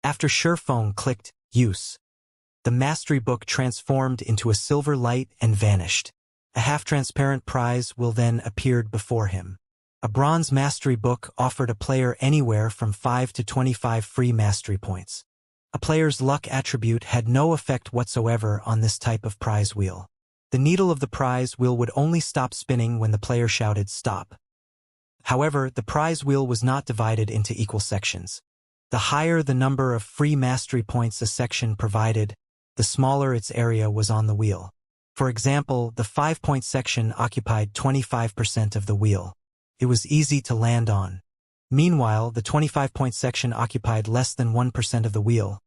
After Shifeng clicked Use, the mastery book transformed into a silver light and vanished. A half-transparent prize will then appeared before him. A bronze mastery book offered a player anywhere from 5 to 25 free mastery points. A player's luck attribute had no effect whatsoever on this type of prize wheel. The needle of the prize wheel would only stop spinning when the player shouted stop. However, the prize wheel was not divided into equal sections. The higher the number of free mastery points a section provided, the smaller its area was on the wheel. For example, the 5-point section occupied 25% of the wheel. It was easy to land on. Meanwhile, the 25-point section occupied less than 1% of the wheel.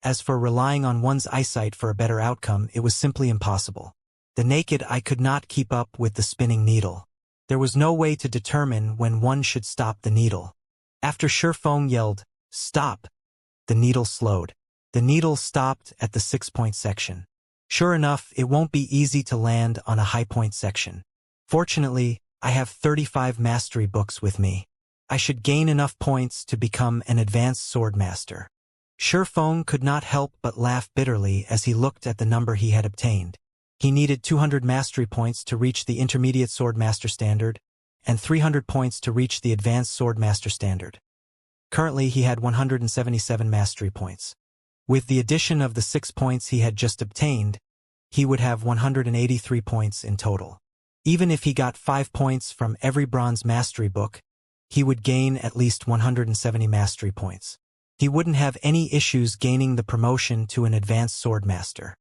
As for relying on one's eyesight for a better outcome, it was simply impossible. The naked eye could not keep up with the spinning needle. There was no way to determine when one should stop the needle. After Shifeng yelled, "Stop!" the needle slowed. The needle stopped at the 6-point section. Sure enough, it won't be easy to land on a high-point section. Fortunately, I have 35 mastery books with me. I should gain enough points to become an advanced swordmaster. Shifeng could not help but laugh bitterly as he looked at the number he had obtained. He needed 200 mastery points to reach the intermediate swordmaster standard, and 300 points to reach the advanced swordmaster standard. Currently, he had 177 mastery points. With the addition of the 6 points he had just obtained, he would have 183 points in total. Even if he got 5 points from every bronze mastery book, he would gain at least 170 mastery points. He wouldn't have any issues gaining the promotion to an advanced swordmaster.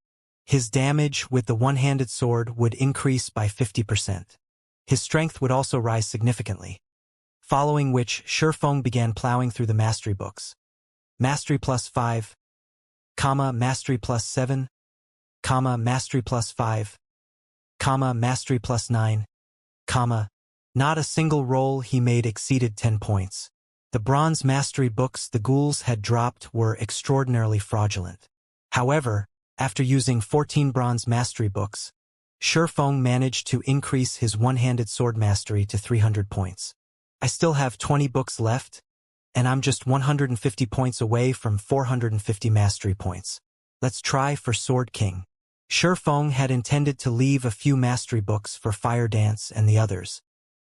His damage with the one-handed sword would increase by 50%. His strength would also rise significantly. Following which, Shifeng began plowing through the mastery books. Mastery plus 5, mastery plus 7, mastery plus 5, mastery plus 9, not a single roll he made exceeded 10 points. The bronze mastery books the ghouls had dropped were extraordinarily fraudulent. However, after using 14 bronze mastery books, Shifeng managed to increase his one-handed sword mastery to 300 points. I still have 20 books left, and I'm just 150 points away from 450 mastery points. Let's try for Sword King. Shifeng had intended to leave a few mastery books for Fire Dance and the others.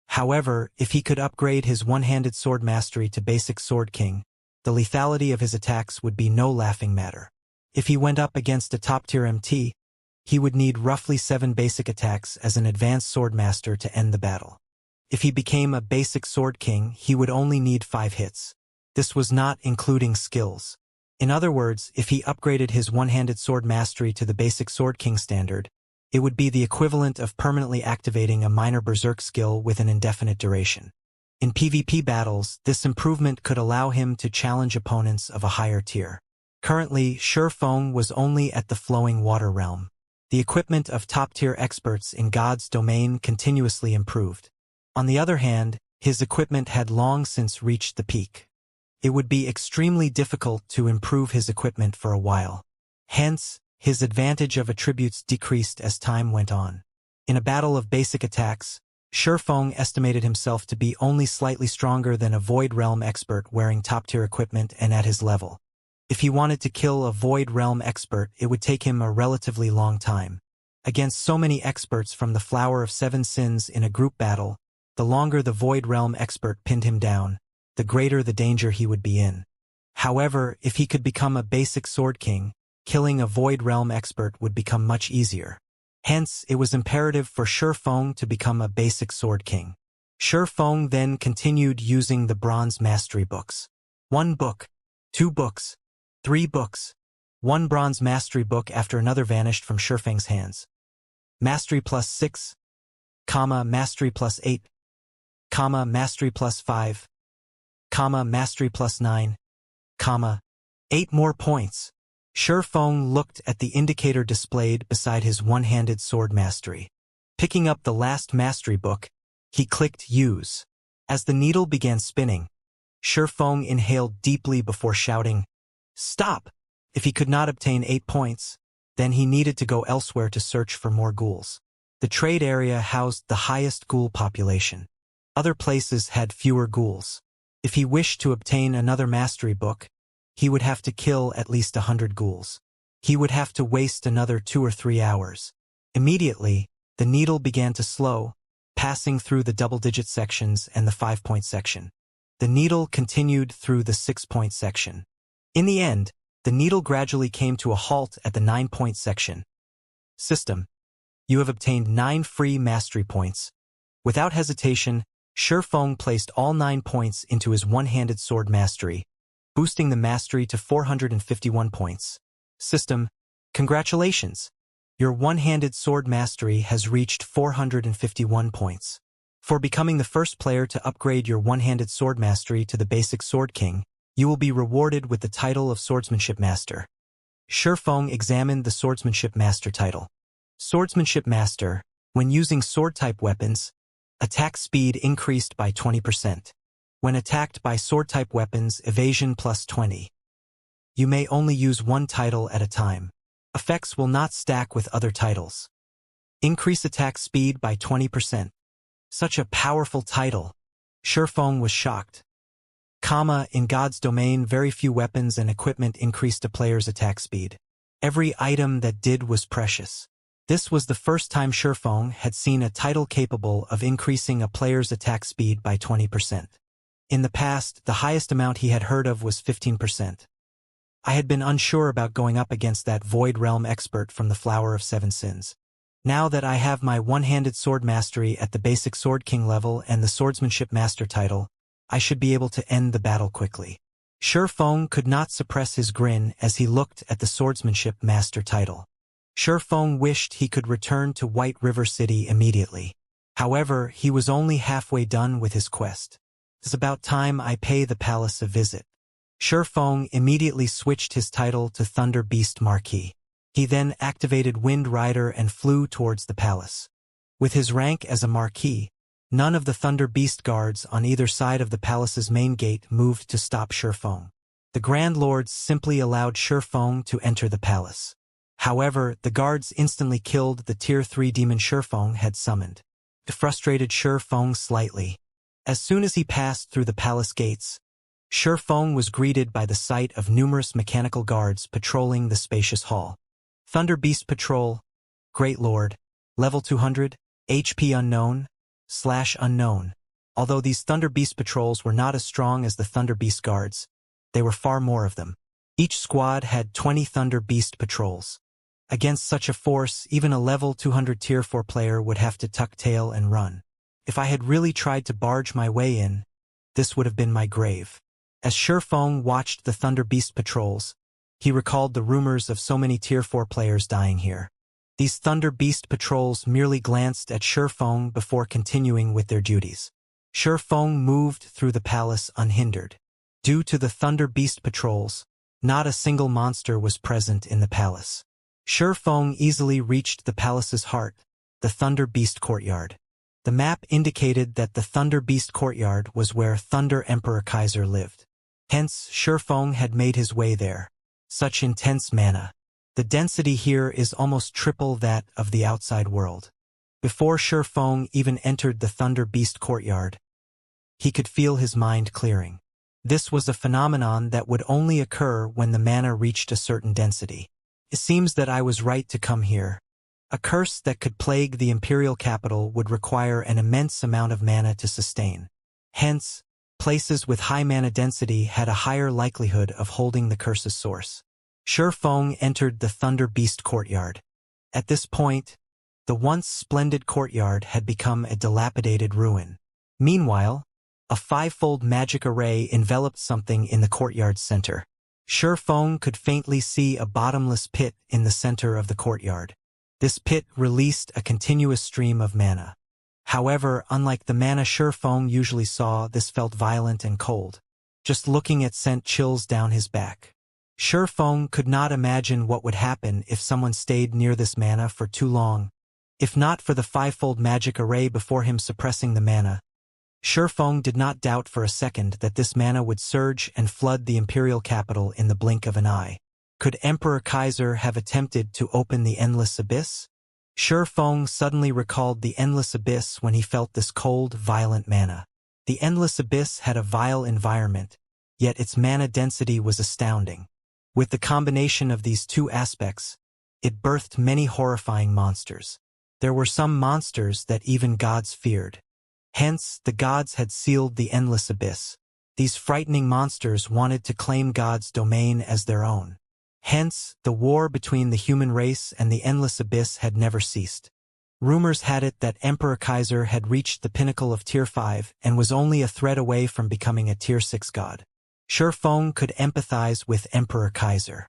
However, if he could upgrade his one-handed sword mastery to basic Sword King, the lethality of his attacks would be no laughing matter. If he went up against a top-tier MT, he would need roughly 7 basic attacks as an advanced swordmaster to end the battle. If he became a basic Sword King, he would only need 5 hits. This was not including skills. In other words, if he upgraded his one-handed sword mastery to the basic Sword King standard, it would be the equivalent of permanently activating a minor berserk skill with an indefinite duration. In PvP battles, this improvement could allow him to challenge opponents of a higher tier. Currently, Shifeng was only at the flowing water realm. The equipment of top-tier experts in God's domain continuously improved. On the other hand, his equipment had long since reached the peak. It would be extremely difficult to improve his equipment for a while. Hence, his advantage of attributes decreased as time went on. In a battle of basic attacks, Shifeng estimated himself to be only slightly stronger than a Void Realm expert wearing top-tier equipment and at his level. If he wanted to kill a Void Realm expert, it would take him a relatively long time. Against so many experts from the Flower of Seven Sins in a group battle, the longer the Void Realm expert pinned him down, the greater the danger he would be in. However, if he could become a basic Sword King, killing a Void Realm expert would become much easier. Hence, it was imperative for Shifeng to become a basic Sword King. Shifeng then continued using the bronze mastery books. 1 book, 2 books, 3 books. 1 bronze mastery book after another vanished from Shifeng's hands. Mastery plus 6, mastery plus 8, mastery plus 5, mastery plus 9, 8 more points. Shifeng looked at the indicator displayed beside his one-handed sword mastery. Picking up the last mastery book, he clicked Use. As the needle began spinning, Shifeng inhaled deeply before shouting, "Stop!" If he could not obtain 8 points, then he needed to go elsewhere to search for more ghouls. The trade area housed the highest ghoul population. Other places had fewer ghouls. If he wished to obtain another mastery book, he would have to kill at least 100 ghouls. He would have to waste another 2 or 3 hours. Immediately, the needle began to slow, passing through the double-digit sections and the 5-point section. The needle continued through the 6-point section. In the end, the needle gradually came to a halt at the 9-point section. System. You have obtained 9 free mastery points. Without hesitation, Shifeng placed all 9 points into his one-handed sword mastery, boosting the mastery to 451 points. System. Congratulations! Your one-handed sword mastery has reached 451 points. For becoming the first player to upgrade your one-handed sword mastery to the basic Sword King, you will be rewarded with the title of Swordsmanship Master. Shifeng examined the Swordsmanship Master title. Swordsmanship Master, when using sword-type weapons, attack speed increased by 20%. When attacked by sword-type weapons, evasion plus 20. You may only use one title at a time. Effects will not stack with other titles. Increase attack speed by 20%. Such a powerful title. Shifeng was shocked. In God's domain, very few weapons and equipment increased a player's attack speed. Every item that did was precious. This was the first time Shifeng had seen a title capable of increasing a player's attack speed by 20%. In the past, the highest amount he had heard of was 15%. I had been unsure about going up against that Void Realm expert from the Flower of Seven Sins. Now that I have my one-handed sword mastery at the basic Sword King level and the Swordsmanship Master title, I should be able to end the battle quickly. Shifeng could not suppress his grin as he looked at the Swordsmanship Master title. Shifeng wished he could return to White River City immediately. However, he was only halfway done with his quest. It's about time I pay the palace a visit. Shifeng immediately switched his title to Thunder Beast Marquis. He then activated Wind Rider and flew towards the palace. With his rank as a Marquis, none of the Thunder Beast guards on either side of the palace's main gate moved to stop Shifeng. The Grand Lords simply allowed Shifeng to enter the palace. However, the guards instantly killed the Tier 3 demon Shifeng had summoned. It frustrated Shifeng slightly. As soon as he passed through the palace gates, Shifeng was greeted by the sight of numerous mechanical guards patrolling the spacious hall. Thunder Beast Patrol, Great Lord, Level 200, HP Unknown, /Unknown. Although these Thunder Beast Patrols were not as strong as the Thunder Beast Guards, they were far more of them. Each squad had 20 Thunder Beast Patrols. Against such a force, even a Level 200 Tier 4 player would have to tuck tail and run. If I had really tried to barge my way in, this would have been my grave. As Shifeng watched the Thunder Beast Patrols, he recalled the rumors of so many Tier 4 players dying here. These Thunder Beast Patrols merely glanced at Shifeng before continuing with their duties. Shifeng moved through the palace unhindered. Due to the Thunder Beast Patrols, not a single monster was present in the palace. Shifeng easily reached the palace's heart, the Thunder Beast Courtyard. The map indicated that the Thunder Beast Courtyard was where Thunder Emperor Kaiser lived. Hence, Shifeng had made his way there. Such intense mana. The density here is almost triple that of the outside world. Before Shifeng even entered the Thunder Beast Courtyard, he could feel his mind clearing. This was a phenomenon that would only occur when the mana reached a certain density. It seems that I was right to come here. A curse that could plague the imperial capital would require an immense amount of mana to sustain. Hence, places with high mana density had a higher likelihood of holding the curse's source. Shifeng entered the Thunder Beast Courtyard. At this point, the once splendid courtyard had become a dilapidated ruin. Meanwhile, a five-fold magic array enveloped something in the courtyard's center. Shifeng could faintly see a bottomless pit in the center of the courtyard. This pit released a continuous stream of mana. However, unlike the mana Shifeng usually saw, this felt violent and cold. Just looking at sent chills down his back. Shifeng could not imagine what would happen if someone stayed near this mana for too long. If not for the five-fold magic array before him suppressing the mana, Shifeng did not doubt for a second that this mana would surge and flood the imperial capital in the blink of an eye. Could Emperor Kaiser have attempted to open the Endless Abyss? Shifeng suddenly recalled the Endless Abyss when he felt this cold, violent mana. The Endless Abyss had a vile environment, yet its mana density was astounding. With the combination of these two aspects, it birthed many horrifying monsters. There were some monsters that even gods feared. Hence, the gods had sealed the endless abyss. These frightening monsters wanted to claim God's domain as their own. Hence, the war between the human race and the endless abyss had never ceased. Rumors had it that Emperor Kaiser had reached the pinnacle of Tier 5 and was only a thread away from becoming a Tier 6 god. Shifeng could empathize with Emperor Kaiser.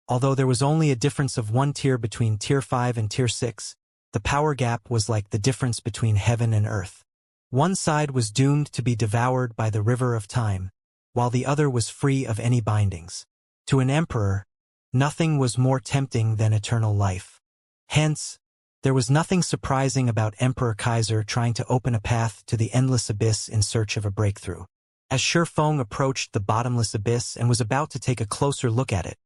Although there was only a difference of one tier between Tier 5 and Tier 6, the power gap was like the difference between heaven and earth. One side was doomed to be devoured by the river of time, while the other was free of any bindings. To an emperor, nothing was more tempting than eternal life. Hence, there was nothing surprising about Emperor Kaiser trying to open a path to the endless abyss in search of a breakthrough. As Shifeng approached the bottomless abyss and was about to take a closer look at it,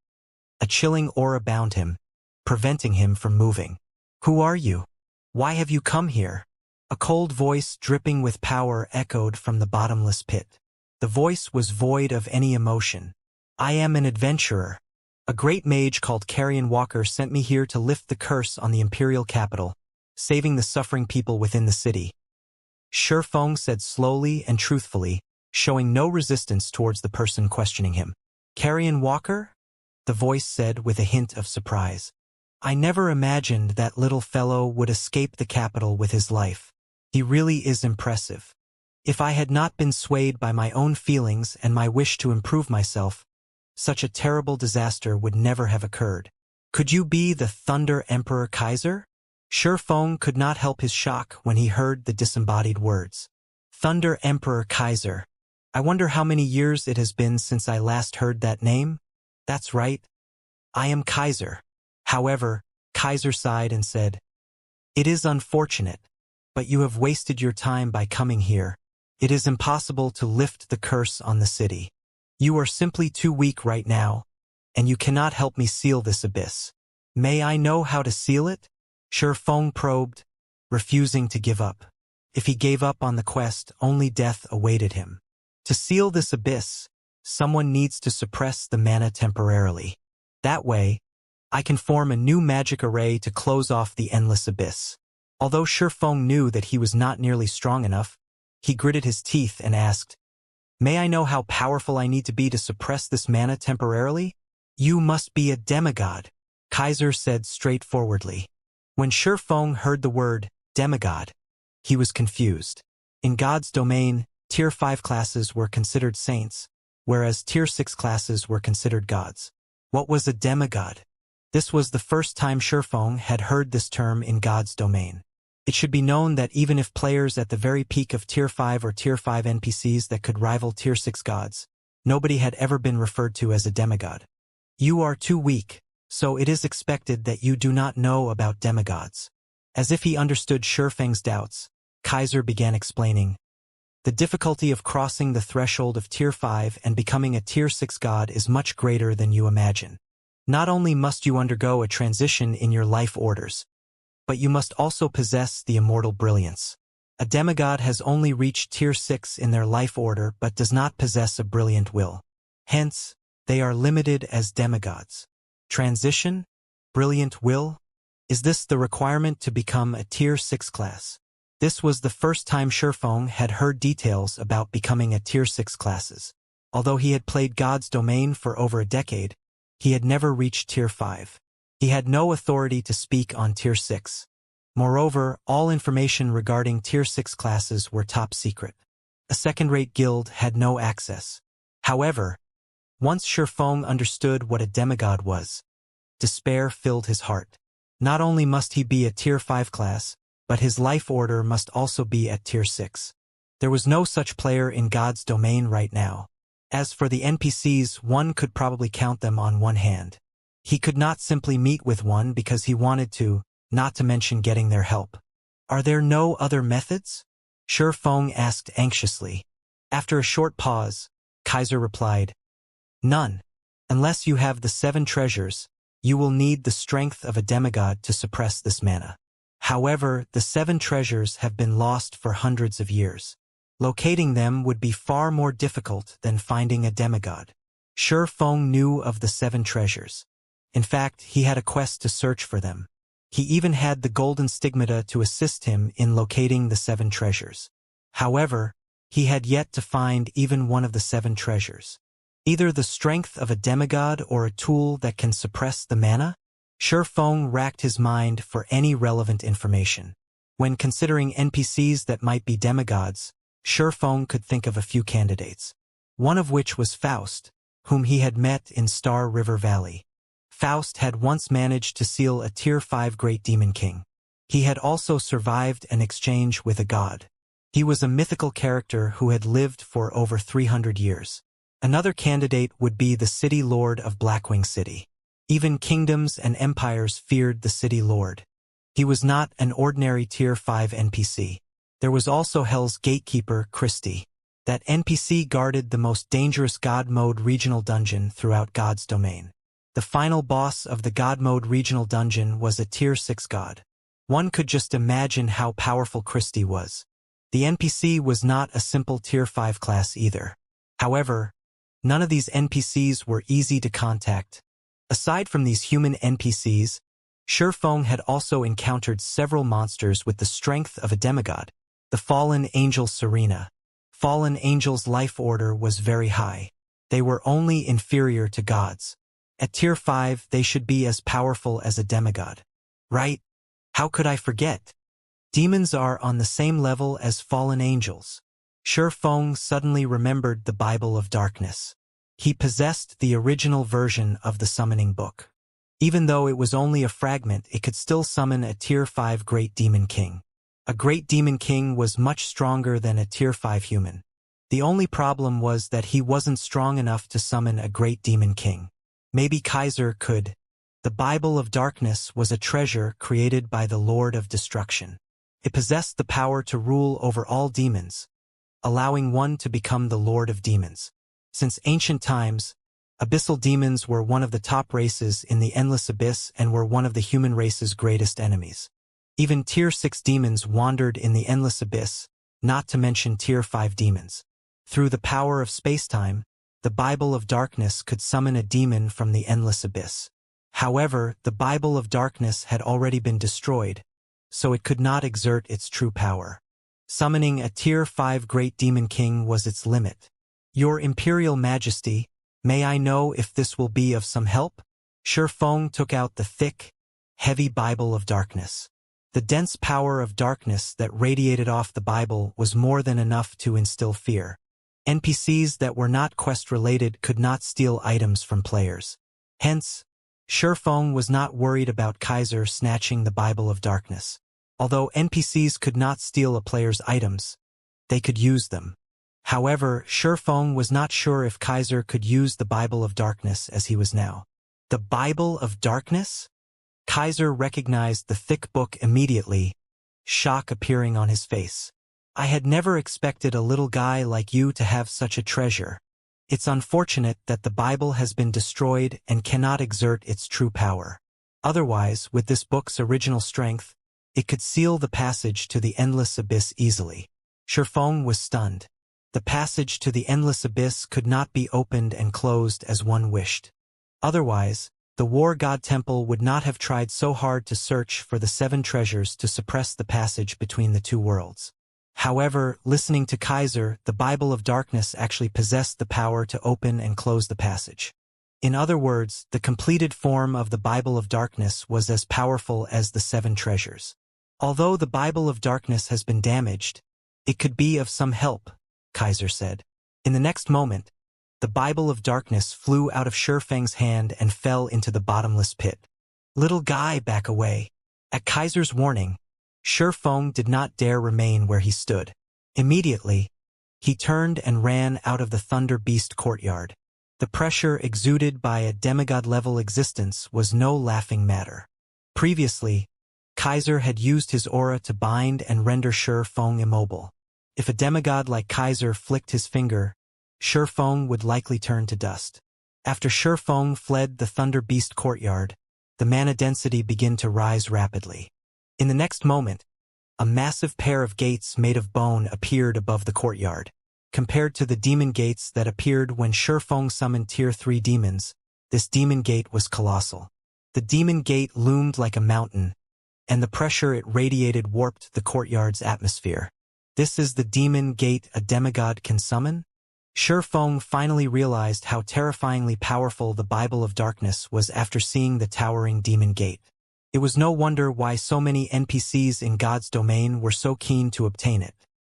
a chilling aura bound him, preventing him from moving. "Who are you? Why have you come here?" A cold voice dripping with power echoed from the bottomless pit. The voice was void of any emotion. "I am an adventurer. A great mage called Carrion Walker sent me here to lift the curse on the imperial capital, saving the suffering people within the city." Shifeng said slowly and truthfully, showing no resistance towards the person questioning him. "Carrion Walker?" the voice said with a hint of surprise. "I never imagined that little fellow would escape the capital with his life. He really is impressive. If I had not been swayed by my own feelings and my wish to improve myself, such a terrible disaster would never have occurred. Could you be the Thunder Emperor Kaiser?" Shifeng could not help his shock when he heard the disembodied words. "Thunder Emperor Kaiser. I wonder how many years it has been since I last heard that name? That's right. I am Kaiser." However, Kaiser sighed and said, "It is unfortunate, but you have wasted your time by coming here. It is impossible to lift the curse on the city. You are simply too weak right now, and you cannot help me seal this abyss. May I know how to seal it?" Shifeng probed, refusing to give up. If he gave up on the quest, only death awaited him. To seal this abyss, someone needs to suppress the mana temporarily. That way, I can form a new magic array to close off the endless abyss. Although Shifeng knew that he was not nearly strong enough, he gritted his teeth and asked, "May I know how powerful I need to be to suppress this mana temporarily?" "You must be a demigod," Kaiser said straightforwardly. When Shifeng heard the word demigod, he was confused. In God's domain, Tier 5 classes were considered saints, whereas Tier 6 classes were considered gods. What was a demigod? This was the first time Shifeng had heard this term in God's domain. It should be known that even if players at the very peak of Tier 5 or Tier 5 NPCs that could rival Tier 6 gods, nobody had ever been referred to as a demigod. You are too weak, so it is expected that you do not know about demigods. As if he understood Shifeng's doubts, Kaiser began explaining, "The difficulty of crossing the threshold of Tier 5 and becoming a Tier 6 god is much greater than you imagine. Not only must you undergo a transition in your life orders, but you must also possess the immortal brilliance. A demigod has only reached Tier 6 in their life order but does not possess a brilliant will. Hence, they are limited as demigods. Transition? Brilliant will? Is this the requirement to become a Tier 6 class?" This was the first time Shifeng had heard details about becoming a Tier 6 classes. Although he had played God's domain for over a decade, he had never reached Tier 5. He had no authority to speak on Tier 6. Moreover, all information regarding Tier 6 classes were top secret. A second-rate guild had no access. However, once Shifeng understood what a demigod was, despair filled his heart. Not only must he be a Tier 5 class, but his life order must also be at Tier 6. There was no such player in God's domain right now. As for the NPCs, one could probably count them on one hand. He could not simply meet with one because he wanted to, not to mention getting their help. "Are there no other methods?" Shifeng asked anxiously. After a short pause, Kaiser replied, "None. Unless you have the 7 treasures, you will need the strength of a demigod to suppress this mana. However, the 7 treasures have been lost for hundreds of years. Locating them would be far more difficult than finding a demigod. Shi Feng knew of the 7 treasures. In fact, he had a quest to search for them. He even had the golden stigmata to assist him in locating the 7 treasures. However, he had yet to find even one of the 7 treasures. Either the strength of a demigod or a tool that can suppress the mana? Shi Feng racked his mind for any relevant information. When considering NPCs that might be demigods, Shi Feng could think of a few candidates. One of which was Faust, whom he had met in Star River Valley. Faust had once managed to seal a Tier 5 Great Demon King. He had also survived an exchange with a god. He was a mythical character who had lived for over 300 years. Another candidate would be the City Lord of Blackwing City. Even kingdoms and empires feared the City Lord. He was not an ordinary Tier 5 NPC. There was also Hell's Gatekeeper, Christie. That NPC guarded the most dangerous God Mode regional dungeon throughout God's domain. The final boss of the God Mode regional dungeon was a Tier 6 god. One could just imagine how powerful Christie was. The NPC was not a simple Tier 5 class either. However, none of these NPCs were easy to contact. Aside from these human NPCs, Shi Feng had also encountered several monsters with the strength of a demigod. The Fallen Angel Serena. Fallen Angel's life order was very high. They were only inferior to gods. At Tier 5, they should be as powerful as a demigod. Right? How could I forget? Demons are on the same level as fallen angels. Shi Feng suddenly remembered the Bible of Darkness. He possessed the original version of the summoning book. Even though it was only a fragment, it could still summon a Tier 5 Great Demon King. A Great Demon King was much stronger than a Tier 5 human. The only problem was that he wasn't strong enough to summon a Great Demon King. Maybe Kaiser could. The Bible of Darkness was a treasure created by the Lord of Destruction. It possessed the power to rule over all demons, allowing one to become the Lord of Demons. Since ancient times, abyssal demons were one of the top races in the Endless Abyss and were one of the human race's greatest enemies. Even Tier 6 demons wandered in the Endless Abyss, not to mention Tier 5 demons. Through the power of spacetime, the Bible of Darkness could summon a demon from the Endless Abyss. However, the Bible of Darkness had already been destroyed, so it could not exert its true power. Summoning a Tier 5 Great Demon King was its limit. Your Imperial Majesty, may I know if this will be of some help? Shi Feng took out the thick, heavy Bible of Darkness. The dense power of darkness that radiated off the Bible was more than enough to instill fear. NPCs that were not quest-related could not steal items from players. Hence, Shi Feng was not worried about Kaiser snatching the Bible of Darkness. Although NPCs could not steal a player's items, they could use them. However, Shi Feng was not sure if Kaiser could use the Bible of Darkness as he was now. The Bible of Darkness? Kaiser recognized the thick book immediately, shock appearing on his face. I had never expected a little guy like you to have such a treasure. It's unfortunate that the Bible has been destroyed and cannot exert its true power. Otherwise, with this book's original strength, it could seal the passage to the Endless Abyss easily. Shi Feng was stunned. The passage to the Endless Abyss could not be opened and closed as one wished. Otherwise, the War God Temple would not have tried so hard to search for the 7 treasures to suppress the passage between the 2 worlds. However, listening to Kaiser, the Bible of Darkness actually possessed the power to open and close the passage. In other words, the completed form of the Bible of Darkness was as powerful as the 7 treasures. Although the Bible of Darkness has been damaged, it could be of some help, Kaiser said. In the next moment, the Bible of Darkness flew out of Shi Feng's hand and fell into the bottomless pit. Little guy, back away. At Kaiser's warning, Shi Feng did not dare remain where he stood. Immediately, he turned and ran out of the Thunder Beast courtyard. The pressure exuded by a demigod-level existence was no laughing matter. Previously, Kaiser had used his aura to bind and render Shi Feng immobile. If a demigod like Kaiser flicked his finger, Shi Feng would likely turn to dust. After Shi Feng fled the Thunder Beast courtyard, the mana density began to rise rapidly. In the next moment, A massive pair of gates made of bone appeared above the courtyard. Compared to the demon gates that appeared when Shifeng summoned Tier 3 demons, this demon gate was colossal. The demon gate loomed like a mountain, and the pressure it radiated warped the courtyard's atmosphere. This is the demon gate a demigod can summon? Shifeng finally realized how terrifyingly powerful the Bible of Darkness was after seeing the towering demon gate. It was no wonder why so many NPCs in God's domain were so keen to obtain it.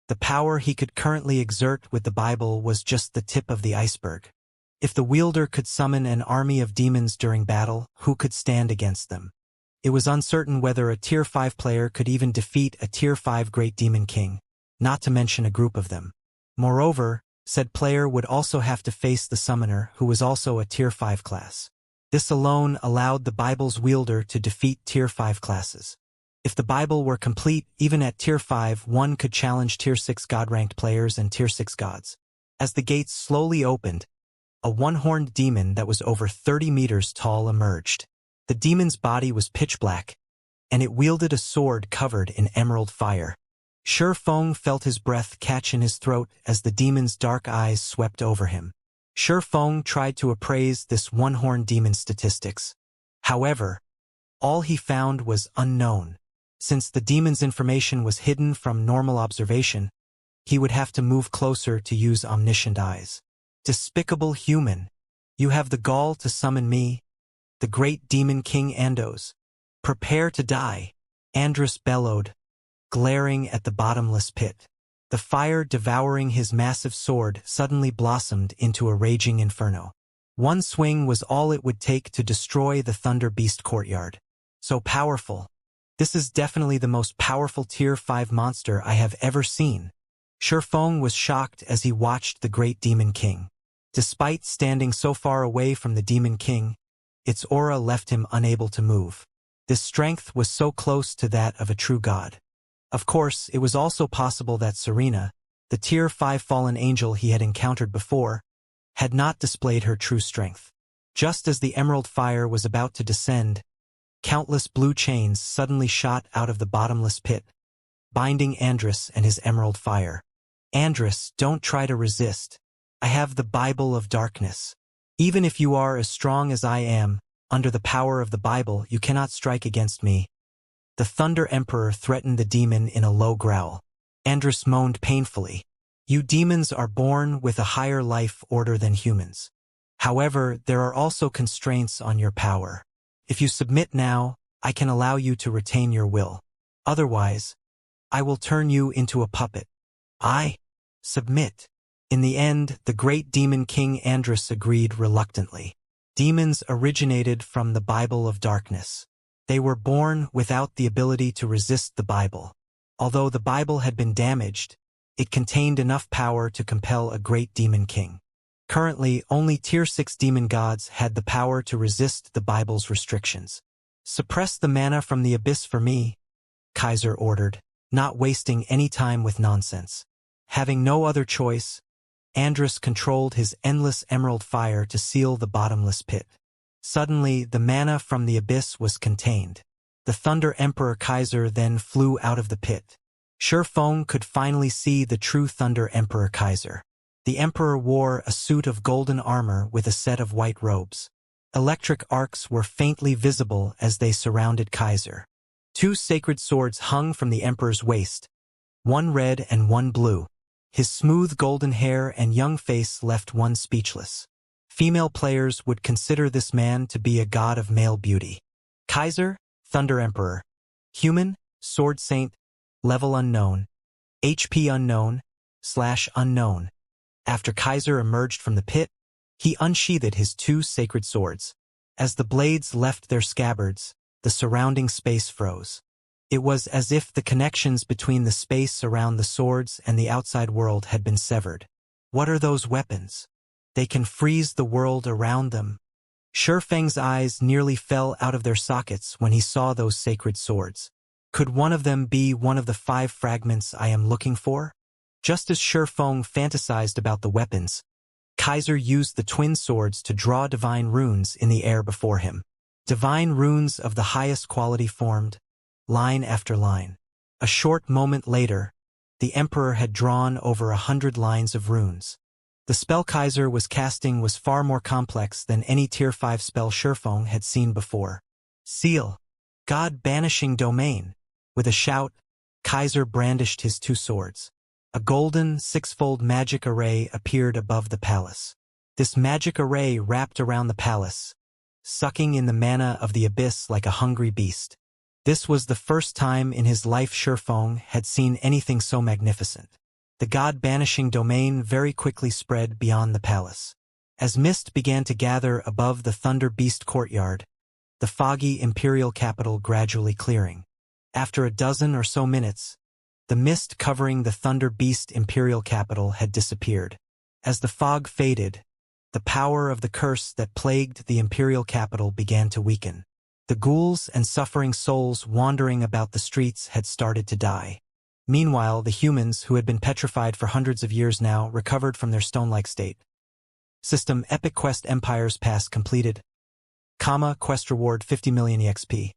The power he could currently exert with the Bible was just the tip of the iceberg. If the wielder could summon an army of demons during battle, who could stand against them? It was uncertain whether a Tier 5 player could even defeat a Tier 5 Great Demon King, not to mention a group of them. Moreover, said player would also have to face the summoner, who was also a Tier 5 class. This alone allowed the Bible's wielder to defeat Tier 5 classes. If the Bible were complete, even at Tier 5, one could challenge Tier 6 God-ranked players and Tier 6 gods. As the gates slowly opened, a one-horned demon that was over 30 meters tall emerged. The demon's body was pitch black, and it wielded a sword covered in emerald fire. Shifeng felt his breath catch in his throat as the demon's dark eyes swept over him. Shifeng tried to appraise this one-horned demon's statistics. However, all he found was unknown. Since the demon's information was hidden from normal observation, he would have to move closer to use omniscient eyes. Despicable human! You have the gall to summon me, the great demon king Andos. Prepare to die, Andrus bellowed, glaring at the bottomless pit. The fire devouring his massive sword suddenly blossomed into a raging inferno. One swing was all it would take to destroy the Thunder Beast courtyard. So powerful. This is definitely the most powerful Tier 5 monster I have ever seen. Shifeng was shocked as he watched the great Demon King. Despite standing so far away from the Demon King, its aura left him unable to move. This strength was so close to that of a true god. Of course, it was also possible that Serena, the Tier 5 fallen angel he had encountered before, had not displayed her true strength. Just as the emerald fire was about to descend, countless blue chains suddenly shot out of the bottomless pit, binding Andrus and his emerald fire. Andrus, don't try to resist. I have the Bible of Darkness. Even if you are as strong as I am, under the power of the Bible you cannot strike against me. The Thunder Emperor threatened the demon in a low growl. Andrus moaned painfully. You demons are born with a higher life order than humans. However, there are also constraints on your power. If you submit now, I can allow you to retain your will. Otherwise, I will turn you into a puppet. Submit. In the end, the great demon king Andrus agreed reluctantly. Demons originated from the Bible of Darkness. They were born without the ability to resist the Bible. Although the Bible had been damaged, it contained enough power to compel a great demon king. Currently, only Tier 6 demon gods had the power to resist the Bible's restrictions. Suppress the mana from the abyss for me, Kaiser ordered, not wasting any time with nonsense. Having no other choice, Andrus controlled his endless emerald fire to seal the bottomless pit. Suddenly, the mana from the abyss was contained. The Thunder Emperor Kaiser then flew out of the pit. Shifeng could finally see the true Thunder Emperor Kaiser. The Emperor wore a suit of golden armor with a set of white robes. Electric arcs were faintly visible as they surrounded Kaiser. Two sacred swords hung from the Emperor's waist, one red and one blue. His smooth golden hair and young face left one speechless. Female players would consider this man to be a god of male beauty. Kaiser, Thunder Emperor. Human, Sword Saint, level unknown, HP unknown, /unknown. After Kaiser emerged from the pit, he unsheathed his two sacred swords. As the blades left their scabbards, the surrounding space froze. It was as if the connections between the space around the swords and the outside world had been severed. What are those weapons? They can freeze the world around them. Shifeng's eyes nearly fell out of their sockets when he saw those sacred swords. Could one of them be one of the 5 fragments I am looking for? Just as Shifeng fantasized about the weapons, Kaiser used the twin swords to draw divine runes in the air before him. Divine runes of the highest quality formed, line after line. A short moment later, the Emperor had drawn over 100 lines of runes. The spell Kaiser was casting was far more complex than any Tier 5 spell Shurfeng had seen before. Seal. God banishing domain. With a shout, Kaiser brandished his two swords. A golden, six-fold magic array appeared above the palace. This magic array wrapped around the palace, sucking in the mana of the abyss like a hungry beast. This was the first time in his life Shurfeng had seen anything so magnificent. The god-banishing domain very quickly spread beyond the palace. As mist began to gather above the Thunder Beast courtyard, the foggy imperial capital gradually clearing. After a dozen or so minutes, the mist covering the Thunder Beast imperial capital had disappeared. As the fog faded, the power of the curse that plagued the imperial capital began to weaken. The ghouls and suffering souls wandering about the streets had started to die. Meanwhile, the humans, who had been petrified for hundreds of years now, recovered from their stone-like state. System Epic Quest Empires Pass completed. Quest reward 50 million EXP.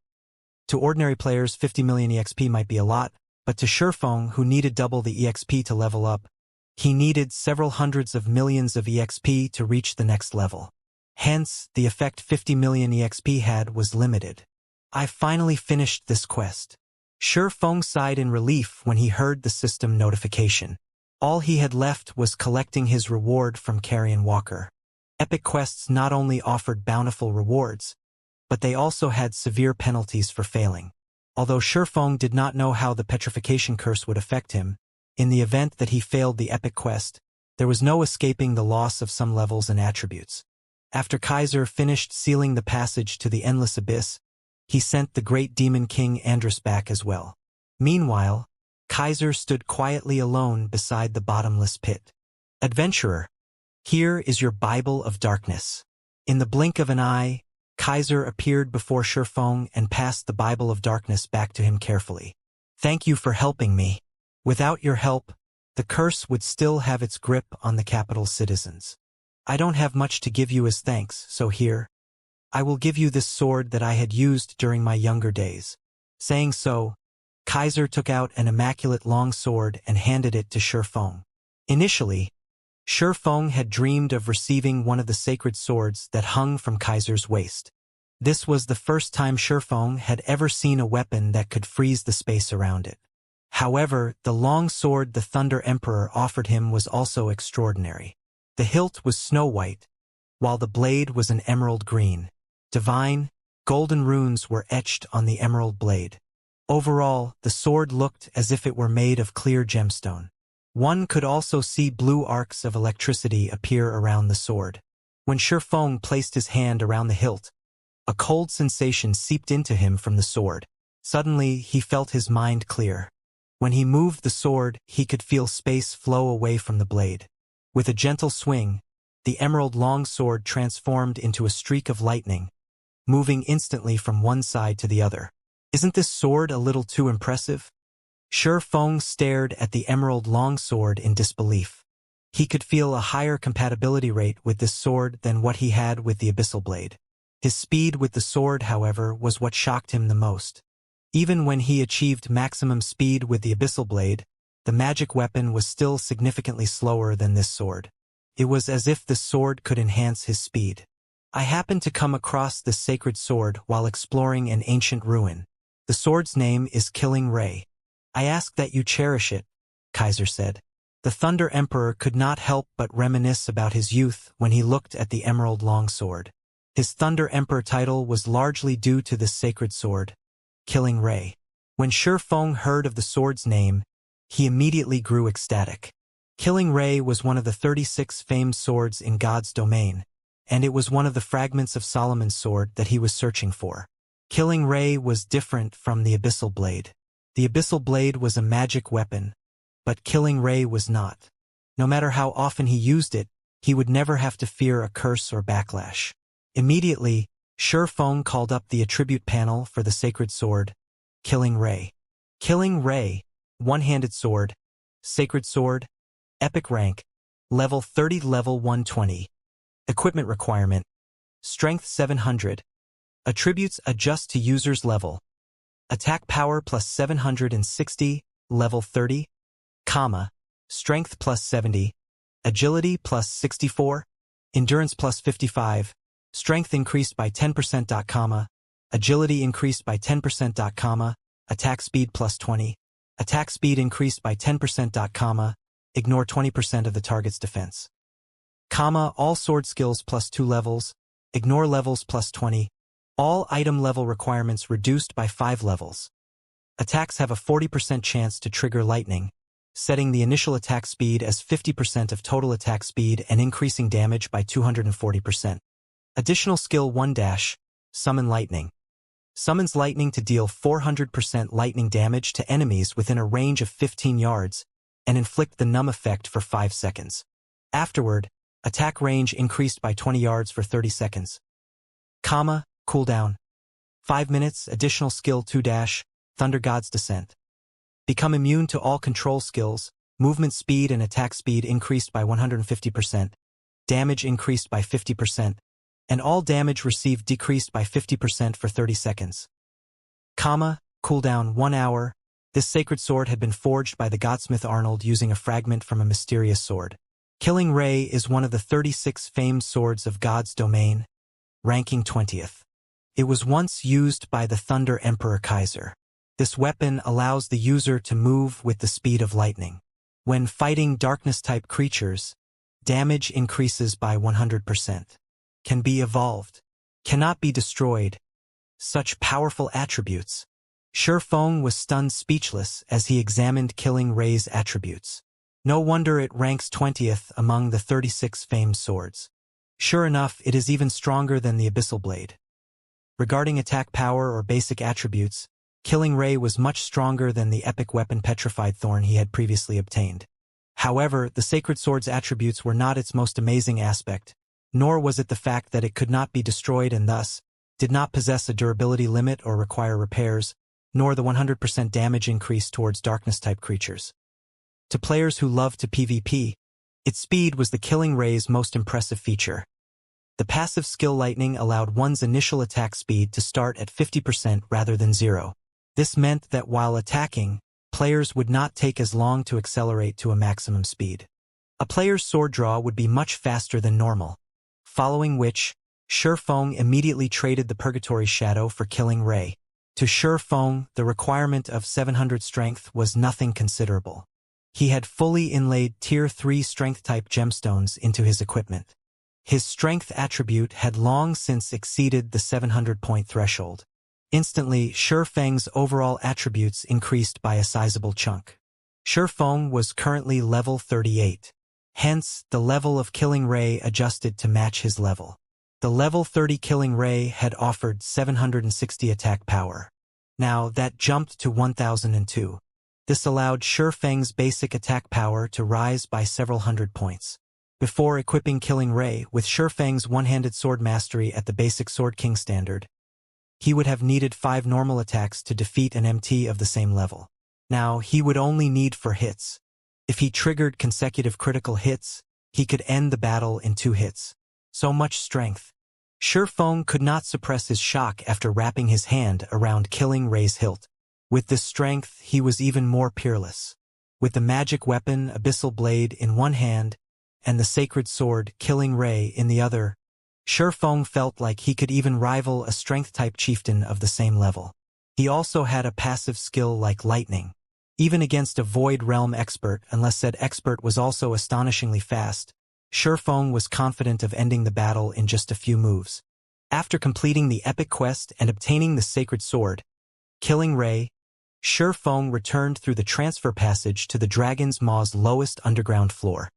To ordinary players, 50 million EXP might be a lot, but to Shurfeng, who needed double the EXP to level up, he needed several hundreds of millions of EXP to reach the next level. Hence, the effect 50 million EXP had was limited. I finally finished this quest. Shurfeng sighed in relief when he heard the system notification. All he had left was collecting his reward from Carrion Walker. Epic quests not only offered bountiful rewards, but they also had severe penalties for failing. Although Shurfeng did not know how the petrification curse would affect him, in the event that he failed the epic quest, there was no escaping the loss of some levels and attributes. After Kaiser finished sealing the passage to the Endless Abyss, he sent the great demon king Andrus back as well. Meanwhile, Kaiser stood quietly alone beside the bottomless pit. Adventurer, here is your Bible of Darkness. In the blink of an eye, Kaiser appeared before Shurfeng and passed the Bible of Darkness back to him carefully. Thank you for helping me. Without your help, the curse would still have its grip on the capital's citizens. I don't have much to give you as thanks, so here, I will give you this sword that I had used during my younger days. Saying so, Kaiser took out an immaculate long sword and handed it to Shurfeng. Initially, Shurfeng had dreamed of receiving one of the sacred swords that hung from Kaiser's waist. This was the first time Shurfeng had ever seen a weapon that could freeze the space around it. However, the long sword the Thunder Emperor offered him was also extraordinary. The hilt was snow-white, while the blade was an emerald green. Divine, golden runes were etched on the emerald blade. Overall, the sword looked as if it were made of clear gemstone. One could also see blue arcs of electricity appear around the sword. When Shurfeng placed his hand around the hilt, a cold sensation seeped into him from the sword. Suddenly, he felt his mind clear. When he moved the sword, he could feel space flow away from the blade. With a gentle swing, the emerald longsword transformed into a streak of lightning, moving instantly from one side to the other. Isn't this sword a little too impressive? Shurfeng stared at the emerald longsword in disbelief. He could feel a higher compatibility rate with this sword than what he had with the abyssal blade. His speed with the sword, however, was what shocked him the most. Even when he achieved maximum speed with the abyssal blade, the magic weapon was still significantly slower than this sword. It was as if the sword could enhance his speed. I happened to come across this sacred sword while exploring an ancient ruin. The sword's name is Killing Ray. I ask that you cherish it, Kaiser said. The Thunder Emperor could not help but reminisce about his youth when he looked at the emerald longsword. His Thunder Emperor title was largely due to this sacred sword, Killing Ray. When Shurfeng heard of the sword's name, he immediately grew ecstatic. Killing Ray was one of the 36 famed swords in God's domain, and it was one of the fragments of Solomon's sword that he was searching for. Killing Ray was different from the abyssal blade. The abyssal blade was a magic weapon, but Killing Ray was not. No matter how often he used it, he would never have to fear a curse or backlash. Immediately, Shurfeng called up the attribute panel for the sacred sword, Killing Ray. Killing Ray, one-handed sword, sacred sword, epic rank, level 30, level 120. Equipment requirement, strength 700. Attributes adjust to user's level. Attack power plus 760, level 30, comma, strength plus 70, agility plus 64, endurance plus 55, strength increased by 10%, comma, agility increased by 10%, comma, attack speed plus 20, attack speed increased by 10%, comma, ignore 20% of the target's defense. Comma, all sword skills plus 2 levels, ignore levels plus 20, all item level requirements reduced by 5 levels. Attacks have a 40% chance to trigger lightning, setting the initial attack speed as 50% of total attack speed and increasing damage by 240%. Additional skill 1 dash, summon lightning. Summons lightning to deal 400% lightning damage to enemies within a range of 15 yards and inflict the numb effect for 5 seconds. Afterward, attack range increased by 20 yards for 30 seconds. Comma, cooldown. 5 minutes, additional skill 2 dash, Thunder God's Descent. Become immune to all control skills, movement speed and attack speed increased by 150%, damage increased by 50%, and all damage received decreased by 50% for 30 seconds. Comma, cooldown 1 hour. This sacred sword had been forged by the Godsmith Arnold using a fragment from a mysterious sword. Killing Ray is one of the 36 famed swords of God's domain, ranking 20th. It was once used by the Thunder Emperor Kaiser. This weapon allows the user to move with the speed of lightning. When fighting darkness-type creatures, damage increases by 100%. Can be evolved. Cannot be destroyed. Such powerful attributes. Feng was stunned speechless as he examined Killing Ray's attributes. No wonder it ranks 20th among the 36 famed swords. Sure enough, it is even stronger than the Abyssal Blade. Regarding attack power or basic attributes, Killing Ray was much stronger than the epic weapon Petrified Thorn he had previously obtained. However, the Sacred Sword's attributes were not its most amazing aspect, nor was it the fact that it could not be destroyed and thus did not possess a durability limit or require repairs, nor the 100% damage increase towards darkness-type creatures. To players who love to PvP, its speed was the Killing Ray's most impressive feature. The passive skill Lightning allowed one's initial attack speed to start at 50% rather than 0. This meant that while attacking, players would not take as long to accelerate to a maximum speed. A player's sword draw would be much faster than normal, following which, Feng immediately traded the Purgatory Shadow for Killing Ray. To Feng, the requirement of 700 strength was nothing considerable. He had fully inlaid Tier 3 Strength-type gemstones into his equipment. His strength attribute had long since exceeded the 700-point threshold. Instantly, Feng's overall attributes increased by a sizable chunk. Feng was currently level 38. Hence, the level of Killing Ray adjusted to match his level. The level 30 Killing Ray had offered 760 attack power. Now, that jumped to 1002. This allowed Feng's basic attack power to rise by several hundred points. Before equipping Killing Ray with Feng's one-handed sword mastery at the basic Sword King standard, he would have needed 5 normal attacks to defeat an MT of the same level. Now, he would only need 4 hits. If he triggered consecutive critical hits, he could end the battle in 2 hits. So much strength. Feng could not suppress his shock after wrapping his hand around Killing Ray's hilt. With this strength, he was even more peerless. With the magic weapon Abyssal Blade in one hand and the sacred sword Killing Ray in the other, Feng felt like he could even rival a strength-type chieftain of the same level. He also had a passive skill like Lightning. Even against a Void Realm expert, unless said expert was also astonishingly fast, Feng was confident of ending the battle in just a few moves. After completing the epic quest and obtaining the sacred sword, Killing Ray, Feng returned through the transfer passage to the Dragon's Maw's lowest underground floor.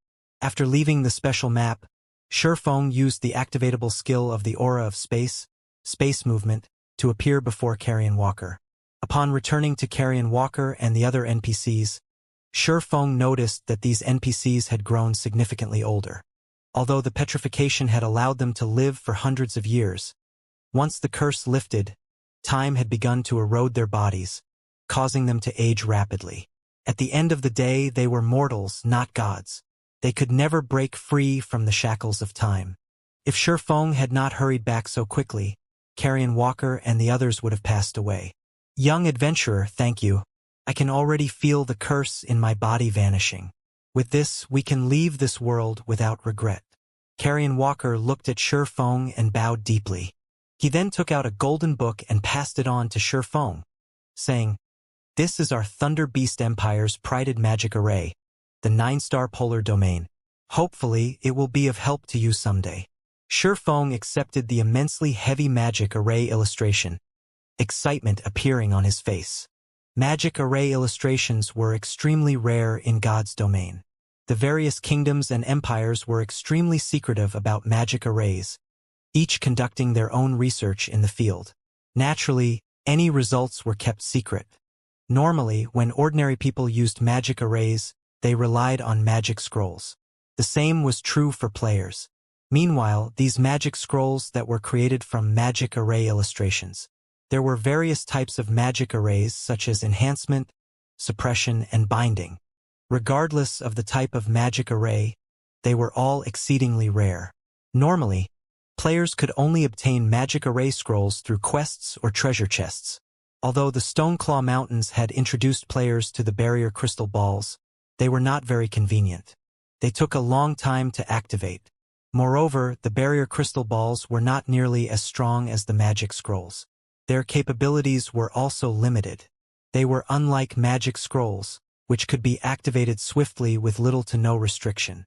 After leaving the special map, Feng used the activatable skill of the Aura of Space movement, to appear before Carrion Walker. Upon returning to Carrion Walker and the other NPCs, Feng noticed that these NPCs had grown significantly older. Although the petrification had allowed them to live for hundreds of years, once the curse lifted, time had begun to erode their bodies, causing them to age rapidly. At the end of the day, they were mortals, not gods. They could never break free from the shackles of time. If Feng had not hurried back so quickly, Carrion Walker and the others would have passed away. Young adventurer, thank you. I can already feel the curse in my body vanishing. With this, we can leave this world without regret. Carrion Walker looked at Shi Feng and bowed deeply. He then took out a golden book and passed it on to Shi Feng, saying, "This is our Thunder Beast Empire's prided magic array, the 9-star polar domain. Hopefully, it will be of help to you someday." Shi Feng accepted the immensely heavy magic array illustration, excitement appearing on his face. Magic array illustrations were extremely rare in God's domain. The various kingdoms and empires were extremely secretive about magic arrays, each conducting their own research in the field. Naturally, any results were kept secret. Normally, when ordinary people used magic arrays, they relied on magic scrolls. The same was true for players. Meanwhile, these magic scrolls that were created from magic array illustrations. There were various types of magic arrays such as enhancement, suppression, and binding. Regardless of the type of magic array, they were all exceedingly rare. Normally, players could only obtain magic array scrolls through quests or treasure chests. Although the Stoneclaw Mountains had introduced players to the barrier crystal balls, they were not very convenient. They took a long time to activate. Moreover, the barrier crystal balls were not nearly as strong as the magic scrolls. Their capabilities were also limited. They were unlike magic scrolls, which could be activated swiftly with little to no restriction.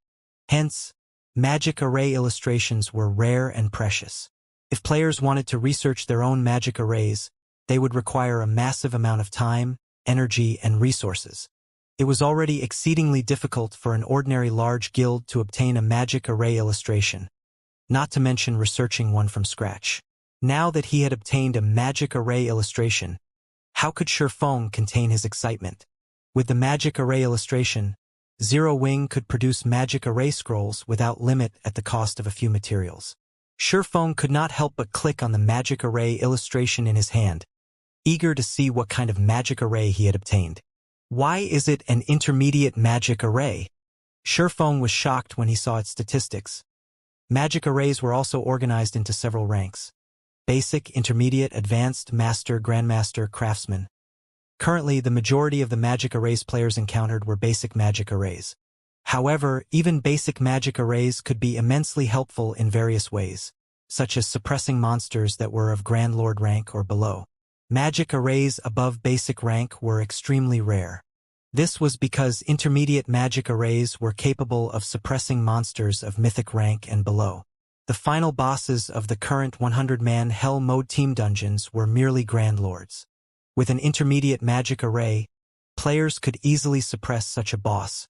Hence, magic array illustrations were rare and precious. If players wanted to research their own magic arrays, they would require a massive amount of time, energy, and resources. It was already exceedingly difficult for an ordinary large guild to obtain a magic array illustration, not to mention researching one from scratch. Now that he had obtained a magic array illustration, how could Shi Feng contain his excitement? With the magic array illustration, Zero Wing could produce magic array scrolls without limit at the cost of a few materials. Shi Feng could not help but click on the magic array illustration in his hand, eager to see what kind of magic array he had obtained. Why is it an intermediate magic array? Shi Feng was shocked when he saw its statistics. Magic arrays were also organized into several ranks: Basic, Intermediate, Advanced, Master, Grandmaster, Craftsman. Currently, the majority of the magic arrays players encountered were basic magic arrays. However, even basic magic arrays could be immensely helpful in various ways, such as suppressing monsters that were of Grand Lord rank or below. Magic arrays above basic rank were extremely rare. This was because intermediate magic arrays were capable of suppressing monsters of mythic rank and below. The final bosses of the current 100-man Hell Mode team dungeons were merely Grand Lords. With an intermediate magic array, players could easily suppress such a boss,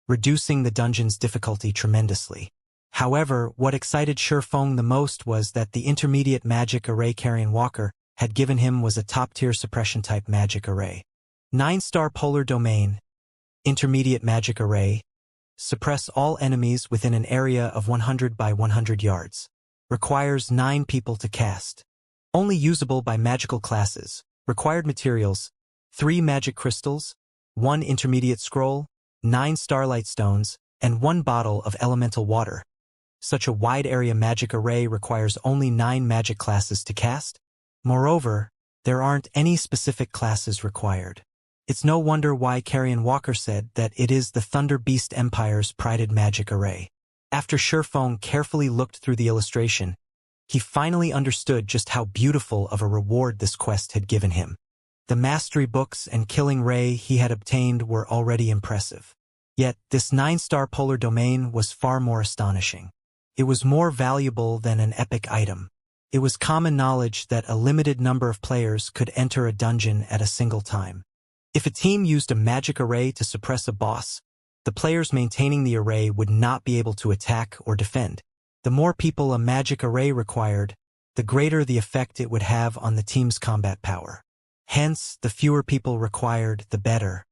reducing the dungeon's difficulty tremendously. However, what excited Shi Feng the most was that the intermediate magic array Carrion Walker had given him was a top-tier suppression-type magic array. 9-star polar domain, intermediate magic array, suppress all enemies within an area of 100 by 100 yards. Requires 9 people to cast. Only usable by magical classes. Required materials: 3 magic crystals, 1 intermediate scroll, 9 starlight stones, and 1 bottle of elemental water. Such a wide area magic array requires only 9 magic classes to cast. Moreover, there aren't any specific classes required. It's no wonder why Carrion Walker said that it is the Thunder Beast Empire's prided magic array. After Shi Feng carefully looked through the illustration, he finally understood just how beautiful of a reward this quest had given him. The mastery books and killing ray he had obtained were already impressive. Yet, this 9-star polar domain was far more astonishing. It was more valuable than an epic item. It was common knowledge that a limited number of players could enter a dungeon at a single time. If a team used a magic array to suppress a boss, the players maintaining the array would not be able to attack or defend. The more people a magic array required, the greater the effect it would have on the team's combat power. Hence, the fewer people required, the better.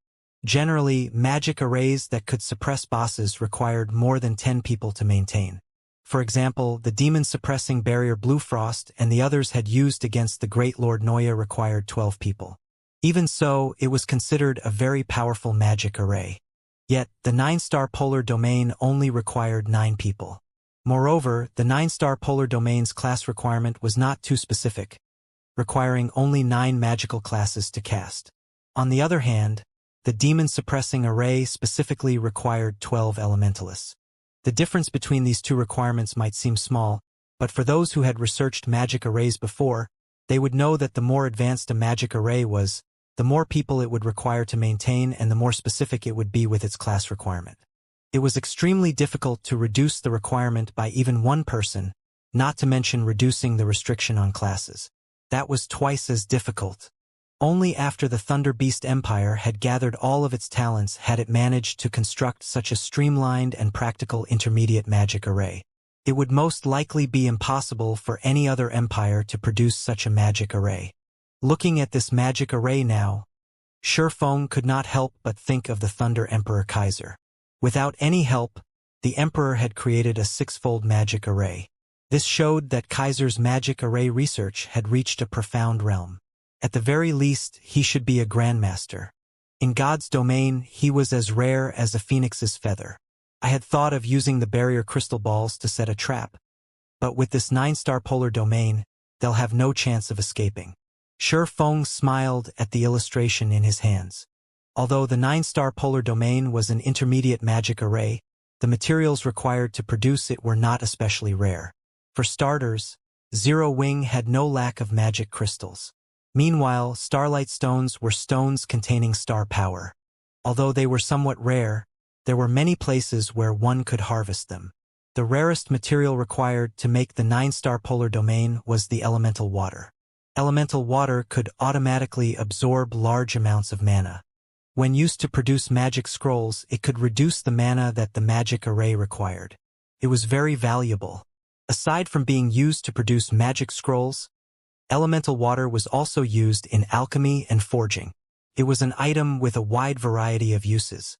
Generally, magic arrays that could suppress bosses required more than 10 people to maintain. For example, the demon-suppressing barrier Bluefrost and the others had used against the Great Lord Noya required 12 people. Even so, it was considered a very powerful magic array. Yet, the 9-star polar domain only required 9 people. Moreover, the 9-star polar domain's class requirement was not too specific. requiring only 9 magical classes to cast. On the other hand, the demon-suppressing array specifically required 12 elementalists. The difference between these two requirements might seem small, but for those who had researched magic arrays before, they would know that the more advanced a magic array was, the more people it would require to maintain and the more specific it would be with its class requirement. It was extremely difficult to reduce the requirement by even one person, not to mention reducing the restriction on classes. That was twice as difficult. Only after the Thunder Beast Empire had gathered all of its talents had it managed to construct such a streamlined and practical intermediate magic array. It would most likely be impossible for any other empire to produce such a magic array. Looking at this magic array now, Shifeng could not help but think of the Thunder Emperor Kaiser. Without any help, the Emperor had created a 6-fold magic array. This showed that Kaiser's magic array research had reached a profound realm. At the very least, he should be a grandmaster. In God's domain, he was as rare as a phoenix's feather. I had thought of using the barrier crystal balls to set a trap, but with this 9-star polar domain, they'll have no chance of escaping. Shifeng smiled at the illustration in his hands. Although the 9-star polar domain was an intermediate magic array, the materials required to produce it were not especially rare. For starters, Zero Wing had no lack of magic crystals. Meanwhile, starlight stones were stones containing star power. Although they were somewhat rare, there were many places where one could harvest them. The rarest material required to make the 9-star polar domain was the elemental water. Elemental water could automatically absorb large amounts of mana. When used to produce magic scrolls, it could reduce the mana that the magic array required. It was very valuable. Aside from being used to produce magic scrolls, elemental water was also used in alchemy and forging. It was an item with a wide variety of uses.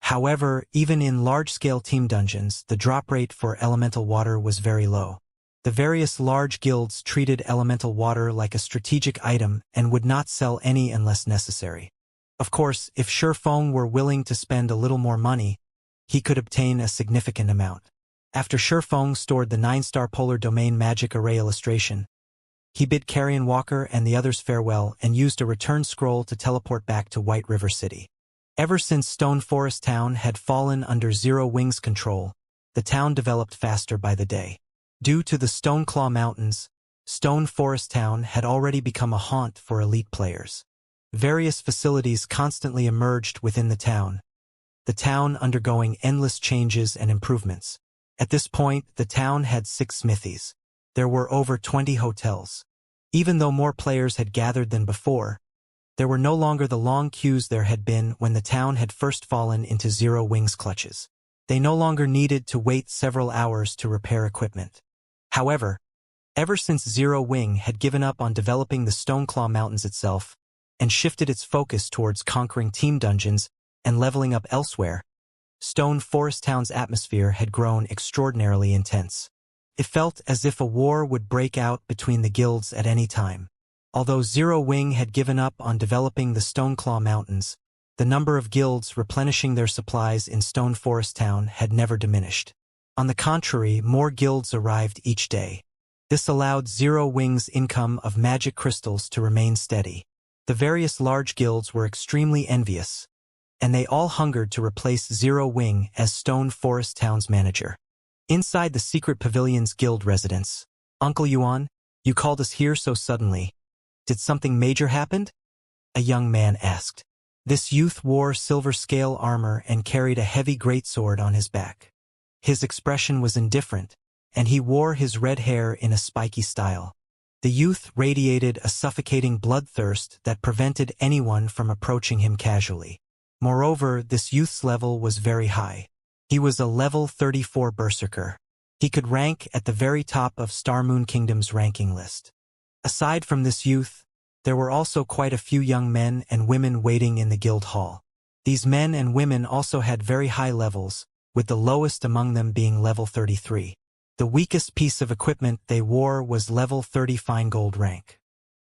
However, even in large-scale team dungeons, the drop rate for elemental water was very low. The various large guilds treated elemental water like a strategic item and would not sell any unless necessary. Of course, if Shifeng were willing to spend a little more money, he could obtain a significant amount. After Shifeng stored the 9-star polar domain magic array illustration, he bid Carrion Walker and the others farewell and used a return scroll to teleport back to White River City. Ever since Stone Forest Town had fallen under Zero Wing's control, the town developed faster by the day. Due to the Stoneclaw Mountains, Stone Forest Town had already become a haunt for elite players. Various facilities constantly emerged within the town undergoing endless changes and improvements. At this point, the town had 6 smithies. There were over 20 hotels. Even though more players had gathered than before, there were no longer the long queues there had been when the town had first fallen into Zero Wing's clutches. They no longer needed to wait several hours to repair equipment. However, ever since Zero Wing had given up on developing the Stoneclaw Mountains itself and shifted its focus towards conquering team dungeons and leveling up elsewhere, Stone Forest Town's atmosphere had grown extraordinarily intense. It felt as if a war would break out between the guilds at any time. Although Zero Wing had given up on developing the Stoneclaw Mountains, the number of guilds replenishing their supplies in Stone Forest Town had never diminished. On the contrary, more guilds arrived each day. This allowed Zero Wing's income of magic crystals to remain steady. The various large guilds were extremely envious, and they all hungered to replace Zero Wing as Stone Forest Town's manager. Inside the secret pavilion's guild residence, Uncle Yuan, you called us here so suddenly. Did something major happen? A young man asked. This youth wore silver scale armor and carried a heavy greatsword on his back. His expression was indifferent, and he wore his red hair in a spiky style. The youth radiated a suffocating bloodthirst that prevented anyone from approaching him casually. Moreover, this youth's level was very high. He was a level 34 berserker. He could rank at the very top of Star Moon Kingdom's ranking list. Aside from this youth, there were also quite a few young men and women waiting in the guild hall. These men and women also had very high levels, with the lowest among them being level 33. The weakest piece of equipment they wore was level 30 fine gold rank.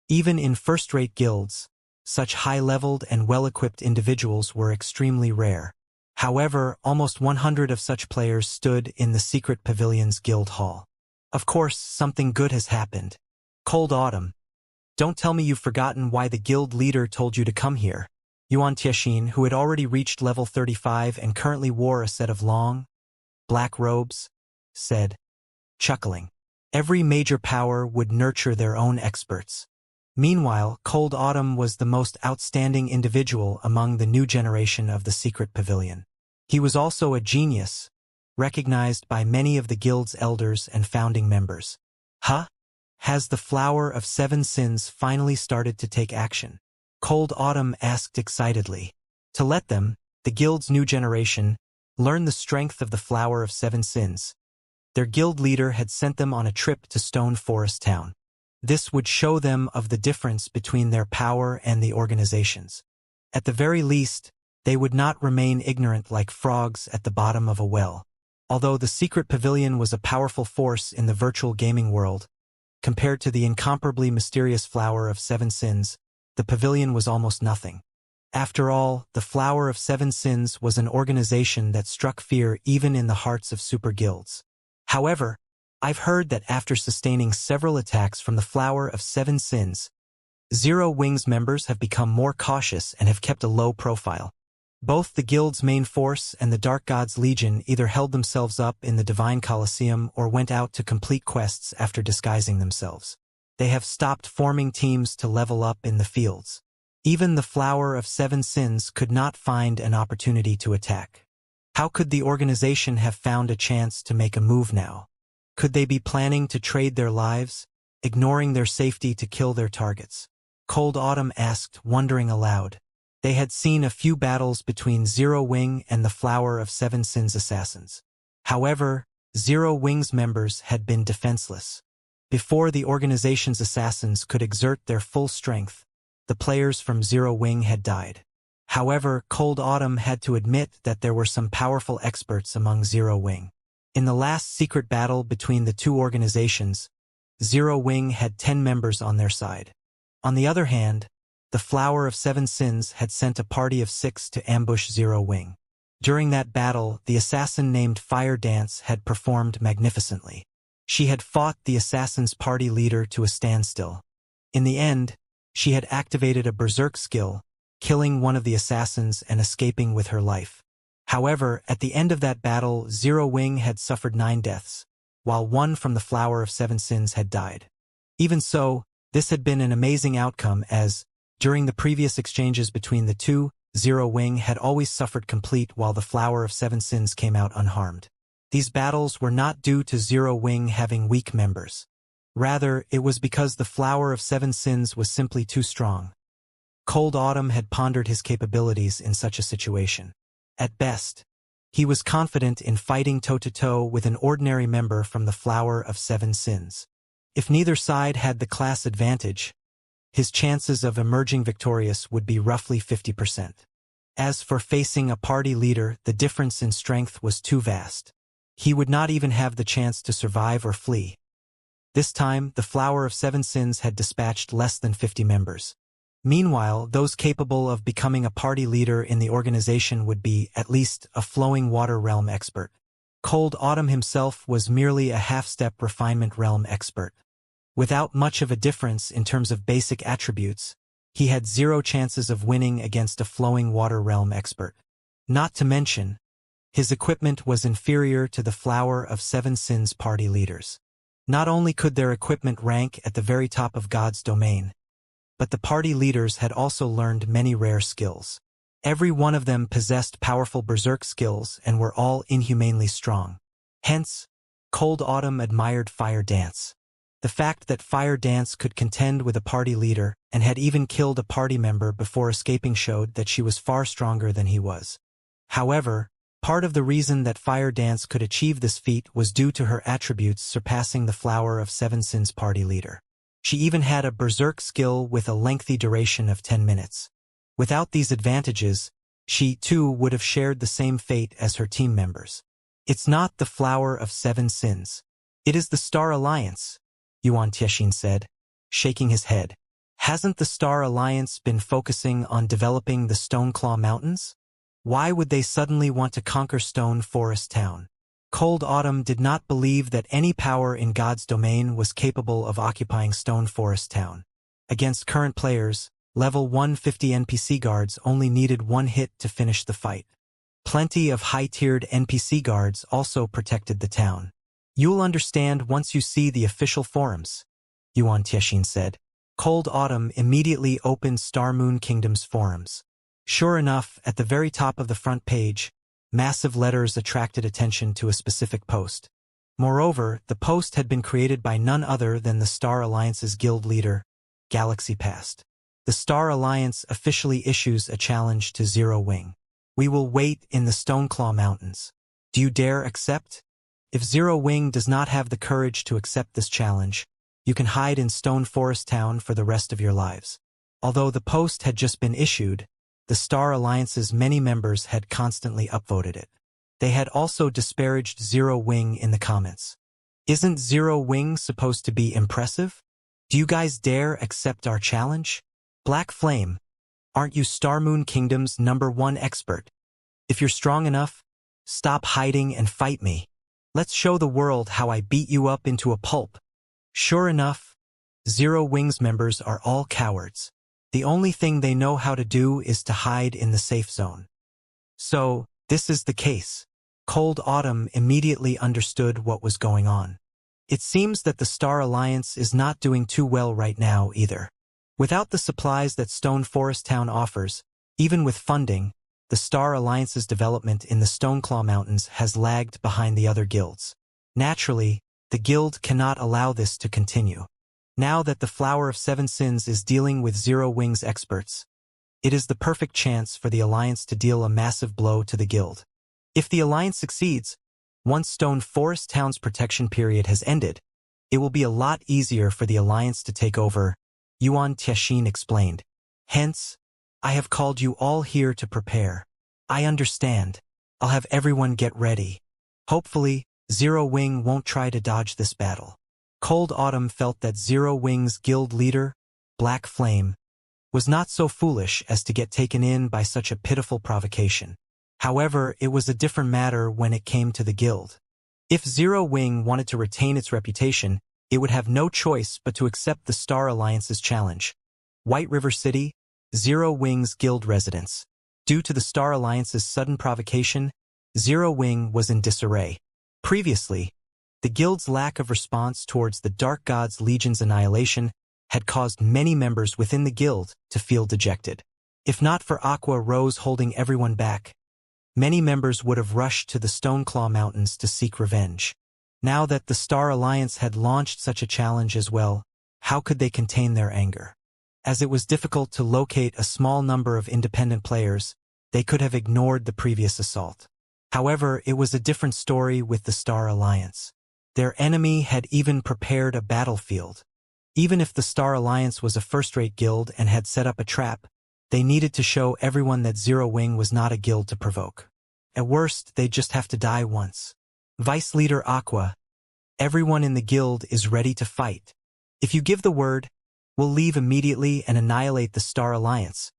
Even in first-rate guilds, such high-leveled and well-equipped individuals were extremely rare. However, almost 100 of such players stood in the secret pavilion's guild hall. Of course, something good has happened. Cold autumn. Don't tell me you've forgotten why the guild leader told you to come here. Yuan Tiexin, who had already reached level 35 and currently wore a set of long, black robes, said, chuckling. Every major power would nurture their own experts. Meanwhile, Cold Autumn was the most outstanding individual among the new generation of the Secret Pavilion. He was also a genius, recognized by many of the guild's elders and founding members. Huh? Has the Flower of Seven Sins finally started to take action? Cold Autumn asked excitedly. To let them, the guild's new generation, learn the strength of the Flower of Seven Sins, their guild leader had sent them on a trip to Stone Forest Town. This would show them of the difference between their power and the organization's. At the very least, they would not remain ignorant like frogs at the bottom of a well. Although the Secret Pavilion was a powerful force in the virtual gaming world, compared to the incomparably mysterious Flower of Seven Sins, the pavilion was almost nothing. After all, the Flower of Seven Sins was an organization that struck fear even in the hearts of super guilds. However, I've heard that after sustaining several attacks from the Flower of Seven Sins, Zero Wings members have become more cautious and have kept a low profile. Both the guild's main force and the Dark God's Legion either held themselves up in the Divine Colosseum or went out to complete quests after disguising themselves. They have stopped forming teams to level up in the fields. Even the Flower of Seven Sins could not find an opportunity to attack. How could the organization have found a chance to make a move now? Could they be planning to trade their lives, ignoring their safety to kill their targets? Cold Autumn asked, wondering aloud. They had seen a few battles between Zero Wing and the Flower of Seven Sins assassins. However, Zero Wing's members had been defenseless. Before the organization's assassins could exert their full strength, the players from Zero Wing had died. However, Cold Autumn had to admit that there were some powerful experts among Zero Wing. In the last secret battle between the two organizations, Zero Wing had 10 members on their side. On the other hand, the Flower of Seven Sins had sent a party of 6 to ambush Zero Wing. During that battle, the assassin named Fire Dance had performed magnificently. She had fought the assassin's party leader to a standstill. In the end, she had activated a berserk skill, killing one of the assassins and escaping with her life. However, at the end of that battle, Zero Wing had suffered 9 deaths, while one from the Flower of Seven Sins had died. Even so, this had been an amazing outcome as, during the previous exchanges between the two, Zero Wing had always suffered complete while the Flower of Seven Sins came out unharmed. These battles were not due to Zero Wing having weak members. Rather, it was because the Flower of Seven Sins was simply too strong. Cold Autumn had pondered his capabilities in such a situation. At best, he was confident in fighting toe-to-toe with an ordinary member from the Flower of Seven Sins. If neither side had the class advantage, his chances of emerging victorious would be roughly 50%. As for facing a party leader, the difference in strength was too vast. He would not even have the chance to survive or flee. This time, the Flower of Seven Sins had dispatched less than 50 members. Meanwhile, those capable of becoming a party leader in the organization would be, at least, a flowing water realm expert. Cold Autumn himself was merely a half-step refinement realm expert. Without much of a difference in terms of basic attributes, he had 0 chances of winning against a flowing water realm expert. Not to mention, his equipment was inferior to the Flower of Seven Sins party leaders. Not only could their equipment rank at the very top of God's domain, but the party leaders had also learned many rare skills. Every one of them possessed powerful berserk skills and were all inhumanely strong. Hence, Cold Autumn admired Fire Dance. The fact that Fire Dance could contend with a party leader and had even killed a party member before escaping showed that she was far stronger than he was. However, part of the reason that Fire Dance could achieve this feat was due to her attributes surpassing the Flower of Seven Sins party leader. She even had a berserk skill with a lengthy duration of 10 minutes. Without these advantages, she, too, would have shared the same fate as her team members. It's not the Flower of Seven Sins. It is the Star Alliance, Yuan Tiexin said, shaking his head. Hasn't the Star Alliance been focusing on developing the Stoneclaw Mountains? Why would they suddenly want to conquer Stone Forest Town? Cold Autumn did not believe that any power in God's domain was capable of occupying Stone Forest Town. Against current players, level 150 NPC guards only needed one hit to finish the fight. Plenty of high-tiered NPC guards also protected the town. You'll understand once you see the official forums, Yuan Tiexin said. Cold Autumn immediately opened Star Moon Kingdom's forums. Sure enough, at the very top of the front page, massive letters attracted attention to a specific post. Moreover, the post had been created by none other than the Star Alliance's guild leader, Galaxy Past. The Star Alliance officially issues a challenge to Zero Wing. We will wait in the Stoneclaw Mountains. Do you dare accept? If Zero Wing does not have the courage to accept this challenge, you can hide in Stone Forest Town for the rest of your lives. Although the post had just been issued, the Star Alliance's many members had constantly upvoted it. They had also disparaged Zero Wing in the comments. Isn't Zero Wing supposed to be impressive? Do you guys dare accept our challenge? Black Flame, aren't you Star Moon Kingdom's #1 expert? If you're strong enough, stop hiding and fight me. Let's show the world how I beat you up into a pulp. Sure enough, Zero Wing's members are all cowards. The only thing they know how to do is to hide in the safe zone. So, this is the case. Cold Autumn immediately understood what was going on. It seems that the Star Alliance is not doing too well right now either. Without the supplies that Stone Forest Town offers, even with funding, the Star Alliance's development in the Stoneclaw Mountains has lagged behind the other guilds. Naturally, the guild cannot allow this to continue. Now that the Flower of Seven Sins is dealing with Zero Wing's experts, it is the perfect chance for the Alliance to deal a massive blow to the guild. If the Alliance succeeds, once Stone Forest Town's protection period has ended, it will be a lot easier for the Alliance to take over, Yuan Tiexin explained. Hence, I have called you all here to prepare. I understand. I'll have everyone get ready. Hopefully, Zero Wing won't try to dodge this battle. Cold Autumn felt that Zero Wing's guild leader, Black Flame, was not so foolish as to get taken in by such a pitiful provocation. However, it was a different matter when it came to the guild. If Zero Wing wanted to retain its reputation, it would have no choice but to accept the Star Alliance's challenge. White River City, Zero Wing's guild residence. Due to the Star Alliance's sudden provocation, Zero Wing was in disarray. Previously, the guild's lack of response towards the Dark God's Legion's annihilation had caused many members within the guild to feel dejected. If not for Aqua Rose holding everyone back, many members would have rushed to the Stoneclaw Mountains to seek revenge. Now that the Star Alliance had launched such a challenge as well, how could they contain their anger? As it was difficult to locate a small number of independent players, they could have ignored the previous assault. However, it was a different story with the Star Alliance. Their enemy had even prepared a battlefield. Even if the Star Alliance was a first-rate guild and had set up a trap, they needed to show everyone that Zero Wing was not a guild to provoke. At worst, they'd just have to die once. Vice Leader Aqua, everyone in the guild is ready to fight. If you give the word, we'll leave immediately and annihilate the Star Alliance.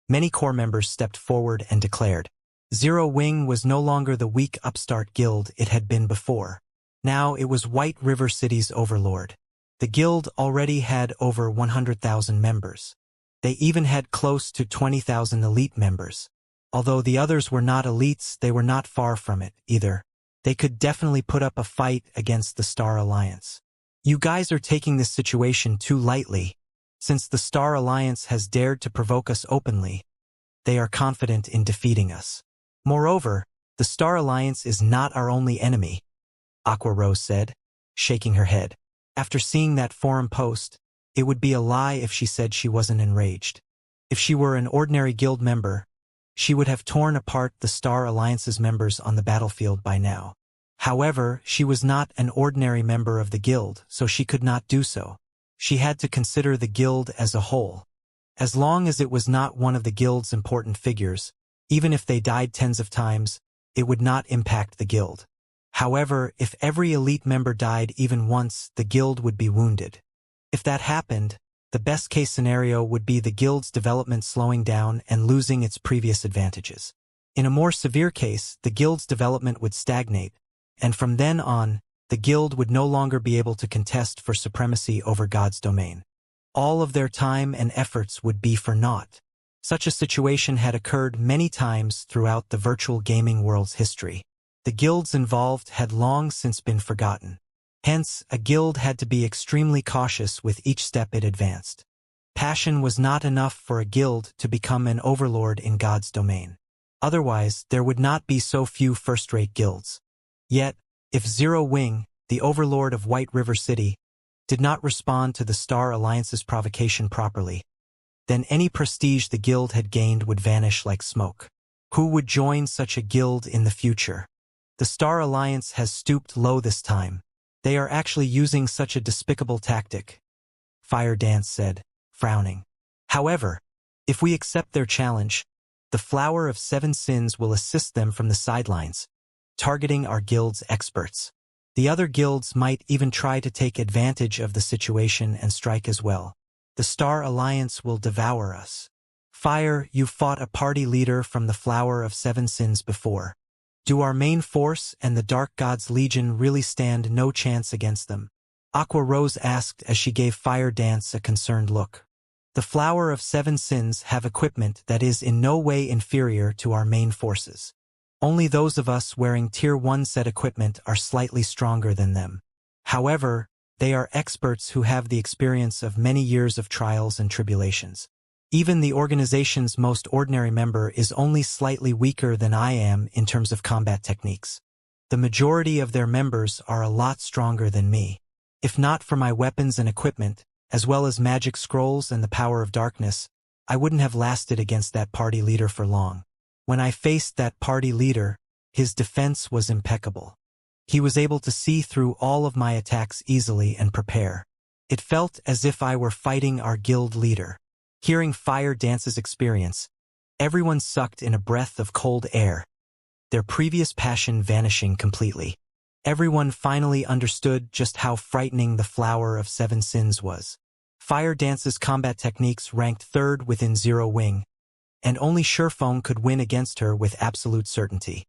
Many core members stepped forward and declared. Zero Wing was no longer the weak upstart guild it had been before. Now it was White River City's overlord. The guild already had over 100,000 members. They even had close to 20,000 elite members. Although the others were not elites, they were not far from it, either. They could definitely put up a fight against the Star Alliance. You guys are taking this situation too lightly. Since the Star Alliance has dared to provoke us openly, they are confident in defeating us. Moreover, the Star Alliance is not our only enemy, Aqua Rose said, shaking her head. After seeing that forum post, it would be a lie if she said she wasn't enraged. If she were an ordinary guild member, she would have torn apart the Star Alliance's members on the battlefield by now. However, she was not an ordinary member of the guild, so she could not do so. She had to consider the guild as a whole. As long as it was not one of the guild's important figures, even if they died tens of times, it would not impact the guild. However, if every elite member died even once, the guild would be wounded. If that happened, the best-case scenario would be the guild's development slowing down and losing its previous advantages. In a more severe case, the guild's development would stagnate, and from then on, the guild would no longer be able to contest for supremacy over God's domain. all of their time and efforts would be for naught. Such a situation had occurred many times throughout the virtual gaming world's history. The guilds involved had long since been forgotten. Hence, a guild had to be extremely cautious with each step it advanced. Passion was not enough for a guild to become an overlord in God's domain. Otherwise, there would not be so few first-rate guilds. Yet, if Zero Wing, the overlord of White River City, did not respond to the Star Alliance's provocation properly, then any prestige the guild had gained would vanish like smoke. Who would join such a guild in the future? The Star Alliance has stooped low this time. They are actually using such a despicable tactic, Fire Dance said, frowning. However, if we accept their challenge, the Flower of Seven Sins will assist them from the sidelines, targeting our guild's experts. The other guilds might even try to take advantage of the situation and strike as well. The Star Alliance will devour us. Fire, you fought a party leader from the Flower of Seven Sins before. Do our main force and the Dark God's Legion really stand no chance against them? Aqua Rose asked as she gave Fire Dance a concerned look. The Flower of Seven Sins have equipment that is in no way inferior to our main forces. Only those of us wearing Tier 1 set equipment are slightly stronger than them. However, they are experts who have the experience of many years of trials and tribulations. Even the organization's most ordinary member is only slightly weaker than I am in terms of combat techniques. The majority of their members are a lot stronger than me. If not for my weapons and equipment, as well as magic scrolls and the power of darkness, I wouldn't have lasted against that party leader for long. When I faced that party leader, his defense was impeccable. He was able to see through all of my attacks easily and prepare. It felt as if I were fighting our guild leader. Hearing Fire Dance's experience, everyone sucked in a breath of cold air, their previous passion vanishing completely. Everyone finally understood just how frightening the Flower of Seven Sins was. Fire Dance's combat techniques ranked third within Zero Wing, and only Surefong could win against her with absolute certainty.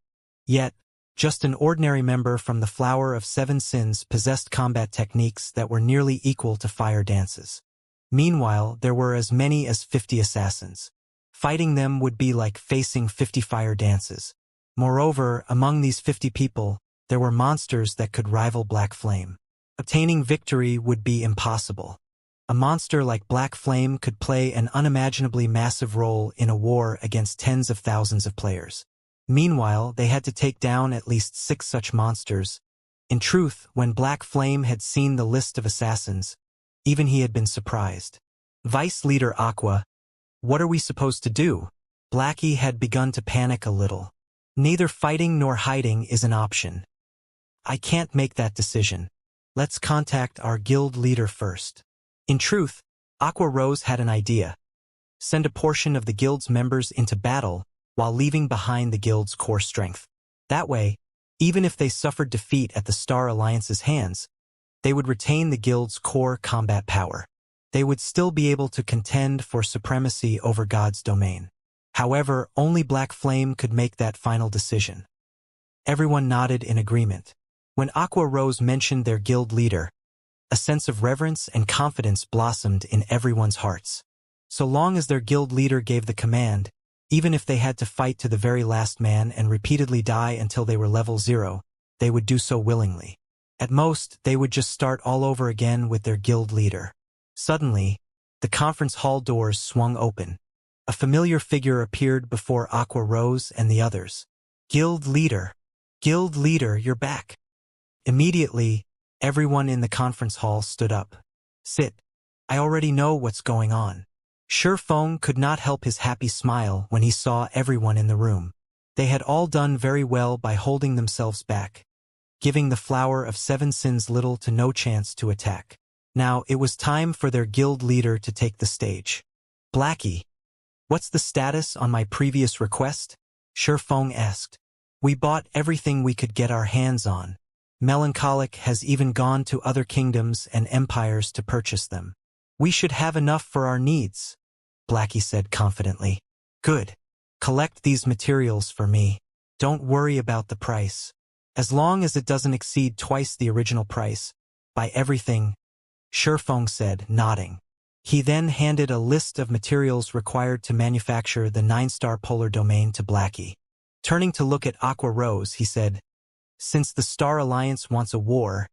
Yet, just an ordinary member from the Flower of Seven Sins possessed combat techniques that were nearly equal to Fire Dance's. Meanwhile, there were as many as 50 assassins. Fighting them would be like facing 50 Fire Dances. Moreover, among these 50 people, there were monsters that could rival Black Flame. Obtaining victory would be impossible. A monster like Black Flame could play an unimaginably massive role in a war against tens of thousands of players. Meanwhile, they had to take down at least 6 such monsters. In truth, when Black Flame had seen the list of assassins, even he had been surprised. Vice Leader Aqua, what are we supposed to do? Blackie had begun to panic a little. Neither fighting nor hiding is an option. I can't make that decision. Let's contact our guild leader first. In truth, Aqua Rose had an idea. Send a portion of the guild's members into battle while leaving behind the guild's core strength. That way, even if they suffered defeat at the Star Alliance's hands, they would retain the guild's core combat power. They would still be able to contend for supremacy over God's domain. However, only Black Flame could make that final decision. Everyone nodded in agreement. When Aqua Rose mentioned their guild leader, a sense of reverence and confidence blossomed in everyone's hearts. So long as their guild leader gave the command, even if they had to fight to the very last man and repeatedly die until they were level 0, they would do so willingly. At most, they would just start all over again with their guild leader. Suddenly, the conference hall doors swung open. A familiar figure appeared before Aqua Rose and the others. Guild leader, you're back. Immediately, everyone in the conference hall stood up. Sit. I already know what's going on. Surefong could not help his happy smile when he saw everyone in the room. They had all done very well by holding themselves back, giving the Flower of Seven Sins little to no chance to attack. Now it was time for their guild leader to take the stage. Blackie, what's the status on my previous request? Surefong asked. We bought everything we could get our hands on. Melancholic has even gone to other kingdoms and empires to purchase them. We should have enough for our needs, Blackie said confidently. Good. Collect these materials for me. Don't worry about the price. As long as it doesn't exceed twice the original price, buy everything, Surefong said, nodding. He then handed a list of materials required to manufacture the 9-star polar domain to Blackie. Turning to look at Aqua Rose, he said, "Since the Star Alliance wants a war,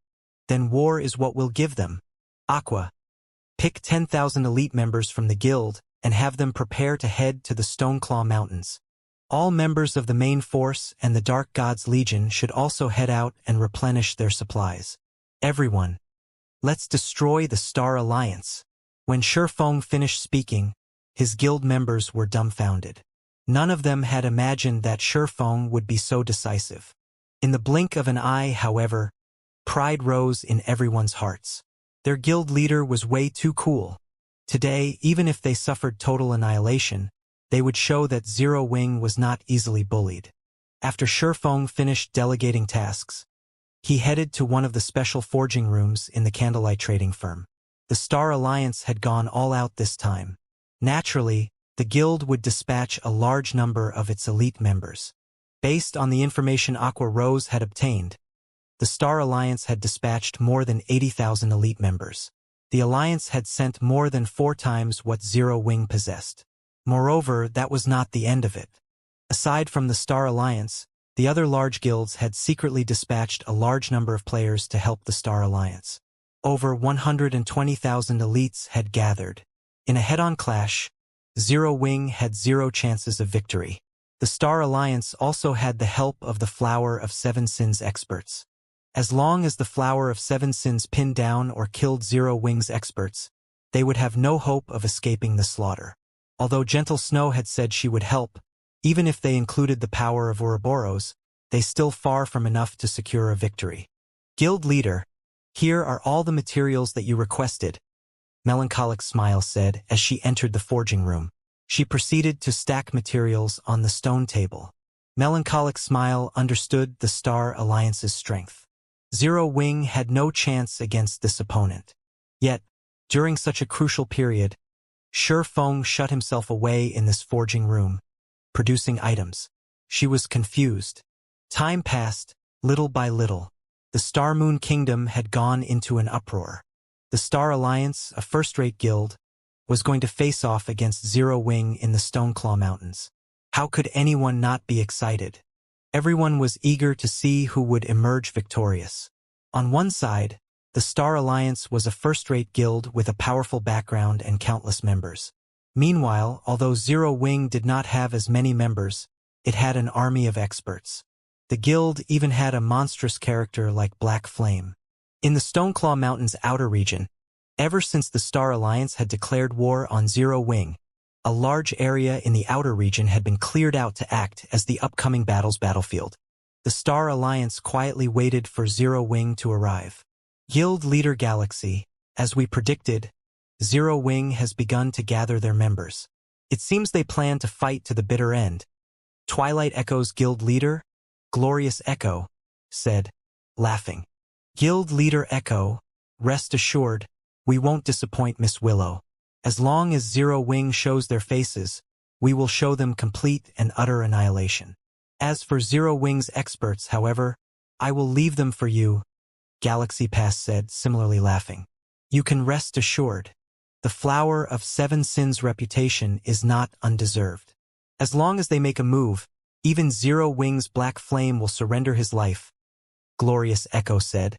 then war is what we'll give them. Aqua, pick 10,000 elite members from the guild and have them prepare to head to the Stoneclaw Mountains. All members of the main force and the Dark God's Legion should also head out and replenish their supplies. Everyone, let's destroy the Star Alliance." When Shifeng finished speaking, his guild members were dumbfounded. None of them had imagined that Shifeng would be so decisive. In the blink of an eye, however, pride rose in everyone's hearts. Their guild leader was way too cool. Today, even if they suffered total annihilation, they would show that Zero Wing was not easily bullied. After Shifeng finished delegating tasks, he headed to one of the special forging rooms in the candlelight trading firm. The Star Alliance had gone all out this time. Naturally, the guild would dispatch a large number of its elite members. Based on the information Aqua Rose had obtained, the Star Alliance had dispatched more than 80,000 elite members. The Alliance had sent more than 4 times what Zero Wing possessed. Moreover, that was not the end of it. Aside from the Star Alliance, the other large guilds had secretly dispatched a large number of players to help the Star Alliance. Over 120,000 elites had gathered. In a head-on clash, Zero Wing had 0 chances of victory. The Star Alliance also had the help of the Flower of Seven Sins experts. As long as the Flower of Seven Sins pinned down or killed Zero Wing's experts, they would have no hope of escaping the slaughter. Although Gentle Snow had said she would help, even if they included the power of Ouroboros, they still far from enough to secure a victory. "Guild leader, here are all the materials that you requested," Melancholic Smile said as she entered the forging room. She proceeded to stack materials on the stone table. Melancholic Smile understood the Star Alliance's strength. Zero Wing had no chance against this opponent. Yet, during such a crucial period, Shifeng shut himself away in this forging room, producing items. She was confused. Time passed, little by little. The Star Moon Kingdom had gone into an uproar. The Star Alliance, a first-rate guild, was going to face off against Zero Wing in the Stoneclaw Mountains. How could anyone not be excited? Everyone was eager to see who would emerge victorious. On one side, the Star Alliance was a first-rate guild with a powerful background and countless members. Meanwhile, although Zero Wing did not have as many members, it had an army of experts. The guild even had a monstrous character like Black Flame. In the Stoneclaw Mountains outer region, ever since the Star Alliance had declared war on Zero Wing, a large area in the outer region had been cleared out to act as the upcoming battle's battlefield. The Star Alliance quietly waited for Zero Wing to arrive. Guild Leader Galaxy, as we predicted, Zero Wing has begun to gather their members. It seems they plan to fight to the bitter end. Twilight Echo's Guild Leader, Glorious Echo, said, laughing. Guild Leader Echo, rest assured, we won't disappoint Miss Willow. As long as Zero Wing shows their faces, we will show them complete and utter annihilation. As for Zero Wing's experts, however, I will leave them for you, Galaxy Pass said, similarly laughing. You can rest assured. The Flower of Seven Sins' reputation is not undeserved. As long as they make a move, even Zero Wing's Black Flame will surrender his life, Glorious Echo said,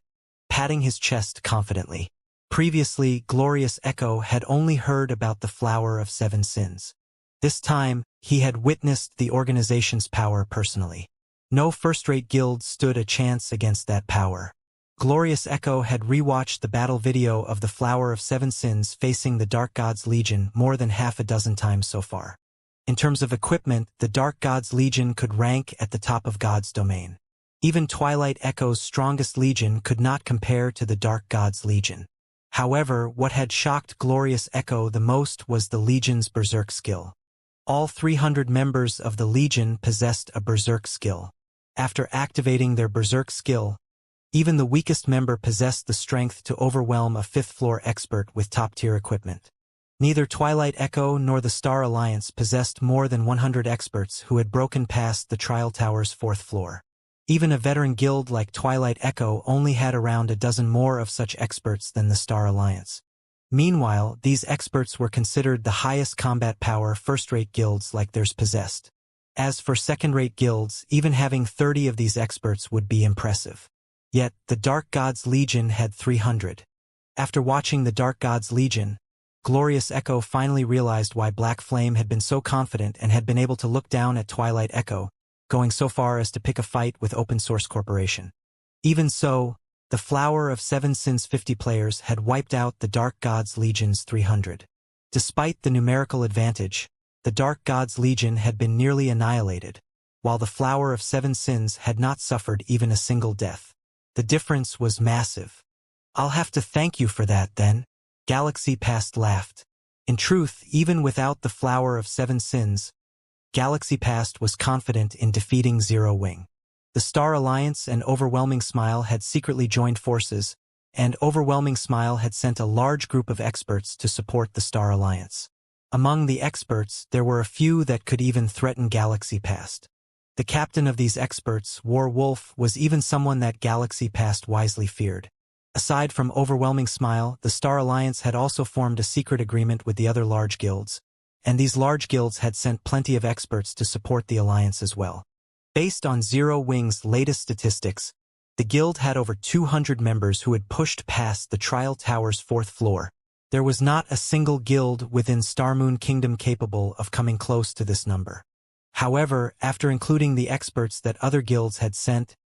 patting his chest confidently. Previously, Glorious Echo had only heard about the Flower of Seven Sins. This time, he had witnessed the organization's power personally. No first-rate guild stood a chance against that power. Glorious Echo had rewatched the battle video of the Flower of Seven Sins facing the Dark God's Legion more than half a dozen times so far. In terms of equipment, the Dark God's Legion could rank at the top of God's domain. Even Twilight Echo's strongest legion could not compare to the Dark God's Legion. However, what had shocked Glorious Echo the most was the Legion's Berserk skill. All 300 members of the Legion possessed a Berserk skill. After activating their Berserk skill, even the weakest member possessed the strength to overwhelm a 5th-floor expert with top-tier equipment. Neither Twilight Echo nor the Star Alliance possessed more than 100 experts who had broken past the Trial Tower's 4th floor. Even a veteran guild like Twilight Echo only had around a dozen more of such experts than the Star Alliance. Meanwhile, these experts were considered the highest combat power first-rate guilds like theirs possessed. As for second-rate guilds, even having 30 of these experts would be impressive. Yet, the Dark Gods Legion had 300. After watching the Dark Gods Legion, Glorious Echo finally realized why Black Flame had been so confident and had been able to look down at Twilight Echo, going so far as to pick a fight with Open Source Corporation. Even so, the Flower of Seven Sins 50 players had wiped out the Dark Gods Legion's 300. Despite the numerical advantage, the Dark Gods Legion had been nearly annihilated, while the Flower of Seven Sins had not suffered even a single death. The difference was massive. "I'll have to thank you for that, then," Galaxy Past laughed. In truth, even without the Flower of Seven Sins, Galaxy Past was confident in defeating Zero Wing. The Star Alliance and Overwhelming Smile had secretly joined forces, and Overwhelming Smile had sent a large group of experts to support the Star Alliance. Among the experts, there were a few that could even threaten Galaxy Past. The captain of these experts, War Wolf, was even someone that Galaxy Past wisely feared. Aside from Overwhelming Smile, the Star Alliance had also formed a secret agreement with the other large guilds, and these large guilds had sent plenty of experts to support the alliance as well. Based on Zero Wing's latest statistics, the guild had over 200 members who had pushed past the Trial Tower's 4th floor. There was not a single guild within Starmoon Kingdom capable of coming close to this number. However, after including the experts that other guilds had sent,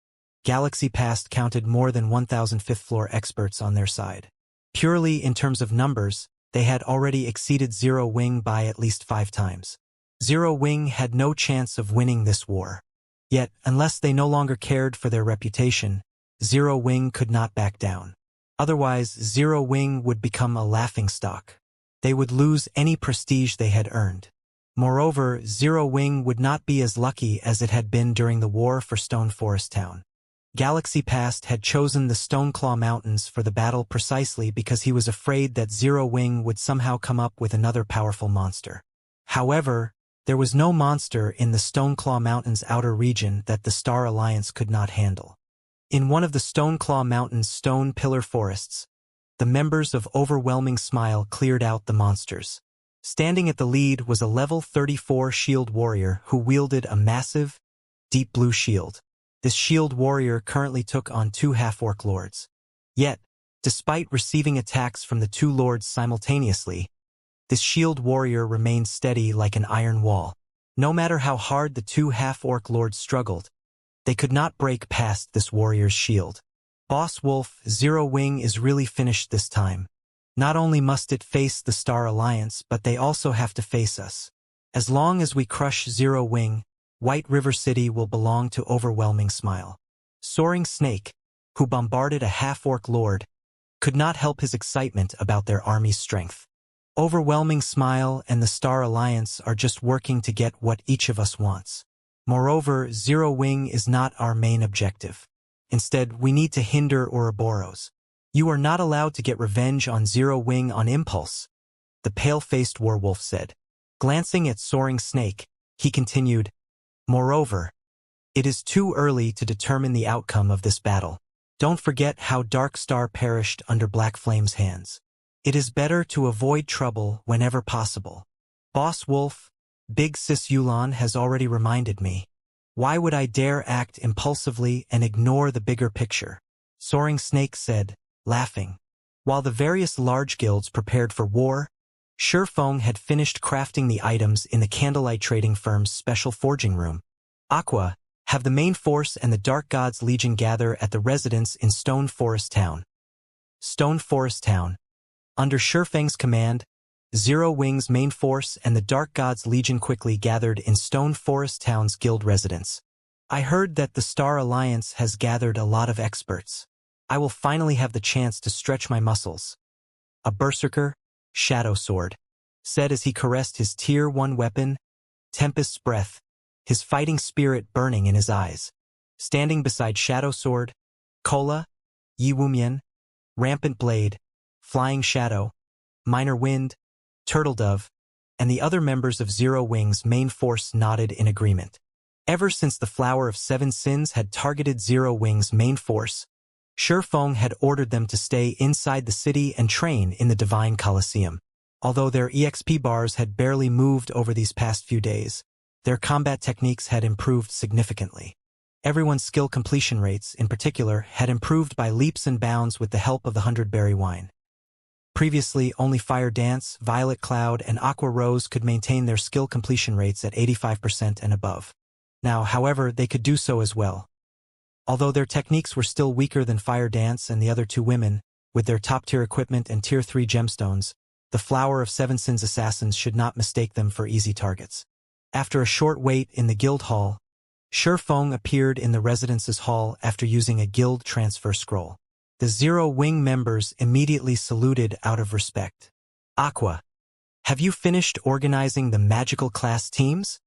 Galaxy Past counted more than 1,000 5th-floor experts on their side. Purely in terms of numbers, they had already exceeded Zero Wing by at least 5 times. Zero Wing had no chance of winning this war. Yet, unless they no longer cared for their reputation, Zero Wing could not back down. Otherwise, Zero Wing would become a laughingstock. They would lose any prestige they had earned. Moreover, Zero Wing would not be as lucky as it had been during the war for Stone Forest Town. Galaxy Past had chosen the Stoneclaw Mountains for the battle precisely because he was afraid that Zero Wing would somehow come up with another powerful monster. However, there was no monster in the Stoneclaw Mountains outer region that the Star Alliance could not handle. In one of the Stoneclaw Mountains' stone pillar forests, the members of Overwhelming Smile cleared out the monsters. Standing at the lead was a level 34 shield warrior who wielded a massive, deep blue shield. This shield warrior currently took on 2 half-orc lords. Yet, despite receiving attacks from the 2 lords simultaneously, this shield warrior remained steady like an iron wall. No matter how hard the 2 half-orc lords struggled, they could not break past this warrior's shield. Boss Wolf, Zero Wing is really finished this time. Not only must it face the Star Alliance, but they also have to face us. As long as we crush Zero Wing, White River City will belong to Overwhelming Smile. Soaring Snake, who bombarded a half-orc lord, could not help his excitement about their army's strength. Overwhelming Smile and the Star Alliance are just working to get what each of us wants. Moreover, Zero Wing is not our main objective. Instead, we need to hinder Ouroboros. You are not allowed to get revenge on Zero Wing on impulse, the pale-faced werewolf said. Glancing at Soaring Snake, he continued, Moreover, it is too early to determine the outcome of this battle. Don't forget how Dark Star perished under Black Flame's hands. It is better to avoid trouble whenever possible. Boss Wolf, Big Sis Yulon has already reminded me. Why would I dare act impulsively and ignore the bigger picture? Soaring Snake said, laughing. While the various large guilds prepared for war, Shurfeng had finished crafting the items in the candlelight trading firm's special forging room. Aqua, have the main force and the Dark Gods Legion gather at the residence in Stone Forest Town. Stone Forest Town. Under Shurfeng's command, Zero Wing's main force and the Dark Gods Legion quickly gathered in Stone Forest Town's guild residence. I heard that the Star Alliance has gathered a lot of experts. I will finally have the chance to stretch my muscles. A berserker, Shadow Sword, said as he caressed his Tier 1 weapon, Tempest's Breath, his fighting spirit burning in his eyes. Standing beside Shadow Sword, Kola, Yi Wumian, Rampant Blade, Flying Shadow, Minor Wind, Turtle Dove, and the other members of Zero Wing's main force nodded in agreement. Ever since the Flower of Seven Sins had targeted Zero Wing's main force, Feng had ordered them to stay inside the city and train in the Divine Colosseum. Although their EXP bars had barely moved over these past few days, their combat techniques had improved significantly. Everyone's skill completion rates, in particular, had improved by leaps and bounds with the help of the 100-berry wine. Previously, only Fire Dance, Violet Cloud, and Aqua Rose could maintain their skill completion rates at 85% and above. Now, however, they could do so as well. Although their techniques were still weaker than Fire Dance and the other two women, with their top-tier equipment and Tier 3 gemstones, the Flower of Seven Sins assassins should not mistake them for easy targets. After a short wait in the guild hall, Feng appeared in the residence's hall after using a guild transfer scroll. The Zero Wing members immediately saluted out of respect. Aqua, have you finished organizing the magical class teams?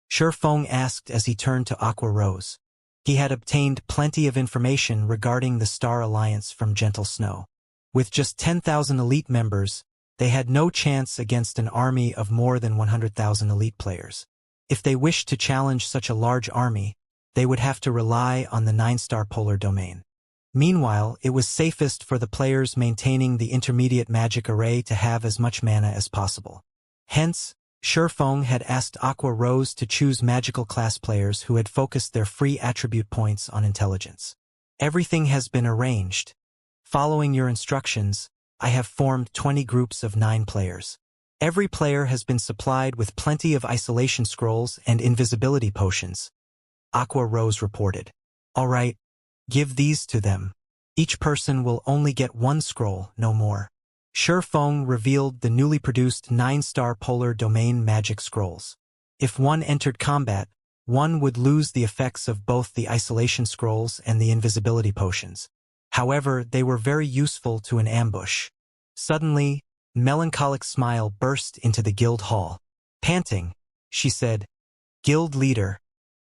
Feng asked as he turned to Aqua Rose. He had obtained plenty of information regarding the Star Alliance from Gentle Snow. With just 10,000 elite members, they had no chance against an army of more than 100,000 elite players. If they wished to challenge such a large army, they would have to rely on the 9-star polar domain. Meanwhile, it was safest for the players maintaining the intermediate magic array to have as much mana as possible. Hence, Feng had asked Aqua Rose to choose magical class players who had focused their free attribute points on intelligence. Everything has been arranged. Following your instructions, I have formed 20 groups of 9 players. Every player has been supplied with plenty of isolation scrolls and invisibility potions. Aqua Rose reported. All right, give these to them. Each person will only get 1 scroll, no more. Feng revealed the newly produced 9-star polar domain magic scrolls. If one entered combat, one would lose the effects of both the isolation scrolls and the invisibility potions. However, they were very useful to an ambush. Suddenly, Melancholic Smile burst into the guild hall. Panting, she said, "Guild leader,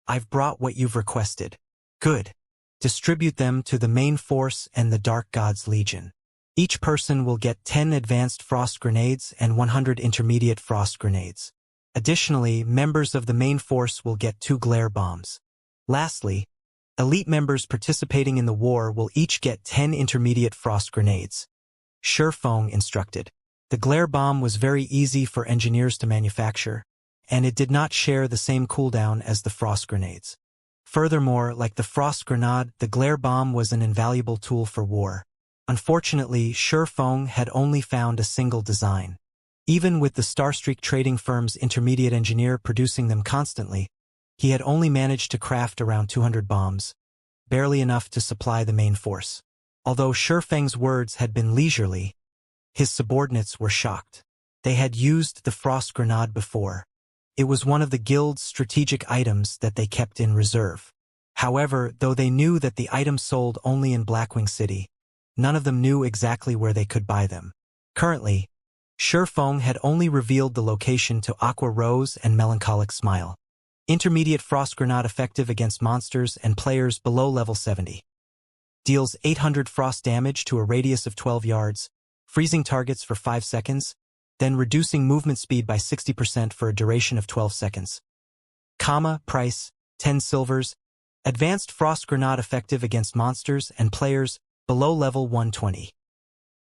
I've brought what you've requested. Good. Distribute them to the main force and the Dark Gods Legion. Each person will get 10 advanced frost grenades and 100 intermediate frost grenades. Additionally, members of the main force will get 2 glare bombs. Lastly, elite members participating in the war will each get 10 intermediate frost grenades." Feng instructed. The glare bomb was very easy for engineers to manufacture, and it did not share the same cooldown as the frost grenades. Furthermore, like the frost grenade, the glare bomb was an invaluable tool for war. Unfortunately, Feng had only found a single design. Even with the Starstreak trading firm's intermediate engineer producing them constantly, he had only managed to craft around 200 bombs, barely enough to supply the main force. Although Feng's words had been leisurely, his subordinates were shocked. They had used the frost grenade before. It was one of the guild's strategic items that they kept in reserve. However, though they knew that the items sold only in Blackwing City, none of them knew exactly where they could buy them. Currently, Feng had only revealed the location to Aqua Rose and Melancholic Smile. Intermediate frost grenade effective against monsters and players below level 70. Deals 800 frost damage to a radius of 12 yards, freezing targets for 5 seconds, then reducing movement speed by 60% for a duration of 12 seconds. Price, 10 silvers. Advanced frost grenade effective against monsters and players below level 120.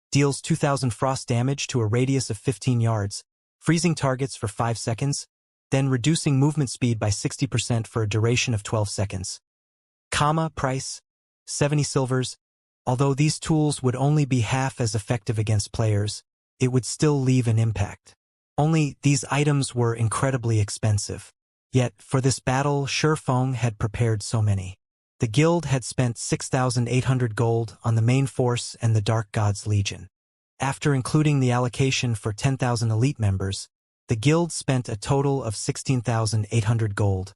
Deals 2000 frost damage to a radius of 15 yards, freezing targets for 5 seconds, then reducing movement speed by 60% for a duration of 12 seconds. Price, 70 silvers. Although these tools would only be half as effective against players, it would still leave an impact. Only, these items were incredibly expensive. Yet, for this battle, Feng had prepared so many. The guild had spent 6,800 gold on the main force and the Dark Gods Legion. After including the allocation for 10,000 elite members, the guild spent a total of 16,800 gold.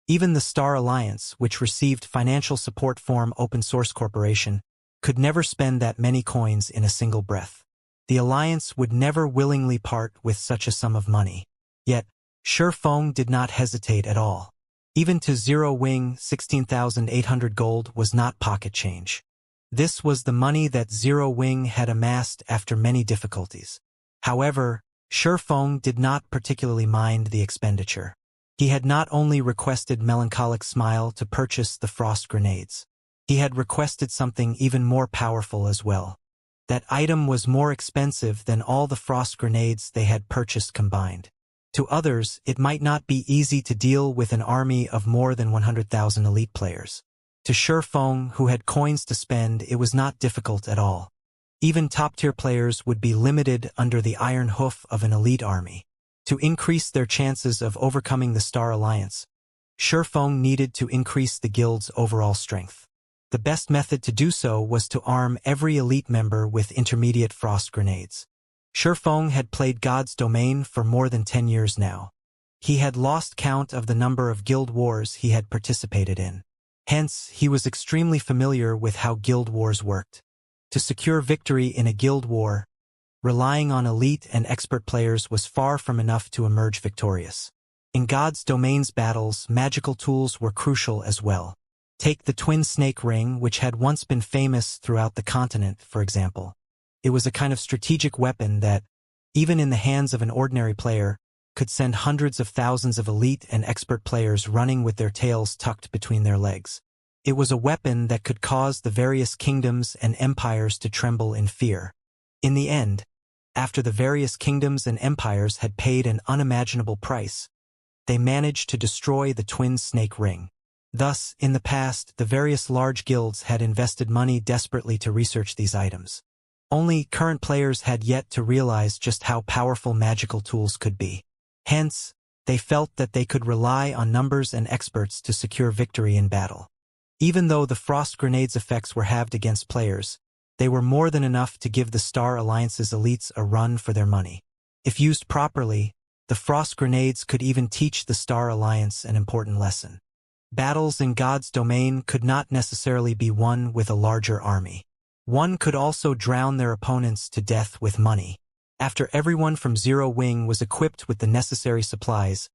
Even the Star Alliance, which received financial support from Open Source Corporation, could never spend that many coins in a single breath. The Alliance would never willingly part with such a sum of money. Yet, Feng did not hesitate at all. Even to Zero Wing, 16,800 gold was not pocket change. This was the money that Zero Wing had amassed after many difficulties. However, Feng did not particularly mind the expenditure. He had not only requested Melancholic Smile to purchase the frost grenades. he had requested something even more powerful as well. That item was more expensive than all the frost grenades they had purchased combined. To others, it might not be easy to deal with an army of more than 100,000 elite players. To Shifeng, who had coins to spend, it was not difficult at all. Even top-tier players would be limited under the iron hoof of an elite army. To increase their chances of overcoming the Star Alliance, Shifeng needed to increase the guild's overall strength. The best method to do so was to arm every elite member with intermediate frost grenades. Shifeng had played God's Domain for more than 10 years now. He had lost count of the number of guild wars he had participated in. Hence, he was extremely familiar with how guild wars worked. To secure victory in a guild war, relying on elite and expert players was far from enough to emerge victorious. In God's Domain's battles, magical tools were crucial as well. Take the twin snake ring, which had once been famous throughout the continent, for example. It was a kind of strategic weapon that, even in the hands of an ordinary player, could send hundreds of thousands of elite and expert players running with their tails tucked between their legs. It was a weapon that could cause the various kingdoms and empires to tremble in fear. In the end, after the various kingdoms and empires had paid an unimaginable price, they managed to destroy the twin snake ring. Thus, in the past, the various large guilds had invested money desperately to research these items. Only current players had yet to realize just how powerful magical tools could be. Hence, they felt that they could rely on numbers and experts to secure victory in battle. Even though the frost grenades' effects were halved against players, they were more than enough to give the Star Alliance's elites a run for their money. If used properly, the frost grenades could even teach the Star Alliance an important lesson. Battles in God's Domain could not necessarily be won with a larger army. One could also drown their opponents to death with money. After everyone from Zero Wing was equipped with the necessary supplies,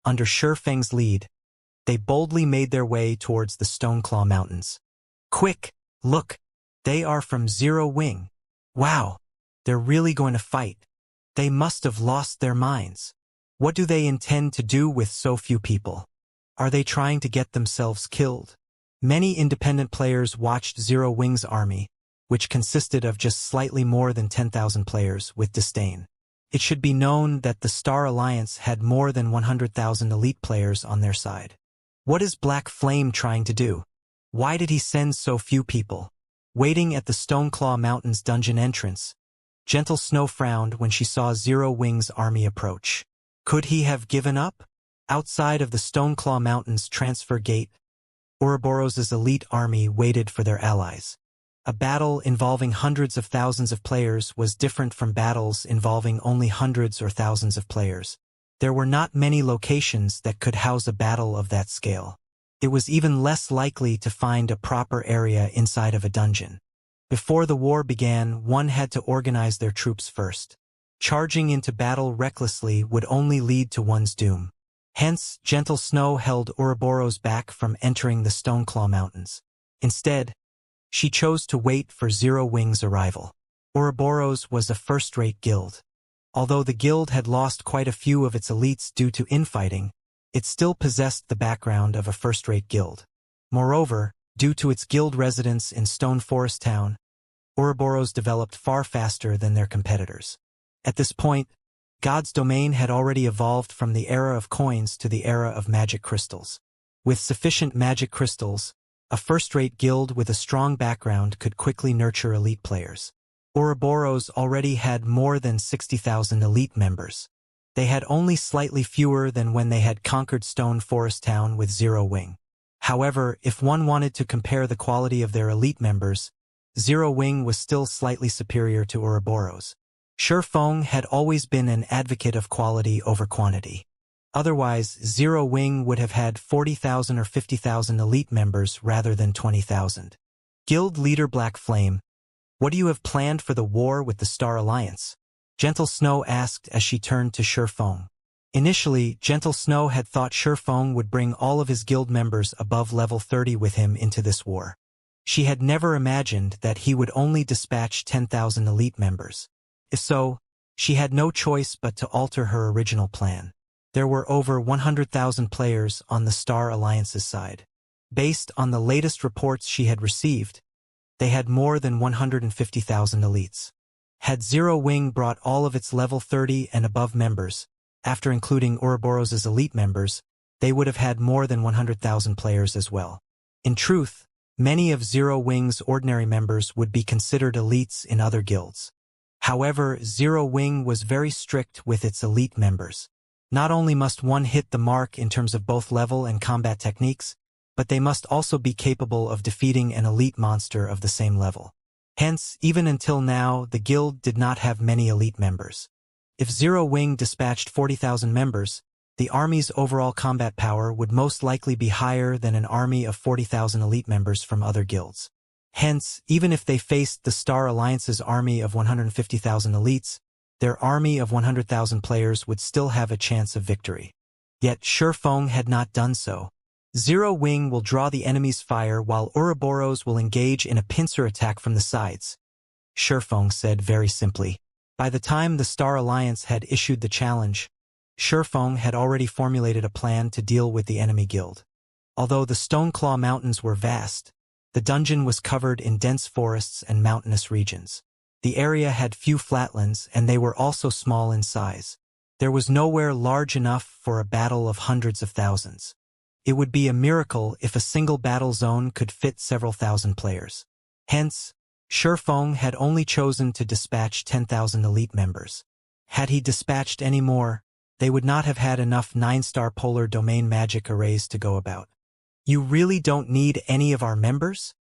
under Shifeng's lead, they boldly made their way towards the Stoneclaw Mountains. Quick, look, they are from Zero Wing. Wow, they're really going to fight. They must have lost their minds. What do they intend to do with so few people? Are they trying to get themselves killed? Many independent players watched Zero Wing's army, which consisted of just slightly more than 10,000 players, with disdain. It should be known that the Star Alliance had more than 100,000 elite players on their side. What is Black Flame trying to do? Why did he send so few people? Waiting at the Stoneclaw Mountains dungeon entrance, Gentle Snow frowned when she saw Zero Wing's army approach. Could he have given up? Outside of the Stoneclaw Mountains transfer gate, Ouroboros's elite army waited for their allies. A battle involving hundreds of thousands of players was different from battles involving only hundreds or thousands of players. There were not many locations that could house a battle of that scale. It was even less likely to find a proper area inside of a dungeon. Before the war began, one had to organize their troops first. Charging into battle recklessly would only lead to one's doom. Hence, Gentle Snow held Ouroboros back from entering the Stoneclaw Mountains. Instead, she chose to wait for Zero Wing's arrival. Ouroboros was a first-rate guild. Although the guild had lost quite a few of its elites due to infighting, it still possessed the background of a first-rate guild. Moreover, due to its guild residence in Stone Forest Town, Ouroboros developed far faster than their competitors. At this point, God's Domain had already evolved from the era of coins to the era of magic crystals. With sufficient magic crystals, a first-rate guild with a strong background could quickly nurture elite players. Ouroboros already had more than 60,000 elite members. They had only slightly fewer than when they had conquered Stone Forest Town with Zero Wing. However, if one wanted to compare the quality of their elite members, Zero Wing was still slightly superior to Ouroboros. Shifeng had always been an advocate of quality over quantity. Otherwise, Zero Wing would have had 40,000 or 50,000 elite members rather than 20,000. Guild leader Black Flame, what do you have planned for the war with the Star Alliance? Gentle Snow asked as she turned to Shifeng. Initially, Gentle Snow had thought Shifeng would bring all of his guild members above level 30 with him into this war. She had never imagined that he would only dispatch 10,000 elite members. If so, she had no choice but to alter her original plan. There were over 100,000 players on the Star Alliance's side. Based on the latest reports she had received, they had more than 150,000 elites. Had Zero Wing brought all of its level 30 and above members, after including Ouroboros' elite members, they would have had more than 100,000 players as well. In truth, many of Zero Wing's ordinary members would be considered elites in other guilds. However, Zero Wing was very strict with its elite members. Not only must one hit the mark in terms of both level and combat techniques, but they must also be capable of defeating an elite monster of the same level. Hence, even until now, the guild did not have many elite members. If Zero Wing dispatched 40,000 members, the army's overall combat power would most likely be higher than an army of 40,000 elite members from other guilds. Hence, even if they faced the Star Alliance's army of 150,000 elites, their army of 100,000 players would still have a chance of victory. Yet Shifeng had not done so. Zero Wing will draw the enemy's fire while Ouroboros will engage in a pincer attack from the sides, Shifeng said very simply. By the time the Star Alliance had issued the challenge, Shifeng had already formulated a plan to deal with the enemy guild. Although the Stoneclaw Mountains were vast, the dungeon was covered in dense forests and mountainous regions. The area had few flatlands and they were also small in size. There was nowhere large enough for a battle of hundreds of thousands. It would be a miracle if a single battle zone could fit several thousand players. Hence, Shifeng had only chosen to dispatch 10,000 elite members. Had he dispatched any more, they would not have had enough 9-star polar domain magic arrays to go about. You really don't need any of our members?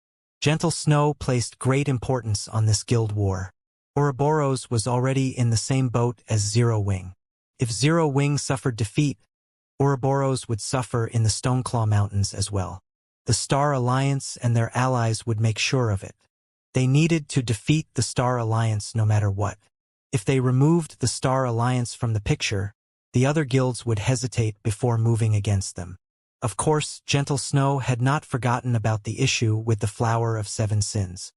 Gentle Snow placed great importance on this guild war. Ouroboros was already in the same boat as Zero Wing. If Zero Wing suffered defeat, Ouroboros would suffer in the Stoneclaw Mountains as well. The Star Alliance and their allies would make sure of it. They needed to defeat the Star Alliance no matter what. If they removed the Star Alliance from the picture, the other guilds would hesitate before moving against them. Of course, Gentle Snow had not forgotten about the issue with the Flower of Seven Sins.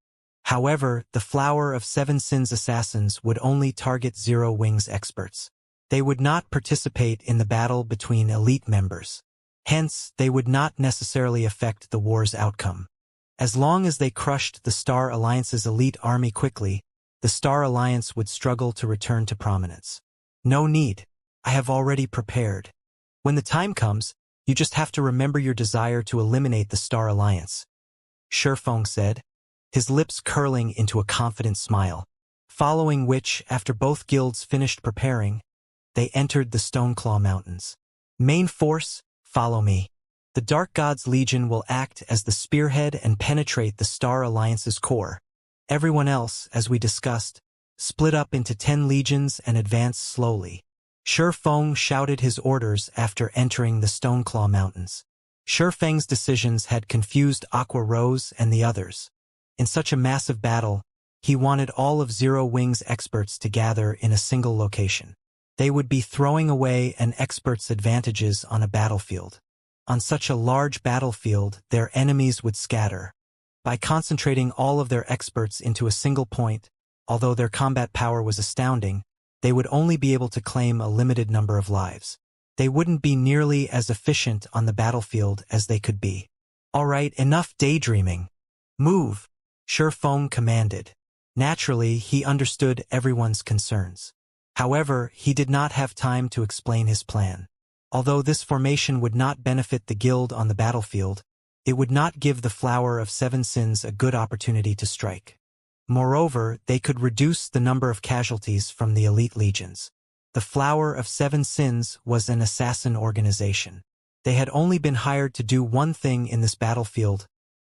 However, the Flower of Seven Sins assassins would only target Zero Wing's experts. They would not participate in the battle between elite members. Hence, they would not necessarily affect the war's outcome. As long as they crushed the Star Alliance's elite army quickly, the Star Alliance would struggle to return to prominence. No need. I have already prepared. When the time comes, you just have to remember your desire to eliminate the Star Alliance, Shifeng said, his lips curling into a confident smile. Following which, after both guilds finished preparing, they entered the Stoneclaw Mountains. Main force, follow me. The Dark God's Legion will act as the spearhead and penetrate the Star Alliance's core. Everyone else, as we discussed, split up into 10 legions and advance slowly. Shifeng shouted his orders after entering the Stoneclaw Mountains. Shifeng's decisions had confused Aqua Rose and the others. In such a massive battle, he wanted all of Zero Wing's experts to gather in a single location. They would be throwing away an expert's advantages on a battlefield. On such a large battlefield, their enemies would scatter. By concentrating all of their experts into a single point, although their combat power was astounding, they would only be able to claim a limited number of lives. They wouldn't be nearly as efficient on the battlefield as they could be. All right, enough daydreaming. Move, Shifeng commanded. Naturally, he understood everyone's concerns. However, he did not have time to explain his plan. Although this formation would not benefit the guild on the battlefield, it would not give the Flower of Seven Sins a good opportunity to strike. Moreover, they could reduce the number of casualties from the elite legions. The Flower of Seven Sins was an assassin organization. They had only been hired to do one thing in this battlefield: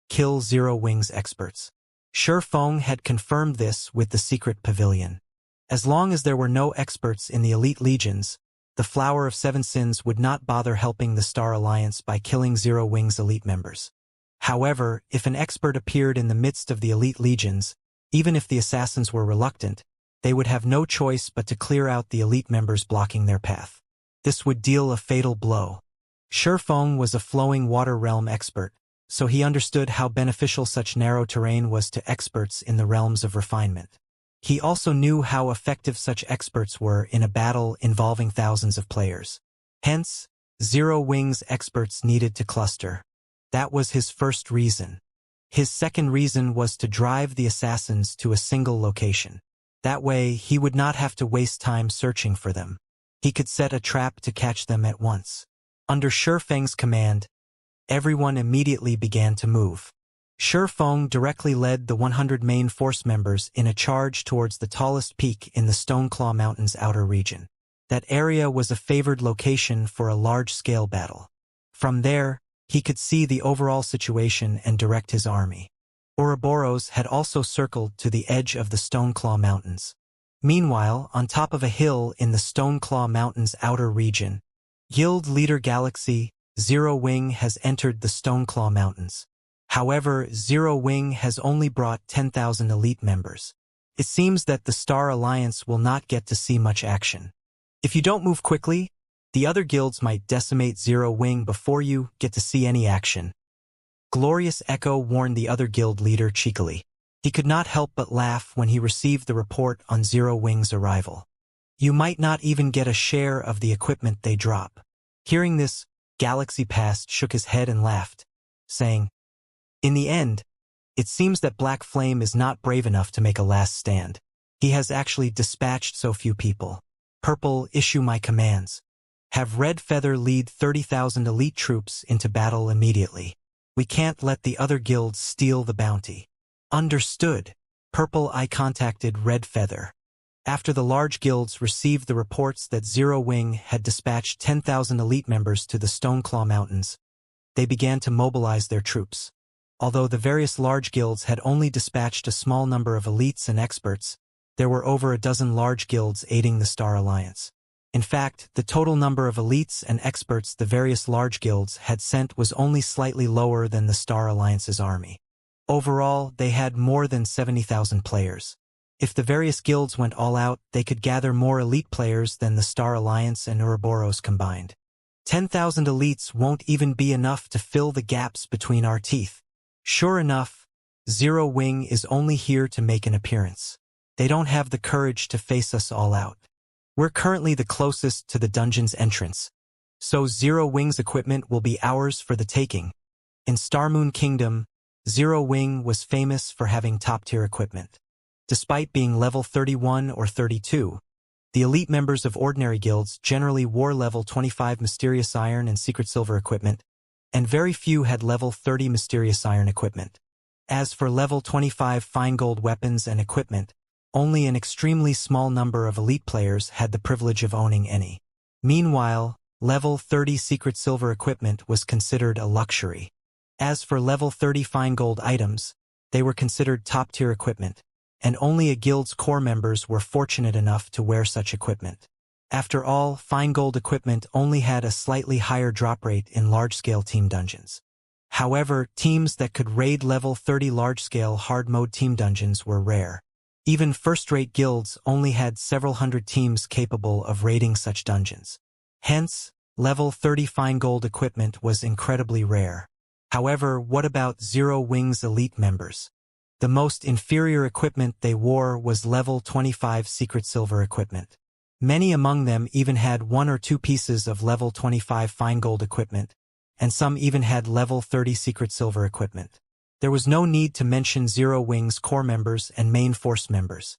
kill Zero Wing's experts. Shifeng had confirmed this with the secret pavilion. As long as there were no experts in the elite legions, the Flower of Seven Sins would not bother helping the Star Alliance by killing Zero Wing's elite members. However, if an expert appeared in the midst of the elite legions, even if the assassins were reluctant, they would have no choice but to clear out the elite members blocking their path. This would deal a fatal blow. Shifeng was a flowing water realm expert, so he understood how beneficial such narrow terrain was to experts in the realms of refinement. He also knew how effective such experts were in a battle involving thousands of players. Hence, Zero Wing's experts needed to cluster. That was his first reason. His second reason was to drive the assassins to a single location. That way, he would not have to waste time searching for them. He could set a trap to catch them at once. Under Shifeng's command, everyone immediately began to move. Shifeng directly led the 100 main force members in a charge towards the tallest peak in the Stoneclaw Mountains outer region. That area was a favored location for a large-scale battle. From there, he could see the overall situation and direct his army. Ouroboros had also circled to the edge of the Stoneclaw Mountains. Meanwhile, on top of a hill in the Stoneclaw Mountains outer region, Guild Leader Galaxy, Zero Wing has entered the Stoneclaw Mountains. However, Zero Wing has only brought 10,000 elite members. It seems that the Star Alliance will not get to see much action. If you don't move quickly, the other guilds might decimate Zero Wing before you get to see any action. Glorious Echo warned the other guild leader cheekily. He could not help but laugh when he received the report on Zero Wing's arrival. You might not even get a share of the equipment they drop. Hearing this, Galaxy Past shook his head and laughed, saying, "In the end, it seems that Black Flame is not brave enough to make a last stand. He has actually dispatched so few people. Purple, issue my commands. Have Red Feather lead 30,000 elite troops into battle immediately. We can't let the other guilds steal the bounty." Understood. Purple I contacted Red Feather. After the large guilds received the reports that Zero Wing had dispatched 10,000 elite members to the Stoneclaw Mountains, they began to mobilize their troops. Although the various large guilds had only dispatched a small number of elites and experts, there were over a dozen large guilds aiding the Star Alliance. In fact, the total number of elites and experts the various large guilds had sent was only slightly lower than the Star Alliance's army. Overall, they had more than 70,000 players. If the various guilds went all out, they could gather more elite players than the Star Alliance and Ouroboros combined. 10,000 elites won't even be enough to fill the gaps between our teeth. Sure enough, Zero Wing is only here to make an appearance. They don't have the courage to face us all out. We're currently the closest to the dungeon's entrance, so Zero Wing's equipment will be ours for the taking. In Starmoon Kingdom, Zero Wing was famous for having top-tier equipment. Despite being level 31 or 32, the elite members of ordinary guilds generally wore level 25 Mysterious Iron and Secret Silver equipment, and very few had level 30 Mysterious Iron equipment. As for level 25 Fine Gold weapons and equipment, only an extremely small number of elite players had the privilege of owning any. Meanwhile, level 30 Secret Silver equipment was considered a luxury. As for level 30 Fine Gold items, they were considered top-tier equipment, and only a guild's core members were fortunate enough to wear such equipment. After all, Fine Gold equipment only had a slightly higher drop rate in large-scale team dungeons. However, teams that could raid level 30 large-scale hard-mode team dungeons were rare. Even first-rate guilds only had several hundred teams capable of raiding such dungeons. Hence, level 30 Fine Gold equipment was incredibly rare. However, what about Zero Wing's elite members? The most inferior equipment they wore was level 25 Secret Silver equipment. Many among them even had 1 or 2 pieces of level 25 Fine Gold equipment, and some even had level 30 Secret Silver equipment. There was no need to mention Zero Wing's core members and main force members.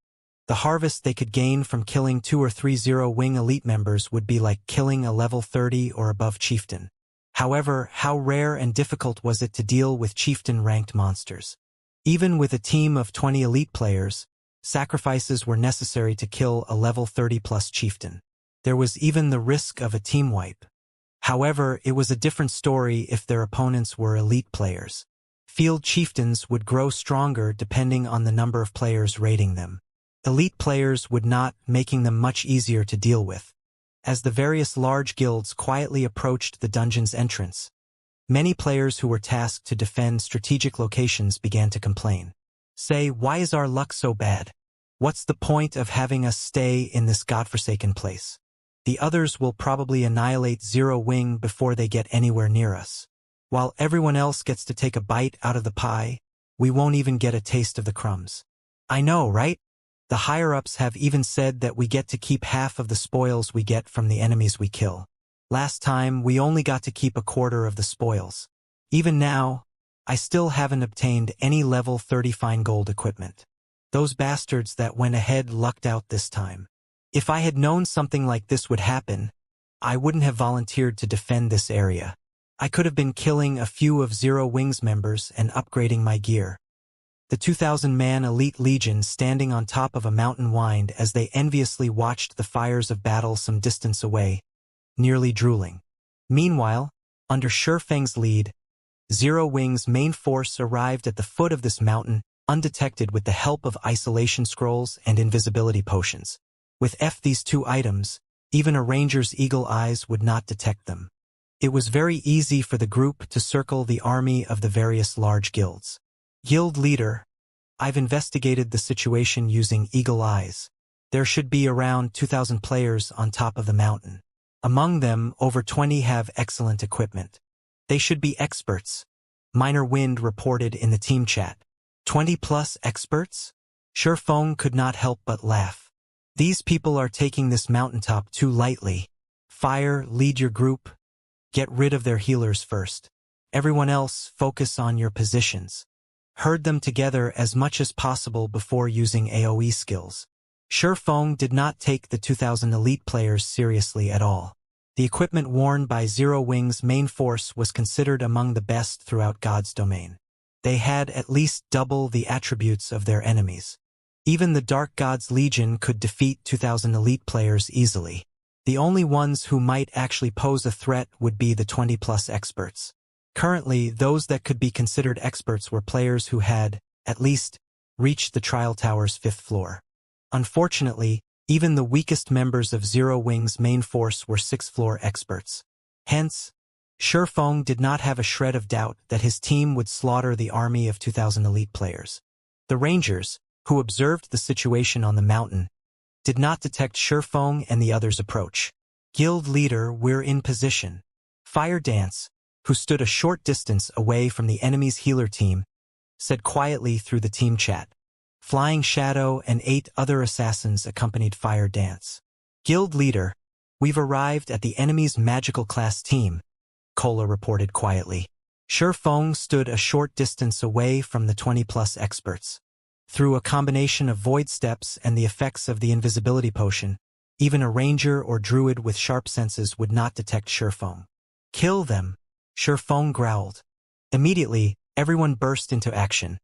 The harvest they could gain from killing 2 or 3 Zero Wing elite members would be like killing a level 30 or above chieftain. However, how rare and difficult was it to deal with chieftain-ranked monsters? Even with a team of 20 elite players, sacrifices were necessary to kill a level 30-plus chieftain. There was even the risk of a team wipe. However, it was a different story if their opponents were elite players. Field chieftains would grow stronger depending on the number of players raiding them. Elite players would not, making them much easier to deal with. As the various large guilds quietly approached the dungeon's entrance, many players who were tasked to defend strategic locations began to complain. Say, why is our luck so bad? What's the point of having us stay in this godforsaken place? The others will probably annihilate Zero Wing before they get anywhere near us. While everyone else gets to take a bite out of the pie, we won't even get a taste of the crumbs. I know, right? The higher-ups have even said that we get to keep half of the spoils we get from the enemies we kill. Last time, we only got to keep a quarter of the spoils. Even now, I still haven't obtained any level 30 fine gold equipment. Those bastards that went ahead lucked out this time. If I had known something like this would happen, I wouldn't have volunteered to defend this area. I could have been killing a few of Zero Wings members and upgrading my gear. The 2,000-man elite legion standing on top of a mountain whined as they enviously watched the fires of battle some distance away, nearly drooling. Meanwhile, under Shurfeng's lead, Zero Wings' main force arrived at the foot of this mountain undetected with the help of isolation scrolls and invisibility potions. With these two items, even a ranger's eagle eyes would not detect them. It was very easy for the group to circle the army of the various large guilds. Guild leader, I've investigated the situation using eagle eyes. There should be around 2,000 players on top of the mountain. Among them, over 20 have excellent equipment. They should be experts. Minor Wind reported in the team chat. 20+ experts? Shurfeng could not help but laugh. These people are taking this mountaintop too lightly. Fire, lead your group. Get rid of their healers first. Everyone else, focus on your positions. Herd them together as much as possible before using AoE skills. Shurfeng did not take the 2,000 elite players seriously at all. The equipment worn by Zero Wings' main force was considered among the best throughout God's domain. They had at least double the attributes of their enemies. Even the Dark God's Legion could defeat 2,000 elite players easily. The only ones who might actually pose a threat would be the 20+ experts. Currently, those that could be considered experts were players who had, at least, reached the Trial Tower's 5th floor. Unfortunately, even the weakest members of Zero Wings' main force were 6th floor experts. Hence, Shurfeng did not have a shred of doubt that his team would slaughter the army of 2,000 elite players. The Rangers, who observed the situation on the mountain, did not detect Shurfeng and the others' approach. Guild leader, we're in position. Fire Dance, who stood a short distance away from the enemy's healer team, said quietly through the team chat. Flying Shadow and 8 other assassins accompanied Fire Dance. Guild leader, we've arrived at the enemy's magical class team, Kola reported quietly. Shurfeng stood a short distance away from the 20+ experts. Through a combination of void steps and the effects of the invisibility potion, even a ranger or druid with sharp senses would not detect Shurfeng. Kill them, Shurfeng growled. Immediately, everyone burst into action.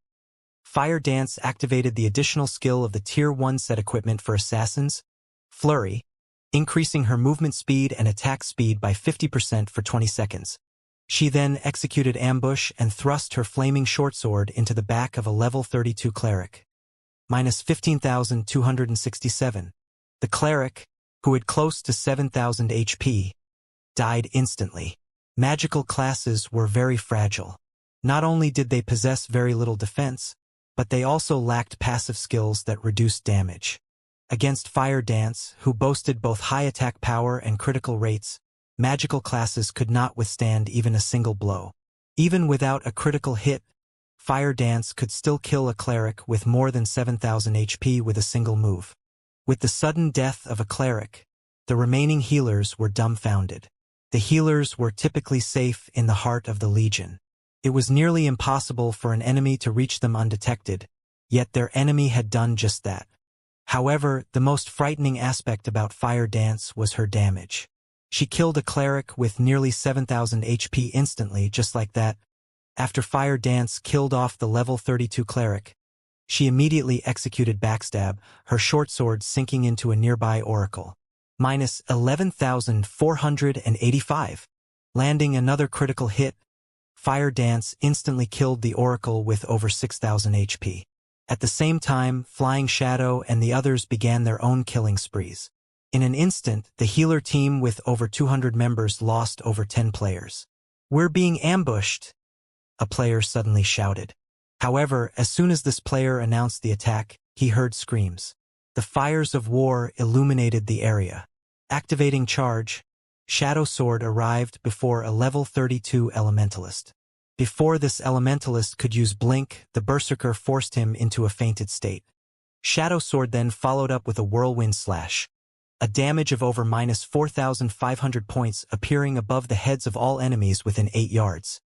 Fire Dance activated the additional skill of the Tier 1 set equipment for assassins, Flurry, increasing her movement speed and attack speed by 50% for 20 seconds. She then executed ambush and thrust her flaming shortsword into the back of a level 32 cleric. Minus 15,267. The cleric, who had close to 7,000 HP, died instantly. Magical classes were very fragile. Not only did they possess very little defense, but they also lacked passive skills that reduced damage. Against Fire Dance, who boasted both high attack power and critical rates, magical classes could not withstand even a single blow. Even without a critical hit, Fire Dance could still kill a cleric with more than 7,000 HP with a single move. With the sudden death of a cleric, the remaining healers were dumbfounded. The healers were typically safe in the heart of the Legion. It was nearly impossible for an enemy to reach them undetected, yet their enemy had done just that. However, the most frightening aspect about Fire Dance was her damage. She killed a cleric with nearly 7,000 HP instantly, just like that. After Fire Dance killed off the level 32 cleric, she immediately executed Backstab, her short sword sinking into a nearby oracle. Minus 11,485. Landing another critical hit, Fire Dance instantly killed the oracle with over 6,000 HP. At the same time, Flying Shadow and the others began their own killing sprees. In an instant, the healer team with over 200 members lost over 10 players. We're being ambushed, a player suddenly shouted. However, as soon as this player announced the attack, he heard screams. The fires of war illuminated the area. Activating charge, Shadow Sword arrived before a level 32 elementalist. Before this elementalist could use Blink, the berserker forced him into a fainted state. Shadow Sword then followed up with a whirlwind slash. A damage of over minus 4,500 points appearing above the heads of all enemies within 8 yards.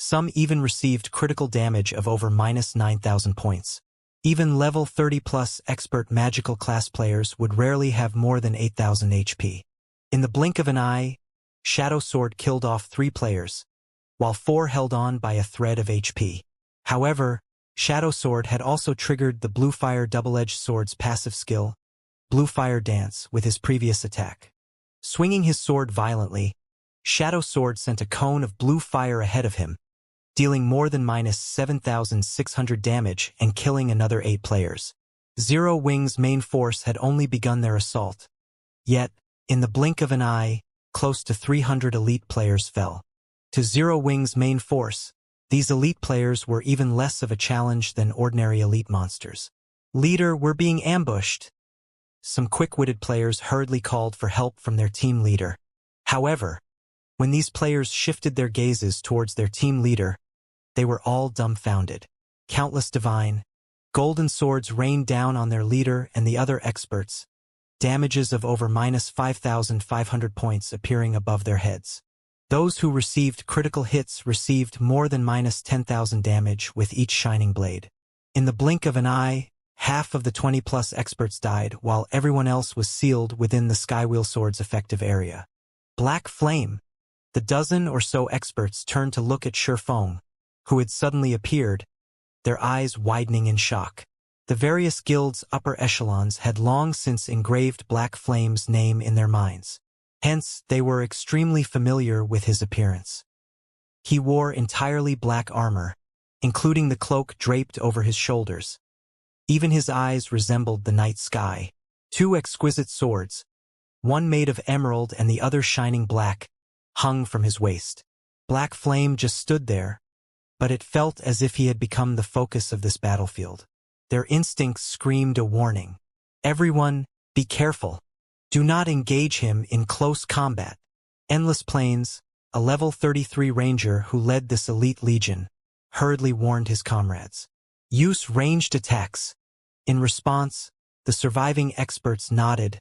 Some even received critical damage of over -9,000 points. Even level 30+ expert magical class players would rarely have more than 8,000 HP. In the blink of an eye, Shadow Sword killed off 3 players, while 4 held on by a thread of HP. However, Shadow Sword had also triggered the Bluefire Double-Edged Sword's passive skill, Bluefire Dance, with his previous attack. Swinging his sword violently, Shadow Sword sent a cone of blue fire ahead of him, dealing more than -7,600 damage and killing another 8 players. Zero Wing's main force had only begun their assault. Yet, in the blink of an eye, close to 300 elite players fell. To Zero Wing's main force, these elite players were even less of a challenge than ordinary elite monsters. "Leader, we're being ambushed." Some quick-witted players hurriedly called for help from their team leader. However, when these players shifted their gazes towards their team leader, they were all dumbfounded. Countless divine, golden swords rained down on their leader and the other experts, damages of over -5,500 points appearing above their heads. Those who received critical hits received more than -10,000 damage with each shining blade. In the blink of an eye, half of the 20+ experts died while everyone else was sealed within the Skywheel Sword's effective area. Black Flame. The dozen or so experts turned to look at Shifeng, who had suddenly appeared, their eyes widening in shock. The various guilds' upper echelons had long since engraved Black Flame's name in their minds. Hence, they were extremely familiar with his appearance. He wore entirely black armor, including the cloak draped over his shoulders. Even his eyes resembled the night sky. 2 exquisite swords, one made of emerald and the other shining black, hung from his waist. Black Flame just stood there, but it felt as if he had become the focus of this battlefield. Their instincts screamed a warning. "Everyone, be careful. Do not engage him in close combat." Endless Plains, a level 33 ranger who led this elite legion, hurriedly warned his comrades. "Use ranged attacks." In response, the surviving experts nodded,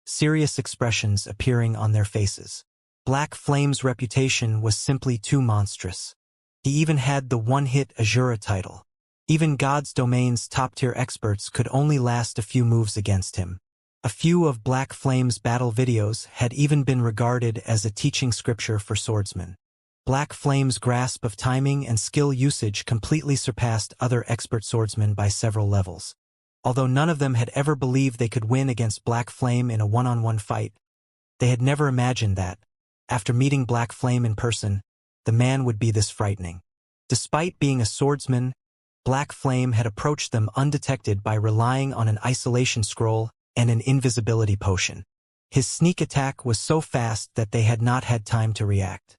serious expressions appearing on their faces. Black Flame's reputation was simply too monstrous. He even had the one-hit Azura title. Even God's Domain's top-tier experts could only last a few moves against him. A few of Black Flame's battle videos had even been regarded as a teaching scripture for swordsmen. Black Flame's grasp of timing and skill usage completely surpassed other expert swordsmen by several levels. Although none of them had ever believed they could win against Black Flame in a one-on-one fight, they had never imagined that, after meeting Black Flame in person, the man would be this frightening. Despite being a swordsman, Black Flame had approached them undetected by relying on an isolation scroll and an invisibility potion. His sneak attack was so fast that they had not had time to react.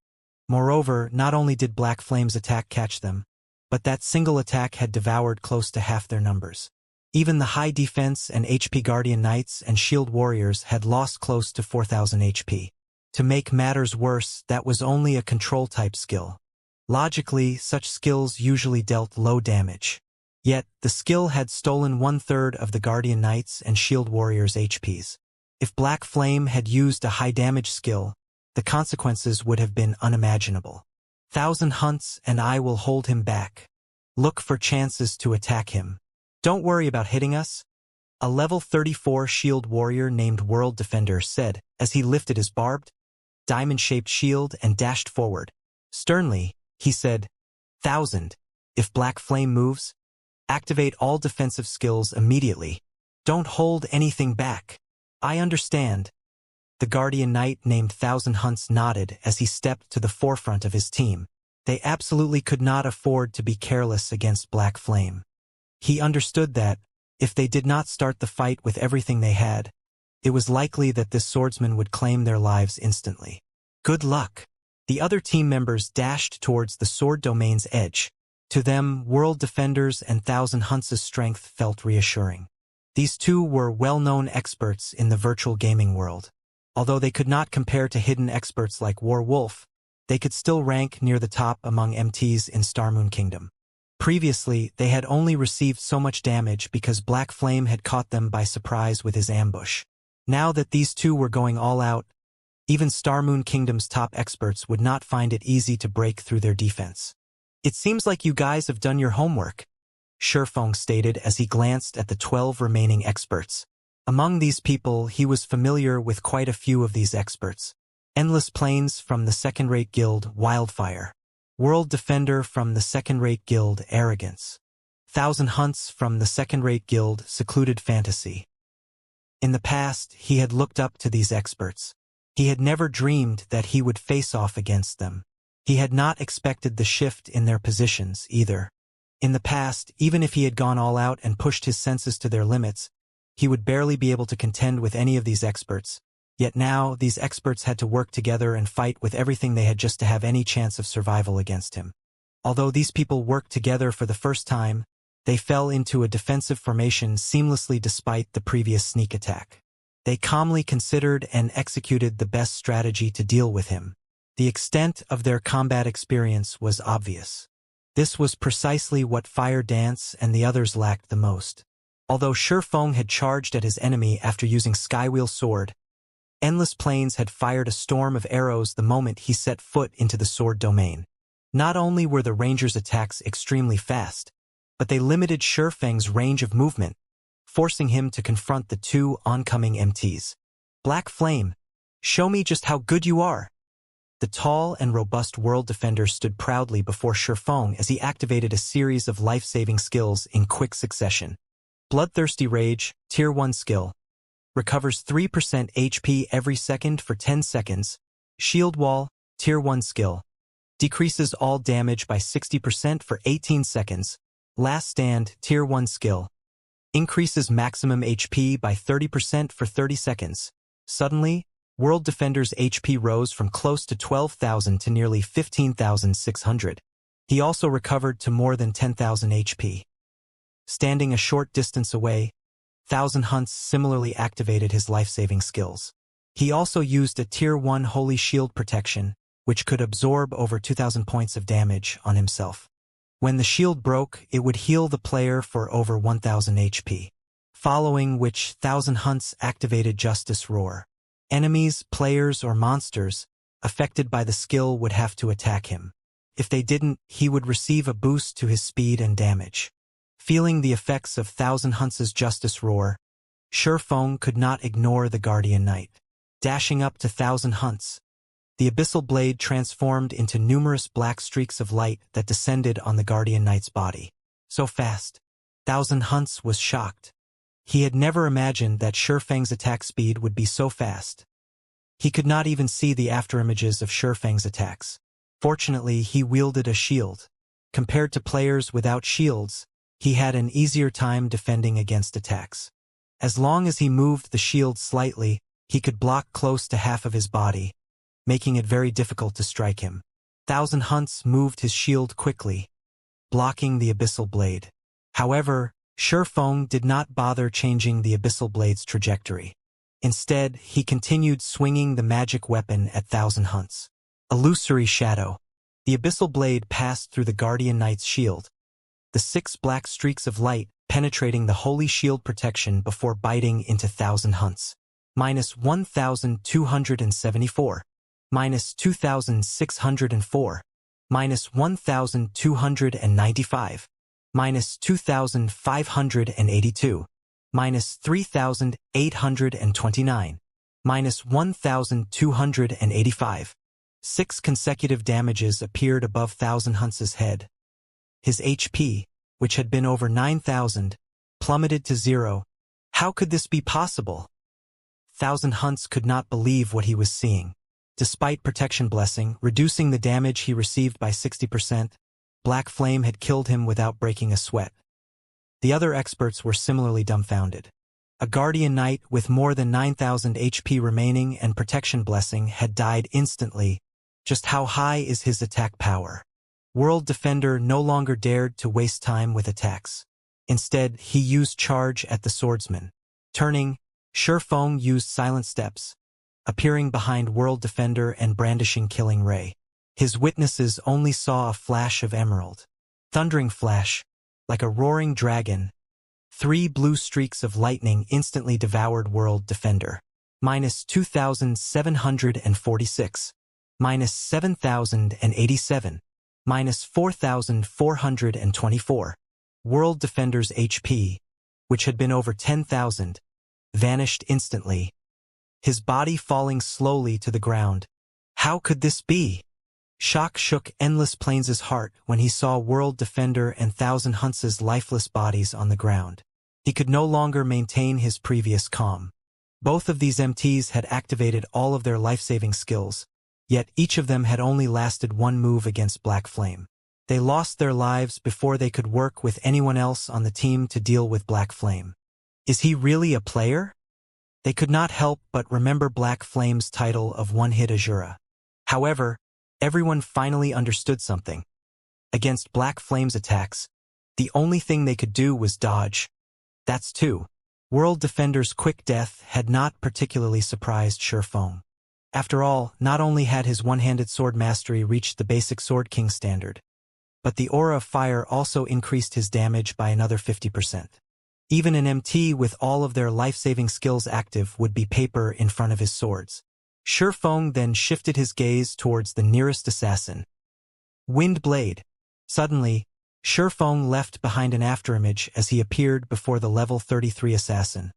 Moreover, not only did Black Flame's attack catch them, but that single attack had devoured close to half their numbers. Even the high defense and HP Guardian Knights and Shield Warriors had lost close to 4,000 HP. To make matters worse, that was only a control-type skill. Logically, such skills usually dealt low damage. Yet, the skill had stolen 1/3 of the Guardian Knights and Shield Warriors' HPs. If Black Flame had used a high-damage skill, the consequences would have been unimaginable. "1,000 hunts and I will hold him back. Look for chances to attack him. Don't worry about hitting us," a level 34 Shield Warrior named World Defender said as he lifted his barbed, diamond-shaped shield and dashed forward. Sternly, he said, "1,000. If Black Flame moves, activate all defensive skills immediately. Don't hold anything back." "I understand." The Guardian Knight named 1,000 Hunts nodded as he stepped to the forefront of his team. They absolutely could not afford to be careless against Black Flame. He understood that, if they did not start the fight with everything they had, it was likely that this swordsman would claim their lives instantly. "Good luck." The other team members dashed towards the sword domain's edge. To them, World Defenders and 1,000 Hunts' strength felt reassuring. These two were well-known experts in the virtual gaming world. Although they could not compare to hidden experts like War Wolf, they could still rank near the top among MTs in Starmoon Kingdom. Previously, they had only received so much damage because Black Flame had caught them by surprise with his ambush. Now that these two were going all out, even Starmoon Kingdom's top experts would not find it easy to break through their defense. It seems like you guys have done your homework, Shifeng stated as he glanced at the 12 remaining experts. Among these people, he was familiar with quite a few of these experts. Endless Plains from the second-rate guild Wildfire. World Defender from the second-rate guild Arrogance. Thousand Hunts from the second-rate guild Secluded Fantasy. In the past, he had looked up to these experts. He had never dreamed that he would face off against them. He had not expected the shift in their positions, either. In the past, even if he had gone all out and pushed his senses to their limits, he would barely be able to contend with any of these experts. Yet now, these experts had to work together and fight with everything they had just to have any chance of survival against him. Although these people worked together for the first time, they fell into a defensive formation seamlessly despite the previous sneak attack. They calmly considered and executed the best strategy to deal with him. The extent of their combat experience was obvious. This was precisely what Fire Dance and the others lacked the most. Although Shifeng had charged at his enemy after using Skywheel Sword, Endless Plains had fired a storm of arrows the moment he set foot into the sword domain. Not only were the ranger's attacks extremely fast, but they limited Shifeng's range of movement, forcing him to confront the two oncoming MTs. Black Flame, show me just how good you are. The tall and robust World Defender stood proudly before Shifeng as he activated a series of life-saving skills in quick succession. Bloodthirsty Rage, Tier 1 skill. Recovers 3% HP every second for 10 seconds. Shield Wall, Tier 1 skill. Decreases all damage by 60% for 18 seconds. Last Stand, Tier 1 skill. Increases maximum HP by 30% for 30 seconds. Suddenly, World Defender's HP rose from close to 12,000 to nearly 15,600. He also recovered to more than 10,000 HP. Standing a short distance away, Thousand Hunts similarly activated his life-saving skills. He also used a Tier 1 Holy Shield protection, which could absorb over 2,000 points of damage on himself. When the shield broke, it would heal the player for over 1,000 HP. Following which, Thousand Hunts activated Justice Roar. Enemies, players, or monsters affected by the skill would have to attack him. If they didn't, he would receive a boost to his speed and damage. Feeling the effects of Thousand Hunts' Justice Roar, Shifeng could not ignore the Guardian Knight. Dashing up to Thousand Hunts, the Abyssal Blade transformed into numerous black streaks of light that descended on the Guardian Knight's body. So fast. Thousand Hunts was shocked. He had never imagined that Shifeng's attack speed would be so fast. He could not even see the afterimages of Shifeng's attacks. Fortunately, he wielded a shield. Compared to players without shields, he had an easier time defending against attacks. As long as he moved the shield slightly, he could block close to half of his body, making it very difficult to strike him. Thousand Hunts moved his shield quickly, blocking the Abyssal Blade. However, Shifeng did not bother changing the Abyssal Blade's trajectory. Instead, he continued swinging the magic weapon at Thousand Hunts. Illusory Shadow. The Abyssal Blade passed through the Guardian Knight's shield, the 6 black streaks of light penetrating the Holy Shield protection before biting into Thousand Hunts. Minus 1,274. Minus 2,604. Minus 1,295. Minus 2,582. Minus 3,829. Minus 1,285. 6 consecutive damages appeared above Thousand Hunts' head. His HP, which had been over 9,000, plummeted to 0. How could this be possible? Thousand Hunts could not believe what he was seeing. Despite Protection Blessing, reducing the damage he received by 60%, Black Flame had killed him without breaking a sweat. The other experts were similarly dumbfounded. A Guardian Knight with more than 9,000 HP remaining and Protection Blessing had died instantly. Just how high is his attack power? World Defender no longer dared to waste time with attacks. Instead, he used charge at the Swordsman. Turning, Shifeng used Silent Steps, appearing behind World Defender and brandishing Killing Ray. His witnesses only saw a flash of emerald. Thundering Flash, like a roaring dragon. 3 blue streaks of lightning instantly devoured World Defender. Minus 2,746. Minus 7,087. minus 4,424. World Defender's HP, which had been over 10,000, vanished instantly, his body falling slowly to the ground. How could this be? Shock shook Endless Plains' heart when he saw World Defender and Thousand Hunts' lifeless bodies on the ground. He could no longer maintain his previous calm. Both of these MTs had activated all of their life-saving skills, yet each of them had only lasted one move against Black Flame. They lost their lives before they could work with anyone else on the team to deal with Black Flame. Is he really a player? They could not help but remember Black Flame's title of One-Hit Azura. However, everyone finally understood something. Against Black Flame's attacks, the only thing they could do was dodge. That's two. World Defender's quick death had not particularly surprised Shifeng. After all, not only had his one-handed sword mastery reached the basic Sword King standard, but the aura of fire also increased his damage by another 50%. Even an MT with all of their life-saving skills active would be paper in front of his swords. Shifeng then shifted his gaze towards the nearest assassin. Wind Blade. Suddenly, Shifeng left behind an afterimage as he appeared before the level 33 assassin,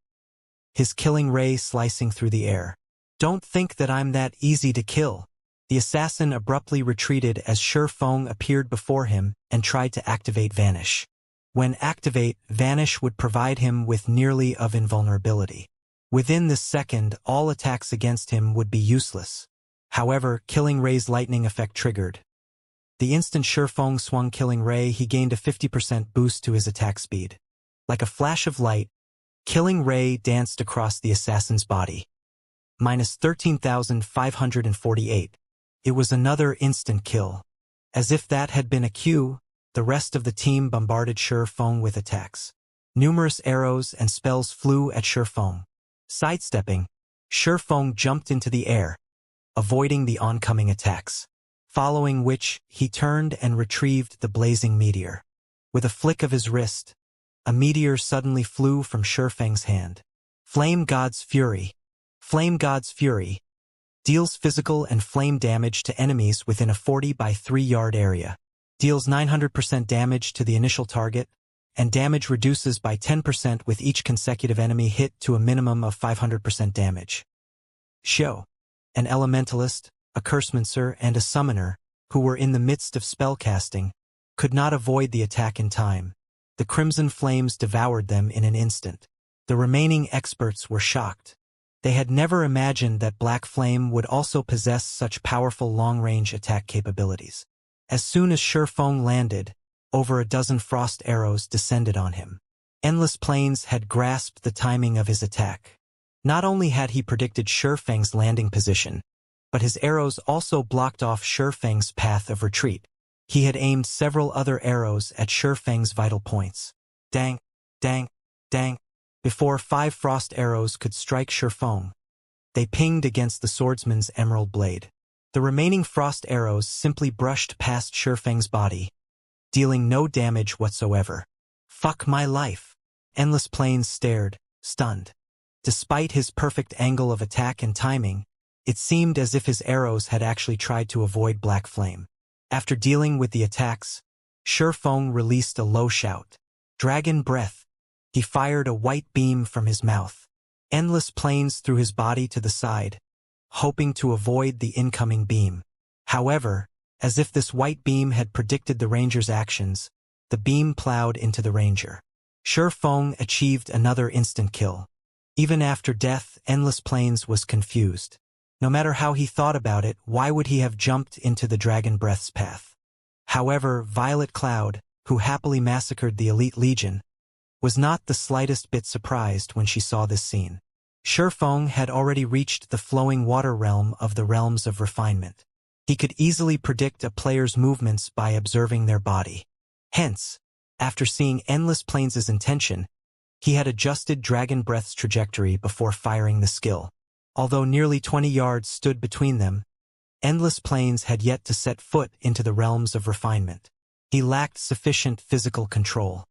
his killing ray slicing through the air. Don't think that I'm that easy to kill. The assassin abruptly retreated as Shifeng appeared before him and tried to activate Vanish. When activate, Vanish would provide him with nearly of invulnerability. Within this second, all attacks against him would be useless. However, Killing Ray's lightning effect triggered. The instant Shifeng swung Killing Ray, he gained a 50% boost to his attack speed. Like a flash of light, Killing Ray danced across the assassin's body. Minus 13,548. It was another instant kill. As if that had been a cue, the rest of the team bombarded Shifeng with attacks. Numerous arrows and spells flew at Shifeng. Sidestepping, Shifeng jumped into the air, avoiding the oncoming attacks, following which he turned and retrieved the blazing meteor. With a flick of his wrist, a meteor suddenly flew from Shifeng's hand. Flame God's Fury. Flame God's Fury deals physical and flame damage to enemies within a 40 by 3 yard area. Deals 900% damage to the initial target, and damage reduces by 10% with each consecutive enemy hit to a minimum of 500% damage. Show. An elementalist, a cursemancer, and a summoner, who were in the midst of spellcasting, could not avoid the attack in time. The crimson flames devoured them in an instant. The remaining experts were shocked. They had never imagined that Black Flame would also possess such powerful long-range attack capabilities. As soon as Shifeng landed, over a dozen frost arrows descended on him. Endless Plains had grasped the timing of his attack. Not only had he predicted Shifeng's landing position, but his arrows also blocked off Shifeng's path of retreat. He had aimed several other arrows at Shifeng's vital points. Dang, dang, dang. Before 5 frost arrows could strike Shifeng, they pinged against the swordsman's emerald blade. The remaining frost arrows simply brushed past Shifeng's body, dealing no damage whatsoever. Fuck my life. Endless Plains stared, stunned. Despite his perfect angle of attack and timing, it seemed as if his arrows had actually tried to avoid Black Flame. After dealing with the attacks, Shifeng released a low shout. Dragon Breath. He fired a white beam from his mouth. Endless Plains threw his body to the side, hoping to avoid the incoming beam. However, as if this white beam had predicted the ranger's actions, the beam plowed into the ranger. Shifeng achieved another instant kill. Even after death, Endless Plains was confused. No matter how he thought about it, why would he have jumped into the Dragon Breath's path? However, Violet Cloud, who happily massacred the Elite Legion, was not the slightest bit surprised when she saw this scene. Shifeng had already reached the flowing water realm of the realms of refinement. He could easily predict a player's movements by observing their body. Hence, after seeing Endless Plains' intention, he had adjusted Dragon Breath's trajectory before firing the skill. Although nearly 20 yards stood between them, Endless Plains had yet to set foot into the realms of refinement. He lacked sufficient physical control.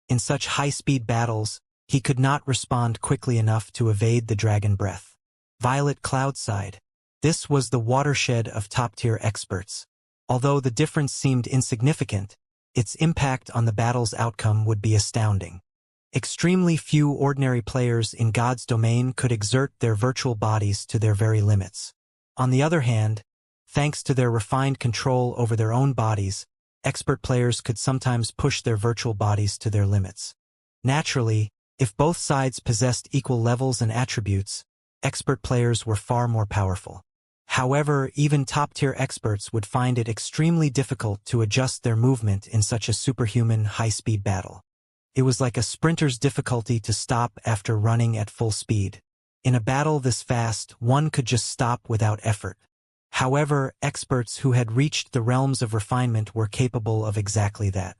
In such high-speed battles, he could not respond quickly enough to evade the Dragon Breath. Violet Cloud sighed. This was the watershed of top-tier experts. Although the difference seemed insignificant, its impact on the battle's outcome would be astounding. Extremely few ordinary players in God's domain could exert their virtual bodies to their very limits. On the other hand, thanks to their refined control over their own bodies, expert players could sometimes push their virtual bodies to their limits. Naturally, if both sides possessed equal levels and attributes, expert players were far more powerful. However, even top-tier experts would find it extremely difficult to adjust their movement in such a superhuman high-speed battle. It was like a sprinter's difficulty to stop after running at full speed. In a battle this fast, one could just stop without effort. However, experts who had reached the realms of refinement were capable of exactly that.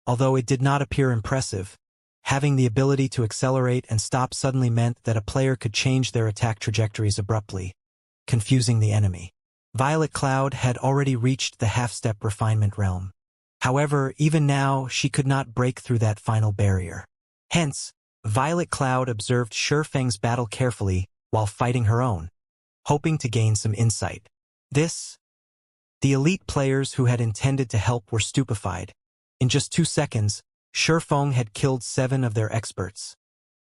Although it did not appear impressive, having the ability to accelerate and stop suddenly meant that a player could change their attack trajectories abruptly, confusing the enemy. Violet Cloud had already reached the half-step refinement realm. However, even now, she could not break through that final barrier. Hence, Violet Cloud observed Shurfeng's battle carefully while fighting her own, hoping to gain some insight. The elite players who had intended to help were stupefied. In just 2 seconds, Shurfeng had killed 7 of their experts.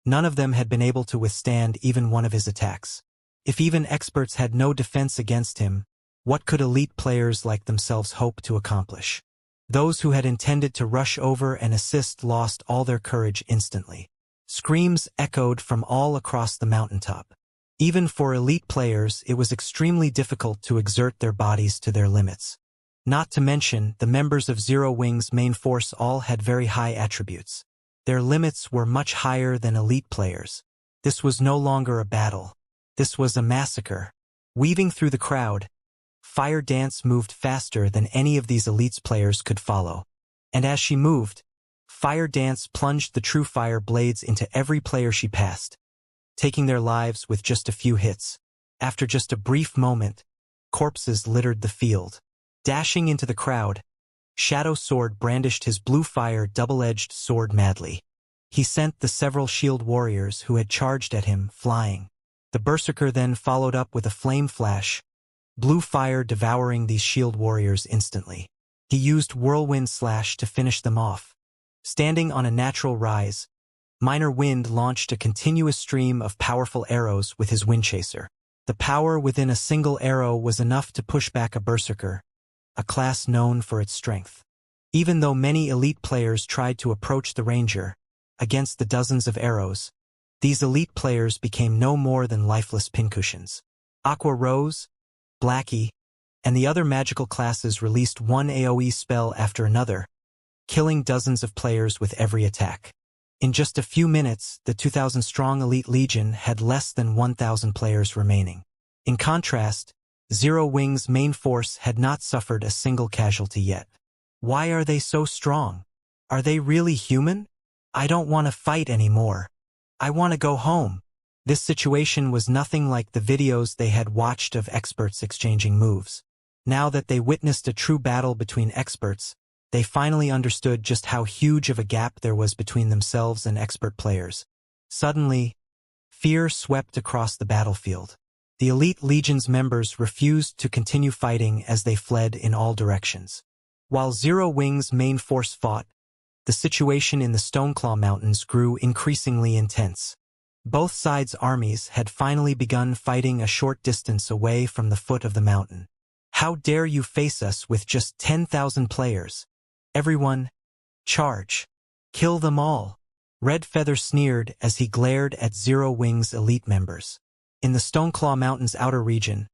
None of them had been able to withstand even one of his attacks. If even experts had no defense against him, what could elite players like themselves hope to accomplish? Those who had intended to rush over and assist lost all their courage instantly. Screams echoed from all across the mountaintop. Even for elite players, it was extremely difficult to exert their bodies to their limits. Not to mention, the members of Zero Wing's main force all had very high attributes. Their limits were much higher than elite players. This was no longer a battle. This was a massacre. Weaving through the crowd, Fire Dance moved faster than any of these elite players could follow. And as she moved, Fire Dance plunged the true fire blades into every player she passed, taking their lives with just a few hits. After just a brief moment, corpses littered the field. Dashing into the crowd, Shadow Sword brandished his blue fire double-edged sword madly. He sent the several shield warriors who had charged at him flying. The Berserker then followed up with a flame flash, blue fire devouring these shield warriors instantly. He used Whirlwind Slash to finish them off. Standing on a natural rise, Minor Wind launched a continuous stream of powerful arrows with his Wind Chaser. The power within a single arrow was enough to push back a Berserker, a class known for its strength. Even though many elite players tried to approach the Ranger, against the dozens of arrows, these elite players became no more than lifeless pincushions. Aqua Rose, Blackie, and the other magical classes released one AoE spell after another, killing dozens of players with every attack. In just a few minutes, the 2,000-strong Elite Legion had less than 1,000 players remaining. In contrast, Zero Wing's main force had not suffered a single casualty yet. Why are they so strong? Are they really human? I don't want to fight anymore. I want to go home. This situation was nothing like the videos they had watched of experts exchanging moves. Now that they witnessed a true battle between experts, they finally understood just how huge of a gap there was between themselves and expert players. Suddenly, fear swept across the battlefield. The Elite Legion's members refused to continue fighting as they fled in all directions. While Zero Wing's main force fought, the situation in the Stoneclaw Mountains grew increasingly intense. Both sides' armies had finally begun fighting a short distance away from the foot of the mountain. How dare you face us with just 10,000 players? Everyone, charge. Kill them all. Red Feather sneered as he glared at Zero Wing's elite members. In the Stoneclaw Mountains outer region,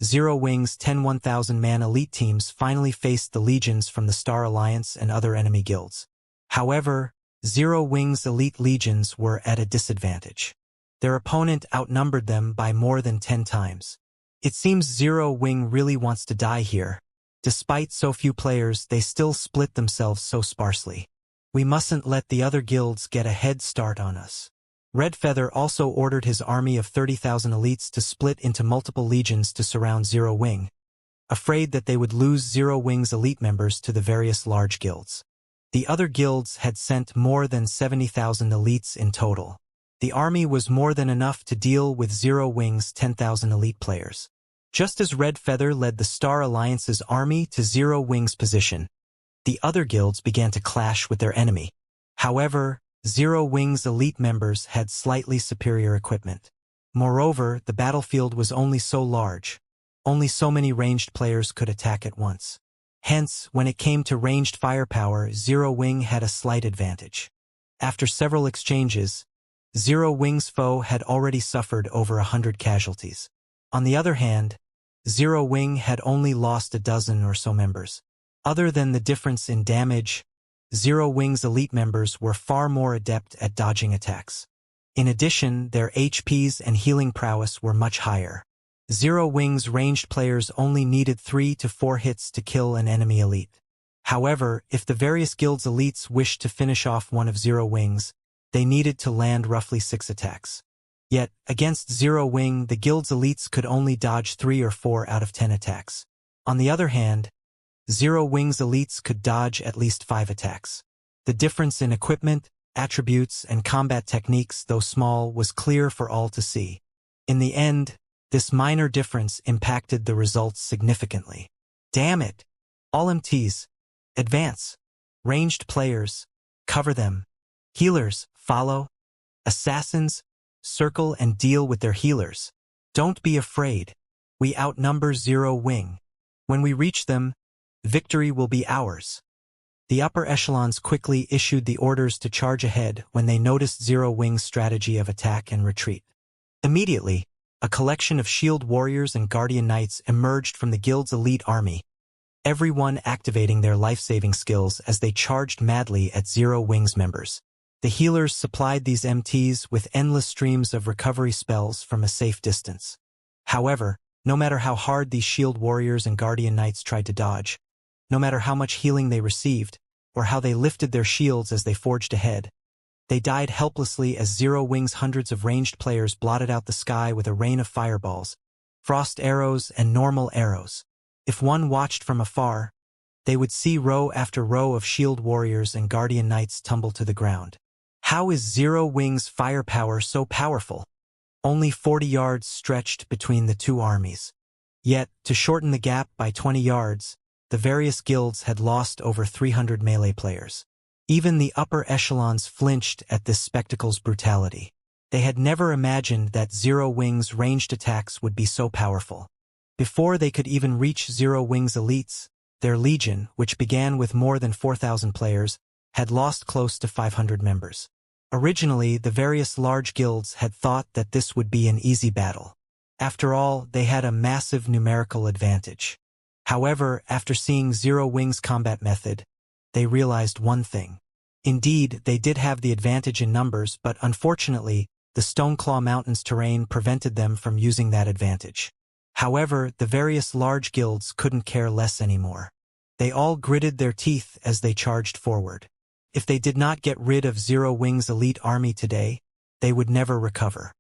Zero Wing's 10 1,000-man elite teams finally faced the legions from the Star Alliance and other enemy guilds. However, Zero Wing's elite legions were at a disadvantage. Their opponent outnumbered them by more than 10 times. It seems Zero Wing really wants to die here. Despite so few players, they still split themselves so sparsely. We mustn't let the other guilds get a head start on us. Red Feather also ordered his army of 30,000 elites to split into multiple legions to surround Zero Wing, afraid that they would lose Zero Wing's elite members to the various large guilds. The other guilds had sent more than 70,000 elites in total. The army was more than enough to deal with Zero Wing's 10,000 elite players. Just as Red Feather led the Star Alliance's army to Zero Wing's position, the other guilds began to clash with their enemy. However, Zero Wing's elite members had slightly superior equipment. Moreover, the battlefield was only so large. Only so many ranged players could attack at once. Hence, when it came to ranged firepower, Zero Wing had a slight advantage. After several exchanges, Zero Wing's foe had already suffered over 100 casualties. On the other hand, Zero Wing had only lost a dozen or so members. Other than the difference in damage, Zero Wing's elite members were far more adept at dodging attacks. In addition, their HPs and healing prowess were much higher. Zero Wing's ranged players only needed 3 to 4 hits to kill an enemy elite. However, if the various guilds' elites wished to finish off one of Zero Wing's, they needed to land roughly 6 attacks. Yet, against Zero Wing, the guild's elites could only dodge 3 or 4 out of 10 attacks. On the other hand, Zero Wing's elites could dodge at least 5 attacks. The difference in equipment, attributes, and combat techniques, though small, was clear for all to see. In the end, this minor difference impacted the results significantly. Damn it! All MTs. Advance. Ranged players. Cover them. Healers. Follow. Assassins. Circle and deal with their healers. Don't be afraid. We outnumber Zero Wing. When we reach them, victory will be ours. The upper echelons quickly issued the orders to charge ahead when they noticed Zero Wing's strategy of attack and retreat. Immediately, a collection of shield warriors and guardian knights emerged from the guild's elite army, everyone activating their life-saving skills as they charged madly at Zero Wing's members. The healers supplied these MTs with endless streams of recovery spells from a safe distance. However, no matter how hard these shield warriors and guardian knights tried to dodge, no matter how much healing they received, or how they lifted their shields as they forged ahead, they died helplessly as Zero Wing's hundreds of ranged players blotted out the sky with a rain of fireballs, frost arrows, and normal arrows. If one watched from afar, they would see row after row of shield warriors and guardian knights tumble to the ground. How is Zero Wing's firepower so powerful? Only 40 yards stretched between the two armies. Yet, to shorten the gap by 20 yards, the various guilds had lost over 300 melee players. Even the upper echelons flinched at this spectacle's brutality. They had never imagined that Zero Wing's ranged attacks would be so powerful. Before they could even reach Zero Wing's elites, their legion, which began with more than 4,000 players, had lost close to 500 members. Originally, the various large guilds had thought that this would be an easy battle. After all, they had a massive numerical advantage. However, after seeing Zero Wing's combat method, they realized one thing. Indeed, they did have the advantage in numbers, but unfortunately, the Stoneclaw Mountains terrain prevented them from using that advantage. However, the various large guilds couldn't care less anymore. They all gritted their teeth as they charged forward. If they did not get rid of Zero Wing's elite army today, they would never recover.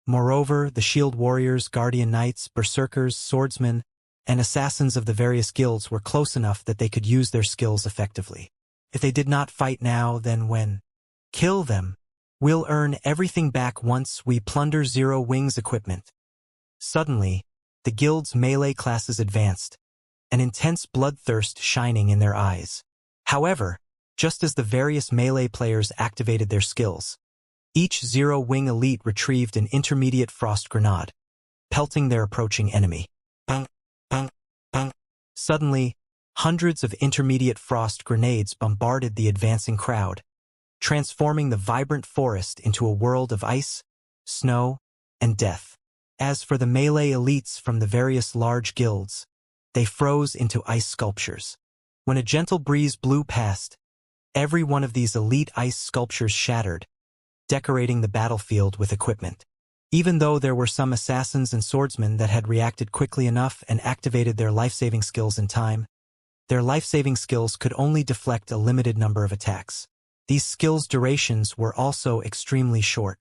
Moreover, the shield warriors, guardian knights, berserkers, swordsmen, and assassins of the various guilds were close enough that they could use their skills effectively. If they did not fight now, then when? Kill them. We'll earn everything back once we plunder Zero Wing's equipment. Suddenly, the guild's melee classes advanced, an intense bloodthirst shining in their eyes. However, just as the various melee players activated their skills, each Zero Wing elite retrieved an intermediate frost grenade, pelting their approaching enemy. Bang, bang, bang. Suddenly, hundreds of intermediate frost grenades bombarded the advancing crowd, transforming the vibrant forest into a world of ice, snow, and death. As for the melee elites from the various large guilds, they froze into ice sculptures. When a gentle breeze blew past, every one of these elite ice sculptures shattered, decorating the battlefield with equipment. Even though there were some assassins and swordsmen that had reacted quickly enough and activated their life-saving skills in time, their life-saving skills could only deflect a limited number of attacks. These skills' durations were also extremely short.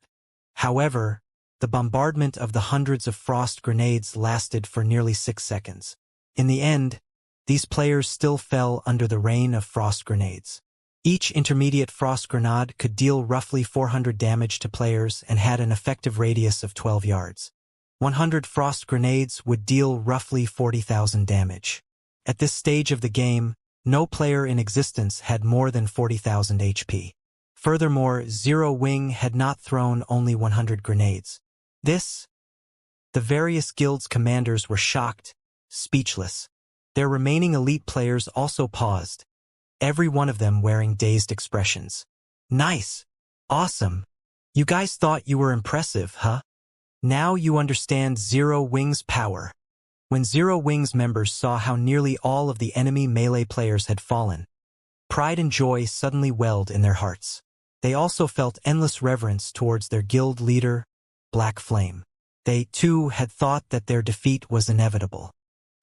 However, the bombardment of the hundreds of frost grenades lasted for nearly 6 seconds. In the end, these players still fell under the rain of frost grenades. Each intermediate frost grenade could deal roughly 400 damage to players and had an effective radius of 12 yards. 100 frost grenades would deal roughly 40,000 damage. At this stage of the game, no player in existence had more than 40,000 HP. Furthermore, Zero Wing had not thrown only 100 grenades. The various guilds' commanders were shocked, speechless. Their remaining elite players also paused, every one of them wearing dazed expressions. Nice! Awesome! You guys thought you were impressive, huh? Now you understand Zero Wing's power. When Zero Wing's members saw how nearly all of the enemy melee players had fallen, pride and joy suddenly welled in their hearts. They also felt endless reverence towards their guild leader, Black Flame. They, too, had thought that their defeat was inevitable.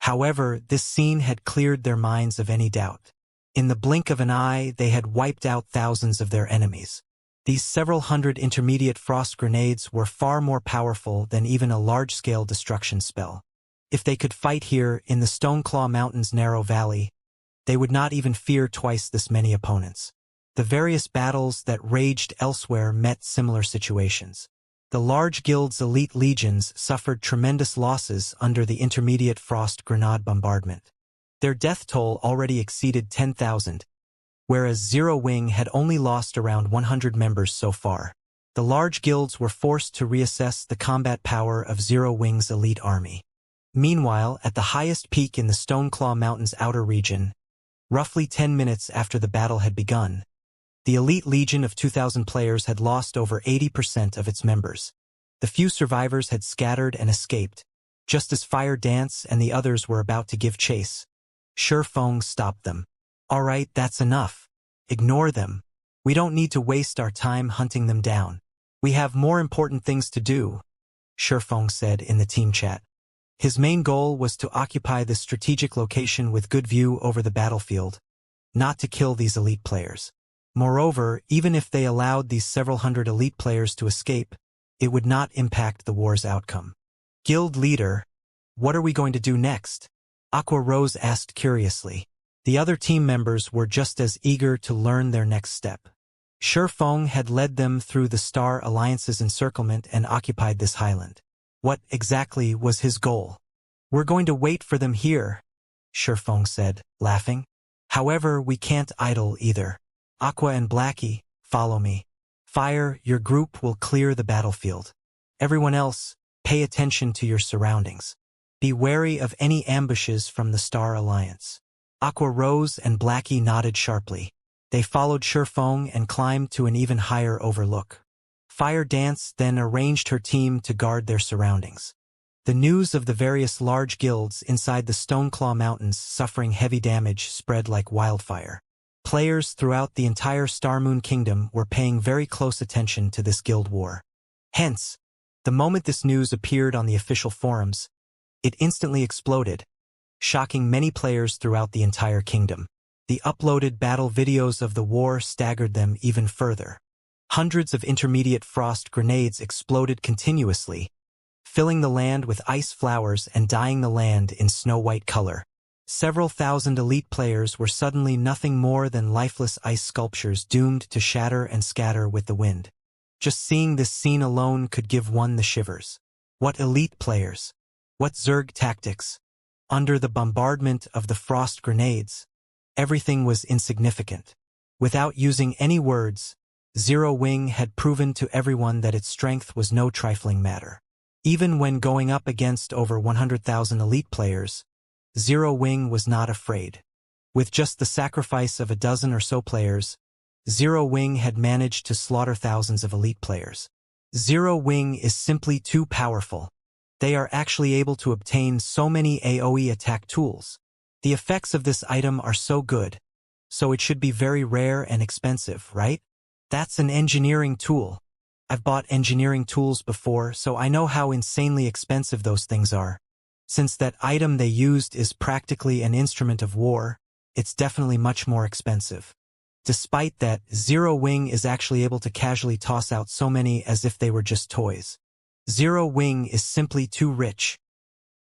However, this scene had cleared their minds of any doubt. In the blink of an eye, they had wiped out thousands of their enemies. These several hundred intermediate frost grenades were far more powerful than even a large-scale destruction spell. If they could fight here, in the Stoneclaw Mountains' narrow valley, they would not even fear twice this many opponents. The various battles that raged elsewhere met similar situations. The large guild's elite legions suffered tremendous losses under the intermediate frost grenade bombardment. Their death toll already exceeded 10,000, whereas Zero Wing had only lost around 100 members so far. The large guilds were forced to reassess the combat power of Zero Wing's elite army. Meanwhile, at the highest peak in the Stoneclaw Mountains outer region, roughly 10 minutes after the battle had begun, the elite legion of 2,000 players had lost over 80% of its members. The few survivors had scattered and escaped, just as Fire Dance and the others were about to give chase. Feng stopped them. "All right, that's enough. Ignore them. We don't need to waste our time hunting them down. We have more important things to do," Feng said in the team chat. His main goal was to occupy this strategic location with good view over the battlefield, not to kill these elite players. Moreover, even if they allowed these several hundred elite players to escape, it would not impact the war's outcome. "Guild leader, what are we going to do next?" Aqua Rose asked curiously. The other team members were just as eager to learn their next step. Feng had led them through the Star Alliance's encirclement and occupied this highland. What exactly was his goal? "We're going to wait for them here," Feng said, laughing. "However, we can't idle either. Aqua and Blackie, follow me. Fire, your group will clear the battlefield. Everyone else, pay attention to your surroundings. Be wary of any ambushes from the Star Alliance." Aqua Rose and Blackie nodded sharply. They followed Feng and climbed to an even higher overlook. Fire Dance then arranged her team to guard their surroundings. The news of the various large guilds inside the Stoneclaw Mountains suffering heavy damage spread like wildfire. Players throughout the entire Starmoon Kingdom were paying very close attention to this guild war. Hence, the moment this news appeared on the official forums, it instantly exploded, shocking many players throughout the entire kingdom. The uploaded battle videos of the war staggered them even further. Hundreds of intermediate frost grenades exploded continuously, filling the land with ice flowers and dyeing the land in snow-white color. Several thousand elite players were suddenly nothing more than lifeless ice sculptures doomed to shatter and scatter with the wind. Just seeing this scene alone could give one the shivers. What elite players! What Zerg tactics! Under the bombardment of the frost grenades, everything was insignificant. Without using any words, Zero Wing had proven to everyone that its strength was no trifling matter. Even when going up against over 100,000 elite players, Zero Wing was not afraid. With just the sacrifice of a dozen or so players, Zero Wing had managed to slaughter thousands of elite players. Zero Wing is simply too powerful. They are actually able to obtain so many AoE attack tools. The effects of this item are so good, so it should be very rare and expensive, right? That's an engineering tool. I've bought engineering tools before, so I know how insanely expensive those things are. Since that item they used is practically an instrument of war, it's definitely much more expensive. Despite that, Zero Wing is actually able to casually toss out so many as if they were just toys. Zero Wing is simply too rich.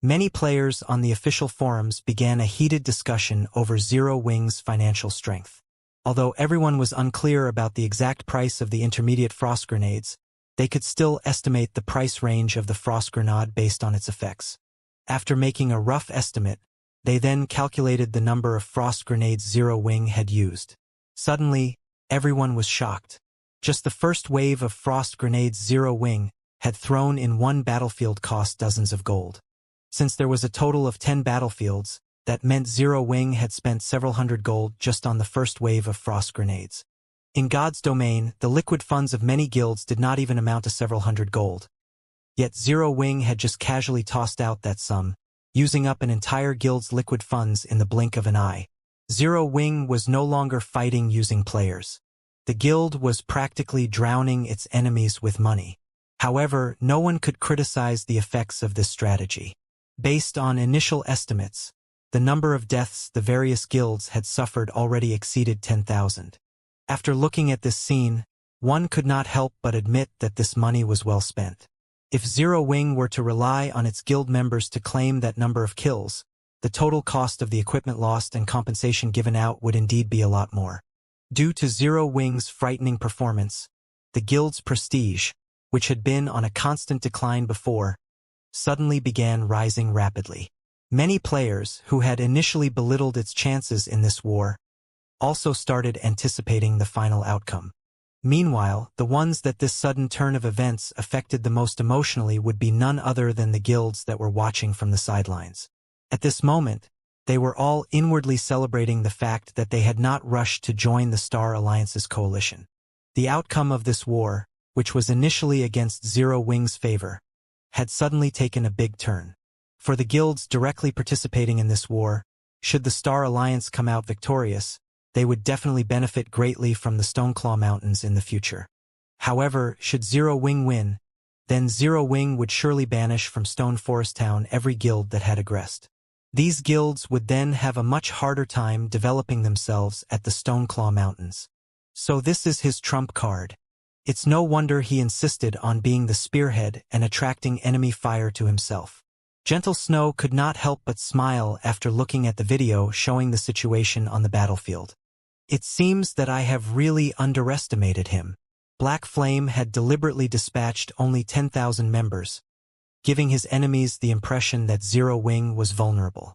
Many players on the official forums began a heated discussion over Zero Wing's financial strength. Although everyone was unclear about the exact price of the intermediate frost grenades, they could still estimate the price range of the frost grenade based on its effects. After making a rough estimate, they then calculated the number of frost grenades Zero Wing had used. Suddenly, everyone was shocked. Just the first wave of frost grenades Zero Wing had thrown in one battlefield cost dozens of gold. Since there was a total of 10 battlefields, that meant Zero Wing had spent several hundred gold just on the first wave of frost grenades. In God's domain, the liquid funds of many guilds did not even amount to several hundred gold. Yet Zero Wing had just casually tossed out that sum, using up an entire guild's liquid funds in the blink of an eye. Zero Wing was no longer fighting using players. The guild was practically drowning its enemies with money. However, no one could criticize the effects of this strategy. Based on initial estimates, the number of deaths the various guilds had suffered already exceeded 10,000. After looking at this scene, one could not help but admit that this money was well spent. If Zero Wing were to rely on its guild members to claim that number of kills, the total cost of the equipment lost and compensation given out would indeed be a lot more. Due to Zero Wing's frightening performance, the guild's prestige, which had been on a constant decline before, suddenly began rising rapidly. Many players who had initially belittled its chances in this war also started anticipating the final outcome. Meanwhile, the ones that this sudden turn of events affected the most emotionally would be none other than the guilds that were watching from the sidelines. At this moment, they were all inwardly celebrating the fact that they had not rushed to join the Star Alliance's coalition. The outcome of this war, which was initially against Zero Wing's favor, had suddenly taken a big turn. For the guilds directly participating in this war, should the Star Alliance come out victorious, they would definitely benefit greatly from the Stoneclaw Mountains in the future. However, should Zero Wing win, then Zero Wing would surely banish from Stone Forest Town every guild that had aggressed. These guilds would then have a much harder time developing themselves at the Stoneclaw Mountains. So this is his trump card. It's no wonder he insisted on being the spearhead and attracting enemy fire to himself. Gentle Snow could not help but smile after looking at the video showing the situation on the battlefield. It seems that I have really underestimated him. Black Flame had deliberately dispatched only 10,000 members, giving his enemies the impression that Zero Wing was vulnerable.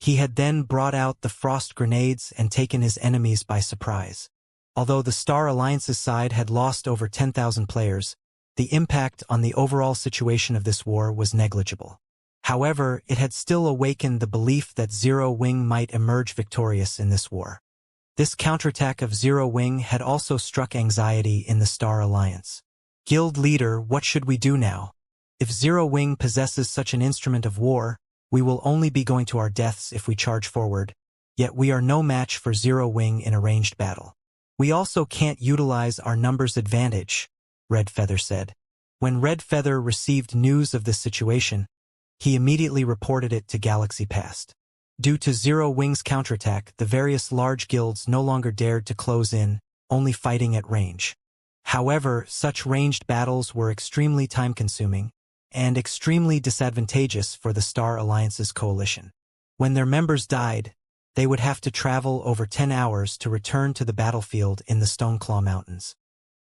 He had then brought out the frost grenades and taken his enemies by surprise. Although the Star Alliance's side had lost over 10,000 players, the impact on the overall situation of this war was negligible. However, it had still awakened the belief that Zero Wing might emerge victorious in this war. This counterattack of Zero Wing had also struck anxiety in the Star Alliance. Guild leader, what should we do now? If Zero Wing possesses such an instrument of war, we will only be going to our deaths if we charge forward, yet we are no match for Zero Wing in a ranged battle. We also can't utilize our numbers advantage, Red Feather said. When Red Feather received news of this situation, he immediately reported it to Galaxy Past. Due to Zero Wing's counterattack, the various large guilds no longer dared to close in, only fighting at range. However, such ranged battles were extremely time-consuming and extremely disadvantageous for the Star Alliance's coalition. When their members died, they would have to travel over 10 hours to return to the battlefield in the Stoneclaw Mountains.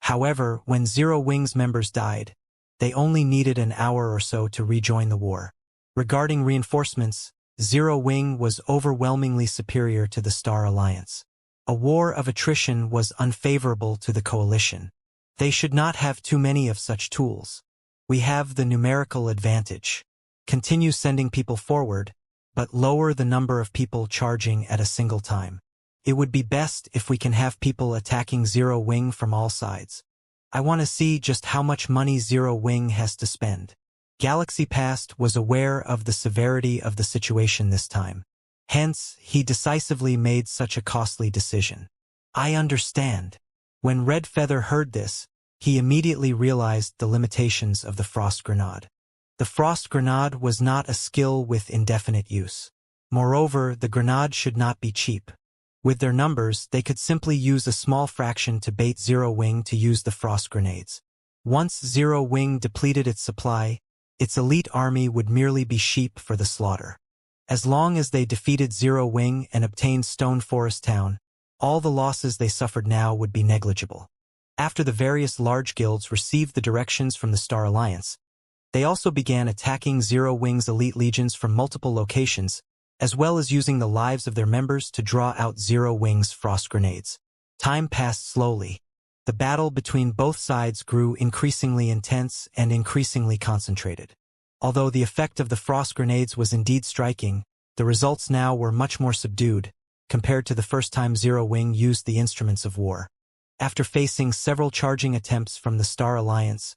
However, when Zero Wing's members died, they only needed an hour or so to rejoin the war. Regarding reinforcements, Zero Wing was overwhelmingly superior to the Star Alliance. A war of attrition was unfavorable to the coalition. They should not have too many of such tools. We have the numerical advantage. Continue sending people forward, but lower the number of people charging at a single time. It would be best if we can have people attacking Zero Wing from all sides. I want to see just how much money Zero Wing has to spend. Galaxy Past was aware of the severity of the situation this time. Hence, he decisively made such a costly decision. I understand. When Red Feather heard this, he immediately realized the limitations of the Frost Grenade. The Frost Grenade was not a skill with indefinite use. Moreover, the grenade should not be cheap. With their numbers, they could simply use a small fraction to bait Zero Wing to use the frost grenades. Once Zero Wing depleted its supply, its elite army would merely be sheep for the slaughter. As long as they defeated Zero Wing and obtained Stone Forest Town, all the losses they suffered now would be negligible. After the various large guilds received the directions from the Star Alliance, they also began attacking Zero Wing's elite legions from multiple locations, as well as using the lives of their members to draw out Zero Wing's frost grenades. Time passed slowly. The battle between both sides grew increasingly intense and increasingly concentrated. Although the effect of the frost grenades was indeed striking, the results now were much more subdued, compared to the first time Zero Wing used the instruments of war. After facing several charging attempts from the Star Alliance,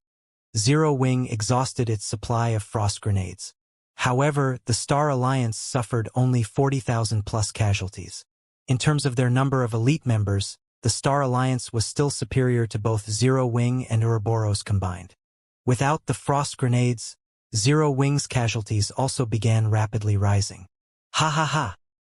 Zero Wing exhausted its supply of frost grenades. However, the Star Alliance suffered only 40,000 plus casualties. In terms of their number of elite members, the Star Alliance was still superior to both Zero Wing and Ouroboros combined. Without the frost grenades, Zero Wing's casualties also began rapidly rising. Ha ha ha!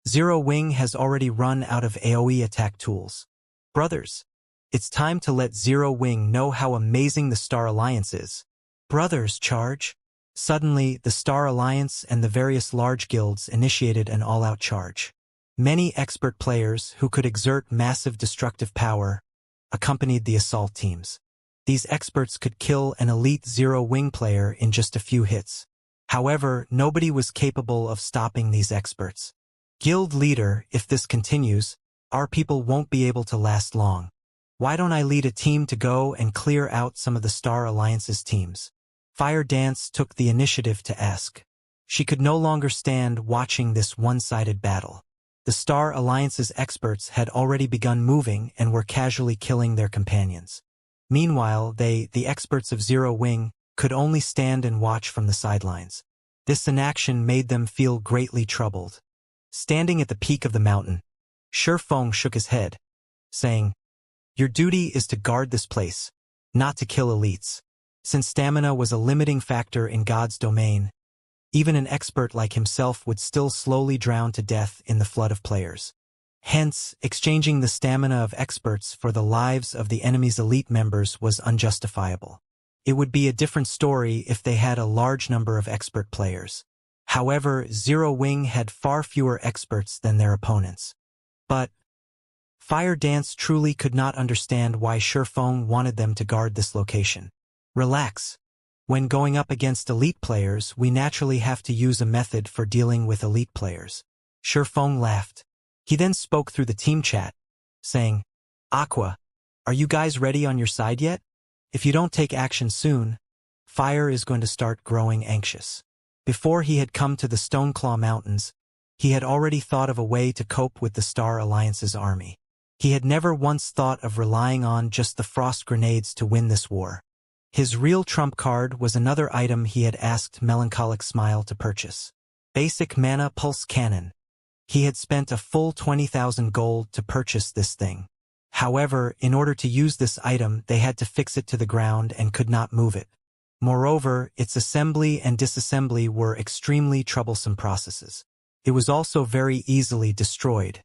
Zero Wing has already run out of AoE attack tools. Brothers, it's time to let Zero Wing know how amazing the Star Alliance is. Brothers, charge! Suddenly, the Star Alliance and the various large guilds initiated an all-out charge. Many expert players who could exert massive destructive power accompanied the assault teams. These experts could kill an elite Zero Wing player in just a few hits. However, nobody was capable of stopping these experts. Guild leader, if this continues, our people won't be able to last long. Why don't I lead a team to go and clear out some of the Star Alliance's teams? Fire Dance took the initiative to ask. She could no longer stand watching this one-sided battle. The Star Alliance's experts had already begun moving and were casually killing their companions. Meanwhile, the experts of Zero Wing, could only stand and watch from the sidelines. This inaction made them feel greatly troubled. Standing at the peak of the mountain, Shifeng shook his head, saying, "Your duty is to guard this place, not to kill elites." Since stamina was a limiting factor in God's domain, even an expert like himself would still slowly drown to death in the flood of players. Hence, exchanging the stamina of experts for the lives of the enemy's elite members was unjustifiable. It would be a different story if they had a large number of expert players. However, Zero Wing had far fewer experts than their opponents. But Fire Dance truly could not understand why Shifeng wanted them to guard this location. Relax. When going up against elite players, we naturally have to use a method for dealing with elite players. Shifeng laughed. He then spoke through the team chat, saying, "Aqua, are you guys ready on your side yet? If you don't take action soon, Fire is going to start growing anxious." Before he had come to the Stoneclaw Mountains, he had already thought of a way to cope with the Star Alliance's army. He had never once thought of relying on just the frost grenades to win this war. His real trump card was another item he had asked Melancholic Smile to purchase. Basic Mana Pulse Cannon. He had spent a full 20,000 gold to purchase this thing. However, in order to use this item, they had to fix it to the ground and could not move it. Moreover, its assembly and disassembly were extremely troublesome processes. It was also very easily destroyed.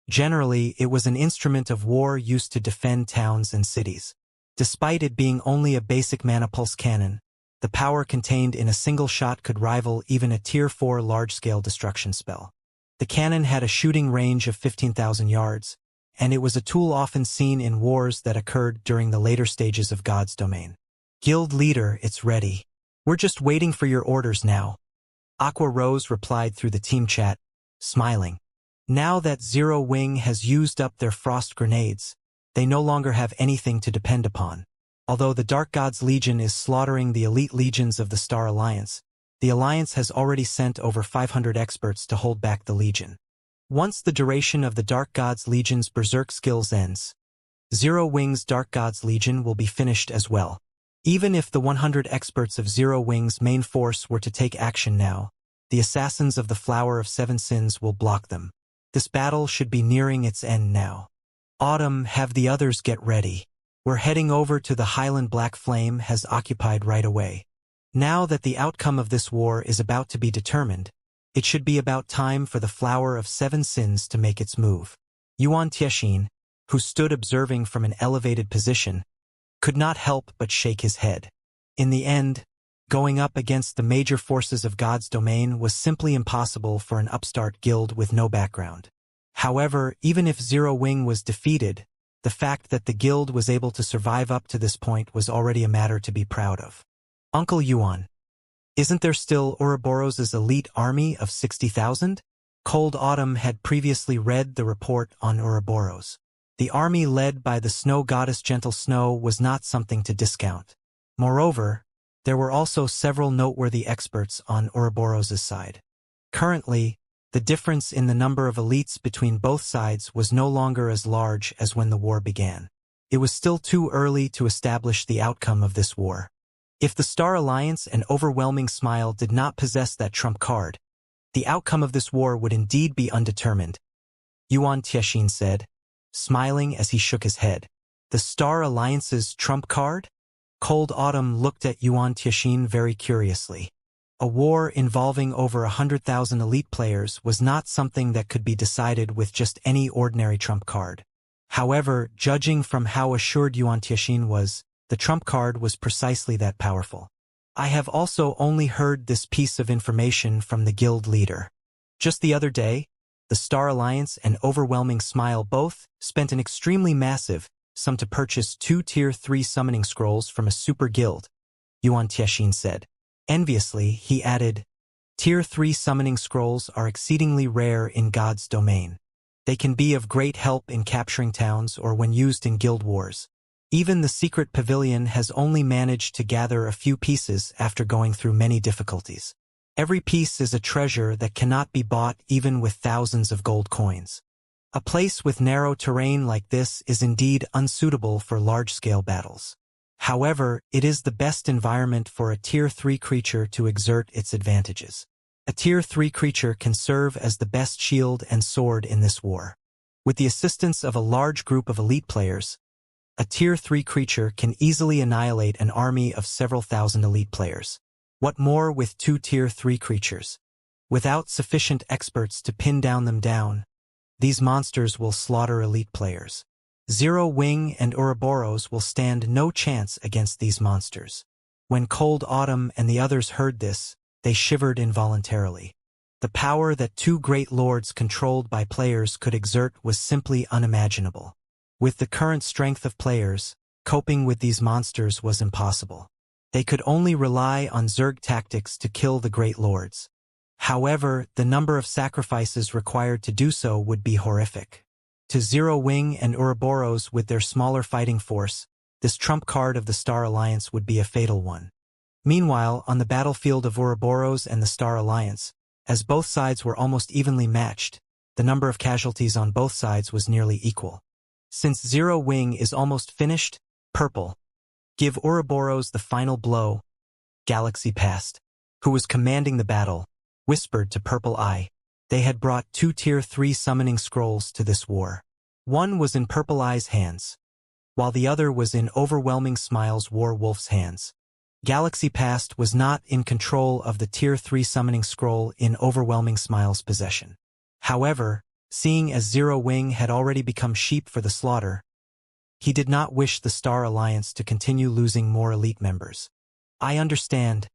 Generally, it was an instrument of war used to defend towns and cities. Despite it being only a basic mana pulse cannon, the power contained in a single shot could rival even a Tier 4 large-scale destruction spell. The cannon had a shooting range of 15,000 yards, and it was a tool often seen in wars that occurred during the later stages of God's domain. "Guild leader, it's ready. We're just waiting for your orders now." Aqua Rose replied through the team chat, smiling. Now that Zero Wing has used up their frost grenades, they no longer have anything to depend upon. Although the Dark God's Legion is slaughtering the elite legions of the Star Alliance, the Alliance has already sent over 500 experts to hold back the Legion. Once the duration of the Dark God's Legion's berserk skills ends, Zero Wing's Dark God's Legion will be finished as well. Even if the 100 experts of Zero Wing's main force were to take action now, the assassins of the Flower of Seven Sins will block them. This battle should be nearing its end now. Autumn, have the others get ready. We're heading over to the Highland Black Flame has occupied right away. Now that the outcome of this war is about to be determined, it should be about time for the Flower of Seven Sins to make its move. Yuan Tiexin, who stood observing from an elevated position, could not help but shake his head. In the end, going up against the major forces of God's domain was simply impossible for an upstart guild with no background. However, even if Zero Wing was defeated, The fact that the guild was able to survive up to this point was already a matter to be proud of. Uncle Yuan, isn't there still Ouroboros' elite army of 60,000? Cold Autumn had previously read the report on Ouroboros. The army led by the snow goddess Gentle Snow was not something to discount. Moreover, there were also several noteworthy experts on Ouroboros' side. Currently, the difference in the number of elites between both sides was no longer as large as when the war began. It was still too early to establish the outcome of this war. If the Star Alliance and Overwhelming Smile did not possess that trump card, the outcome of this war would indeed be undetermined, Yuan Tiexin said, smiling as he shook his head. The Star Alliance's trump card? Cold Autumn looked at Yuan Tiexin very curiously. A war involving over 100,000 elite players was not something that could be decided with just any ordinary trump card. However, judging from how assured Yuan Tiexin was, the trump card was precisely that powerful. I have also only heard this piece of information from the guild leader. Just the other day, the Star Alliance and Overwhelming Smile both spent an extremely massive sum to purchase 2 Tier 3 summoning scrolls from a super guild, Yuan Tiexin said. Enviously, he added, Tier 3 summoning scrolls are exceedingly rare in God's domain. They can be of great help in capturing towns or when used in guild wars. Even the secret pavilion has only managed to gather a few pieces after going through many difficulties. Every piece is a treasure that cannot be bought even with thousands of gold coins. A place with narrow terrain like this is indeed unsuitable for large-scale battles. However, it is the best environment for a Tier 3 creature to exert its advantages. A Tier 3 creature can serve as the best shield and sword in this war. With the assistance of a large group of elite players, a Tier 3 creature can easily annihilate an army of several thousand elite players. What more with 2 Tier 3 creatures? Without sufficient experts to pin them down, these monsters will slaughter elite players. Zero Wing and Ouroboros will stand no chance against these monsters. When Cold Autumn and the others heard this, they shivered involuntarily. The power that 2 great lords controlled by players could exert was simply unimaginable. With the current strength of players, coping with these monsters was impossible. They could only rely on Zerg tactics to kill the great lords. However, the number of sacrifices required to do so would be horrific. To Zero Wing and Ouroboros with their smaller fighting force, this trump card of the Star Alliance would be a fatal one. Meanwhile, on the battlefield of Ouroboros and the Star Alliance, as both sides were almost evenly matched, the number of casualties on both sides was nearly equal. Since Zero Wing is almost finished, Purple, give Ouroboros the final blow, Galaxy Past, who was commanding the battle, whispered to Purple Eye. They had brought 2 Tier 3 summoning scrolls to this war. One was in Purple Eye's hands, while the other was in Overwhelming Smile's War Wolf's hands. Galaxy Past was not in control of the Tier 3 summoning scroll in Overwhelming Smile's possession. However, seeing as Zero Wing had already become sheep for the slaughter, he did not wish the Star Alliance to continue losing more elite members. I understand,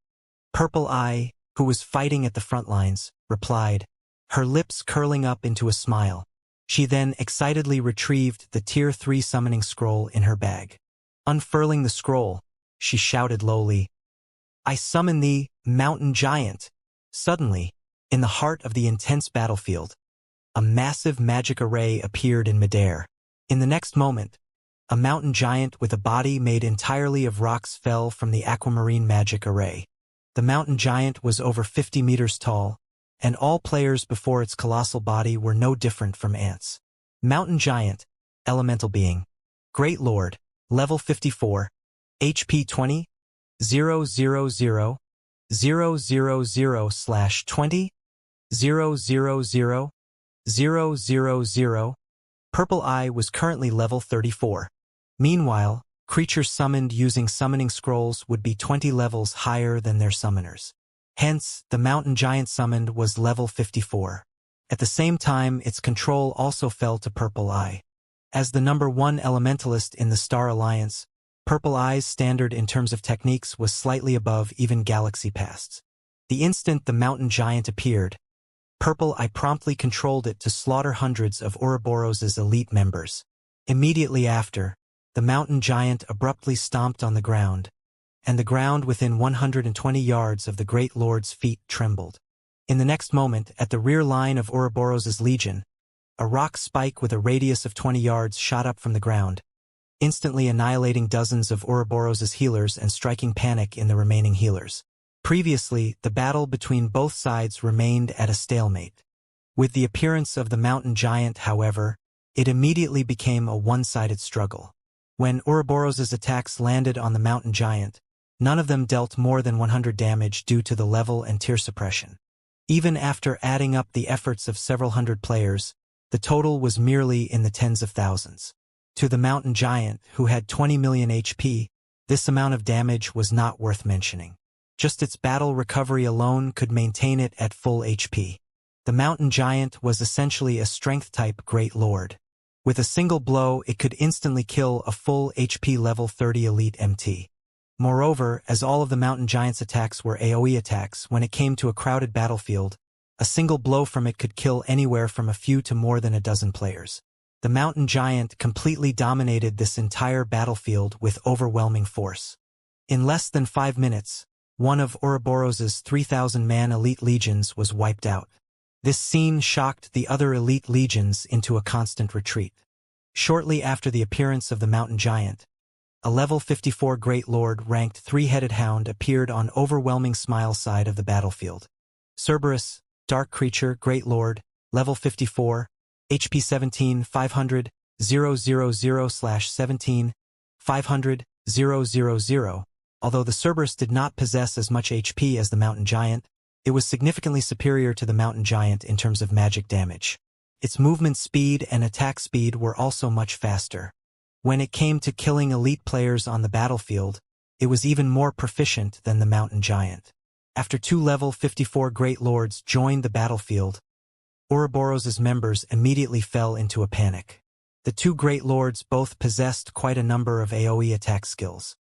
Purple Eye, who was fighting at the front lines, replied, her lips curling up into a smile. She then excitedly retrieved the Tier 3 summoning scroll in her bag. Unfurling the scroll, she shouted lowly, I summon thee, Mountain Giant. Suddenly, in the heart of the intense battlefield, a massive magic array appeared in midair. In the next moment, a mountain giant with a body made entirely of rocks fell from the aquamarine magic array. The mountain giant was over 50 meters tall, and all players before its colossal body were no different from ants. Mountain Giant, Elemental Being, Great Lord, Level 54, HP 20, 000, 000/20, 000, 000. Purple Eye was currently level 34. Meanwhile, creatures summoned using summoning scrolls would be 20 levels higher than their summoners. Hence, the mountain giant summoned was level 54. At the same time, its control also fell to Purple Eye. As the number 1 elementalist in the Star Alliance, Purple Eye's standard in terms of techniques was slightly above even Galaxy Past's. The instant the mountain giant appeared, Purple Eye promptly controlled it to slaughter hundreds of Ouroboros' elite members. Immediately after, the mountain giant abruptly stomped on the ground, and the ground within 120 yards of the great lord's feet trembled. In the next moment, at the rear line of Ouroboros' legion, a rock spike with a radius of 20 yards shot up from the ground, instantly annihilating dozens of Ouroboros' healers and striking panic in the remaining healers. Previously, the battle between both sides remained at a stalemate. With the appearance of the mountain giant, however, it immediately became a one-sided struggle. When Ouroboros' attacks landed on the mountain giant, none of them dealt more than 100 damage due to the level and tier suppression. Even after adding up the efforts of several hundred players, the total was merely in the tens of thousands. To the mountain giant, who had 20 million HP, this amount of damage was not worth mentioning. Just its battle recovery alone could maintain it at full HP. The mountain giant was essentially a strength-type Great Lord. With a single blow, it could instantly kill a full HP level 30 elite MT. Moreover, as all of the mountain giant's attacks were AoE attacks, when it came to a crowded battlefield, a single blow from it could kill anywhere from a few to more than a dozen players. The mountain giant completely dominated this entire battlefield with overwhelming force. In less than 5 minutes, one of Ouroboros' 3,000-man elite legions was wiped out. This scene shocked the other elite legions into a constant retreat. Shortly after the appearance of the mountain giant, a level 54 Great Lord ranked three-headed hound appeared on overwhelming Smile's side of the battlefield. Cerberus, Dark Creature, Great Lord, level 54, HP 17, 500, 000/17, 500, 000. Although the Cerberus did not possess as much HP as the mountain giant, it was significantly superior to the mountain giant in terms of magic damage. Its movement speed and attack speed were also much faster. When it came to killing elite players on the battlefield, it was even more proficient than the mountain giant. After 2 level 54 Great Lords joined the battlefield, Ouroboros' members immediately fell into a panic. The 2 Great Lords both possessed quite a number of AoE attack skills.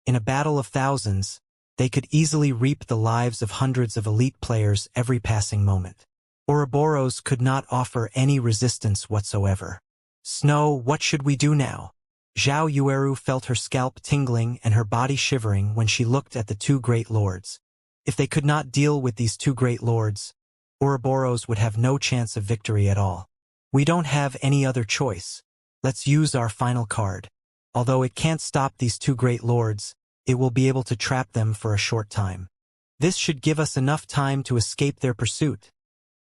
In a battle of thousands, they could easily reap the lives of hundreds of elite players every passing moment. Ouroboros could not offer any resistance whatsoever. "Snow, what should we do now?" Zhao Yueru felt her scalp tingling and her body shivering when she looked at the 2 Great Lords. If they could not deal with these 2 Great Lords, Ouroboros would have no chance of victory at all. "We don't have any other choice. Let's use our final card. Although it can't stop these 2 Great Lords, it will be able to trap them for a short time. This should give us enough time to escape their pursuit,"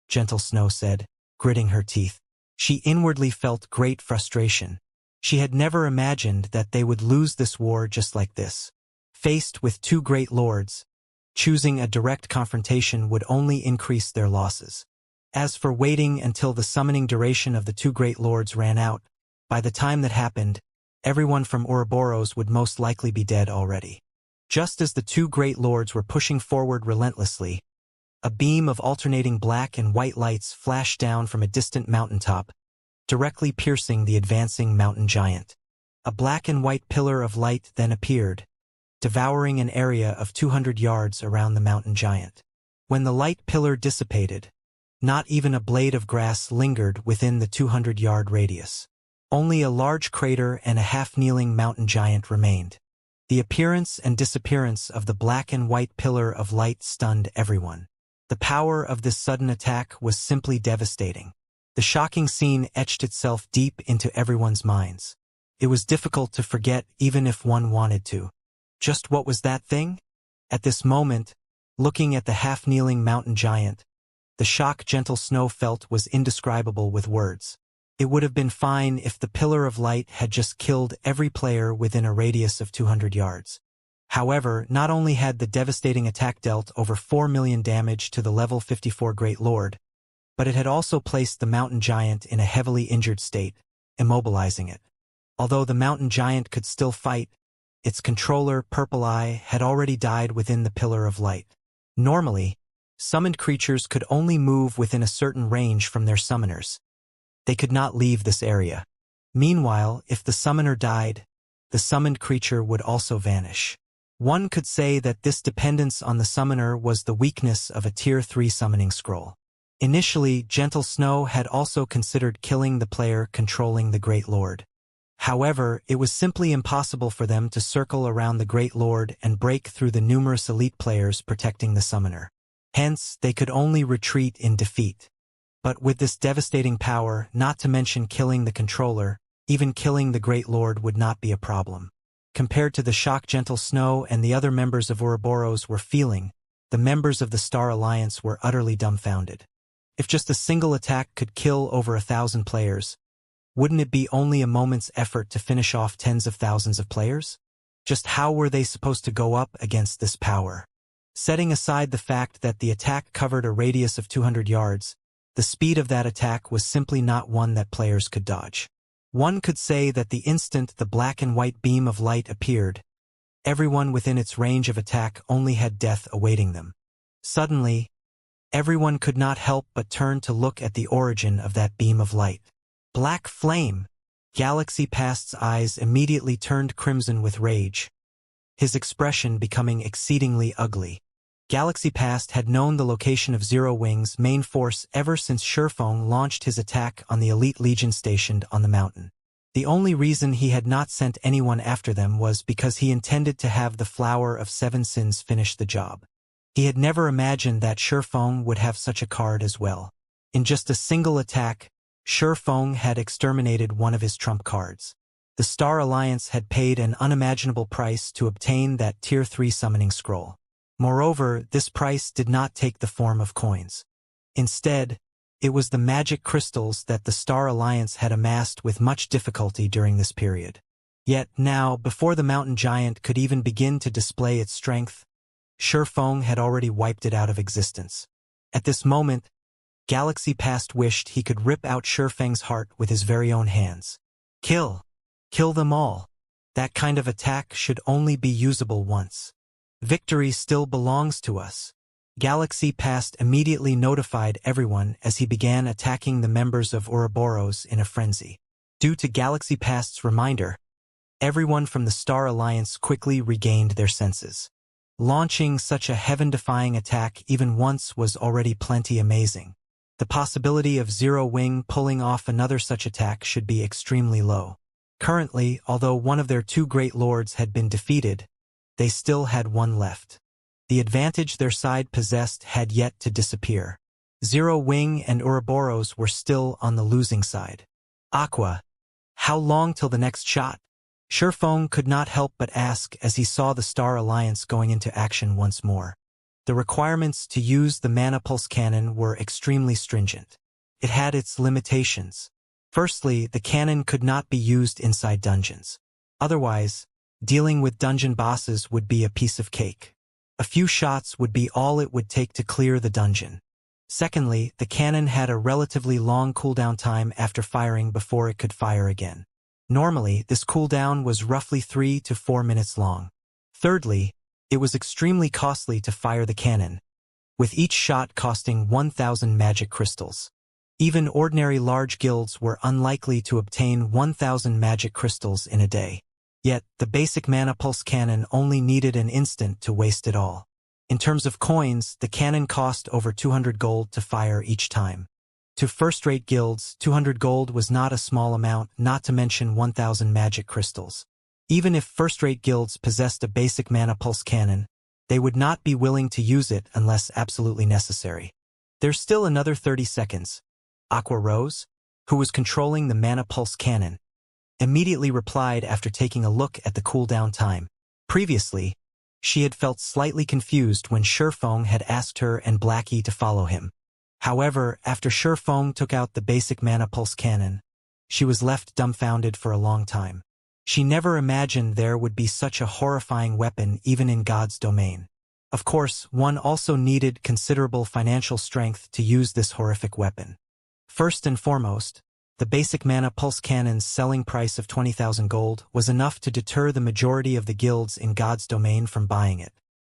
Gentle Snow said, gritting her teeth. She inwardly felt great frustration. She had never imagined that they would lose this war just like this. Faced with 2 Great Lords, choosing a direct confrontation would only increase their losses. As for waiting until the summoning duration of the 2 Great Lords ran out, by the time that happened, everyone from Ouroboros would most likely be dead already. Just as the 2 Great Lords were pushing forward relentlessly, a beam of alternating black and white lights flashed down from a distant mountaintop, directly piercing the advancing mountain giant. A black and white pillar of light then appeared, devouring an area of 200 yards around the mountain giant. When the light pillar dissipated, not even a blade of grass lingered within the 200-yard radius. Only a large crater and a half-kneeling mountain giant remained. The appearance and disappearance of the black and white pillar of light stunned everyone. The power of this sudden attack was simply devastating. The shocking scene etched itself deep into everyone's minds. It was difficult to forget even if one wanted to. Just what was that thing? At this moment, looking at the half-kneeling mountain giant, the shock Gentle Snow felt was indescribable with words. It would have been fine if the pillar of light had just killed every player within a radius of 200 yards. However, not only had the devastating attack dealt over 4 million damage to the level 54 Great Lord, but it had also placed the mountain giant in a heavily injured state, immobilizing it. Although the mountain giant could still fight, its controller, Purple Eye, had already died within the pillar of light. Normally, summoned creatures could only move within a certain range from their summoners. They could not leave this area. Meanwhile, if the summoner died, the summoned creature would also vanish. One could say that this dependence on the summoner was the weakness of a Tier 3 summoning scroll. Initially, Gentle Snow had also considered killing the player controlling the Great Lord. However, it was simply impossible for them to circle around the Great Lord and break through the numerous elite players protecting the summoner. Hence, they could only retreat in defeat. But with this devastating power, not to mention killing the controller, even killing the Great Lord would not be a problem. Compared to the shock Gentle Snow and the other members of Ouroboros were feeling, the members of the Star Alliance were utterly dumbfounded. If just a single attack could kill over 1,000 players, wouldn't it be only a moment's effort to finish off tens of thousands of players? Just how were they supposed to go up against this power? Setting aside the fact that the attack covered a radius of 200 yards, the speed of that attack was simply not one that players could dodge. One could say that the instant the black and white beam of light appeared, everyone within its range of attack only had death awaiting them. Suddenly, everyone could not help but turn to look at the origin of that beam of light. Black flame! Galaxy Past's eyes immediately turned crimson with rage, his expression becoming exceedingly ugly. Galaxy Past had known the location of Zero Wing's main force ever since Shurfeng launched his attack on the elite legion stationed on the mountain. The only reason he had not sent anyone after them was because he intended to have the Flower of Seven Sins finish the job. He had never imagined that Shurfeng would have such a card as well. In just a single attack, Shurfeng had exterminated one of his trump cards. The Star Alliance had paid an unimaginable price to obtain that Tier 3 summoning scroll. Moreover, this price did not take the form of coins. Instead, it was the magic crystals that the Star Alliance had amassed with much difficulty during this period. Yet now, before the mountain giant could even begin to display its strength, Shurfeng had already wiped it out of existence. At this moment, Galaxy Past wished he could rip out Shurfeng's heart with his very own hands. Kill! Kill them all! That kind of attack should only be usable once. Victory still belongs to us. Galaxy Past immediately notified everyone as he began attacking the members of Ouroboros in a frenzy. Due to Galaxy Past's reminder, everyone from the Star Alliance quickly regained their senses. Launching such a heaven-defying attack even once was already plenty amazing. The possibility of Zero Wing pulling off another such attack should be extremely low. Currently, although one of their two great lords had been defeated, they still had one left. The advantage their side possessed had yet to disappear. Zero Wing and Ouroboros were still on the losing side. Aqua, how long till the next shot? Shurfeng could not help but ask as he saw the Star Alliance going into action once more. The requirements to use the Mana Pulse Cannon were extremely stringent. It had its limitations. Firstly, the cannon could not be used inside dungeons. Otherwise, dealing with dungeon bosses would be a piece of cake. A few shots would be all it would take to clear the dungeon. Secondly, the cannon had a relatively long cooldown time after firing before it could fire again. Normally, this cooldown was roughly 3 to 4 minutes long. Thirdly, it was extremely costly to fire the cannon, with each shot costing 1,000 magic crystals. Even ordinary large guilds were unlikely to obtain 1,000 magic crystals in a day. Yet, the basic Mana Pulse Cannon only needed an instant to waste it all. In terms of coins, the cannon cost over 200 gold to fire each time. To first-rate guilds, 200 gold was not a small amount, not to mention 1,000 magic crystals. Even if first-rate guilds possessed a basic Mana Pulse Cannon, they would not be willing to use it unless absolutely necessary. There's still another 30 seconds. Aqua Rose, who was controlling the Mana Pulse Cannon, immediately replied after taking a look at the cooldown time. Previously, she had felt slightly confused when Shurfeng had asked her and Blackie to follow him. However, after Shurfeng took out the basic Mana Pulse Cannon, she was left dumbfounded for a long time. She never imagined there would be such a horrifying weapon even in God's domain. Of course, one also needed considerable financial strength to use this horrific weapon. First and foremost, the basic Mana Pulse Cannon's selling price of 20,000 gold was enough to deter the majority of the guilds in God's domain from buying it.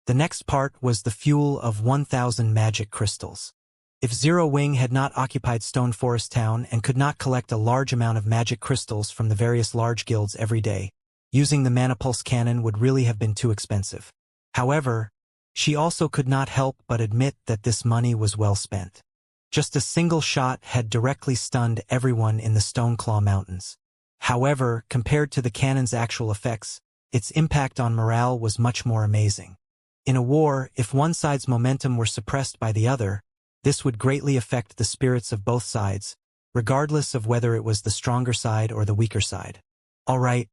The next part was the fuel of 1,000 magic crystals. If Zero Wing had not occupied Stone Forest Town and could not collect a large amount of magic crystals from the various large guilds every day, using the Mana Pulse Cannon would really have been too expensive. However, she also could not help but admit that this money was well spent. Just a single shot had directly stunned everyone in the Stoneclaw Mountains. However, compared to the cannon's actual effects, its impact on morale was much more amazing. In a war, if one side's momentum were suppressed by the other, this would greatly affect the spirits of both sides, regardless of whether it was the stronger side or the weaker side. Alright,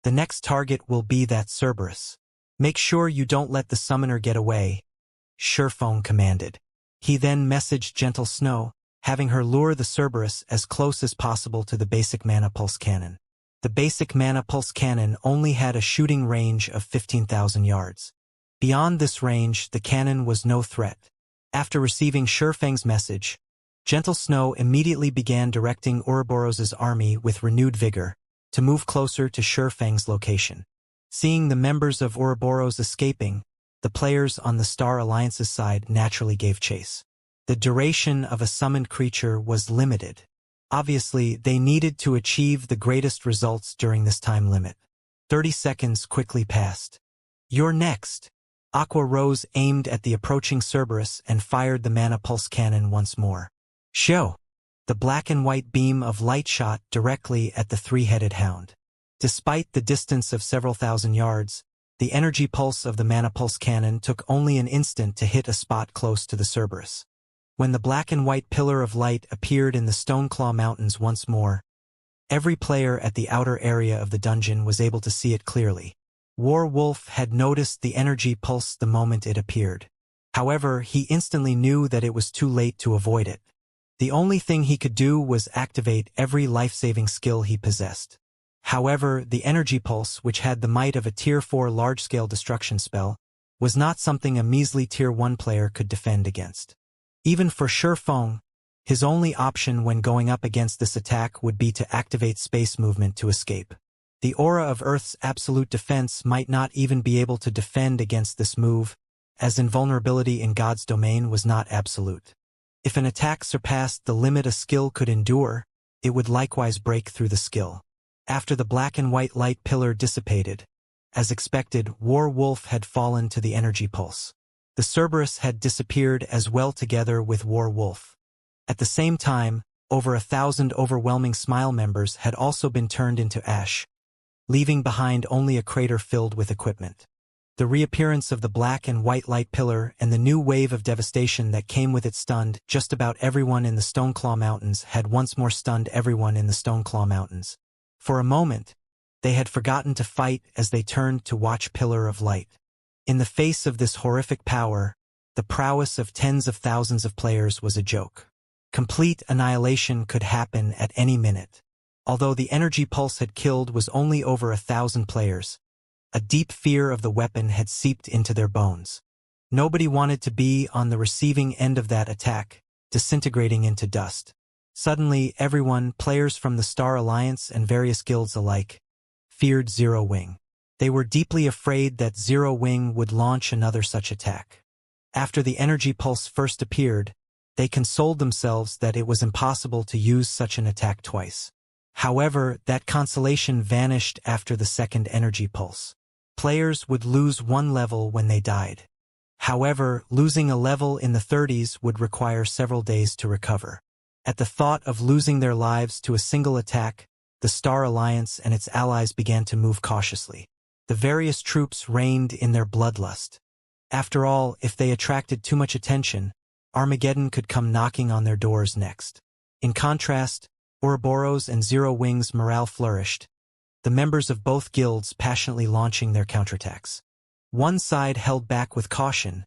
the next target will be that Cerberus. Make sure you don't let the summoner get away, Sherfong commanded. He then messaged Gentle Snow, having her lure the Cerberus as close as possible to the basic mana pulse cannon. The basic mana pulse cannon only had a shooting range of 15,000 yards. Beyond this range, the cannon was no threat. After receiving Sherfang's message, Gentle Snow immediately began directing Ouroboros's army with renewed vigor to move closer to Sherfang's location. Seeing the members of Ouroboros escaping, the players on the Star Alliance's side naturally gave chase. The duration of a summoned creature was limited. Obviously, they needed to achieve the greatest results during this time limit. 30 seconds quickly passed. You're next. Aqua Rose aimed at the approaching Cerberus and fired the mana pulse cannon once more. Show! The black and white beam of light shot directly at the three-headed hound. Despite the distance of several thousand yards, the energy pulse of the mana pulse cannon took only an instant to hit a spot close to the Cerberus. When the black and white pillar of light appeared in the Stoneclaw Mountains once more, every player at the outer area of the dungeon was able to see it clearly. Warwolf had noticed the energy pulse the moment it appeared. However, he instantly knew that it was too late to avoid it. The only thing he could do was activate every life-saving skill he possessed. However, the energy pulse, which had the might of a Tier 4 large-scale destruction spell, was not something a measly Tier 1 player could defend against. Even for Sherfong, his only option when going up against this attack would be to activate space movement to escape. The aura of Earth's absolute defense might not even be able to defend against this move, as invulnerability in God's domain was not absolute. If an attack surpassed the limit a skill could endure, it would likewise break through the skill. After the black and white light pillar dissipated, as expected, Warwolf had fallen to the energy pulse. The Cerberus had disappeared as well together with Warwolf. At the same time, over 1,000 overwhelming Smile members had also been turned into ash, leaving behind only a crater filled with equipment. The reappearance of the black and white light pillar and the new wave of devastation that came with it stunned just about everyone in the Stoneclaw Mountains had once more stunned everyone in the Stoneclaw Mountains. For a moment, they had forgotten to fight as they turned to watch Pillar of Light. In the face of this horrific power, the prowess of tens of thousands of players was a joke. Complete annihilation could happen at any minute. Although the energy pulse had killed was only over 1,000 players, a deep fear of the weapon had seeped into their bones. Nobody wanted to be on the receiving end of that attack, disintegrating into dust. Suddenly, everyone, players from the Star Alliance and various guilds alike, feared Zero Wing. They were deeply afraid that Zero Wing would launch another such attack. After the energy pulse first appeared, they consoled themselves that it was impossible to use such an attack twice. However, that consolation vanished after the second energy pulse. Players would lose one level when they died. However, losing a level in the 30s would require several days to recover. At the thought of losing their lives to a single attack, the Star Alliance and its allies began to move cautiously. The various troops reigned in their bloodlust. After all, if they attracted too much attention, Armageddon could come knocking on their doors next. In contrast, Ouroboros and Zero Wing's morale flourished, the members of both guilds passionately launching their counterattacks. One side held back with caution,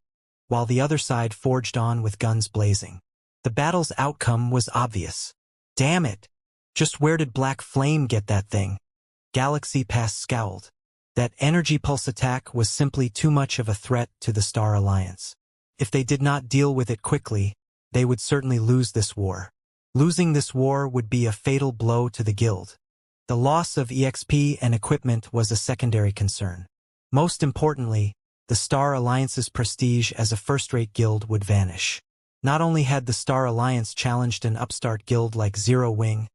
while the other side forged on with guns blazing. The battle's outcome was obvious. Damn it! Just where did Black Flame get that thing? Galaxy Pass scowled. That energy pulse attack was simply too much of a threat to the Star Alliance. If they did not deal with it quickly, they would certainly lose this war. Losing this war would be a fatal blow to the guild. The loss of EXP and equipment was a secondary concern. Most importantly, the Star Alliance's prestige as a first-rate guild would vanish. Not only had the Star Alliance challenged an upstart guild like Zero Wing,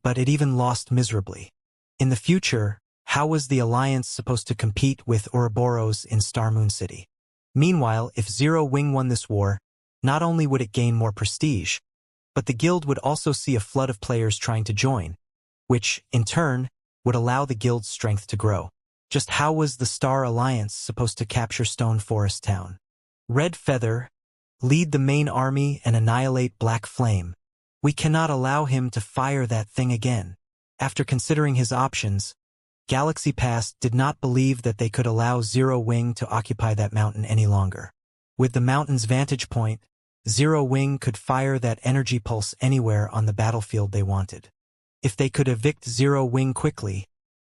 but it even lost miserably. In the future, how was the Alliance supposed to compete with Ouroboros in Star Moon City? Meanwhile, if Zero Wing won this war, not only would it gain more prestige, but the guild would also see a flood of players trying to join, which, in turn, would allow the guild's strength to grow. Just how was the Star Alliance supposed to capture Stone Forest Town? Red Feather, lead the main army and annihilate Black Flame. We cannot allow him to fire that thing again. After considering his options, Galaxy Pass did not believe that they could allow Zero Wing to occupy that mountain any longer. With the mountain's vantage point, Zero Wing could fire that energy pulse anywhere on the battlefield they wanted. If they could evict Zero Wing quickly,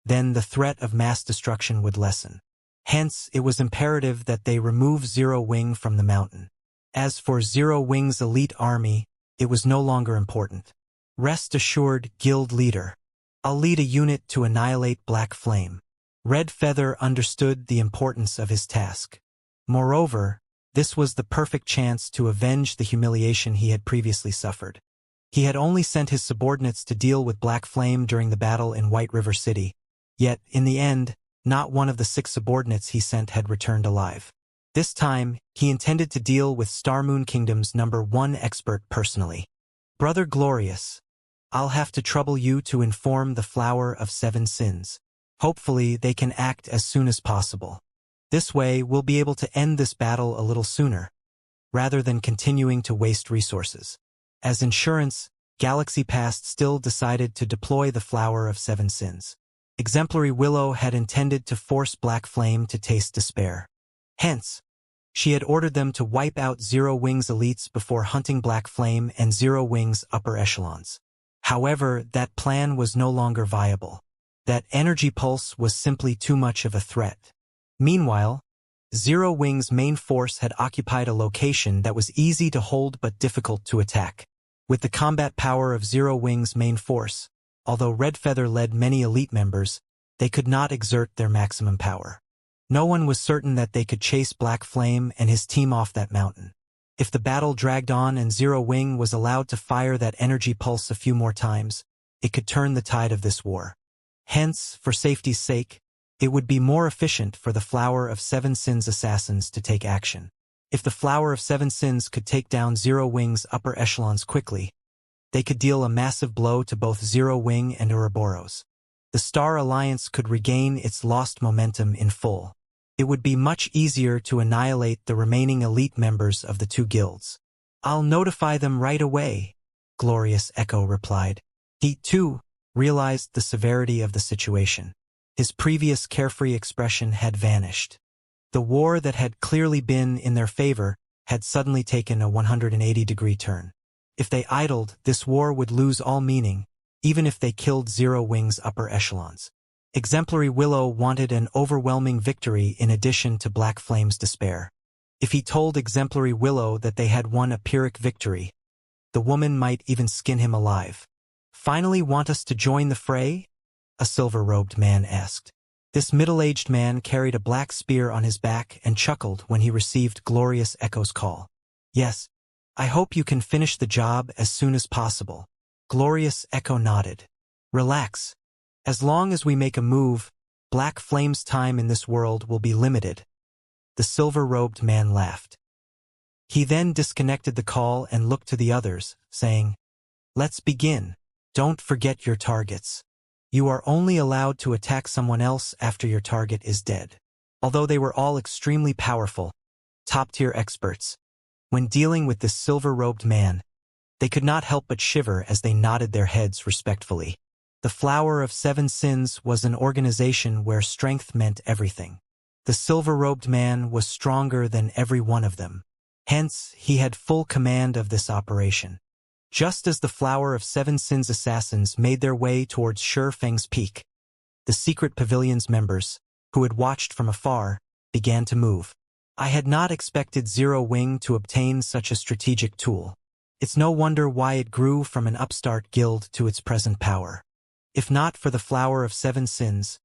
then the threat of mass destruction would lessen. Hence, it was imperative that they remove Zero Wing from the mountain. As for Zero Wing's elite army, it was no longer important. Rest assured, guild leader. I'll lead a unit to annihilate Black Flame. Red Feather understood the importance of his task. Moreover, this was the perfect chance to avenge the humiliation he had previously suffered. He had only sent his subordinates to deal with Black Flame during the battle in White River City, yet, in the end, not one of the 6 subordinates he sent had returned alive. This time, he intended to deal with Starmoon Kingdom's #1 expert personally. Brother Glorious, I'll have to trouble you to inform the Flower of 7 Sins. Hopefully, they can act as soon as possible. This way, we'll be able to end this battle a little sooner, rather than continuing to waste resources. As insurance, Galaxy Pass still decided to deploy the Flower of 7 Sins. Exemplary Willow had intended to force Black Flame to taste despair. Hence, she had ordered them to wipe out Zero Wing's elites before hunting Black Flame and Zero Wing's upper echelons. However, that plan was no longer viable. That energy pulse was simply too much of a threat. Meanwhile, Zero Wing's main force had occupied a location that was easy to hold but difficult to attack. With the combat power of Zero Wing's main force, although Red Feather led many elite members, they could not exert their maximum power. No one was certain that they could chase Black Flame and his team off that mountain. If the battle dragged on and Zero Wing was allowed to fire that energy pulse a few more times, it could turn the tide of this war. Hence, for safety's sake, it would be more efficient for the Flower of 7 Sins assassins to take action. If the Flower of 7 Sins could take down Zero Wing's upper echelons quickly, they could deal a massive blow to both Zero Wing and Ouroboros. The Star Alliance could regain its lost momentum in full. It would be much easier to annihilate the remaining elite members of the 2 guilds. I'll notify them right away, Glorious Echo replied. He, too, realized the severity of the situation. His previous carefree expression had vanished. The war that had clearly been in their favor had suddenly taken a 180-degree turn. If they idled, this war would lose all meaning, even if they killed Zero Wing's upper echelons. Exemplary Willow wanted an overwhelming victory in addition to Black Flame's despair. If he told Exemplary Willow that they had won a Pyrrhic victory, the woman might even skin him alive. Finally want us to join the fray? A silver-robed man asked. This middle-aged man carried a black spear on his back and chuckled when he received Glorious Echo's call. Yes, I hope you can finish the job as soon as possible. Glorious Echo nodded. Relax. As long as we make a move, Black Flame's time in this world will be limited. The silver-robed man laughed. He then disconnected the call and looked to the others, saying, Let's begin. Don't forget your targets. You are only allowed to attack someone else after your target is dead. Although they were all extremely powerful, top-tier experts, when dealing with this silver-robed man, they could not help but shiver as they nodded their heads respectfully. The Flower of 7 Sins was an organization where strength meant everything. The silver-robed man was stronger than every one of them. Hence, he had full command of this operation. Just as the Flower of 7 Sins assassins made their way towards Shurfeng's peak, the secret pavilion's members, who had watched from afar, began to move. I had not expected Zero Wing to obtain such a strategic tool. It's no wonder why it grew from an upstart guild to its present power. If not for the Flower of 7 Sins,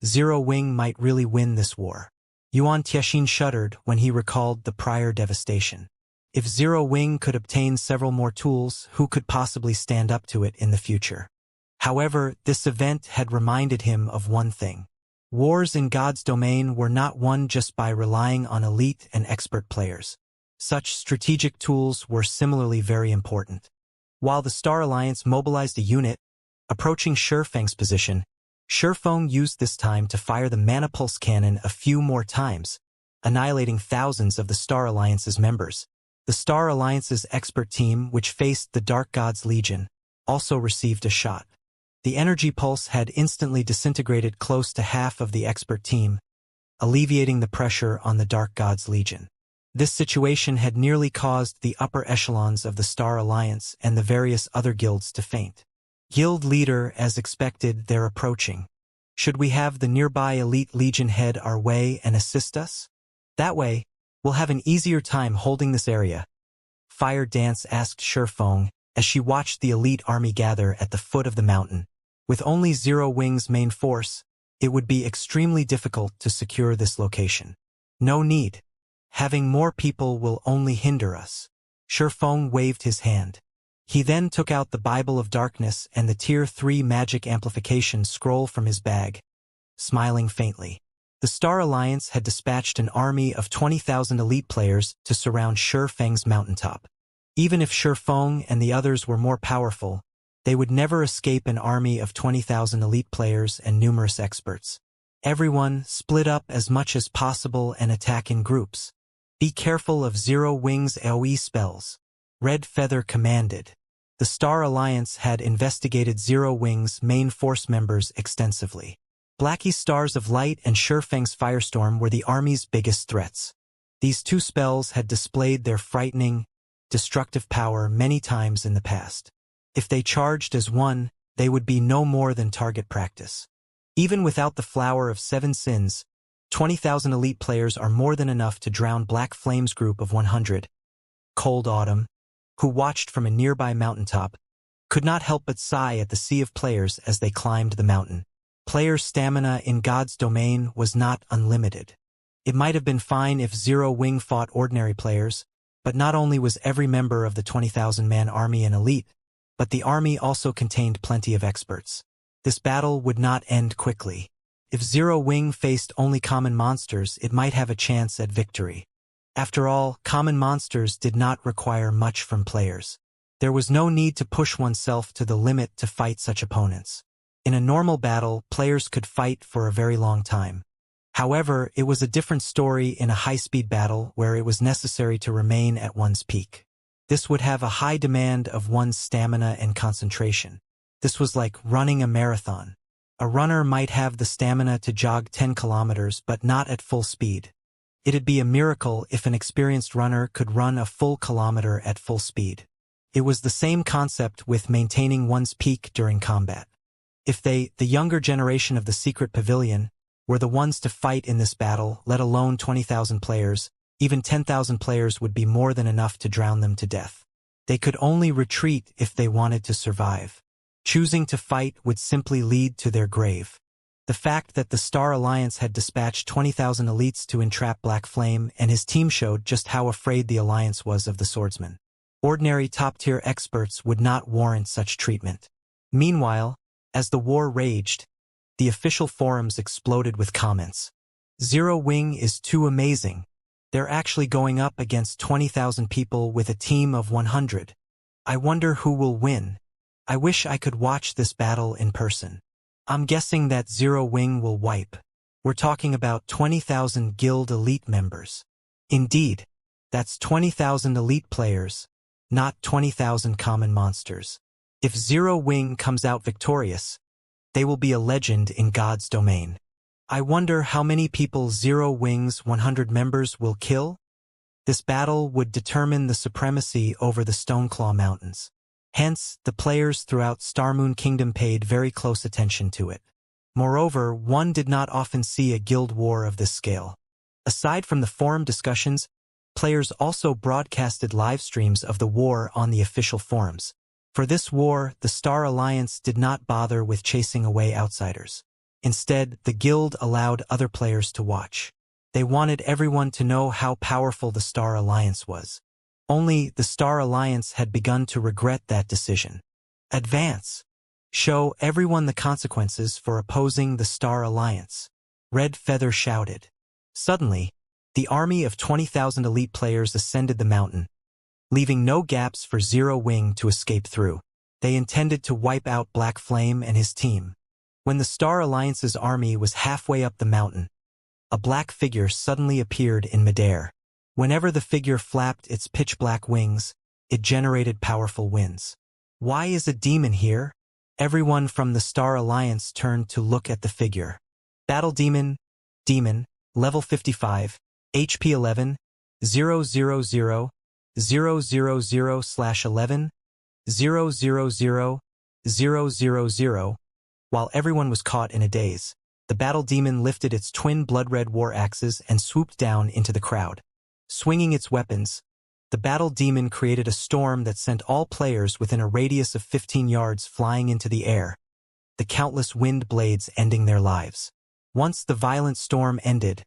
Zero Wing might really win this war. Yuan Tianxin shuddered when he recalled the prior devastation. If Zero Wing could obtain several more tools, who could possibly stand up to it in the future? However, this event had reminded him of one thing. Wars in God's domain were not won just by relying on elite and expert players. Such strategic tools were similarly very important. While the Star Alliance mobilized a unit, approaching Shurfeng's position, Sherfeng used this time to fire the Mana Pulse cannon a few more times, annihilating thousands of the Star Alliance's members. The Star Alliance's expert team, which faced the Dark God's Legion, also received a shot. The energy pulse had instantly disintegrated close to half of the expert team, alleviating the pressure on the Dark God's Legion. This situation had nearly caused the upper echelons of the Star Alliance and the various other guilds to faint. Guild leader, as expected, they're approaching. Should we have the nearby elite legion head our way and assist us? That way, we'll have an easier time holding this area. Fire Dance asked Sherfeng as she watched the elite army gather at the foot of the mountain. With only Zero Wing's main force, it would be extremely difficult to secure this location. No need. Having more people will only hinder us. Sherfeng waved his hand. He then took out the Bible of Darkness and the Tier 3 Magic Amplification scroll from his bag, smiling faintly. The Star Alliance had dispatched an army of 20,000 elite players to surround Sherfeng's mountaintop. Even if Sherfeng and the others were more powerful, they would never escape an army of 20,000 elite players and numerous experts. Everyone split up as much as possible and attack in groups. Be careful of Zero Wing's AoE spells, Red Feather commanded. The Star Alliance had investigated Zero Wing's main force members extensively. Blackie's Stars of Light and Sherfeng's Firestorm were the army's biggest threats. These two spells had displayed their frightening, destructive power many times in the past. If they charged as one, they would be no more than target practice. Even without the Flower of Seven Sins, 20,000 elite players are more than enough to drown Black Flame's group of 100. Cold Autumn, who watched from a nearby mountaintop, could not help but sigh at the sea of players as they climbed the mountain. Players' stamina in God's domain was not unlimited. It might have been fine if Zero Wing fought ordinary players, but not only was every member of the 20,000-man army an elite, but the army also contained plenty of experts. This battle would not end quickly. If Zero Wing faced only common monsters, it might have a chance at victory. After all, common monsters did not require much from players. There was no need to push oneself to the limit to fight such opponents. In a normal battle, players could fight for a very long time. However, it was a different story in a high-speed battle where it was necessary to remain at one's peak. This would have a high demand of one's stamina and concentration. This was like running a marathon. A runner might have the stamina to jog 10 kilometers but not at full speed. It'd be a miracle if an experienced runner could run a full kilometer at full speed. It was the same concept with maintaining one's peak during combat. If they, the younger generation of the Secret Pavilion, were the ones to fight in this battle, let alone 20,000 players, even 10,000 players would be more than enough to drown them to death. They could only retreat if they wanted to survive. Choosing to fight would simply lead to their grave. The fact that the Star Alliance had dispatched 20,000 elites to entrap Black Flame and his team showed just how afraid the Alliance was of the Swordsman. Ordinary top-tier experts would not warrant such treatment. Meanwhile, as the war raged, the official forums exploded with comments. Zero Wing is too amazing. They're actually going up against 20,000 people with a team of 100. I wonder who will win. I wish I could watch this battle in person. I'm guessing that Zero Wing will wipe. We're talking about 20,000 guild elite members. Indeed, that's 20,000 elite players, not 20,000 common monsters. If Zero Wing comes out victorious, they will be a legend in God's domain. I wonder how many people Zero Wing's 100 members will kill? This battle would determine the supremacy over the Stoneclaw Mountains. Hence, the players throughout Starmoon Kingdom paid very close attention to it. Moreover, one did not often see a guild war of this scale. Aside from the forum discussions, players also broadcasted live streams of the war on the official forums. For this war, the Star Alliance did not bother with chasing away outsiders. Instead, the guild allowed other players to watch. They wanted everyone to know how powerful the Star Alliance was. Only the Star Alliance had begun to regret that decision. Advance. Show everyone the consequences for opposing the Star Alliance. Red Feather shouted. Suddenly, the army of 20,000 elite players ascended the mountain, leaving no gaps for Zero Wing to escape through. They intended to wipe out Black Flame and his team. When the Star Alliance's army was halfway up the mountain, a black figure suddenly appeared in midair. Whenever the figure flapped its pitch-black wings, it generated powerful winds. Why is a demon here? Everyone from the Star Alliance turned to look at the figure. Battle Demon, level 55, HP 11, 000, 000/11, 000, 000. While everyone was caught in a daze, the Battle Demon lifted its twin blood-red war axes and swooped down into the crowd. Swinging its weapons, the Battle Demon created a storm that sent all players within a radius of 15 yards flying into the air, the countless wind blades ending their lives. Once the violent storm ended,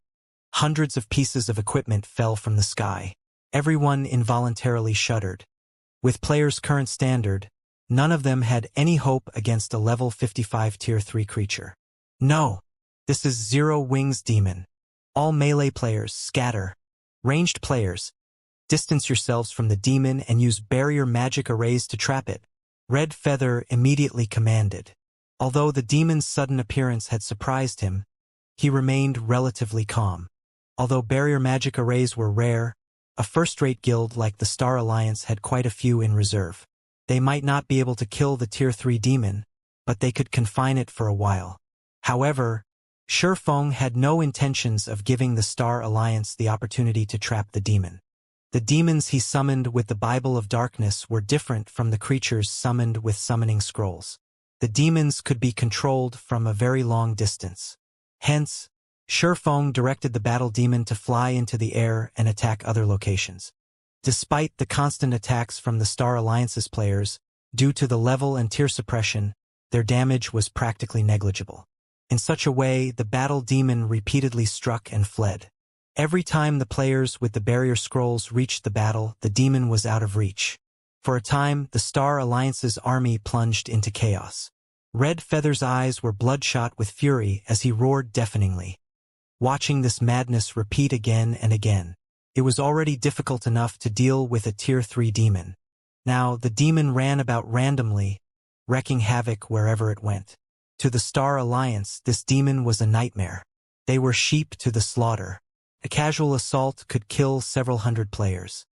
hundreds of pieces of equipment fell from the sky. Everyone involuntarily shuddered. With players' current standard, none of them had any hope against a level 55 tier 3 creature. No, this is Zero Wings Demon. All melee players scatter. Ranged players, distance yourselves from the demon and use barrier magic arrays to trap it. Red Feather immediately commanded. Although the demon's sudden appearance had surprised him, he remained relatively calm. Although barrier magic arrays were rare, a first-rate guild like the Star Alliance had quite a few in reserve. They might not be able to kill the tier 3 demon, but they could confine it for a while. However, Shurfeng had no intentions of giving the Star Alliance the opportunity to trap the demon. The demons he summoned with the Bible of Darkness were different from the creatures summoned with summoning scrolls. The demons could be controlled from a very long distance. Hence, Shurfeng directed the Battle Demon to fly into the air and attack other locations. Despite the constant attacks from the Star Alliance's players, due to the level and tier suppression, their damage was practically negligible. In such a way, the Battle Demon repeatedly struck and fled. Every time the players with the barrier scrolls reached the battle, the demon was out of reach. For a time, the Star Alliance's army plunged into chaos. Red Feather's eyes were bloodshot with fury as he roared deafeningly. Watching this madness repeat again and again, it was already difficult enough to deal with a tier 3 demon. Now, the demon ran about randomly, wreaking havoc wherever it went. To the Star Alliance, this demon was a nightmare. They were sheep to the slaughter. A casual assault could kill several hundred players.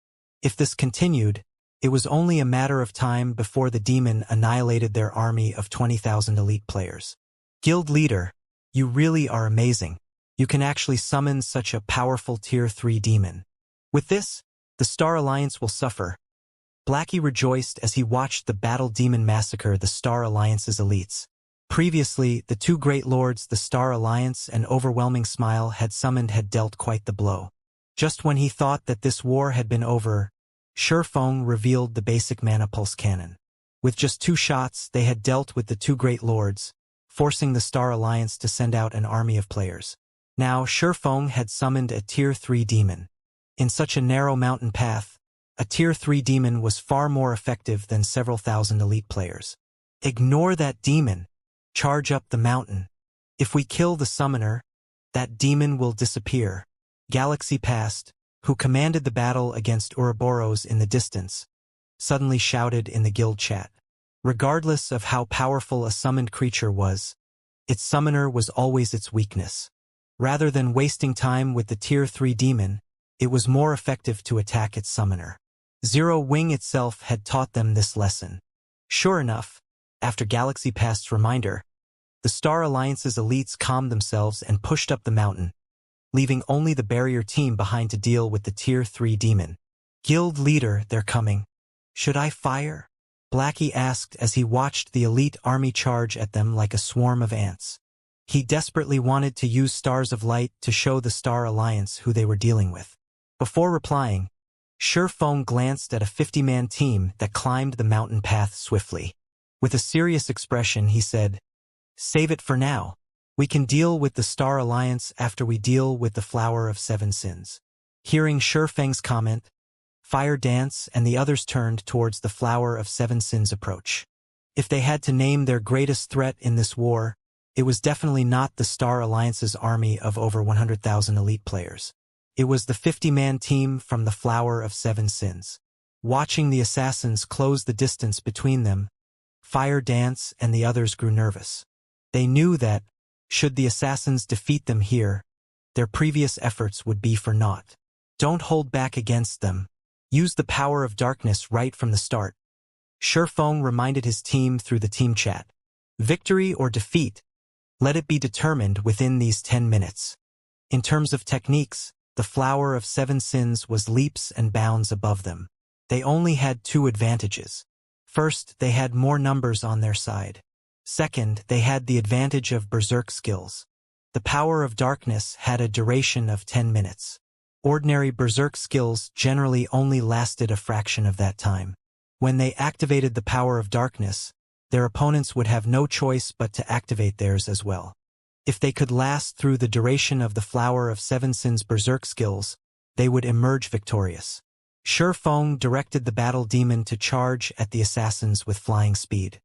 If this continued, it was only a matter of time before the demon annihilated their army of 20,000 elite players. Guild leader, you really are amazing. You can actually summon such a powerful tier 3 demon. With this, the Star Alliance will suffer. Blackie rejoiced as he watched the Battle Demon massacre the Star Alliance's elites. Previously, the two great lords the Star Alliance and Overwhelming Smile had summoned had dealt quite the blow. Just when he thought that this war had been over, Shurfeng revealed the basic mana pulse cannon. With just 2 shots, they had dealt with the two great lords, forcing the Star Alliance to send out an army of players. Now, Shurfeng had summoned a tier 3 demon. In such a narrow mountain path, a tier 3 demon was far more effective than several thousand elite players. Ignore that demon. Charge up the mountain. If we kill the summoner, that demon will disappear. Galaxy Past, who commanded the battle against Ouroboros in the distance, suddenly shouted in the guild chat. Regardless of how powerful a summoned creature was, its summoner was always its weakness. Rather than wasting time with the tier 3 demon, it was more effective to attack its summoner. Zero Wing itself had taught them this lesson. Sure enough, after Galaxy Past's reminder, the Star Alliance's elites calmed themselves and pushed up the mountain, leaving only the barrier team behind to deal with the tier 3 demon. Guild leader, they're coming. Should I fire? Blackie asked as he watched the elite army charge at them like a swarm of ants. He desperately wanted to use Stars of Light to show the Star Alliance who they were dealing with. Before replying, Shurfeng glanced at a 50-man team that climbed the mountain path swiftly. With a serious expression, he said, "Save it for now. We can deal with the Star Alliance after we deal with the Flower of Seven Sins." Hearing Shurfeng's comment, Fire Dance and the others turned towards the Flower of Seven Sins approach. If they had to name their greatest threat in this war, it was definitely not the Star Alliance's army of over 100,000 elite players. It was the 50-man team from the Flower of Seven Sins. Watching the assassins close the distance between them, Fire Dance and the others grew nervous. They knew that, should the assassins defeat them here, their previous efforts would be for naught. Don't hold back against them. Use the power of darkness right from the start. Shifeng reminded his team through the team chat. Victory or defeat, let it be determined within these 10 minutes. In terms of techniques, the Flower of Seven Sins was leaps and bounds above them. They only had two advantages. First, they had more numbers on their side. Second, they had the advantage of berserk skills. The power of darkness had a duration of 10 minutes. Ordinary berserk skills generally only lasted a fraction of that time. When they activated the power of darkness, their opponents would have no choice but to activate theirs as well. If they could last through the duration of the Flower of Seven Sins berserk skills, they would emerge victorious. Shifeng directed the battle demon to charge at the assassins with flying speed.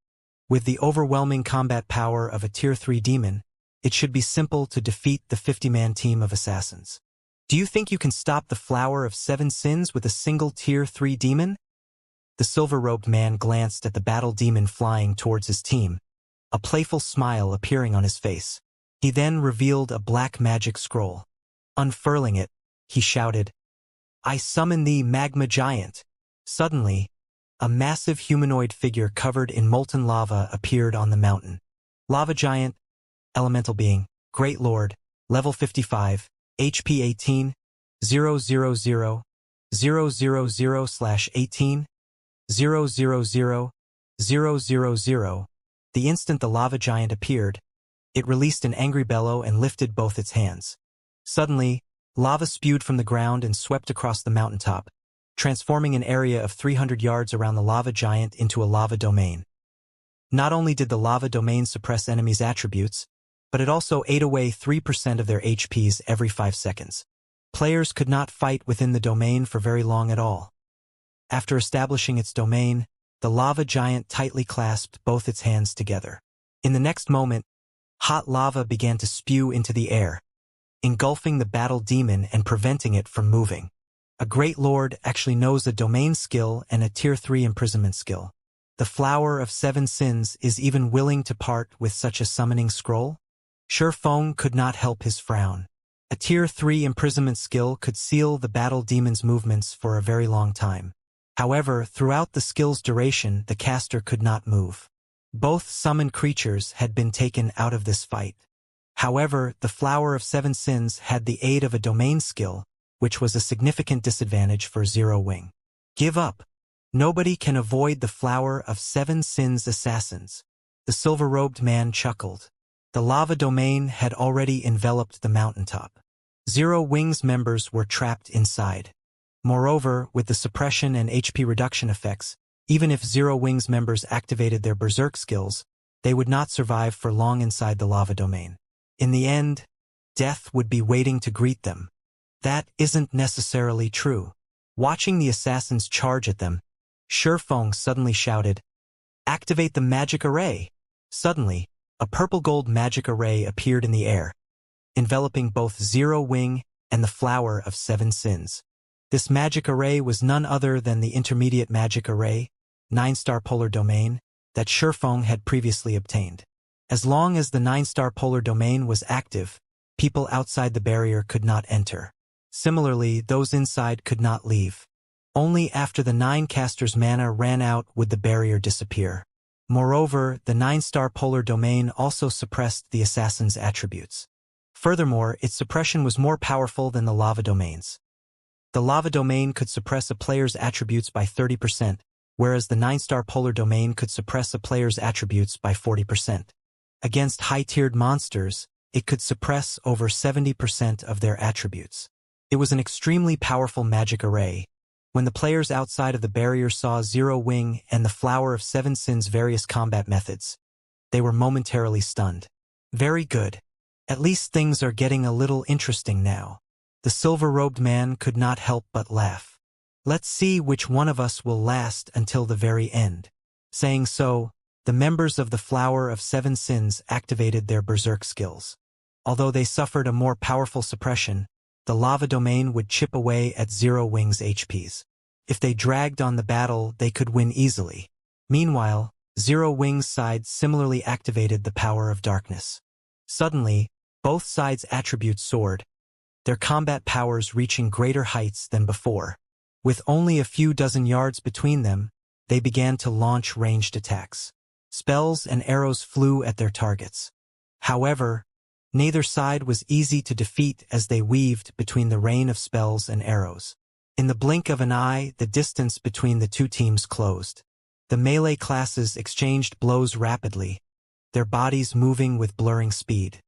With the overwhelming combat power of a Tier 3 demon, it should be simple to defeat the 50-man team of assassins. Do you think you can stop the Flower of Seven Sins with a single Tier 3 demon? The silver-robed man glanced at the battle demon flying towards his team, a playful smile appearing on his face. He then revealed a black magic scroll. Unfurling it, he shouted, "I summon thee, Magma Giant!" Suddenly, a massive humanoid figure covered in molten lava appeared on the mountain. Lava Giant, Elemental Being, Great Lord, Level 55, HP 18, 000, 000/18, 000, 000. The instant the lava giant appeared, it released an angry bellow and lifted both its hands. Suddenly, lava spewed from the ground and swept across the mountaintop, transforming an area of 300 yards around the lava giant into a lava domain. Not only did the lava domain suppress enemies' attributes, but it also ate away 3% of their HPs every 5 seconds. Players could not fight within the domain for very long at all. After establishing its domain, the lava giant tightly clasped both its hands together. In the next moment, hot lava began to spew into the air, engulfing the battle demon and preventing it from moving. A Great Lord actually knows a domain skill and a Tier 3 imprisonment skill. The Flower of Seven Sins is even willing to part with such a summoning scroll? Shifeng could not help his frown. A Tier 3 imprisonment skill could seal the battle demon's movements for a very long time. However, throughout the skill's duration, the caster could not move. Both summoned creatures had been taken out of this fight. However, the Flower of Seven Sins had the aid of a domain skill, which was a significant disadvantage for Zero Wing. Give up. Nobody can avoid the Flower of Seven Sins assassins. The silver-robed man chuckled. The lava domain had already enveloped the mountaintop. Zero Wing's members were trapped inside. Moreover, with the suppression and HP reduction effects, even if Zero Wing's members activated their berserk skills, they would not survive for long inside the lava domain. In the end, death would be waiting to greet them. That isn't necessarily true. Watching the assassins charge at them, Shifeng suddenly shouted, "Activate the magic array!" Suddenly, a purple-gold magic array appeared in the air, enveloping both Zero Wing and the Flower of Seven Sins. This magic array was none other than the intermediate magic array, 9-star polar domain, that Shifeng had previously obtained. As long as the 9-star polar domain was active, people outside the barrier could not enter. Similarly, those inside could not leave. Only after the 9 caster's mana ran out would the barrier disappear. Moreover, the 9-star polar domain also suppressed the assassin's attributes. Furthermore, its suppression was more powerful than the lava domains. The lava domain could suppress a player's attributes by 30%, whereas the 9-star polar domain could suppress a player's attributes by 40%. Against high-tiered monsters, it could suppress over 70% of their attributes. It was an extremely powerful magic array. When the players outside of the barrier saw Zero Wing and the Flower of Seven Sins' various combat methods, they were momentarily stunned. Very good. At least things are getting a little interesting now. The silver-robed man could not help but laugh. Let's see which one of us will last until the very end. Saying so, the members of the Flower of Seven Sins activated their berserk skills. Although they suffered a more powerful suppression, the lava domain would chip away at Zero Wing's HPs. If they dragged on the battle, they could win easily. Meanwhile, Zero Wings' side similarly activated the power of darkness. Suddenly, both sides' attributes soared, their combat powers reaching greater heights than before. With only a few dozen yards between them, they began to launch ranged attacks. Spells and arrows flew at their targets. However, neither side was easy to defeat as they weaved between the rain of spells and arrows. In the blink of an eye, the distance between the two teams closed. The melee classes exchanged blows rapidly, their bodies moving with blurring speed.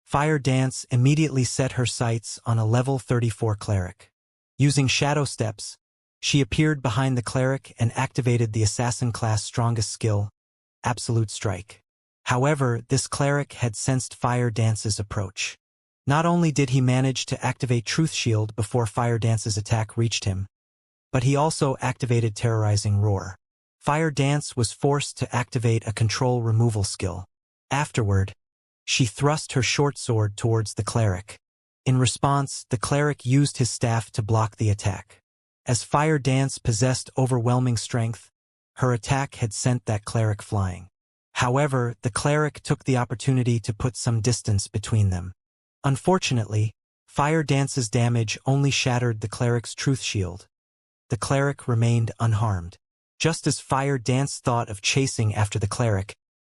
Fire Dance immediately set her sights on a level 34 cleric. Using shadow steps, she appeared behind the cleric and activated the assassin class' strongest skill, Absolute Strike. However, this cleric had sensed Fire Dance's approach. Not only did he manage to activate Truth Shield before Fire Dance's attack reached him, but he also activated Terrorizing Roar. Fire Dance was forced to activate a control removal skill. Afterward, she thrust her short sword towards the cleric. In response, the cleric used his staff to block the attack. As Fire Dance possessed overwhelming strength, her attack had sent that cleric flying. However, the cleric took the opportunity to put some distance between them. Unfortunately, Fire Dance's damage only shattered the cleric's truth shield. The cleric remained unharmed. Just as Fire Dance thought of chasing after the cleric,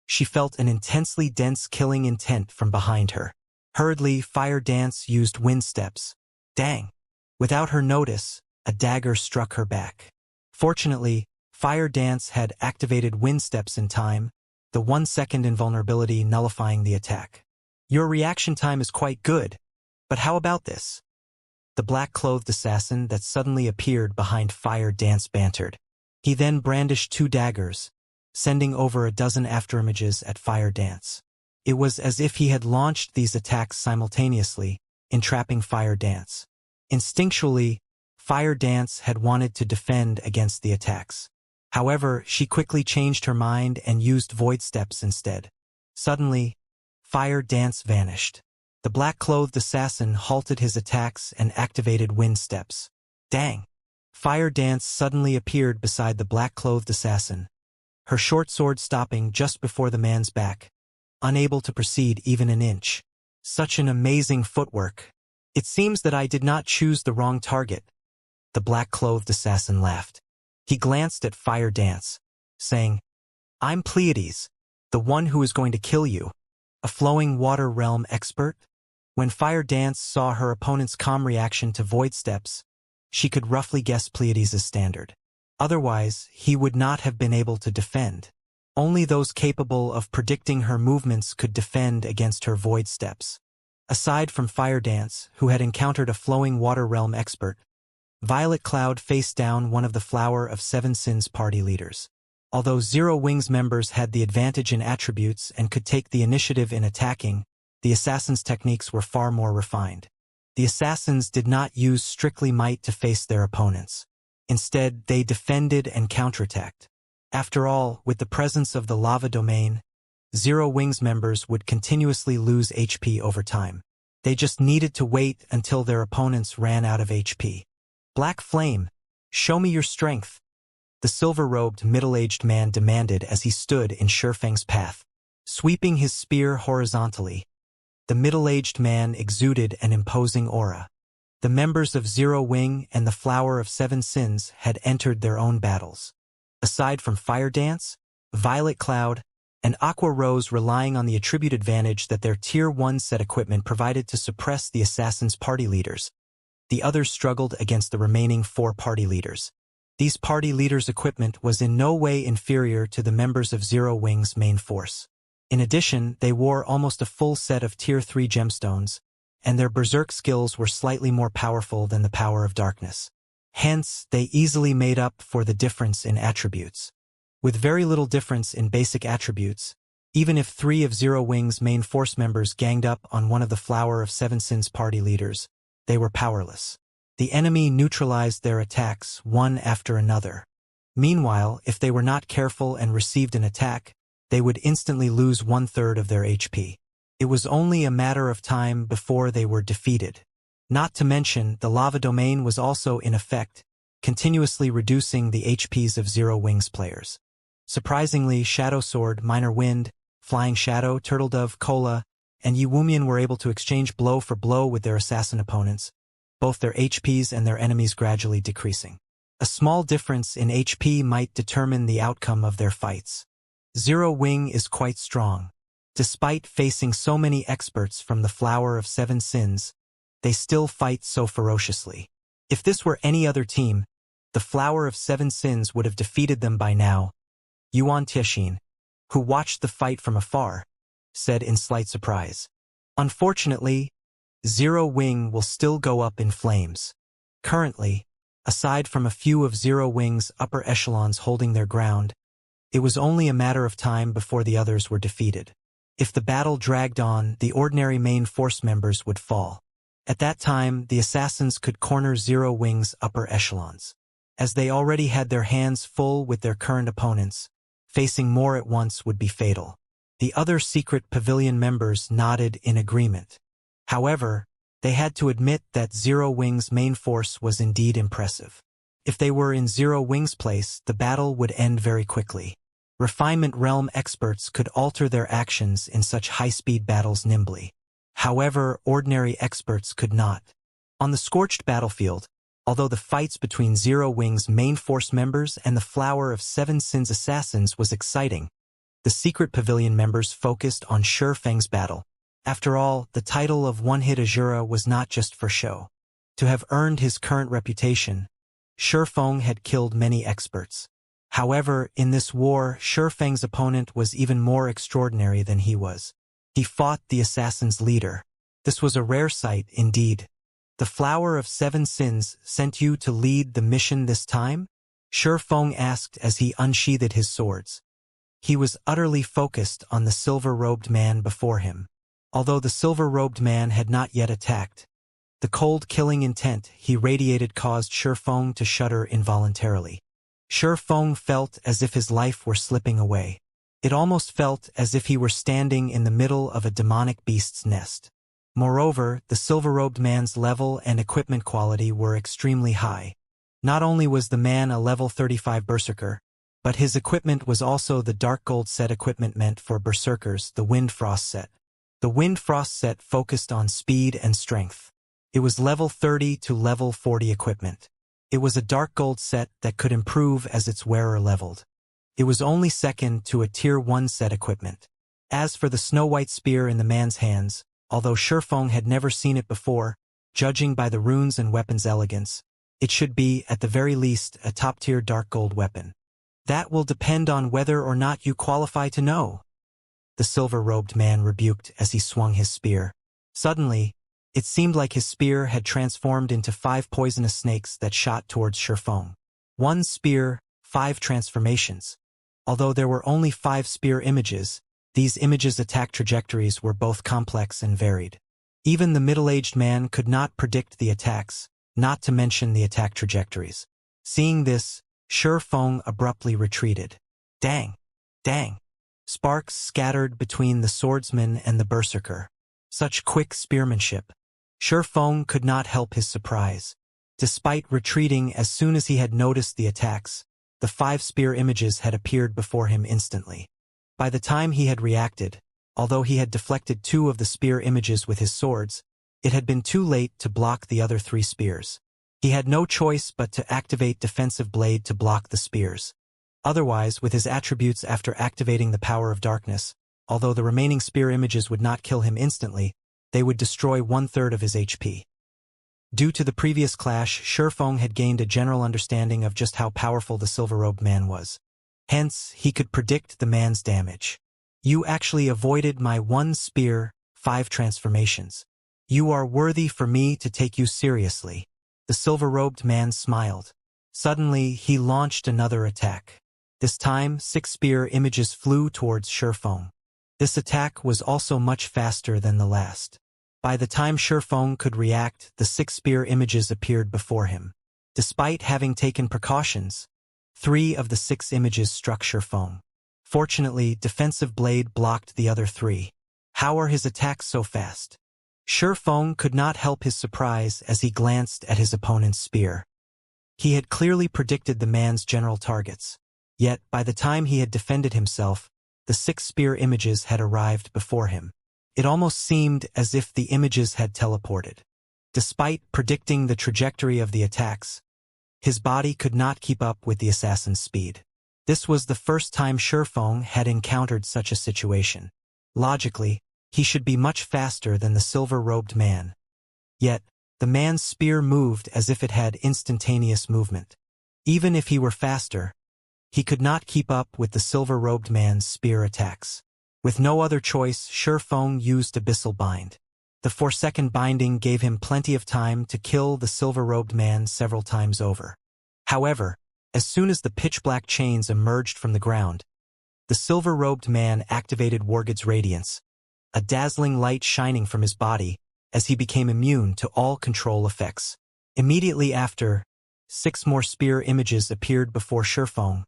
she felt an intensely dense killing intent from behind her. Hurriedly, Fire Dance used wind steps. Dang! Without her notice, a dagger struck her back. Fortunately, Fire Dance had activated wind steps in time, the 1-second invulnerability nullifying the attack. Your reaction time is quite good, but how about this? The black-clothed assassin that suddenly appeared behind Fire Dance bantered. He then brandished 2 daggers, sending over a dozen afterimages at Fire Dance. It was as if he had launched these attacks simultaneously, entrapping Fire Dance. Instinctually, Fire Dance had wanted to defend against the attacks. However, she quickly changed her mind and used Void Steps instead. Suddenly, Fire Dance vanished. The black-clothed assassin halted his attacks and activated Wind Steps. Dang! Fire Dance suddenly appeared beside the black-clothed assassin, her short sword stopping just before the man's back, unable to proceed even an inch. Such an amazing footwork. It seems that I did not choose the wrong target. The black-clothed assassin laughed. He glanced at Fire Dance, saying, I'm Pleiades, the one who is going to kill you. A flowing water realm expert? When Fire Dance saw her opponent's calm reaction to Void Steps, she could roughly guess Pleiades' standard. Otherwise, he would not have been able to defend. Only those capable of predicting her movements could defend against her Void Steps. Aside from Fire Dance, who had encountered a flowing water realm expert, Violet Cloud faced down one of the Flower of Seven Sins party leaders. Although Zero Wings members had the advantage in attributes and could take the initiative in attacking, the assassins' techniques were far more refined. The assassins did not use strictly might to face their opponents. Instead, they defended and counterattacked. After all, with the presence of the lava domain, Zero Wings members would continuously lose HP over time. They just needed to wait until their opponents ran out of HP. Black Flame, show me your strength, the silver-robed middle-aged man demanded as he stood in Shurfeng's path. Sweeping his spear horizontally, the middle-aged man exuded an imposing aura. The members of Zero Wing and the Flower of Seven Sins had entered their own battles. Aside from Fire Dance, Violet Cloud, and Aqua Rose relying on the attribute advantage that their Tier 1 set equipment provided to suppress the assassins' party leaders, the others struggled against the remaining 4 party leaders. These party leaders' equipment was in no way inferior to the members of Zero Wing's main force. In addition, they wore almost a full set of Tier 3 gemstones, and their berserk skills were slightly more powerful than the power of darkness. Hence, they easily made up for the difference in attributes. With very little difference in basic attributes, even if 3 of Zero Wing's main force members ganged up on one of the Flower of Seven Sins party leaders, they were powerless. The enemy neutralized their attacks one after another. Meanwhile, if they were not careful and received an attack, they would instantly lose 1/3 of their HP. It was only a matter of time before they were defeated. Not to mention, the lava domain was also in effect, continuously reducing the HPs of Zero Wings players. Surprisingly, Shadow Sword, Minor Wind, Flying Shadow, Turtledove, Cola, and Yiwumian were able to exchange blow for blow with their assassin opponents, both their HPs and their enemies gradually decreasing. A small difference in HP might determine the outcome of their fights. Zero Wing is quite strong. Despite facing so many experts from the Flower of Seven Sins, they still fight so ferociously. If this were any other team, the Flower of Seven Sins would have defeated them by now. Yuan Tiexin, who watched the fight from afar, said in slight surprise. Unfortunately, Zero Wing will still go up in flames. Currently, aside from a few of Zero Wing's upper echelons holding their ground, it was only a matter of time before the others were defeated. If the battle dragged on, the ordinary main force members would fall. At that time, the assassins could corner Zero Wing's upper echelons. As they already had their hands full with their current opponents, facing more at once would be fatal. The other secret pavilion members nodded in agreement. However, they had to admit that Zero Wing's main force was indeed impressive. If they were in Zero Wing's place, the battle would end very quickly. Refinement Realm experts could alter their actions in such high-speed battles nimbly. However, ordinary experts could not. On the scorched battlefield, although the fights between Zero Wing's main force members and the Flower of Seven Sins assassins was exciting, the secret pavilion members focused on Shi Feng's battle. After all, the title of One-Hit Azura was not just for show. To have earned his current reputation, Shi Feng had killed many experts. However, in this war, Shi Feng's opponent was even more extraordinary than he was. He fought the assassin's leader. This was a rare sight indeed. The Flower of Seven Sins sent you to lead the mission this time? Shi Feng asked as he unsheathed his swords. He was utterly focused on the silver-robed man before him. Although the silver-robed man had not yet attacked, the cold killing intent he radiated caused Shi Feng to shudder involuntarily. Shi Feng felt as if his life were slipping away. It almost felt as if he were standing in the middle of a demonic beast's nest. Moreover, the silver-robed man's level and equipment quality were extremely high. Not only was the man a level 35 berserker, but his equipment was also the dark gold set equipment meant for berserkers, the Wind Frost set. The Wind Frost set focused on speed and strength. It was level 30 to level 40 equipment. It was a dark gold set that could improve as its wearer leveled. It was only second to a tier 1 set equipment. As for the snow-white spear in the man's hands, although Shi Feng had never seen it before, judging by the runes and weapon's elegance, it should be, at the very least, a top-tier dark gold weapon. That will depend on whether or not you qualify to know, the silver-robed man rebuked as he swung his spear. Suddenly, it seemed like his spear had transformed into 5 poisonous snakes that shot towards Shi Feng. 1 spear, 5 transformations. Although there were only 5 spear images, these images' attack trajectories were both complex and varied. Even the middle-aged man could not predict the attacks, not to mention the attack trajectories. Seeing this, Shi Feng abruptly retreated. Dang! Dang! Sparks scattered between the swordsman and the berserker. Such quick spearmanship. Shi Feng could not help his surprise. Despite retreating as soon as he had noticed the attacks, the 5 spear images had appeared before him instantly. By the time he had reacted, although he had deflected 2 of the spear images with his swords, it had been too late to block the other 3 spears. He had no choice but to activate Defensive Blade to block the spears. Otherwise, with his attributes after activating the Power of Darkness, although the remaining spear images would not kill him instantly, they would destroy 1/3 of his HP. Due to the previous clash, Shi Feng had gained a general understanding of just how powerful the silver-robed man was. Hence, he could predict the man's damage. You actually avoided my 1 spear, 5 transformations. You are worthy for me to take you seriously. The silver-robed man smiled. Suddenly, he launched another attack. This time, 6 spear images flew towards Shi Feng. This attack was also much faster than the last. By the time Shi Feng could react, the 6 spear images appeared before him. Despite having taken precautions, 3 of the 6 images struck Shi Feng. Fortunately, Defensive Blade blocked the other 3. How are his attacks so fast? Shi Feng could not help his surprise as he glanced at his opponent's spear. He had clearly predicted the man's general targets. Yet, by the time he had defended himself, the 6 spear images had arrived before him. It almost seemed as if the images had teleported. Despite predicting the trajectory of the attacks, his body could not keep up with the assassin's speed. This was the first time Shifeng had encountered such a situation. Logically, he should be much faster than the silver-robed man. Yet, the man's spear moved as if it had instantaneous movement. Even if he were faster, he could not keep up with the silver-robed man's spear attacks. With no other choice, Shifeng used Abyssal Bind. The 4-second binding gave him plenty of time to kill the silver-robed man several times over. However, as soon as the pitch-black chains emerged from the ground, the silver-robed man activated Wargid's radiance, a dazzling light shining from his body as he became immune to all control effects. Immediately after, 6 more spear images appeared before Shifeng,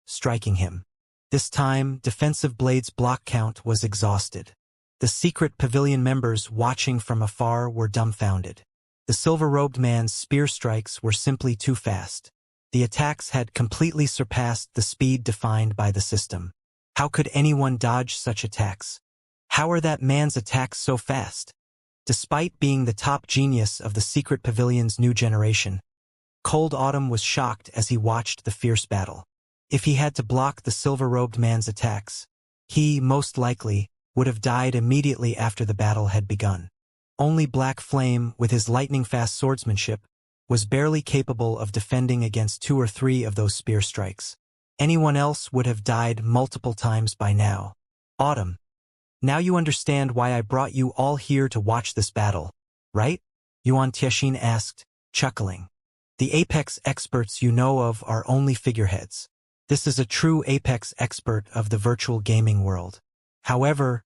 striking him. This time, Defensive Blade's block count was exhausted. The secret pavilion members watching from afar were dumbfounded. The silver-robed man's spear strikes were simply too fast. The attacks had completely surpassed the speed defined by the system. How could anyone dodge such attacks? How are that man's attacks so fast? Despite being the top genius of the secret pavilion's new generation, Cold Autumn was shocked as he watched the fierce battle. If he had to block the silver-robed man's attacks, he, most likely, would have died immediately after the battle had begun. Only Black Flame, with his lightning-fast swordsmanship, was barely capable of defending against 2 or 3 of those spear strikes. Anyone else would have died multiple times by now. Autumn. Now you understand why I brought you all here to watch this battle, right? Yuan Tianxin asked, chuckling. The Apex experts you know of are only figureheads. This is a true Apex expert of the virtual gaming world. However,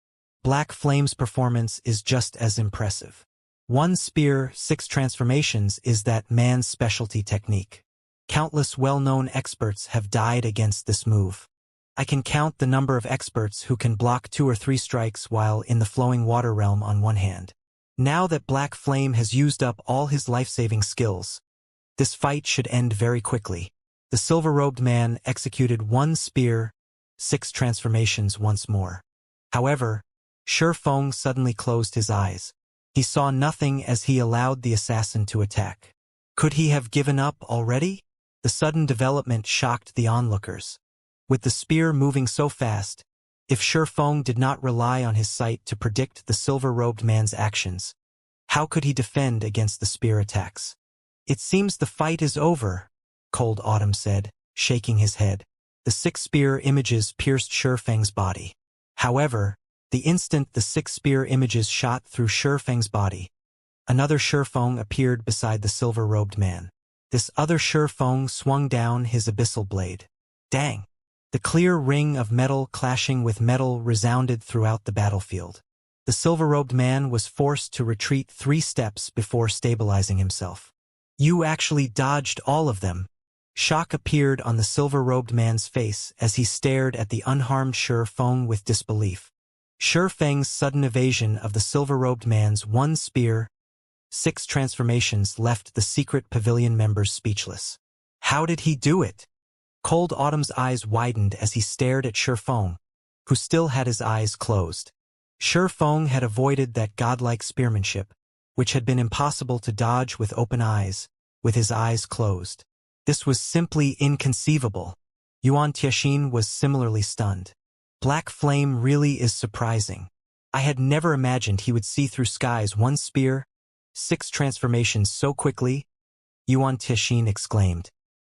Black Flame's performance is just as impressive. 1 spear, 6 transformations is that man's specialty technique. Countless well-known experts have died against this move. I can count the number of experts who can block 2 or 3 strikes while in the flowing water realm on one hand. Now that Black Flame has used up all his life-saving skills, this fight should end very quickly. The silver-robed man executed 1 spear, 6 transformations once more. However, Shifeng suddenly closed his eyes. He saw nothing as he allowed the assassin to attack. Could he have given up already? The sudden development shocked the onlookers. With the spear moving so fast, if Shifeng did not rely on his sight to predict the silver-robed man's actions, how could he defend against the spear attacks? It seems the fight is over, Cold Autumn said, shaking his head. The 6 spear images pierced Shifeng's body. However, the instant the 6 spear images shot through Shifeng's body, another Shifeng appeared beside the silver-robed man. This other Shifeng swung down his abyssal blade. Dang! The clear ring of metal clashing with metal resounded throughout the battlefield. The silver-robed man was forced to retreat 3 steps before stabilizing himself. You actually dodged all of them. Shock appeared on the silver-robed man's face as he stared at the unharmed Shifeng with disbelief. Shifeng's sudden evasion of the silver-robed man's 1 spear, 6 transformations left the secret pavilion members speechless. How did he do it? Cold Autumn's eyes widened as he stared at Shifeng, who still had his eyes closed. Shifeng had avoided that godlike spearmanship, which had been impossible to dodge with open eyes, with his eyes closed. This was simply inconceivable. Yuan Tianxin was similarly stunned. Black Flame really is surprising. I had never imagined he would see through Sky's 1 spear, 6 transformations so quickly, Yuan Tianxin exclaimed.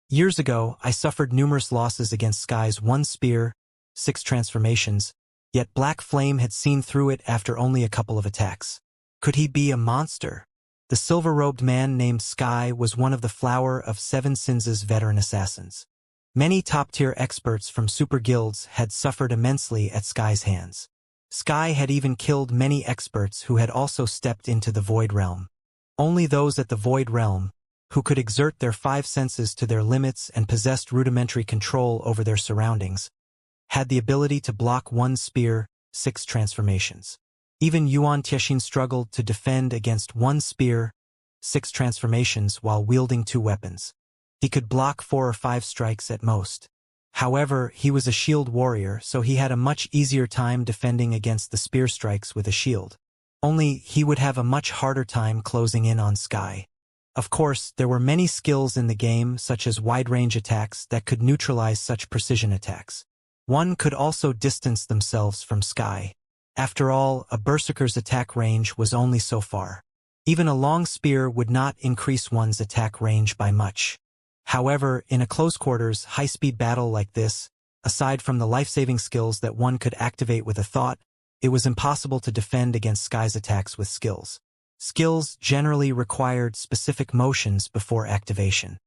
Years ago, I suffered numerous losses against Sky's 1 spear, 6 transformations, yet Black Flame had seen through it after only a couple of attacks. Could he be a monster? The silver-robed man named Sky was one of the Flower of 7 Sins' veteran assassins. Many top-tier experts from super guilds had suffered immensely at Sky's hands. Sky had even killed many experts who had also stepped into the Void Realm. Only those at the Void Realm, who could exert their 5 senses to their limits and possessed rudimentary control over their surroundings, had the ability to block 1 spear, 6 transformations. Even Yuan Tianxin struggled to defend against 1 spear, 6 transformations while wielding 2 weapons. He could block 4 or 5 strikes at most. However, he was a shield warrior, so he had a much easier time defending against the spear strikes with a shield. Only, he would have a much harder time closing in on Sky. Of course, there were many skills in the game, such as wide-range attacks, that could neutralize such precision attacks. One could also distance themselves from Sky. After all, a berserker's attack range was only so far. Even a long spear would not increase one's attack range by much. However, in a close-quarters, high-speed battle like this, aside from the life-saving skills that one could activate with a thought, it was impossible to defend against Sky's attacks with skills. Skills generally required specific motions before activation.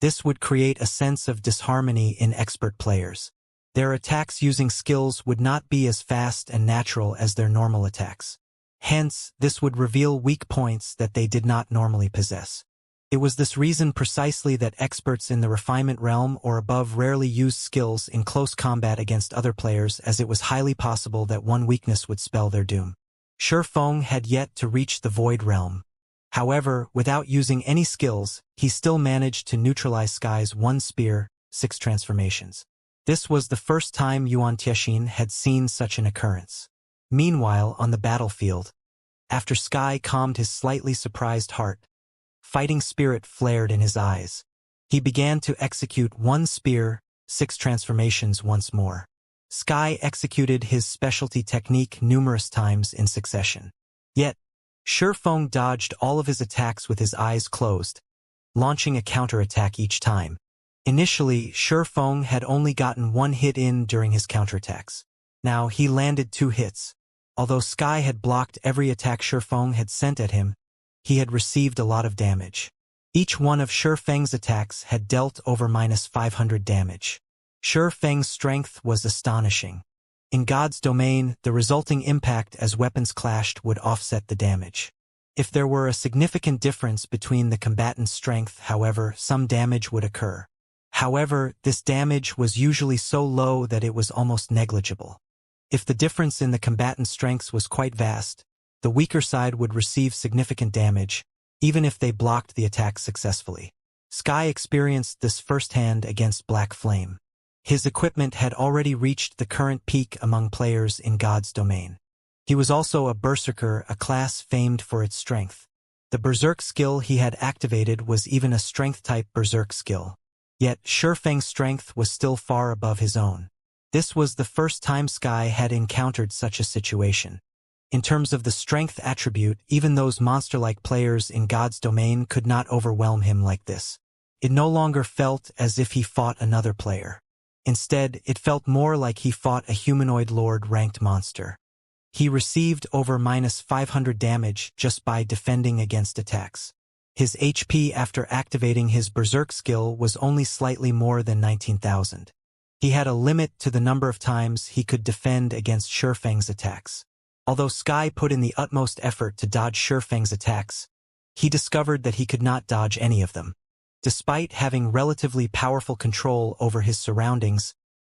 This would create a sense of disharmony in expert players. Their attacks using skills would not be as fast and natural as their normal attacks. Hence, this would reveal weak points that they did not normally possess. It was this reason precisely that experts in the refinement realm or above rarely used skills in close combat against other players, as it was highly possible that one weakness would spell their doom. Shi Feng had yet to reach the Void Realm. However, without using any skills, he still managed to neutralize Sky's one spear, 6 transformations. This was the first time Yuan Tiexin had seen such an occurrence. Meanwhile, on the battlefield, after Sky calmed his slightly surprised heart, fighting spirit flared in his eyes. He began to execute one spear, 6 transformations once more. Sky executed his specialty technique numerous times in succession. Yet, Shi Feng dodged all of his attacks with his eyes closed, launching a counterattack each time. Initially, Shi Feng had only gotten one hit in during his counterattacks. Now he landed 2 hits. Although Sky had blocked every attack Shi Feng had sent at him, he had received a lot of damage. Each one of Shi Feng's attacks had dealt over -500 damage. Shi Feng's strength was astonishing. In God's domain, the resulting impact as weapons clashed would offset the damage. If there were a significant difference between the combatant's strength, however, some damage would occur. However, this damage was usually so low that it was almost negligible. If the difference in the combatant's strengths was quite vast, the weaker side would receive significant damage, even if they blocked the attack successfully. Sky experienced this firsthand against Black Flame. His equipment had already reached the current peak among players in God's domain. He was also a berserker, a class famed for its strength. The berserk skill he had activated was even a strength-type berserk skill. Yet, Shi Feng's strength was still far above his own. This was the first time Sky had encountered such a situation. In terms of the strength attribute, even those monster-like players in God's domain could not overwhelm him like this. It no longer felt as if he fought another player. Instead, it felt more like he fought a humanoid lord-ranked monster. He received over -500 damage just by defending against attacks. His HP after activating his berserk skill was only slightly more than 19,000. He had a limit to the number of times he could defend against Shi Feng's attacks. Although Sky put in the utmost effort to dodge Shi Feng's attacks, he discovered that he could not dodge any of them. Despite having relatively powerful control over his surroundings,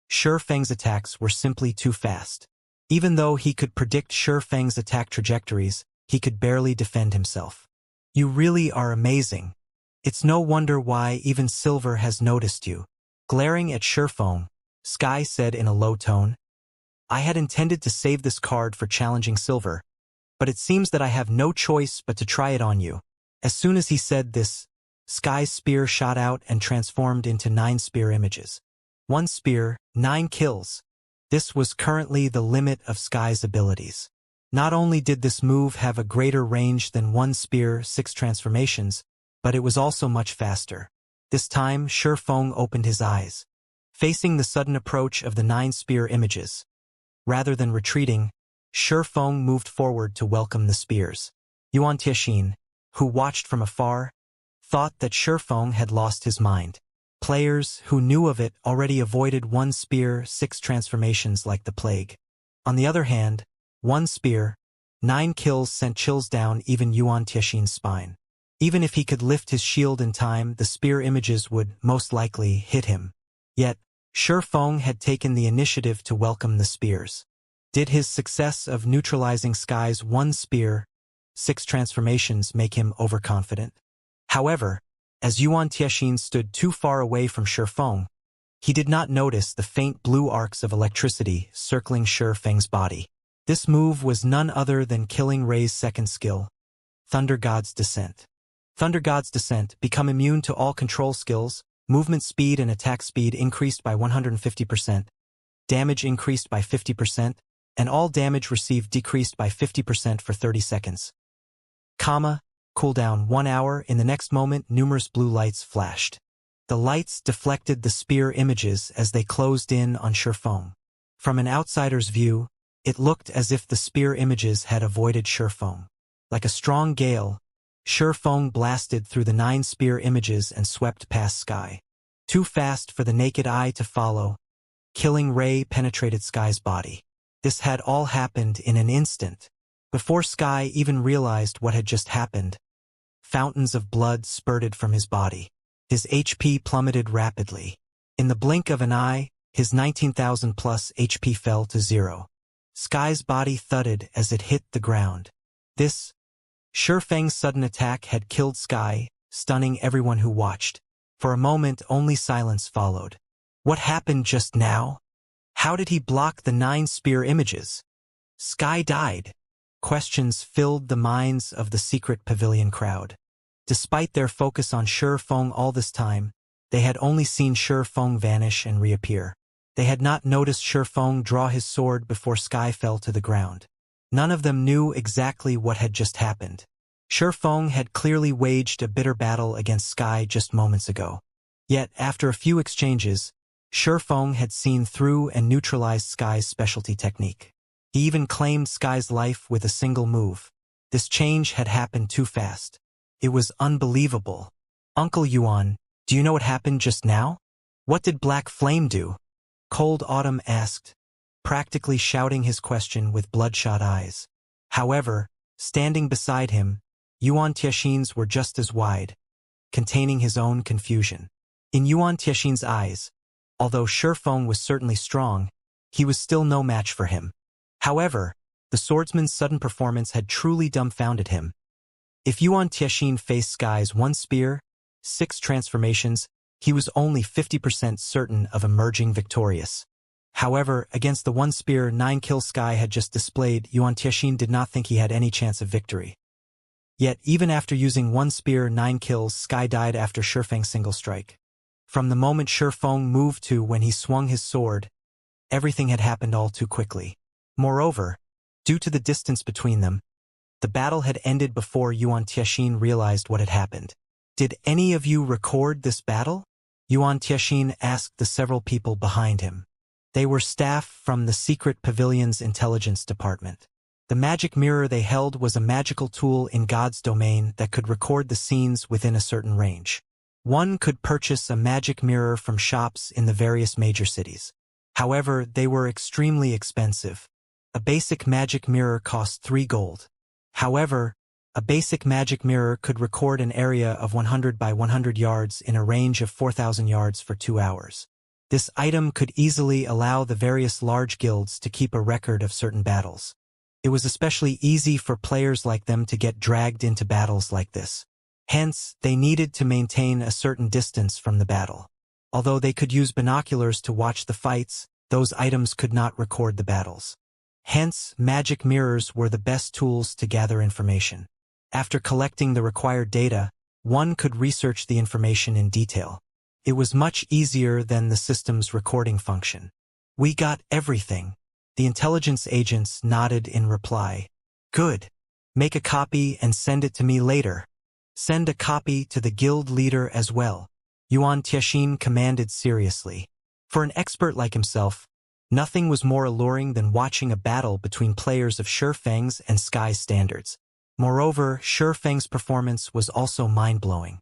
Shi Feng's attacks were simply too fast. Even though he could predict Shi Feng's attack trajectories, he could barely defend himself. "You really are amazing. It's no wonder why even Silver has noticed you." Glaring at Shi Feng, Sky said in a low tone, "I had intended to save this card for challenging Silver, but it seems that I have no choice but to try it on you." As soon as he said this, Sky's spear shot out and transformed into 9 spear images. 1 spear, 9 kills. This was currently the limit of Sky's abilities. Not only did this move have a greater range than 1 spear, 6 transformations, but it was also much faster. This time, Shi Feng opened his eyes, facing the sudden approach of the 9 spear images. Rather than retreating, Shi Feng moved forward to welcome the spears. Yuan Tiexin, who watched from afar, thought that Shi Feng had lost his mind. Players who knew of it already avoided 1 spear, 6 transformations like the plague. On the other hand, 1 spear, 9 kills sent chills down even Yuan Tiexin's spine. Even if he could lift his shield in time, the spear images would most likely hit him. Yet, Shi Feng had taken the initiative to welcome the spears. Did his success of neutralizing Sky's 1 spear, 6 transformations make him overconfident? However, as Yuan Tiexin stood too far away from Shi Feng, He did not notice the faint blue arcs of electricity circling Shi Feng's body. This move was none other than Killing Rei's second skill, Thunder God's Descent. Thunder God's Descent become immune to all control skills, movement speed and attack speed increased by 150%, damage increased by 50%, and all damage received decreased by 50% for 30 seconds. Cooldown 1 hour. In the next moment, numerous blue lights flashed. The lights deflected the spear images as they closed in on Shi Feng. From an outsider's view, it looked as if the spear images had avoided Shi Feng. Like a strong gale, Shi Feng blasted through the 9 spear images and swept past Sky. Too fast for the naked eye to follow, Killing Rei penetrated Sky's body. This had all happened in an instant. Before Sky even realized what had just happened, fountains of blood spurted from his body. His HP plummeted rapidly. In the blink of an eye, his 19,000 plus HP fell to 0. Sky's body thudded as it hit the ground. This, Shi Feng's sudden attack had killed Sky, stunning everyone who watched. For a moment, only silence followed. What happened just now? How did he block the 9 spear images? Sky died. Questions filled the minds of the secret pavilion crowd. Despite their focus on Shi Feng all this time, they had only seen Shi Feng vanish and reappear. They had not noticed Shi Feng draw his sword before Sky fell to the ground. None of them knew exactly what had just happened. Shi Feng had clearly waged a bitter battle against Sky just moments ago. Yet, after a few exchanges, Shi Feng had seen through and neutralized Sky's specialty technique. He even claimed Sky's life with a single move. This change had happened too fast. It was unbelievable. Uncle Yuan, do you know what happened just now? What did Black Flame do? Cold Autumn asked, practically shouting his question with bloodshot eyes. However, standing beside him, Yuan Tiexin's were just as wide, containing his own confusion. In Yuan Tiexin's eyes, although Shi Feng was certainly strong, he was still no match for him. However, the swordsman's sudden performance had truly dumbfounded him. If Yuan Tiexin faced Sky's 1 spear, 6 transformations, he was only 50% certain of emerging victorious. However, against the 1 spear 9 kill Sky had just displayed, Yuan Tiexin did not think he had any chance of victory. Yet, even after using 1 spear 9 kills, Sky died after Shi Feng's single strike. From the moment Shi Feng moved to when he swung his sword, everything had happened all too quickly. Moreover, due to the distance between them, the battle had ended before Yuan Tiexin realized what had happened. Did any of you record this battle? Yuan Tiexin asked the several people behind him. They were staff from the secret pavilion's intelligence department. The magic mirror they held was a magical tool in God's domain that could record the scenes within a certain range. One could purchase a magic mirror from shops in the various major cities. However, they were extremely expensive. A basic magic mirror cost 3 gold. However, a basic magic mirror could record an area of 100 by 100 yards in a range of 4,000 yards for 2 hours. This item could easily allow the various large guilds to keep a record of certain battles. It was especially easy for players like them to get dragged into battles like this. Hence, they needed to maintain a certain distance from the battle. Although they could use binoculars to watch the fights, those items could not record the battles. Hence, magic mirrors were the best tools to gather information. After collecting the required data, one could research the information in detail. It was much easier than the system's recording function. We got everything. The intelligence agents nodded in reply. Good. Make a copy and send it to me later. Send a copy to the guild leader as well, Yuan Tiexin commanded seriously. For an expert like himself, nothing was more alluring than watching a battle between players of Shi Feng's and Sky's standards. Moreover, Shi Feng's performance was also mind-blowing.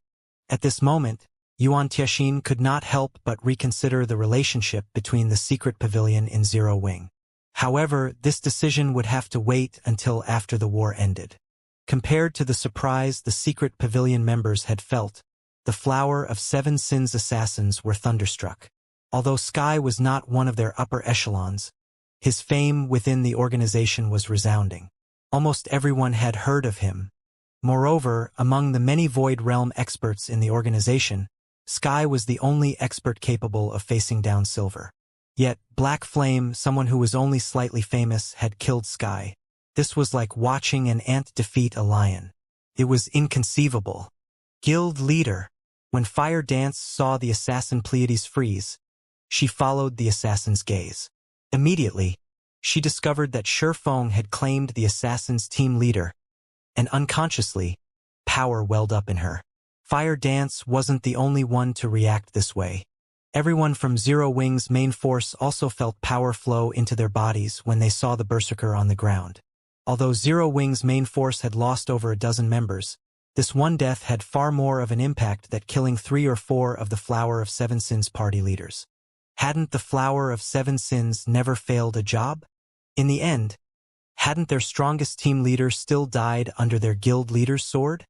At this moment, Yuan Tiexin could not help but reconsider the relationship between the secret pavilion in Zero Wing. However, this decision would have to wait until after the war ended. Compared to the surprise the secret pavilion members had felt, the Flower of 7 Sins assassins were thunderstruck. Although Sky was not one of their upper echelons, his fame within the organization was resounding. Almost everyone had heard of him. Moreover, among the many Void Realm experts in the organization, Sky was the only expert capable of facing down Silver. Yet, Black Flame, someone who was only slightly famous, had killed Sky. This was like watching an ant defeat a lion. It was inconceivable. Guild leader. When Fire Dance saw the assassin Pleiades freeze, she followed the assassin's gaze. Immediately, she discovered that Shifeng had claimed the assassin's team leader, and unconsciously, power welled up in her. Fire Dance wasn't the only one to react this way. Everyone from Zero Wing's main force also felt power flow into their bodies when they saw the Berserker on the ground. Although Zero Wing's main force had lost over a dozen members, this one death had far more of an impact than killing 3 or 4 of the Flower of Seven Sins party leaders. Hadn't the Flower of Seven Sins never failed a job? In the end, hadn't their strongest team leader still died under their guild leader's sword?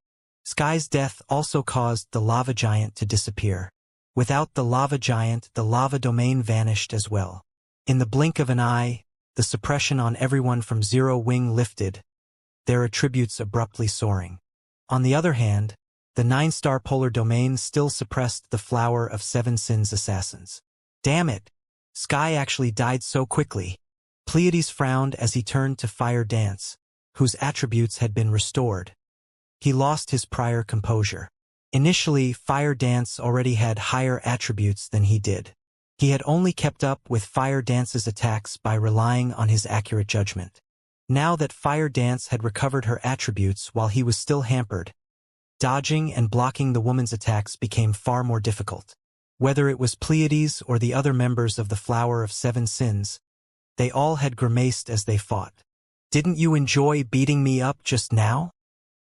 Sky's death also caused the lava giant to disappear. Without the lava giant, the lava domain vanished as well. In the blink of an eye, the suppression on everyone from Zero Wing lifted, their attributes abruptly soaring. On the other hand, the 9-star polar domain still suppressed the Flower of Seven Sins assassins. Damn it! Sky actually died so quickly. Pleiades frowned as he turned to Fire Dance, whose attributes had been restored. He lost his prior composure. Initially, Fire Dance already had higher attributes than he did. He had only kept up with Fire Dance's attacks by relying on his accurate judgment. Now that Fire Dance had recovered her attributes while he was still hampered, dodging and blocking the woman's attacks became far more difficult. Whether it was Pleiades or the other members of the Flower of Seven Sins, they all had grimaced as they fought. "Didn't you enjoy beating me up just now?"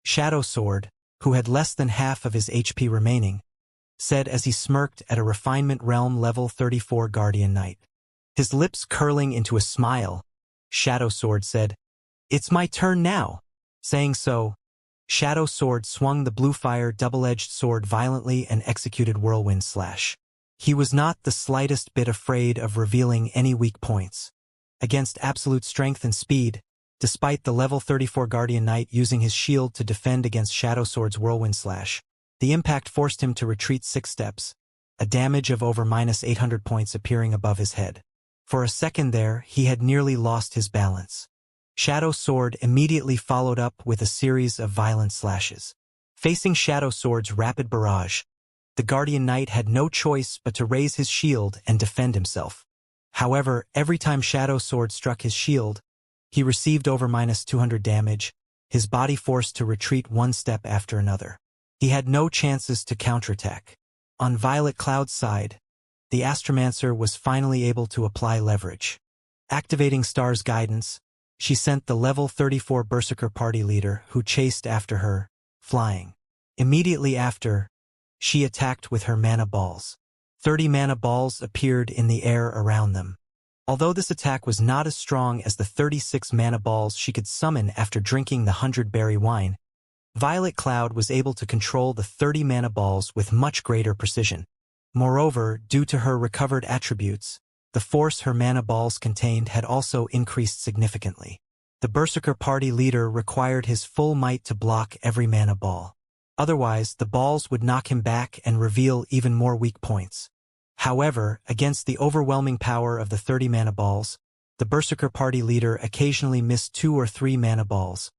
Shadow Sword, who had less than half of his HP remaining, said as he smirked at a Refinement Realm level 34 Guardian Knight. His lips curling into a smile, Shadow Sword said, "It's my turn now." Saying so, Shadow Sword swung the blue fire double-edged sword violently and executed Whirlwind Slash. He was not the slightest bit afraid of revealing any weak points. Against absolute strength and speed, despite the level 34 Guardian Knight using his shield to defend against Shadow Sword's Whirlwind Slash, the impact forced him to retreat 6 steps, a damage of over -800 points appearing above his head. For a second there, he had nearly lost his balance. Shadow Sword immediately followed up with a series of violent slashes. Facing Shadow Sword's rapid barrage, the Guardian Knight had no choice but to raise his shield and defend himself. However, every time Shadow Sword struck his shield, he received over -200 damage, his body forced to retreat one step after another. He had no chances to counterattack. On Violet Cloud's side, the Astromancer was finally able to apply leverage. Activating Star's guidance, she sent the level 34 Berserker party leader who chased after her, flying. Immediately after, she attacked with her mana balls. 30 mana balls appeared in the air around them. Although this attack was not as strong as the 36 mana balls she could summon after drinking the 100-berry wine, Violet Cloud was able to control the 30 mana balls with much greater precision. Moreover, due to her recovered attributes, the force her mana balls contained had also increased significantly. The Berserker party leader required his full might to block every mana ball. Otherwise, the balls would knock him back and reveal even more weak points. However, against the overwhelming power of the 30 mana balls, the Berserker party leader occasionally missed 2 or 3 mana balls,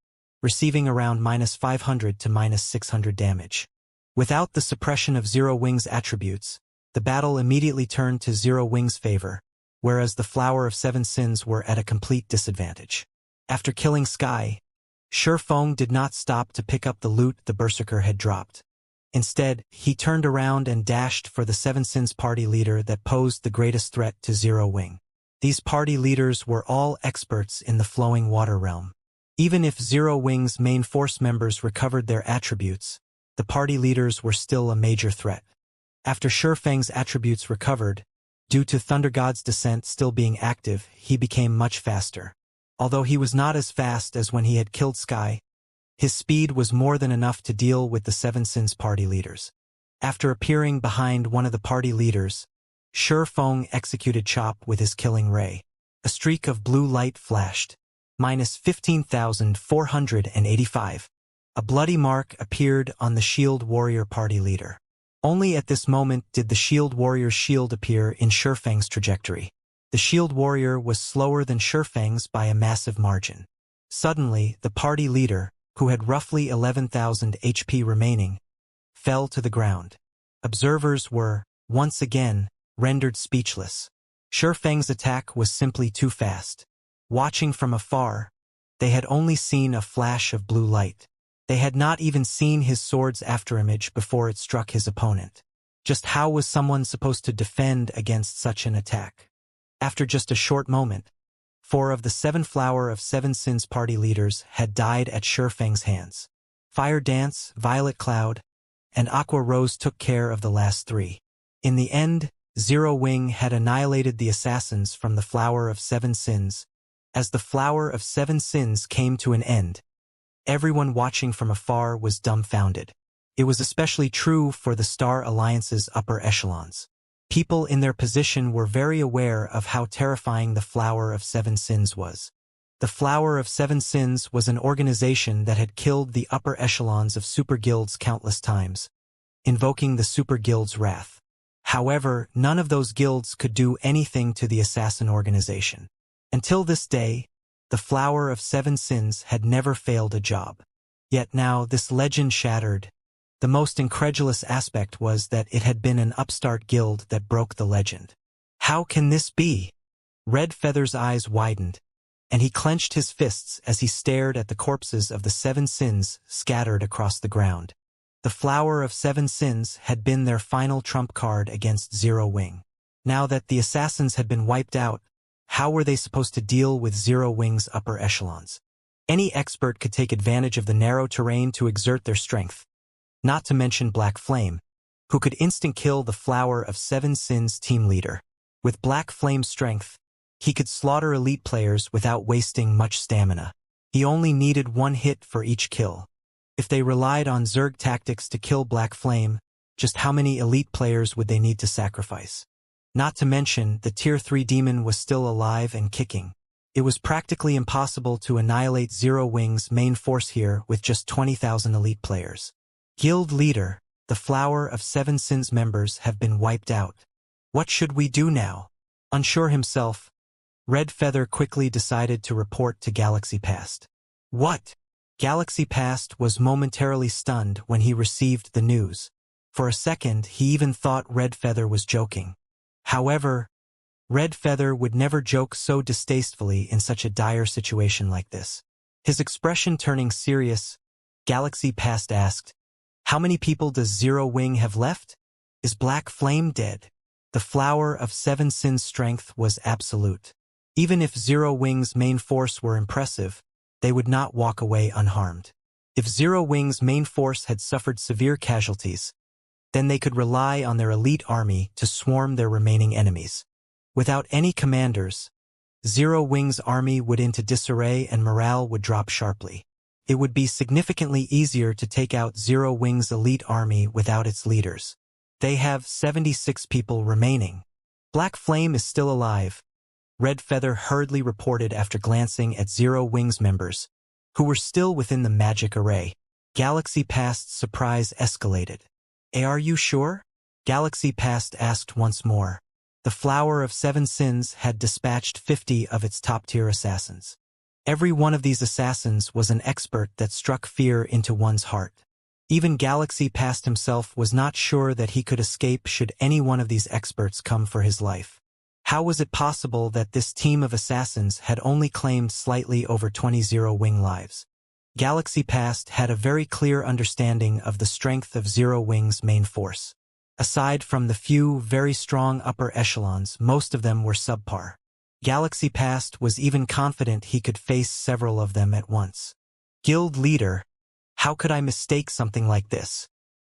receiving around -500 to -600 damage. Without the suppression of Zero Wing's attributes, the battle immediately turned to Zero Wing's favor, whereas the Flower of Seven Sins were at a complete disadvantage. After killing Sky, Shifeng did not stop to pick up the loot the Berserker had dropped. Instead, he turned around and dashed for the Seven Sins party leader that posed the greatest threat to Zero Wing. These party leaders were all experts in the flowing water realm. Even if Zero Wing's main force members recovered their attributes, the party leaders were still a major threat. After Shifeng's attributes recovered, due to Thunder God's descent still being active, he became much faster. Although he was not as fast as when he had killed Sky, his speed was more than enough to deal with the Seven Sins party leaders. After appearing behind one of the party leaders, Shifeng executed Chop with his killing ray. A streak of blue light flashed. -15,485. A bloody mark appeared on the Shield Warrior party leader. Only at this moment did the Shield Warrior's shield appear in Shurfang's trajectory. The Shield Warrior was slower than Shurfang's by a massive margin. Suddenly, the party leader, who had roughly 11,000 HP remaining, fell to the ground. Observers were, once again, rendered speechless. Shurfang's attack was simply too fast. Watching from afar, they had only seen a flash of blue light. They had not even seen his sword's afterimage before it struck his opponent. Just how was someone supposed to defend against such an attack? After just a short moment, 4 of the 7 Flower of Seven Sins party leaders had died at Shurfang's hands. Fire Dance, Violet Cloud, and Aqua Rose took care of the last 3. In the end, Zero Wing had annihilated the assassins from the Flower of Seven Sins. As the Flower of Seven Sins came to an end, everyone watching from afar was dumbfounded. It was especially true for the Star Alliance's upper echelons. People in their position were very aware of how terrifying the Flower of Seven Sins was. The Flower of Seven Sins was an organization that had killed the upper echelons of super guilds countless times, invoking the super guild's wrath. However, none of those guilds could do anything to the assassin organization. Until this day, the Flower of Seven Sins had never failed a job. Yet now this legend shattered. The most incredulous aspect was that it had been an upstart guild that broke the legend. How can this be? Red Feather's eyes widened, and he clenched his fists as he stared at the corpses of the 7 sins scattered across the ground. The Flower of Seven Sins had been their final trump card against Zero Wing. Now that the assassins had been wiped out, how were they supposed to deal with Zero Wing's upper echelons? Any expert could take advantage of the narrow terrain to exert their strength, not to mention Black Flame, who could instant-kill the Flower of Seven Sins team leader. With Black Flame's strength, he could slaughter elite players without wasting much stamina. He only needed 1 hit for each kill. If they relied on Zerg tactics to kill Black Flame, just how many elite players would they need to sacrifice? Not to mention, the Tier 3 demon was still alive and kicking. It was practically impossible to annihilate Zero Wing's main force here with just 20,000 elite players. Guild leader, the Flower of Seven Sins members have been wiped out. What should we do now? Unsure himself, Red Feather quickly decided to report to Galaxy Past. What? Galaxy Past was momentarily stunned when he received the news. For a second, he even thought Red Feather was joking. However, Red Feather would never joke so distastefully in such a dire situation like this. His expression turning serious, Galaxy Past asked, "How many people does Zero Wing have left? Is Black Flame dead?" The Flower of Seven Sins' strength was absolute. Even if Zero Wing's main force were impressive, they would not walk away unharmed. If Zero Wing's main force had suffered severe casualties, then they could rely on their elite army to swarm their remaining enemies. Without any commanders, Zero Wing's army would into disarray and morale would drop sharply. It would be significantly easier to take out Zero Wing's elite army without its leaders. They have 76 people remaining. Black Flame is still alive, Red Feather hurriedly reported after glancing at Zero Wing's members, who were still within the magic array. Galaxy Past's surprise escalated. Are you sure? Galaxy Past asked once more. The Flower of Seven Sins had dispatched 50 of its top-tier assassins. Every one of these assassins was an expert that struck fear into one's heart. Even Galaxy Past himself was not sure that he could escape should any one of these experts come for his life. How was it possible that this team of assassins had only claimed slightly over 20 Zero Wing lives? Galaxy Past had a very clear understanding of the strength of Zero Wing's main force. Aside from the few very strong upper echelons, most of them were subpar. Galaxy Past was even confident he could face several of them at once. Guild leader, how could I mistake something like this?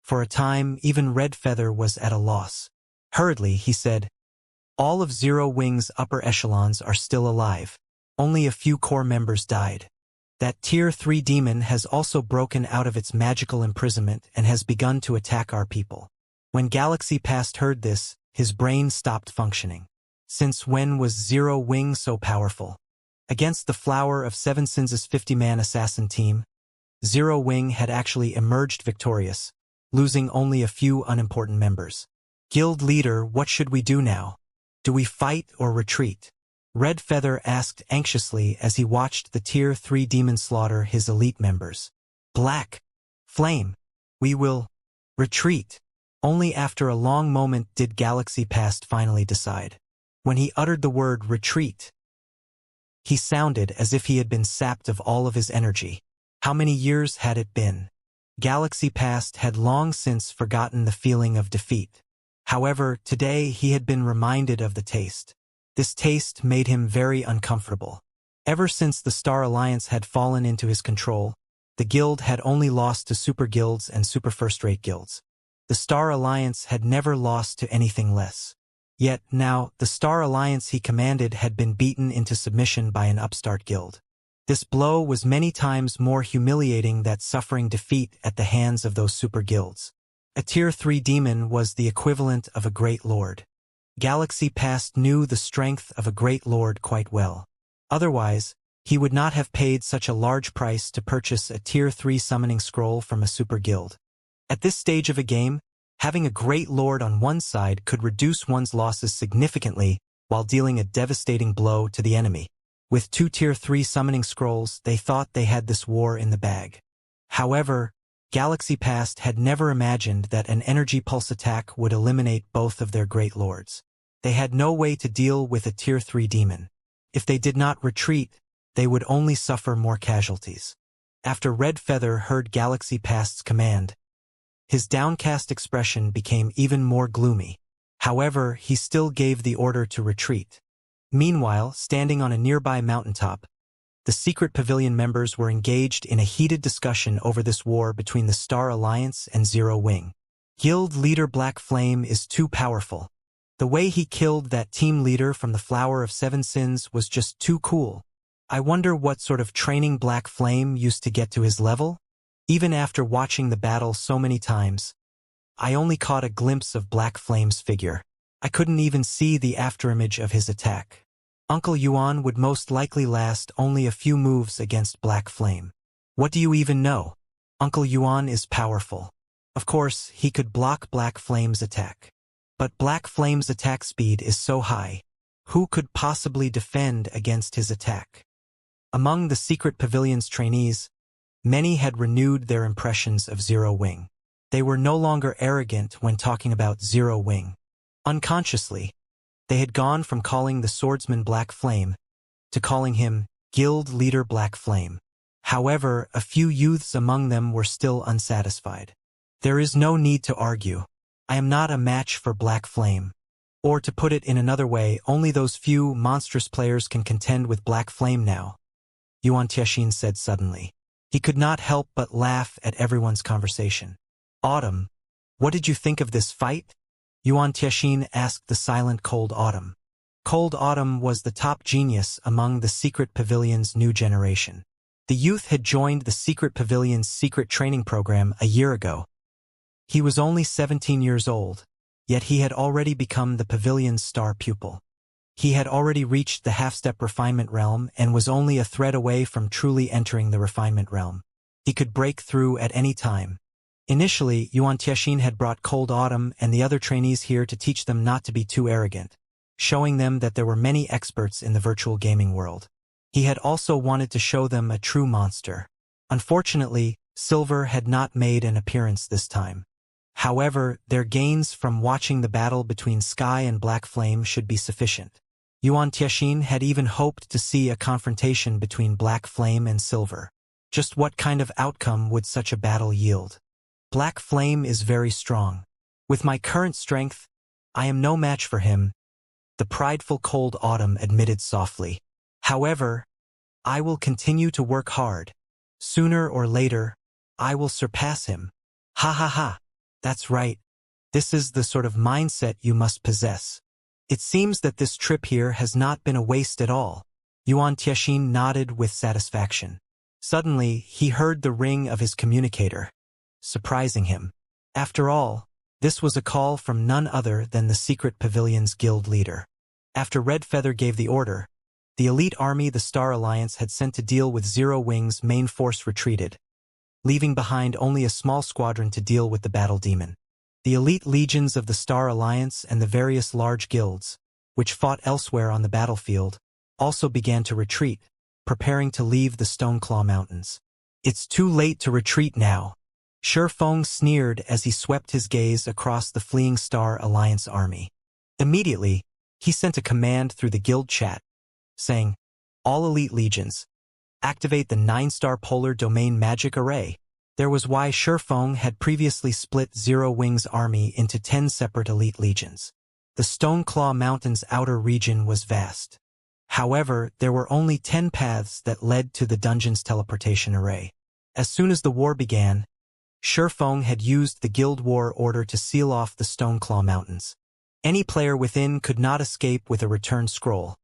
For a time, even Red Feather was at a loss. Hurriedly, he said, all of Zero Wing's upper echelons are still alive. Only a few core members died. That Tier 3 demon has also broken out of its magical imprisonment and has begun to attack our people. When Galaxy Past heard this, his brain stopped functioning. Since when was Zero Wing so powerful? Against the Flower of Seven Sins' 50-man assassin team, Zero Wing had actually emerged victorious, losing only a few unimportant members. Guild leader, what should we do now? Do we fight or retreat? Red Feather asked anxiously as he watched the Tier 3 demon slaughter his elite members. Black Flame, we will retreat. Only after a long moment did Galaxy Past finally decide. When he uttered the word retreat, he sounded as if he had been sapped of all of his energy. How many years had it been? Galaxy Past had long since forgotten the feeling of defeat. However, today he had been reminded of the taste. This taste made him very uncomfortable. Ever since the Star Alliance had fallen into his control, the guild had only lost to super guilds and super first-rate guilds. The Star Alliance had never lost to anything less. Yet now, the Star Alliance he commanded had been beaten into submission by an upstart guild. This blow was many times more humiliating than suffering defeat at the hands of those super guilds. A Tier 3 demon was the equivalent of a great lord. Galaxy Past knew the strength of a great lord quite well. Otherwise, he would not have paid such a large price to purchase a Tier 3 summoning scroll from a super guild. At this stage of a game, having a great lord on one side could reduce one's losses significantly while dealing a devastating blow to the enemy. With 2 Tier 3 summoning scrolls, they thought they had this war in the bag. However, Galaxy Past had never imagined that an energy pulse attack would eliminate both of their great lords. They had no way to deal with a Tier 3 demon. If they did not retreat, they would only suffer more casualties. After Red Feather heard Galaxy Past's command, his downcast expression became even more gloomy. However, he still gave the order to retreat. Meanwhile, standing on a nearby mountaintop, the secret pavilion members were engaged in a heated discussion over this war between the Star Alliance and Zero Wing. Guild leader Black Flame is too powerful. The way he killed that team leader from the Flower of Seven Sins was just too cool. I wonder what sort of training Black Flame used to get to his level? Even after watching the battle so many times, I only caught a glimpse of Black Flame's figure. I couldn't even see the afterimage of his attack. Uncle Yuan would most likely last only a few moves against Black Flame. What do you even know? Uncle Yuan is powerful. Of course, he could block Black Flame's attack. But Black Flame's attack speed is so high. Who could possibly defend against his attack? Among the secret pavilion's trainees, many had renewed their impressions of Zero Wing. They were no longer arrogant when talking about Zero Wing. Unconsciously, they had gone from calling the swordsman Black Flame to calling him Guild Leader Black Flame. However, a few youths among them were still unsatisfied. There is no need to argue. I am not a match for Black Flame. Or to put it in another way, only those few monstrous players can contend with Black Flame now, Yuan Tiexin said suddenly. He could not help but laugh at everyone's conversation. Autumn, what did you think of this fight? Yuan Tiexin asked the silent Cold Autumn. Cold Autumn was the top genius among the secret pavilion's new generation. The youth had joined the secret pavilion's secret training program a year ago. He was only 17 years old, yet he had already become the pavilion's star pupil. He had already reached the half-step refinement realm and was only a thread away from truly entering the refinement realm. He could break through at any time. Initially, Yuan Tiexin had brought Cold Autumn and the other trainees here to teach them not to be too arrogant, showing them that there were many experts in the virtual gaming world. He had also wanted to show them a true monster. Unfortunately, Silver had not made an appearance this time. However, their gains from watching the battle between Sky and Black Flame should be sufficient. Yuan Tiexin had even hoped to see a confrontation between Black Flame and Silver. Just what kind of outcome would such a battle yield? Black Flame is very strong. With my current strength, I am no match for him, the prideful Cold Autumn admitted softly. However, I will continue to work hard. Sooner or later, I will surpass him. Ha ha ha. That's right. This is the sort of mindset you must possess. It seems that this trip here has not been a waste at all. Yuan Tiexin nodded with satisfaction. Suddenly, he heard the ring of his communicator, surprising him. After all, this was a call from none other than the secret pavilion's guild leader. After Red Feather gave the order, the elite army the Star Alliance had sent to deal with Zero Wing's main force retreated. leaving behind only a small squadron to deal with the battle demon. The elite legions of the Star Alliance and the various large guilds, which fought elsewhere on the battlefield, also began to retreat, preparing to leave the Stoneclaw Mountains. "It's too late to retreat now," Shurfeng sneered as he swept his gaze across the fleeing Star Alliance army. Immediately, he sent a command through the guild chat, saying, "All elite legions, activate the 9-star polar domain magic array." There was why Shurfeng had previously split Zero Wing's army into 10 separate elite legions. The Stoneclaw Mountains' outer region was vast. However, there were only 10 paths that led to the dungeon's teleportation array. As soon as the war began, Shurfeng had used the Guild War order to seal off the Stoneclaw Mountains. Any player within could not escape with a return scroll.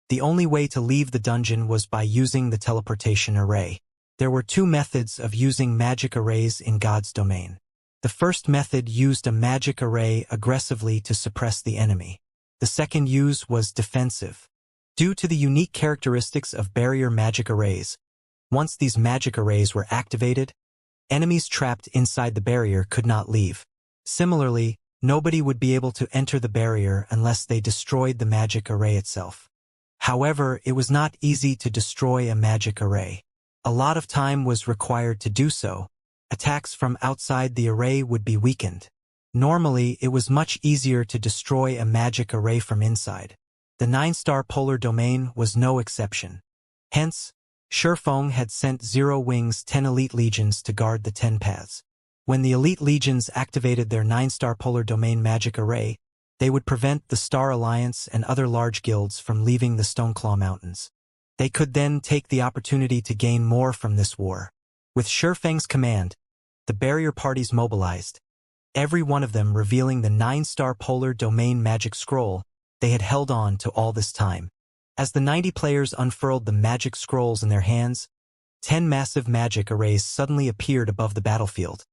The only way to leave the dungeon was by using the teleportation array. There were 2 methods of using magic arrays in God's domain. The first method used a magic array aggressively to suppress the enemy. The second use was defensive. Due to the unique characteristics of barrier magic arrays, once these magic arrays were activated, enemies trapped inside the barrier could not leave. Similarly, nobody would be able to enter the barrier unless they destroyed the magic array itself. However, it was not easy to destroy a magic array. A lot of time was required to do so. Attacks from outside the array would be weakened. Normally, it was much easier to destroy a magic array from inside. The 9-star polar domain was no exception. Hence, Shurfeng had sent Zero Wing's 10 elite legions to guard the 10 paths. When the elite legions activated their 9-star polar domain magic array, they would prevent the Star Alliance and other large guilds from leaving the Stoneclaw Mountains. They could then take the opportunity to gain more from this war. With Shurfeng's command, the barrier parties mobilized, every one of them revealing the 9-star polar domain magic scroll they had held on to all this time. As the 90 players unfurled the magic scrolls in their hands, 10 massive magic arrays suddenly appeared above the battlefield,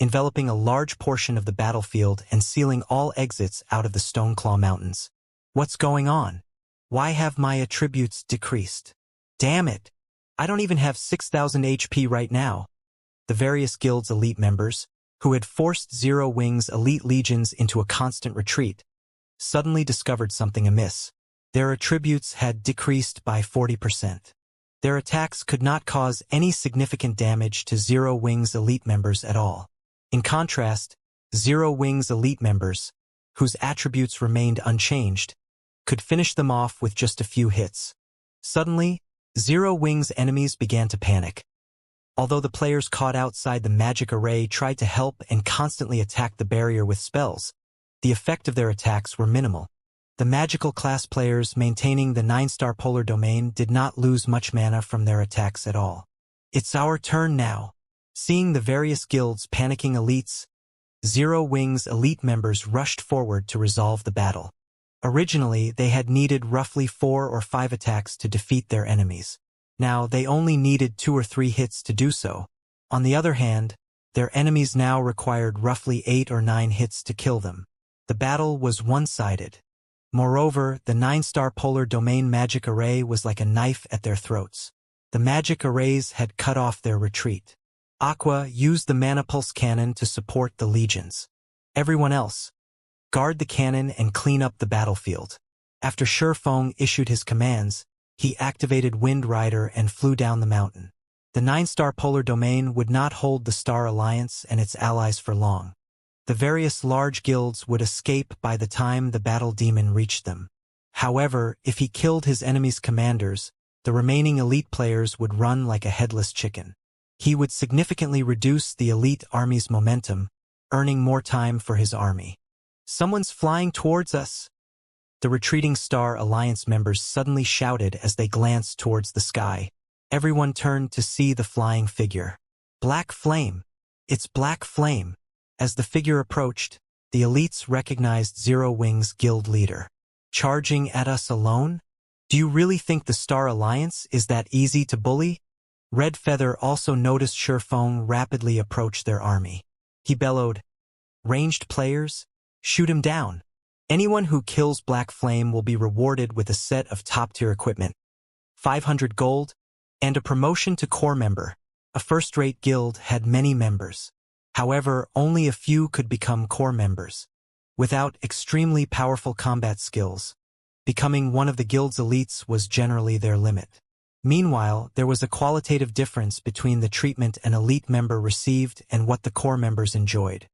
enveloping a large portion of the battlefield and sealing all exits out of the Stoneclaw Mountains. "What's going on? Why have my attributes decreased? Damn it! I don't even have 6,000 HP right now." The various guilds' elite members, who had forced Zero Wing's elite legions into a constant retreat, suddenly discovered something amiss. Their attributes had decreased by 40%. Their attacks could not cause any significant damage to Zero Wing's elite members at all. In contrast, Zero Wing's elite members, whose attributes remained unchanged, could finish them off with just a few hits. Suddenly, Zero Wing's enemies began to panic. Although the players caught outside the magic array tried to help and constantly attacked the barrier with spells, the effect of their attacks were minimal. The magical class players maintaining the 9-star polar domain did not lose much mana from their attacks at all. "It's our turn now." Seeing the various guilds panicking elites, Zero Wing's elite members rushed forward to resolve the battle. Originally, they had needed roughly 4 or 5 attacks to defeat their enemies. Now, they only needed 2 or 3 hits to do so. On the other hand, their enemies now required roughly 8 or 9 hits to kill them. The battle was one-sided. Moreover, the 9-star polar domain magic array was like a knife at their throats. The magic arrays had cut off their retreat. Aqua used the mana pulse cannon to support the legions. Everyone else, guard the cannon and clean up the battlefield. After Shurfeng issued his commands, he activated Wind Rider and flew down the mountain. The 9-star polar domain would not hold the Star Alliance and its allies for long. The various large guilds would escape by the time the battle demon reached them. However, if he killed his enemy's commanders, the remaining elite players would run like a headless chicken. He would significantly reduce the elite army's momentum, earning more time for his army. "Someone's flying towards us!" The retreating Star Alliance members suddenly shouted as they glanced towards the sky. Everyone turned to see the flying figure. "Black Flame! It's Black Flame!" As the figure approached, the elites recognized Zero Wing's guild leader. "Charging at us alone? Do you really think the Star Alliance is that easy to bully?" Red Feather also noticed Shurfeng rapidly approach their army. He bellowed, "Ranged players, shoot him down. Anyone who kills Black Flame will be rewarded with a set of top-tier equipment, 500 gold, and a promotion to corps member." A first-rate guild had many members. However, only a few could become core members. Without extremely powerful combat skills, becoming one of the guild's elites was generally their limit. Meanwhile, there was a qualitative difference between the treatment an elite member received and what the core members enjoyed.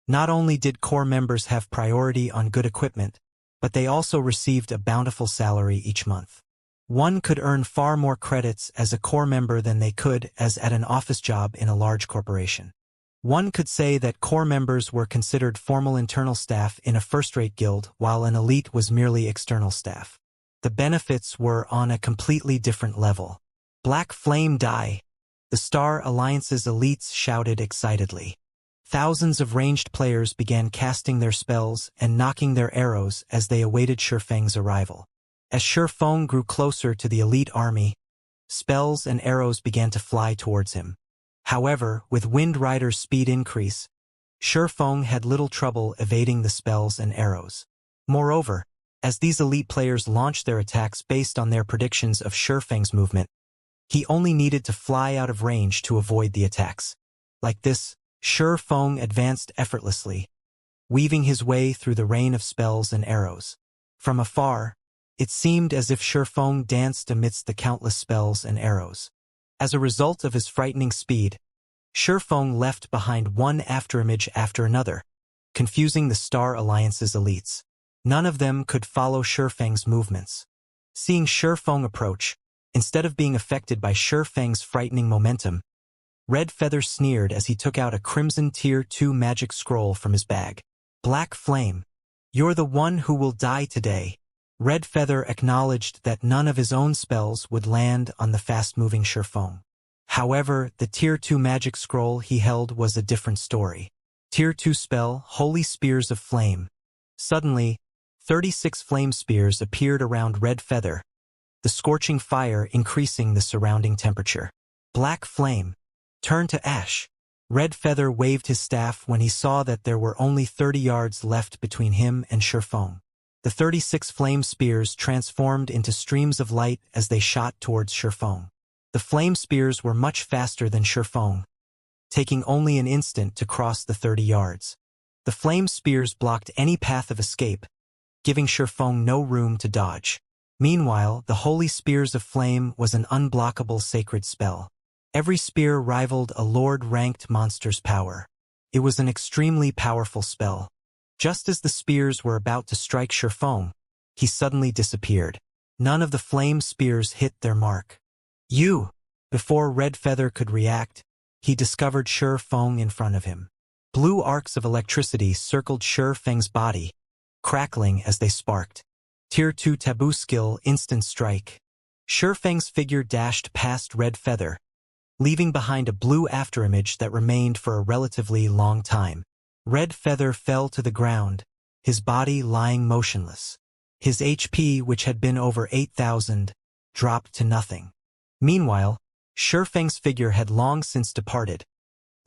Not only did core members have priority on good equipment, but they also received a bountiful salary each month. One could earn far more credits as a core member than they could as at an office job in a large corporation. One could say that core members were considered formal internal staff in a first-rate guild, while an elite was merely external staff. The benefits were on a completely different level. Black Flame Die! The Star Alliance's elites shouted excitedly. Thousands of ranged players began casting their spells and knocking their arrows as they awaited Shifeng's arrival. As Shifeng grew closer to the elite army, spells and arrows began to fly towards him. However, with Wind Rider's speed increase, Shifeng had little trouble evading the spells and arrows. Moreover, as these elite players launched their attacks based on their predictions of Shifeng's movement, he only needed to fly out of range to avoid the attacks. Like this, Shifeng advanced effortlessly, weaving his way through the rain of spells and arrows. From afar, it seemed as if Shifeng danced amidst the countless spells and arrows. As a result of his frightening speed, Shifeng left behind one afterimage after another, confusing the Star Alliance's elites. None of them could follow Shifeng's movements. Seeing Shifeng approach, instead of being affected by Shifeng's frightening momentum, Red Feather sneered as he took out a crimson Tier 2 magic scroll from his bag. Black Flame, you're the one who will die today. Red Feather acknowledged that none of his own spells would land on the fast-moving Shifeng. However, the Tier 2 magic scroll he held was a different story. Tier 2 spell, Holy Spears of Flame. Suddenly, 36 flame spears appeared around Red Feather, the scorching fire increasing the surrounding temperature. Black Flame, turn to ash. Red Feather waved his staff when he saw that there were only 30 yards left between him and Shifeng. The 36 flame spears transformed into streams of light as they shot towards Shifeng. The flame spears were much faster than Shifeng, taking only an instant to cross the 30 yards. The flame spears blocked any path of escape, giving Shifeng no room to dodge. Meanwhile, the Holy Spears of Flame was an unblockable sacred spell. Every spear rivaled a Lord-ranked monster's power. It was an extremely powerful spell. Just as the spears were about to strike Shifeng, he suddenly disappeared. None of the flame spears hit their mark. You! Before Red Feather could react, he discovered Shifeng in front of him. Blue arcs of electricity circled Shifeng's body, crackling as they sparked. Tier 2 taboo skill, Instant Strike. Shifeng's figure dashed past Red Feather, leaving behind a blue afterimage that remained for a relatively long time. Red Feather fell to the ground, his body lying motionless. His HP, which had been over 8,000, dropped to nothing. Meanwhile, Shifeng's figure had long since departed,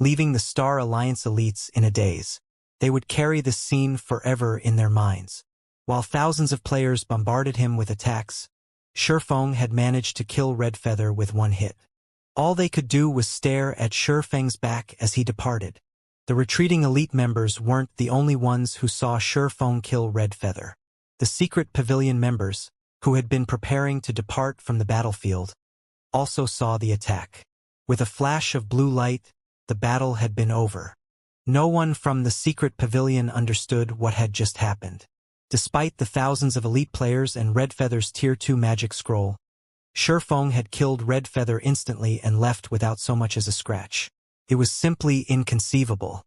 leaving the Star Alliance elites in a daze. They would carry this scene forever in their minds. While thousands of players bombarded him with attacks, Shifeng had managed to kill Red Feather with one hit. All they could do was stare at Shifeng's back as he departed. The retreating elite members weren't the only ones who saw Shifeng kill Red Feather. The secret pavilion members, who had been preparing to depart from the battlefield, also saw the attack. With a flash of blue light, the battle had been over. No one from the secret pavilion understood what had just happened. Despite the thousands of elite players and Red Feather's Tier 2 magic scroll, Shifeng had killed Red Feather instantly and left without so much as a scratch. It was simply inconceivable.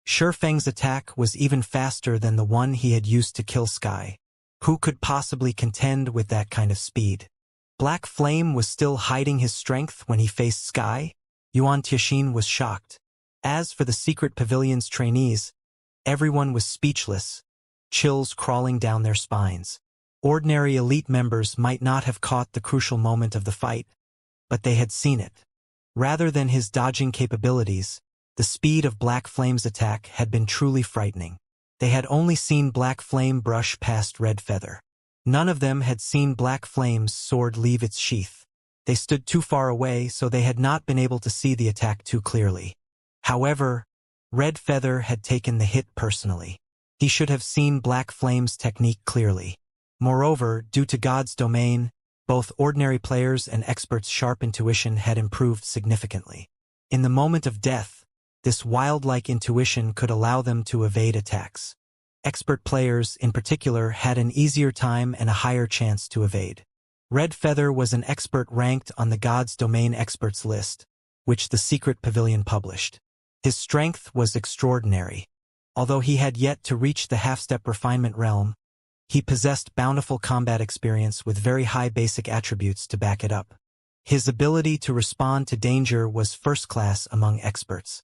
Shifeng's attack was even faster than the one he had used to kill Sky. Who could possibly contend with that kind of speed? Black Flame was still hiding his strength when he faced Sky? Yuan Tianxin was shocked. As for the secret pavilion's trainees, everyone was speechless, chills crawling down their spines. Ordinary elite members might not have caught the crucial moment of the fight, but they had seen it. Rather than his dodging capabilities, the speed of Black Flame's attack had been truly frightening. They had only seen Black Flame brush past Red Feather. None of them had seen Black Flame's sword leave its sheath. They stood too far away, so they had not been able to see the attack too clearly. However, Red Feather had taken the hit personally. He should have seen Black Flame's technique clearly. Moreover, due to God's domain, both ordinary players and experts' sharp intuition had improved significantly. In the moment of death, this wildlike intuition could allow them to evade attacks. Expert players, in particular, had an easier time and a higher chance to evade. Red Feather was an expert ranked on the God's Domain Experts list, which the Secret Pavilion published. His strength was extraordinary. Although he had yet to reach the half-step refinement realm, he possessed bountiful combat experience with very high basic attributes to back it up. His ability to respond to danger was first-class among experts.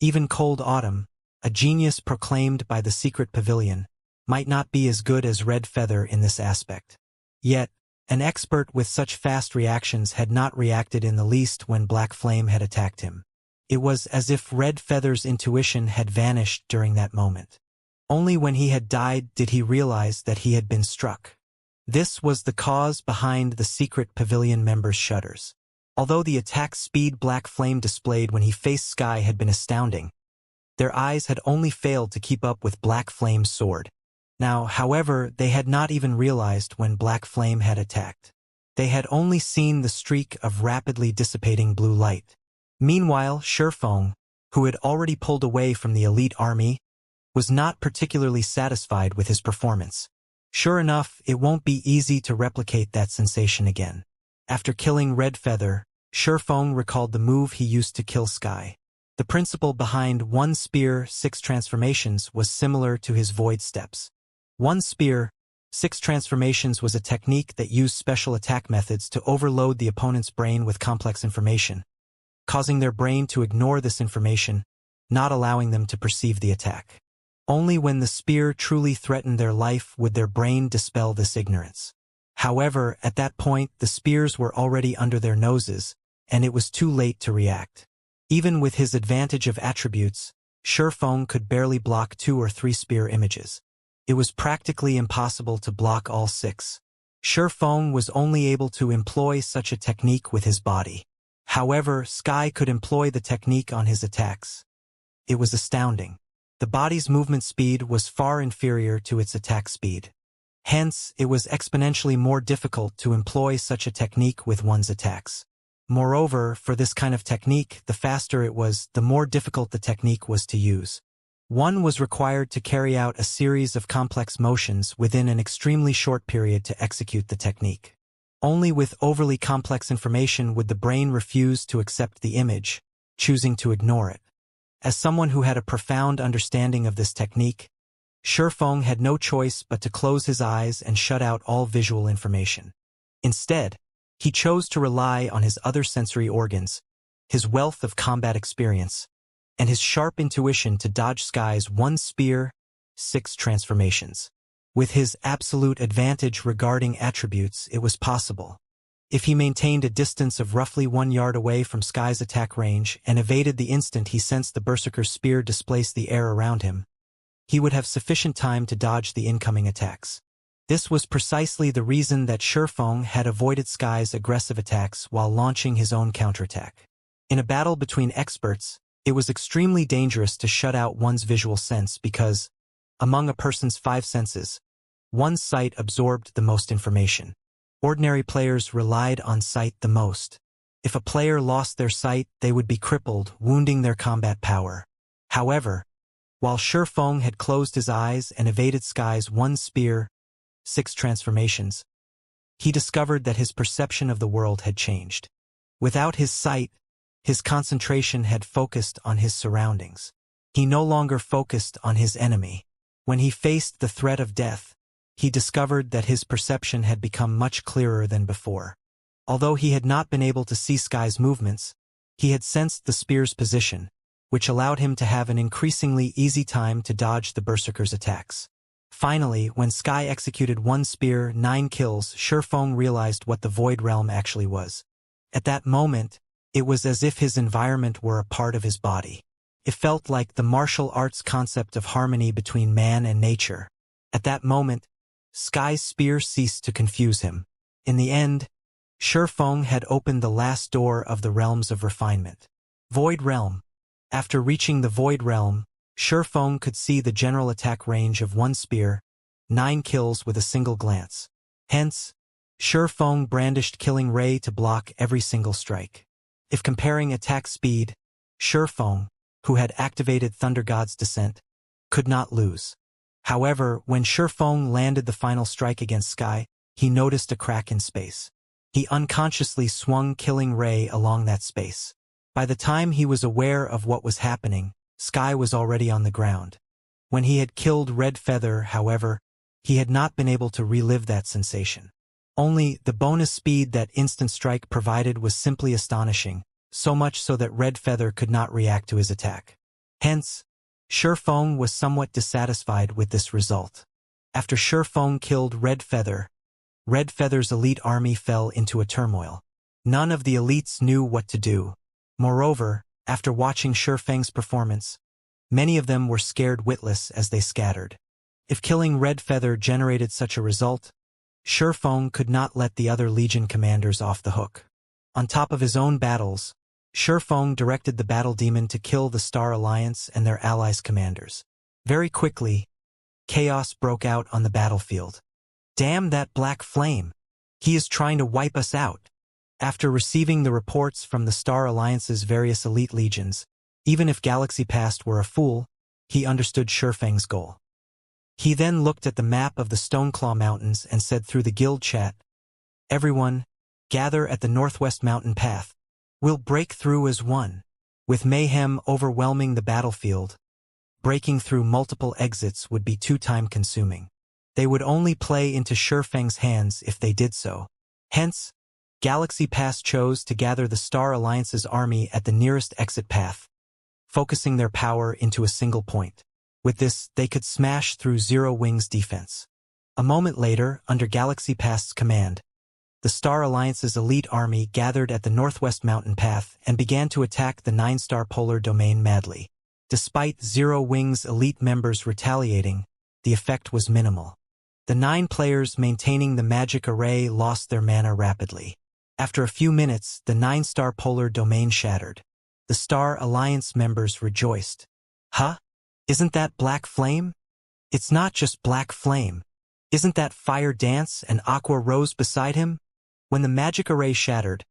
Even Cold Autumn, a genius proclaimed by the Secret Pavilion, might not be as good as Red Feather in this aspect. Yet, an expert with such fast reactions had not reacted in the least when Black Flame had attacked him. It was as if Red Feather's intuition had vanished during that moment. Only when he had died did he realize that he had been struck. This was the cause behind the Secret Pavilion members' shudders. Although the attack speed Black Flame displayed when he faced Sky had been astounding, their eyes had only failed to keep up with Black Flame's sword. Now, however, they had not even realized when Black Flame had attacked. They had only seen the streak of rapidly dissipating blue light. Meanwhile, Shifeng, who had already pulled away from the elite army, was not particularly satisfied with his performance. Sure enough, it won't be easy to replicate that sensation again. After killing Red Feather, Shifeng recalled the move he used to kill Sky. The principle behind one spear, 6 transformations was similar to his void steps. One spear, 6 transformations was a technique that used special attack methods to overload the opponent's brain with complex information, causing their brain to ignore this information, not allowing them to perceive the attack. Only when the spear truly threatened their life would their brain dispel this ignorance. However, at that point, the spears were already under their noses, and it was too late to react. Even with his advantage of attributes, Shifeng could barely block 2 or 3 spear images. It was practically impossible to block all 6. Shifeng was only able to employ such a technique with his body. However, Sky could employ the technique on his attacks. It was astounding. The body's movement speed was far inferior to its attack speed. Hence, it was exponentially more difficult to employ such a technique with one's attacks. Moreover, for this kind of technique, the faster it was, the more difficult the technique was to use. One was required to carry out a series of complex motions within an extremely short period to execute the technique. Only with overly complex information would the brain refuse to accept the image, choosing to ignore it. As someone who had a profound understanding of this technique, Shifeng had no choice but to close his eyes and shut out all visual information. Instead, he chose to rely on his other sensory organs, his wealth of combat experience, and his sharp intuition to dodge Sky's 1 spear, 6 transformations. With his absolute advantage regarding attributes, it was possible. If he maintained a distance of roughly 1 yard away from Sky's attack range and evaded the instant he sensed the Berserker's spear displace the air around him, he would have sufficient time to dodge the incoming attacks. This was precisely the reason that Shifeng had avoided Sky's aggressive attacks while launching his own counterattack. In a battle between experts, it was extremely dangerous to shut out one's visual sense because, among a person's 5 senses, one's sight absorbed the most information. Ordinary players relied on sight the most. If a player lost their sight, they would be crippled, wounding their combat power. However, while Shifeng had closed his eyes and evaded Sky's 1 spear, 6 transformations, he discovered that his perception of the world had changed. Without his sight, his concentration had focused on his surroundings. He no longer focused on his enemy. When he faced the threat of death, he discovered that his perception had become much clearer than before. Although he had not been able to see Sky's movements, he had sensed the spear's position, which allowed him to have an increasingly easy time to dodge the Berserker's attacks. Finally, when Sky executed 1 spear, 9 kills, Shifeng realized what the Void Realm actually was. At that moment, it was as if his environment were a part of his body. It felt like the martial arts concept of harmony between man and nature. At that moment, Sky's spear ceased to confuse him. In the end, Feng had opened the last door of the realms of refinement. Void Realm. After reaching the Void Realm, Feng could see the general attack range of one spear, 9 kills with a single glance. Hence, Feng brandished Killing Ray to block every single strike. If comparing attack speed, Feng, who had activated Thunder God's Descent, could not lose. However, when Feng landed the final strike against Sky, he noticed a crack in space. He unconsciously swung Killing Ray along that space. By the time he was aware of what was happening, Sky was already on the ground. When he had killed Red Feather, however, he had not been able to relive that sensation. Only the bonus speed that Instant Strike provided was simply astonishing, so much so that Red Feather could not react to his attack. Hence, Feng was somewhat dissatisfied with this result. After Feng killed Red Feather's elite army fell into a turmoil. None of the elites knew what to do. Moreover, after watching Feng's performance, many of them were scared witless as they scattered. If killing Red Feather generated such a result, Feng could not let the other Legion commanders off the hook. On top of his own battles, Feng directed the Battle Demon to kill the Star Alliance and their allies' commanders. Very quickly, chaos broke out on the battlefield. Damn that black flame! He is trying to wipe us out. After receiving the reports from the Star Alliance's various elite legions, even if Galaxy Past were a fool, he understood Feng's goal. He then looked at the map of the Stoneclaw Mountains and said through the guild chat, "Everyone, gather at the Northwest Mountain Path. We'll break through as one." With mayhem overwhelming the battlefield, breaking through multiple exits would be too time-consuming. They would only play into Feng's hands if they did so. Hence, Galaxy Pass chose to gather the Star Alliance's army at the nearest exit path, focusing their power into a single point. With this, they could smash through Zero Wing's defense. A moment later, under Galaxy Pass's command, the Star Alliance's elite army gathered at the Northwest Mountain Path and began to attack the 9-star polar domain madly. Despite Zero Wing's elite members retaliating, the effect was minimal. The 9 players maintaining the magic array lost their mana rapidly. After a few minutes, the 9-star polar domain shattered. The Star Alliance members rejoiced. Huh? Isn't that Black Flame? It's not just Black Flame. Isn't that Fire Dance and Aqua Rose beside him? When the magic array shattered,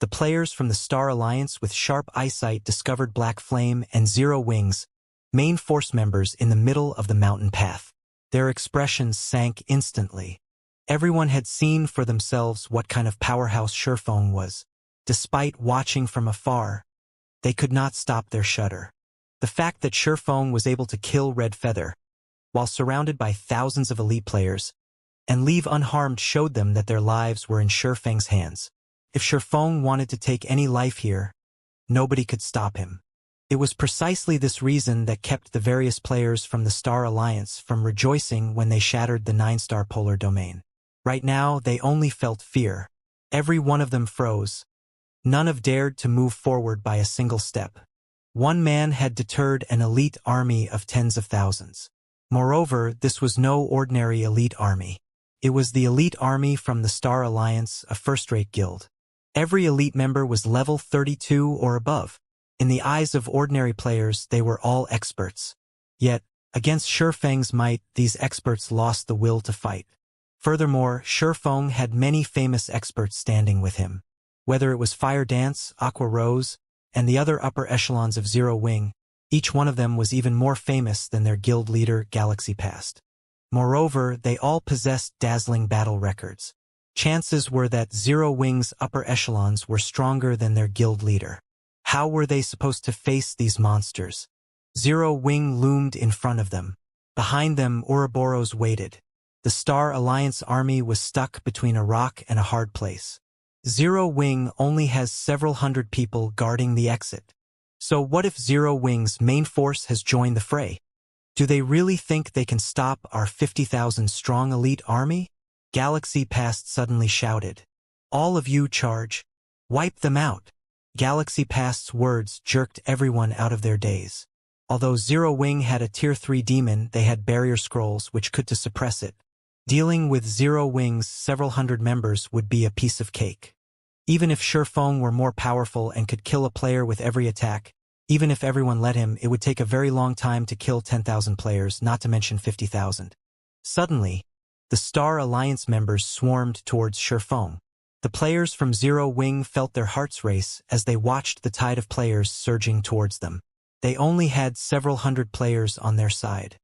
the players from the Star Alliance with sharp eyesight discovered Black Flame and Zero Wing's main force members in the middle of the mountain path. Their expressions sank instantly. Everyone had seen for themselves what kind of powerhouse Feng was. Despite watching from afar, they could not stop their shudder. The fact that Feng was able to kill Red Feather, while surrounded by thousands of elite players, and leave unharmed showed them that their lives were in Feng's hands. If Feng wanted to take any life here, nobody could stop him. It was precisely this reason that kept the various players from the Star Alliance from rejoicing when they shattered the 9-star polar domain. Right now, they only felt fear. Every one of them froze. None have dared to move forward by a single step. One man had deterred an elite army of tens of thousands. Moreover, this was no ordinary elite army. It was the elite army from the Star Alliance, a first-rate guild. Every elite member was level 32 or above. In the eyes of ordinary players, they were all experts. Yet, against Feng's might, these experts lost the will to fight. Furthermore, Feng had many famous experts standing with him. Whether it was Fire Dance, Aqua Rose, and the other upper echelons of Zero Wing, each one of them was even more famous than their guild leader, Galaxy Past. Moreover, they all possessed dazzling battle records. Chances were that Zero Wing's upper echelons were stronger than their guild leader. How were they supposed to face these monsters? Zero Wing loomed in front of them. Behind them, Ouroboros waited. The Star Alliance army was stuck between a rock and a hard place. Zero Wing only has several hundred people guarding the exit. So what if Zero Wing's main force has joined the fray? Do they really think they can stop our 50,000-strong elite army? Galaxy Past suddenly shouted. All of you charge. Wipe them out. Galaxy Past's words jerked everyone out of their daze. Although Zero Wing had a Tier 3 demon, they had barrier scrolls which could to suppress it. Dealing with Zero Wing's several hundred members would be a piece of cake. Even if Shifeng were more powerful and could kill a player with every attack, even if everyone let him, it would take a very long time to kill 10,000 players, not to mention 50,000. Suddenly, the Star Alliance members swarmed towards Shifeng. The players from Zero Wing felt their hearts race as they watched the tide of players surging towards them. They only had several hundred players on their side.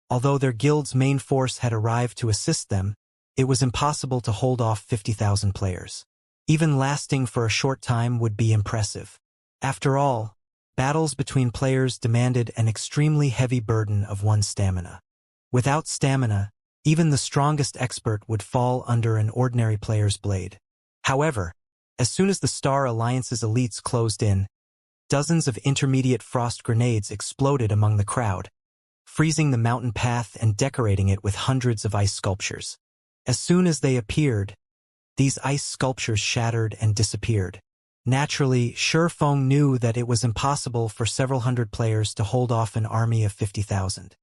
Although their guild's main force had arrived to assist them, it was impossible to hold off 50,000 players. Even lasting for a short time would be impressive. After all, battles between players demanded an extremely heavy burden of one's stamina. Without stamina, even the strongest expert would fall under an ordinary player's blade. However, as soon as the Star Alliance's elites closed in, dozens of intermediate frost grenades exploded among the crowd, freezing the mountain path and decorating it with hundreds of ice sculptures. As soon as they appeared, these ice sculptures shattered and disappeared. Naturally, Shifeng knew that it was impossible for several hundred players to hold off an army of 50,000.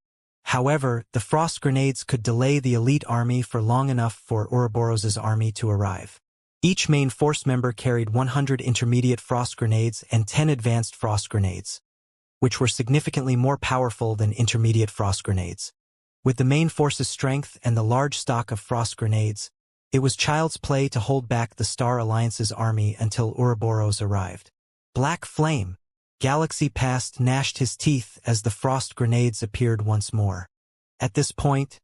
However, the frost grenades could delay the elite army for long enough for Ouroboros's army to arrive. Each main force member carried 100 intermediate frost grenades and 10 advanced frost grenades, which were significantly more powerful than intermediate frost grenades. With the main force's strength and the large stock of frost grenades, it was child's play to hold back the Star Alliance's army until Ouroboros arrived. Black Flame, Galaxy Past gnashed his teeth as the frost grenades appeared once more. At this point,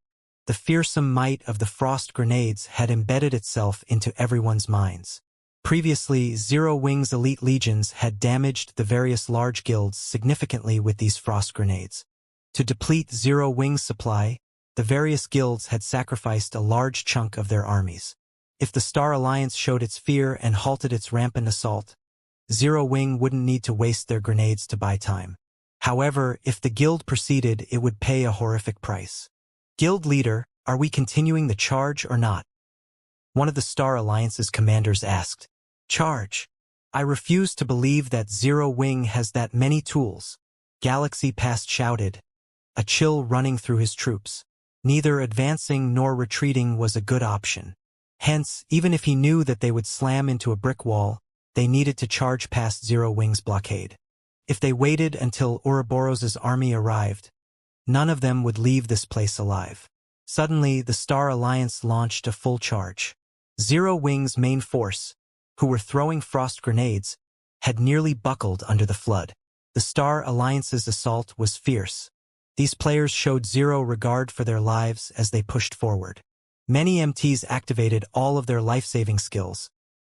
the fearsome might of the frost grenades had embedded itself into everyone's minds. Previously, Zero Wing's elite legions had damaged the various large guilds significantly with these frost grenades. To deplete Zero Wing's supply, the various guilds had sacrificed a large chunk of their armies. If the Star Alliance showed its fear and halted its rampant assault, Zero Wing wouldn't need to waste their grenades to buy time. However, if the guild proceeded, it would pay a horrific price. Guild leader, are we continuing the charge or not? One of the Star Alliance's commanders asked. Charge. I refuse to believe that Zero Wing has that many tools, Galaxy Past shouted, a chill running through his troops. Neither advancing nor retreating was a good option. Hence, even if he knew that they would slam into a brick wall, they needed to charge past Zero Wing's blockade. If they waited until Ouroboros's army arrived, none of them would leave this place alive. Suddenly, the Star Alliance launched a full charge. Zero Wing's main force, who were throwing frost grenades, had nearly buckled under the flood. The Star Alliance's assault was fierce. These players showed zero regard for their lives as they pushed forward. Many MTs activated all of their life-saving skills,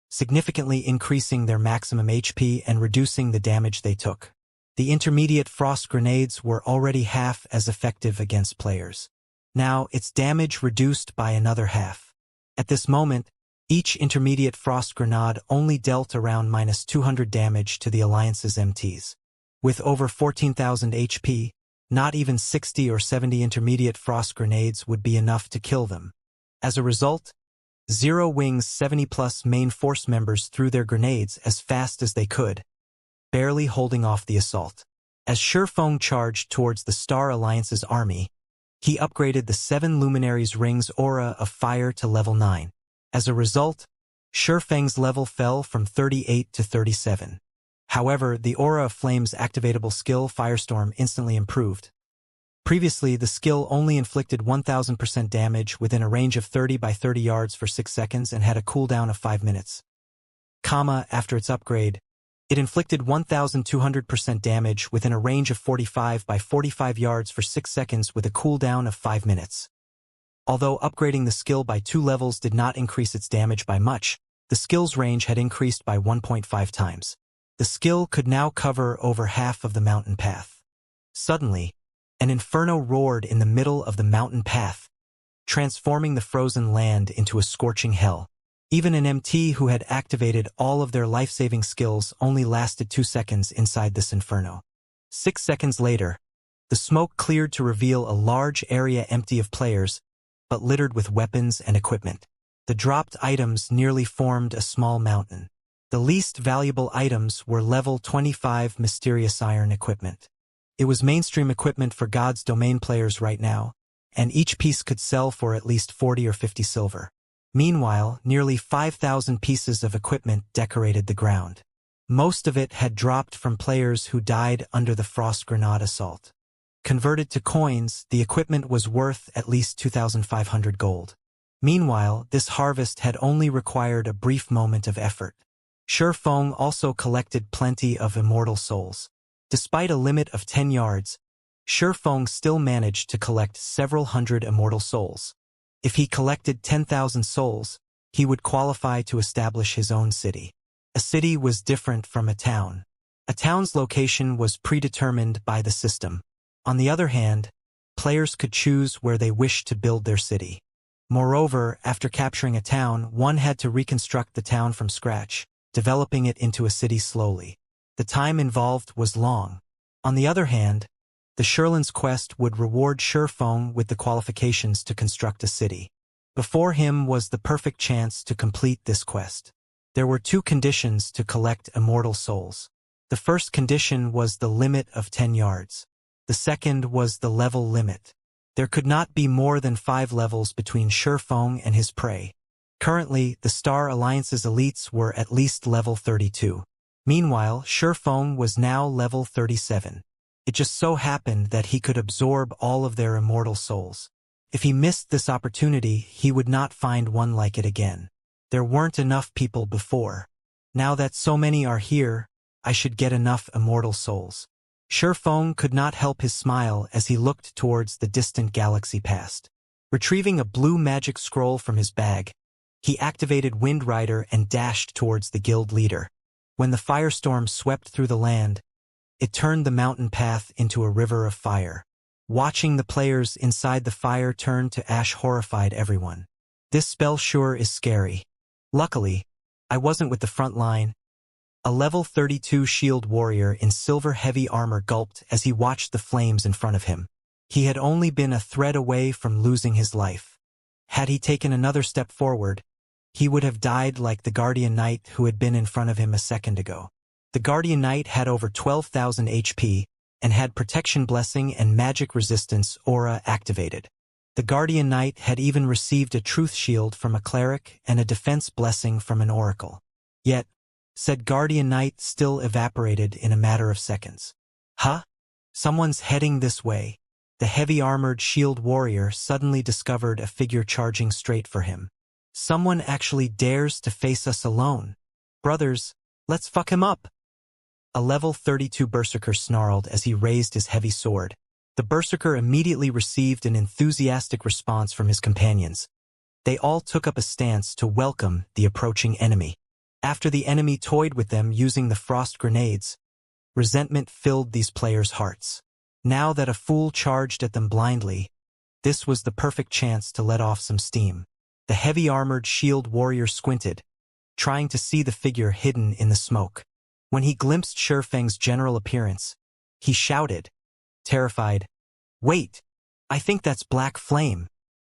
significantly increasing their maximum HP and reducing the damage they took. The intermediate frost grenades were already half as effective against players. Now, its damage reduced by another half. At this moment, each intermediate frost grenade only dealt around -200 damage to the Alliance's MTs. With over 14,000 HP, not even 60 or 70 intermediate frost grenades would be enough to kill them. As a result, Zero Wing's 70-plus main force members threw their grenades as fast as they could, barely holding off the assault. As Shifeng charged towards the Star Alliance's army, he upgraded the 7 Luminaries' Ring's aura of fire to level 9. As a result, Shifeng's level fell from 38 to 37. However, the Aura of Flame's activatable skill Firestorm instantly improved. Previously, the skill only inflicted 1000% damage within a range of 30 by 30 yards for 6 seconds and had a cooldown of 5 minutes. After its upgrade, it inflicted 1200% damage within a range of 45 by 45 yards for 6 seconds with a cooldown of 5 minutes. Although upgrading the skill by 2 levels did not increase its damage by much, the skill's range had increased by 1.5 times. The skill could now cover over half of the mountain path. Suddenly, an inferno roared in the middle of the mountain path, transforming the frozen land into a scorching hell. Even an MT who had activated all of their life-saving skills only lasted 2 seconds inside this inferno. 6 seconds later, the smoke cleared to reveal a large area empty of players, but littered with weapons and equipment. The dropped items nearly formed a small mountain. The least valuable items were level 25 mysterious iron equipment. It was mainstream equipment for God's domain players right now, and each piece could sell for at least 40 or 50 silver. Meanwhile, nearly 5,000 pieces of equipment decorated the ground. Most of it had dropped from players who died under the Frost Grenade assault. Converted to coins, the equipment was worth at least 2,500 gold. Meanwhile, this harvest had only required a brief moment of effort. Shifeng also collected plenty of immortal souls. Despite a limit of 10 yards, Shifeng still managed to collect several hundred immortal souls. If he collected 10,000 souls, he would qualify to establish his own city. A city was different from a town. A town's location was predetermined by the system. On the other hand, players could choose where they wished to build their city. Moreover, after capturing a town, one had to reconstruct the town from scratch, developing it into a city slowly. The time involved was long. On the other hand, the Sherlin's quest would reward Shifeng with the qualifications to construct a city. Before him was the perfect chance to complete this quest. There were 2 conditions to collect immortal souls. The first condition was the limit of 10 yards. The second was the level limit. There could not be more than 5 levels between Shifeng and his prey. Currently, the Star Alliance's elites were at least level 32. Meanwhile, Shifeng was now level 37. It just so happened that he could absorb all of their immortal souls. If he missed this opportunity, he would not find one like it again. There weren't enough people before. Now that so many are here, I should get enough immortal souls. Shifeng could not help his smile as he looked towards the distant galaxy past. Retrieving a blue magic scroll from his bag, he activated Wind Rider and dashed towards the guild leader. When the firestorm swept through the land, it turned the mountain path into a river of fire. Watching the players inside the fire turn to ash horrified everyone. This spell sure is scary. Luckily, I wasn't with the front line. A level 32 shield warrior in silver heavy armor gulped as he watched the flames in front of him. He had only been a thread away from losing his life. Had he taken another step forward, he would have died like the Guardian Knight who had been in front of him a second ago. The Guardian Knight had over 12,000 HP and had Protection Blessing and Magic Resistance aura activated. The Guardian Knight had even received a Truth Shield from a Cleric and a Defense Blessing from an Oracle. Yet, said Guardian Knight still evaporated in a matter of seconds. Huh? Someone's heading this way. The heavy-armored shield warrior suddenly discovered a figure charging straight for him. Someone actually dares to face us alone. Brothers, let's fuck him up. A level 32 berserker snarled as he raised his heavy sword. The berserker immediately received an enthusiastic response from his companions. They all took up a stance to welcome the approaching enemy. After the enemy toyed with them using the frost grenades, resentment filled these players' hearts. Now that a fool charged at them blindly, this was the perfect chance to let off some steam. The heavy-armored shield warrior squinted, trying to see the figure hidden in the smoke. When he glimpsed Shifeng's general appearance, he shouted, terrified, "Wait! I think that's Black Flame."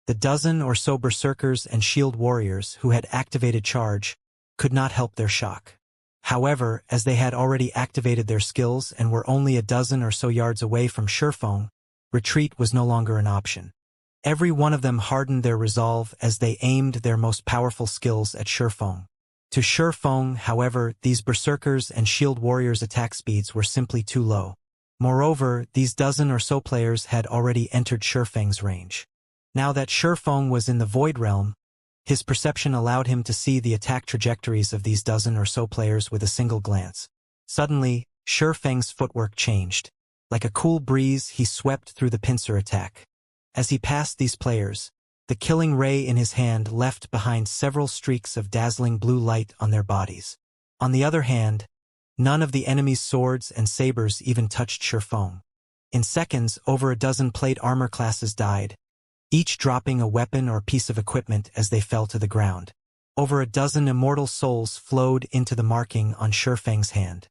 The dozen or so berserkers and shield warriors who had activated charge could not help their shock. However, as they had already activated their skills and were only a dozen or so yards away from Shifeng, retreat was no longer an option. Every one of them hardened their resolve as they aimed their most powerful skills at Shifeng. To Shifeng, however, these berserkers and shield warriors' attack speeds were simply too low. Moreover, these dozen or so players had already entered Shifeng's range. Now that Shifeng was in the Void Realm, his perception allowed him to see the attack trajectories of these dozen or so players with a single glance. Suddenly, Shifeng's footwork changed. Like a cool breeze, he swept through the pincer attack. As he passed these players, the killing ray in his hand left behind several streaks of dazzling blue light on their bodies. On the other hand, none of the enemy's swords and sabers even touched Shifeng. In seconds, over a dozen plate armor classes died, each dropping a weapon or piece of equipment as they fell to the ground. Over a dozen immortal souls flowed into the marking on Shifeng's hand.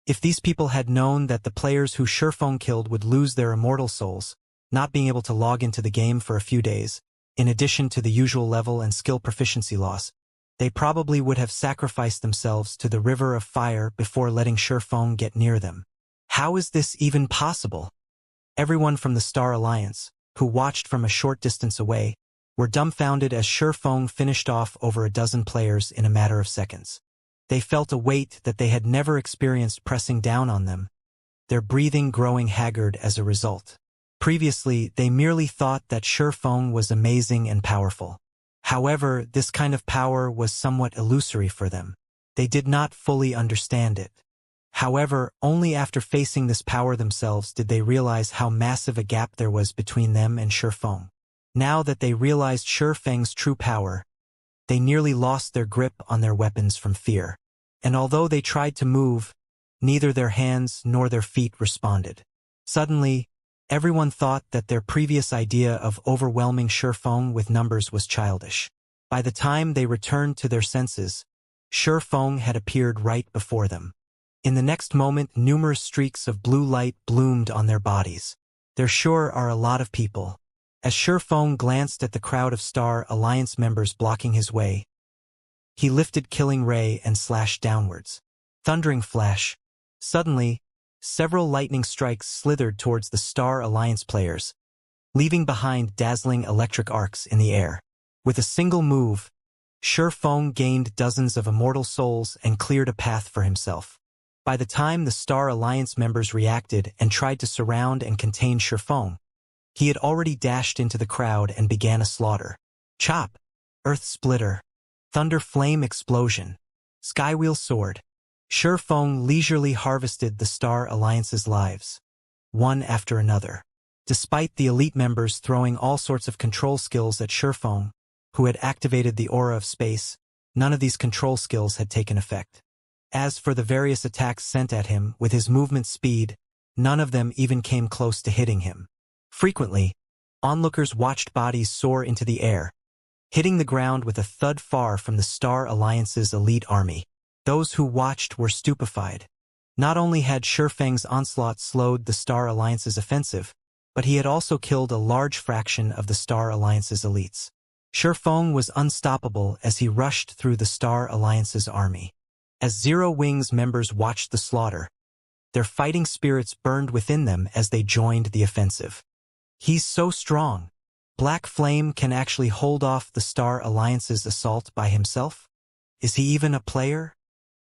If these people had known that the players who Shifeng killed would lose their immortal souls, not being able to log into the game for a few days, in addition to the usual level and skill proficiency loss, they probably would have sacrificed themselves to the river of fire before letting Shifeng get near them. How is this even possible? Everyone from the Star Alliance, who watched from a short distance away, were dumbfounded as Feng finished off over a dozen players in a matter of seconds. They felt a weight that they had never experienced pressing down on them, their breathing growing haggard as a result. Previously, they merely thought that Feng was amazing and powerful. However, this kind of power was somewhat illusory for them. They did not fully understand it. However, only after facing this power themselves did they realize how massive a gap there was between them and Feng. Now that they realized Feng's true power, they nearly lost their grip on their weapons from fear. And although they tried to move, neither their hands nor their feet responded. Suddenly, everyone thought that their previous idea of overwhelming Feng with numbers was childish. By the time they returned to their senses, Feng had appeared right before them. In the next moment, numerous streaks of blue light bloomed on their bodies. There sure are a lot of people. As Feng glanced at the crowd of Star Alliance members blocking his way, he lifted Killing Ray and slashed downwards. Thundering flash. Suddenly, several lightning strikes slithered towards the Star Alliance players, leaving behind dazzling electric arcs in the air. With a single move, Feng gained dozens of immortal souls and cleared a path for himself. By the time the Star Alliance members reacted and tried to surround and contain Feng, he had already dashed into the crowd and began a slaughter. Chop! Earth Splitter! Thunder Flame Explosion! Skywheel Sword! Feng leisurely harvested the Star Alliance's lives, one after another. Despite the elite members throwing all sorts of control skills at Feng, who had activated the aura of space, none of these control skills had taken effect. As for the various attacks sent at him with his movement speed, none of them even came close to hitting him. Frequently, onlookers watched bodies soar into the air, hitting the ground with a thud far from the Star Alliance's elite army. Those who watched were stupefied. Not only had Feng's onslaught slowed the Star Alliance's offensive, but he had also killed a large fraction of the Star Alliance's elites. Feng was unstoppable as he rushed through the Star Alliance's army. As Zero Wings members watched the slaughter, their fighting spirits burned within them as they joined the offensive. He's so strong. Black Flame can actually hold off the Star Alliance's assault by himself? Is he even a player?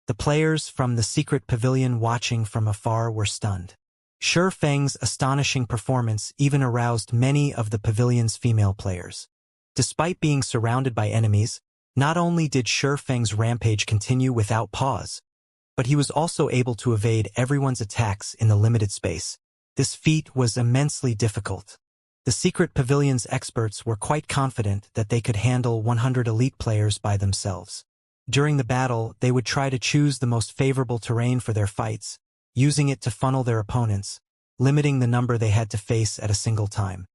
The players from the secret pavilion watching from afar were stunned. Feng's astonishing performance even aroused many of the pavilion's female players. Despite being surrounded by enemies, not only did Feng's rampage continue without pause, but he was also able to evade everyone's attacks in the limited space. This feat was immensely difficult. The secret pavilion's experts were quite confident that they could handle 100 elite players by themselves. During the battle, they would try to choose the most favorable terrain for their fights, using it to funnel their opponents, limiting the number they had to face at a single time.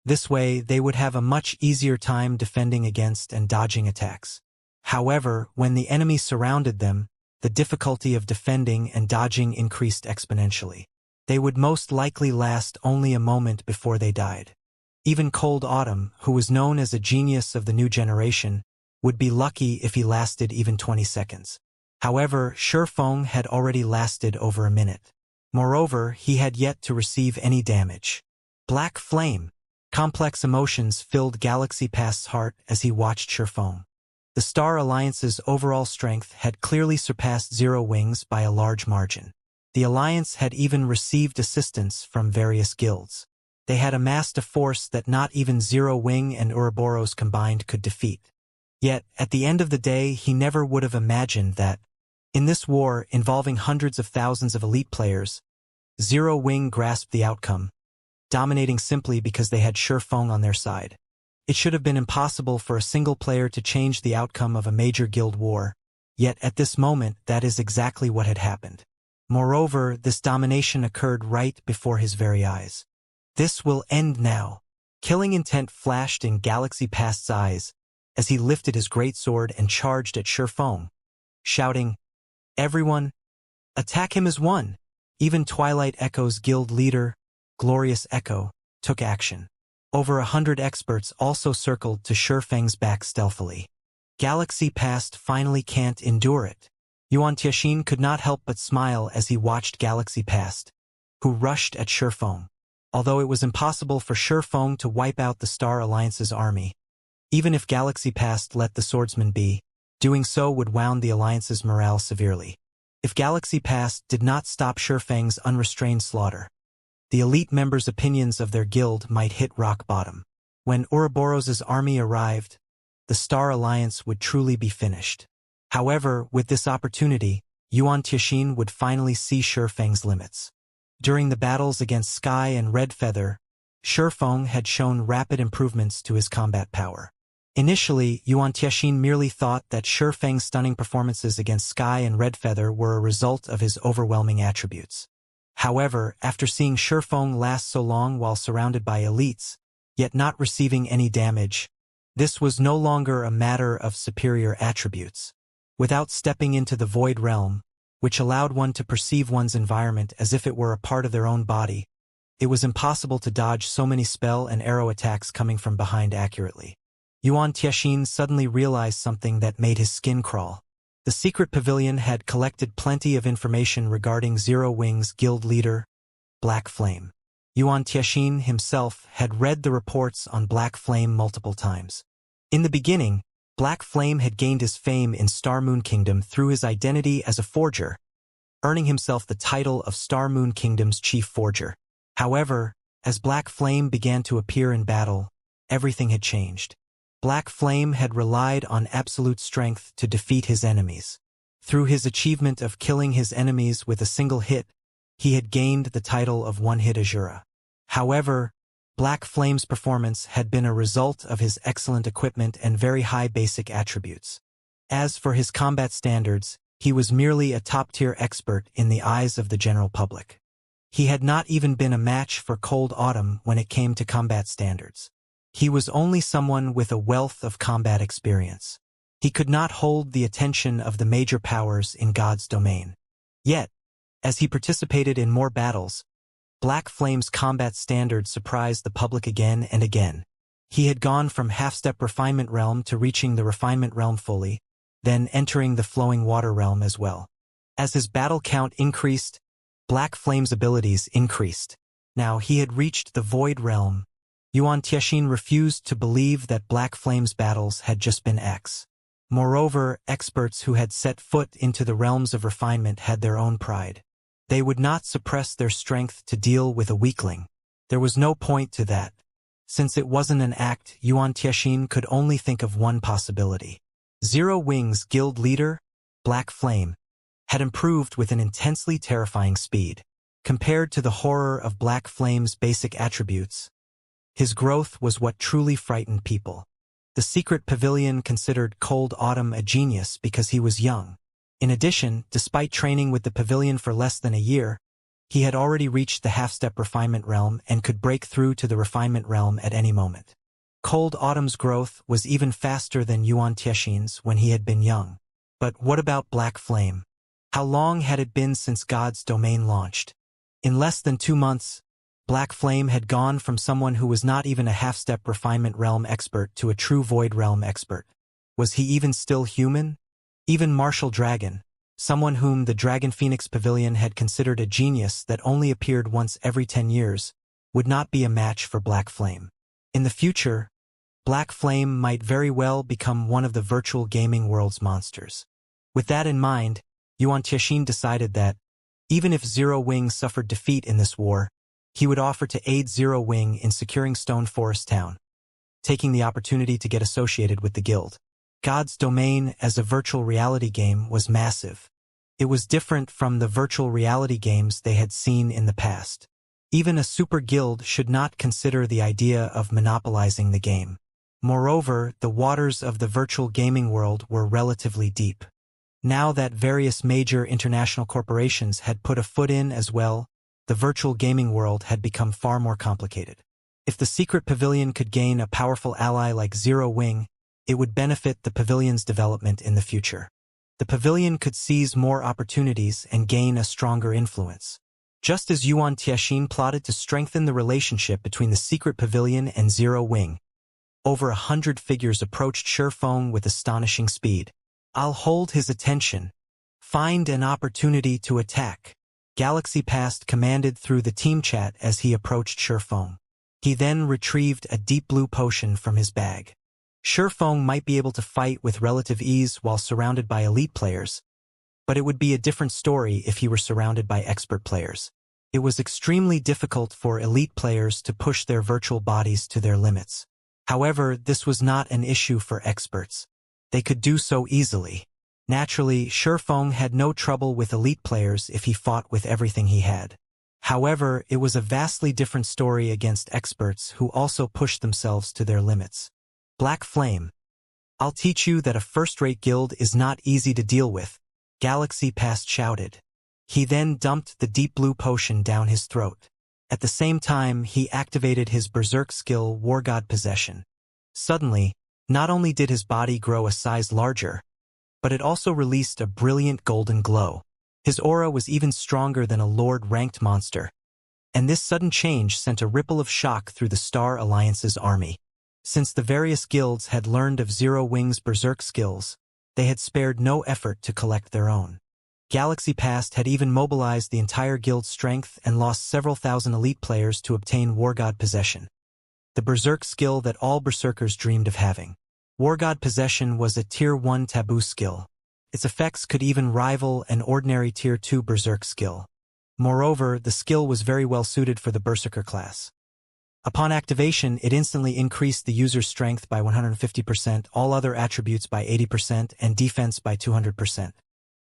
This way, they would have a much easier time defending against and dodging attacks. However, when the enemy surrounded them, the difficulty of defending and dodging increased exponentially. They would most likely last only a moment before they died. Even Cold Autumn, who was known as a genius of the new generation, would be lucky if he lasted even 20 seconds. However, Feng had already lasted over a minute. Moreover, he had yet to receive any damage. Black Flame. Complex emotions filled Galaxy Past's heart as he watched Feng. The Star Alliance's overall strength had clearly surpassed Zero Wings by a large margin. The Alliance had even received assistance from various guilds. They had amassed a force that not even Zero Wing and Ouroboros combined could defeat. Yet, at the end of the day, he never would have imagined that, in this war involving hundreds of thousands of elite players, Zero Wing grasped the outcome, dominating simply because they had Feng on their side. It should have been impossible for a single player to change the outcome of a major guild war, yet at this moment that is exactly what had happened. Moreover, this domination occurred right before his very eyes. This will end now. Killing intent flashed in Galaxy Past's eyes as he lifted his greatsword and charged at Feng, shouting, "Everyone, attack him as one!" Even Twilight Echo's guild leader, Glorious Echo, took action. Over 100 experts also circled to Feng's back stealthily. Galaxy Past finally can't endure it. Yuan Tianxin could not help but smile as he watched Galaxy Past, who rushed at Feng. Although it was impossible for Feng to wipe out the Star Alliance's army, Even if Galaxy Past let the Swordsman be, doing so would wound the Alliance's morale severely. If Galaxy Past did not stop Shurfeng's unrestrained slaughter, the elite members' opinions of their guild might hit rock bottom. When Ouroboros' army arrived, the Star Alliance would truly be finished. However, with this opportunity, Yuan Tixin would finally see Shurfeng's limits. During the battles against Sky and Red Feather, Shurfeng had shown rapid improvements to his combat power. Initially, Yuan Tixin merely thought that Shurfeng's stunning performances against Sky and Red Feather were a result of his overwhelming attributes. However, after seeing Shurfeng last so long while surrounded by elites, yet not receiving any damage, this was no longer a matter of superior attributes. Without stepping into the Void Realm, which allowed one to perceive one's environment as if it were a part of their own body, it was impossible to dodge so many spell and arrow attacks coming from behind accurately. Yuan Tixin suddenly realized something that made his skin crawl. The secret pavilion had collected plenty of information regarding Zero Wing's guild leader, Black Flame. Yuan Tixin himself had read the reports on Black Flame multiple times. In the beginning, Black Flame had gained his fame in Star Moon Kingdom through his identity as a forger, earning himself the title of Star Moon Kingdom's chief forger. However, as Black Flame began to appear in battle, everything had changed. Black Flame had relied on absolute strength to defeat his enemies. Through his achievement of killing his enemies with a single hit, he had gained the title of One-Hit Azura. However, Black Flame's performance had been a result of his excellent equipment and very high basic attributes. As for his combat standards, he was merely a top-tier expert in the eyes of the general public. He had not even been a match for Cold Autumn when it came to combat standards. He was only someone with a wealth of combat experience. He could not hold the attention of the major powers in God's domain. Yet, as he participated in more battles, Black Flame's combat standards surprised the public again and again. He had gone from half-step refinement realm to reaching the refinement realm fully, then entering the flowing water realm as well. As his battle count increased, Black Flame's abilities increased. Now he had reached the Void Realm. Yuan Tixin refused to believe that Black Flame's battles had just been X. Moreover, experts who had set foot into the realms of refinement had their own pride. They would not suppress their strength to deal with a weakling. There was no point to that. Since it wasn't an act, Yuan Tixin could only think of one possibility. Zero Wing's guild leader, Black Flame, had improved with an intensely terrifying speed. Compared to the horror of Black Flame's basic attributes, his growth was what truly frightened people. The secret pavilion considered Cold Autumn a genius because he was young. In addition, despite training with the pavilion for less than a year, he had already reached the half-step refinement realm and could break through to the refinement realm at any moment. Cold Autumn's growth was even faster than Yuan Tixin's when he had been young. But what about Black Flame? How long had it been since God's domain launched? In less than 2 months, Black Flame had gone from someone who was not even a half-step refinement realm expert to a true Void Realm expert. Was he even still human? Even Martial Dragon, someone whom the Dragon Phoenix Pavilion had considered a genius that only appeared once every 10 years, would not be a match for Black Flame. In the future, Black Flame might very well become one of the virtual gaming world's monsters. With that in mind, Yuan Tixin decided that, even if Zero Wing suffered defeat in this war, he would offer to aid Zero Wing in securing Stone Forest Town, taking the opportunity to get associated with the guild. God's domain as a virtual reality game was massive. It was different from the virtual reality games they had seen in the past. Even a super guild should not consider the idea of monopolizing the game. Moreover, the waters of the virtual gaming world were relatively deep. Now that various major international corporations had put a foot in as well, the virtual gaming world had become far more complicated. If the secret pavilion could gain a powerful ally like Zero Wing, it would benefit the pavilion's development in the future. The pavilion could seize more opportunities and gain a stronger influence. Just as Yuan Tixin plotted to strengthen the relationship between the secret pavilion and Zero Wing, over 100 figures approached Shurfeng with astonishing speed. I'll hold his attention. Find an opportunity to attack. Galaxy Past commanded through the team chat as he approached Shurfeng. He then retrieved a deep blue potion from his bag. Feng might be able to fight with relative ease while surrounded by elite players, but it would be a different story if he were surrounded by expert players. It was extremely difficult for elite players to push their virtual bodies to their limits. However, this was not an issue for experts. They could do so easily. Naturally, Feng had no trouble with elite players if he fought with everything he had. However, it was a vastly different story against experts who also pushed themselves to their limits. Black Flame. I'll teach you that a first-rate guild is not easy to deal with, Galaxy Past shouted. He then dumped the deep blue potion down his throat. At the same time, he activated his berserk skill, War God Possession. Suddenly, not only did his body grow a size larger, but it also released a brilliant golden glow. His aura was even stronger than a Lord-ranked monster, and this sudden change sent a ripple of shock through the Star Alliance's army. Since the various guilds had learned of Zero Wing's berserk skills, they had spared no effort to collect their own. Galaxy Past had even mobilized the entire guild's strength and lost several thousand elite players to obtain War God Possession, the berserk skill that all berserkers dreamed of having. War God Possession was a Tier 1 taboo skill. Its effects could even rival an ordinary Tier 2 berserk skill. Moreover, the skill was very well suited for the berserker class. Upon activation, it instantly increased the user's strength by 150%, all other attributes by 80%, and defense by 200%.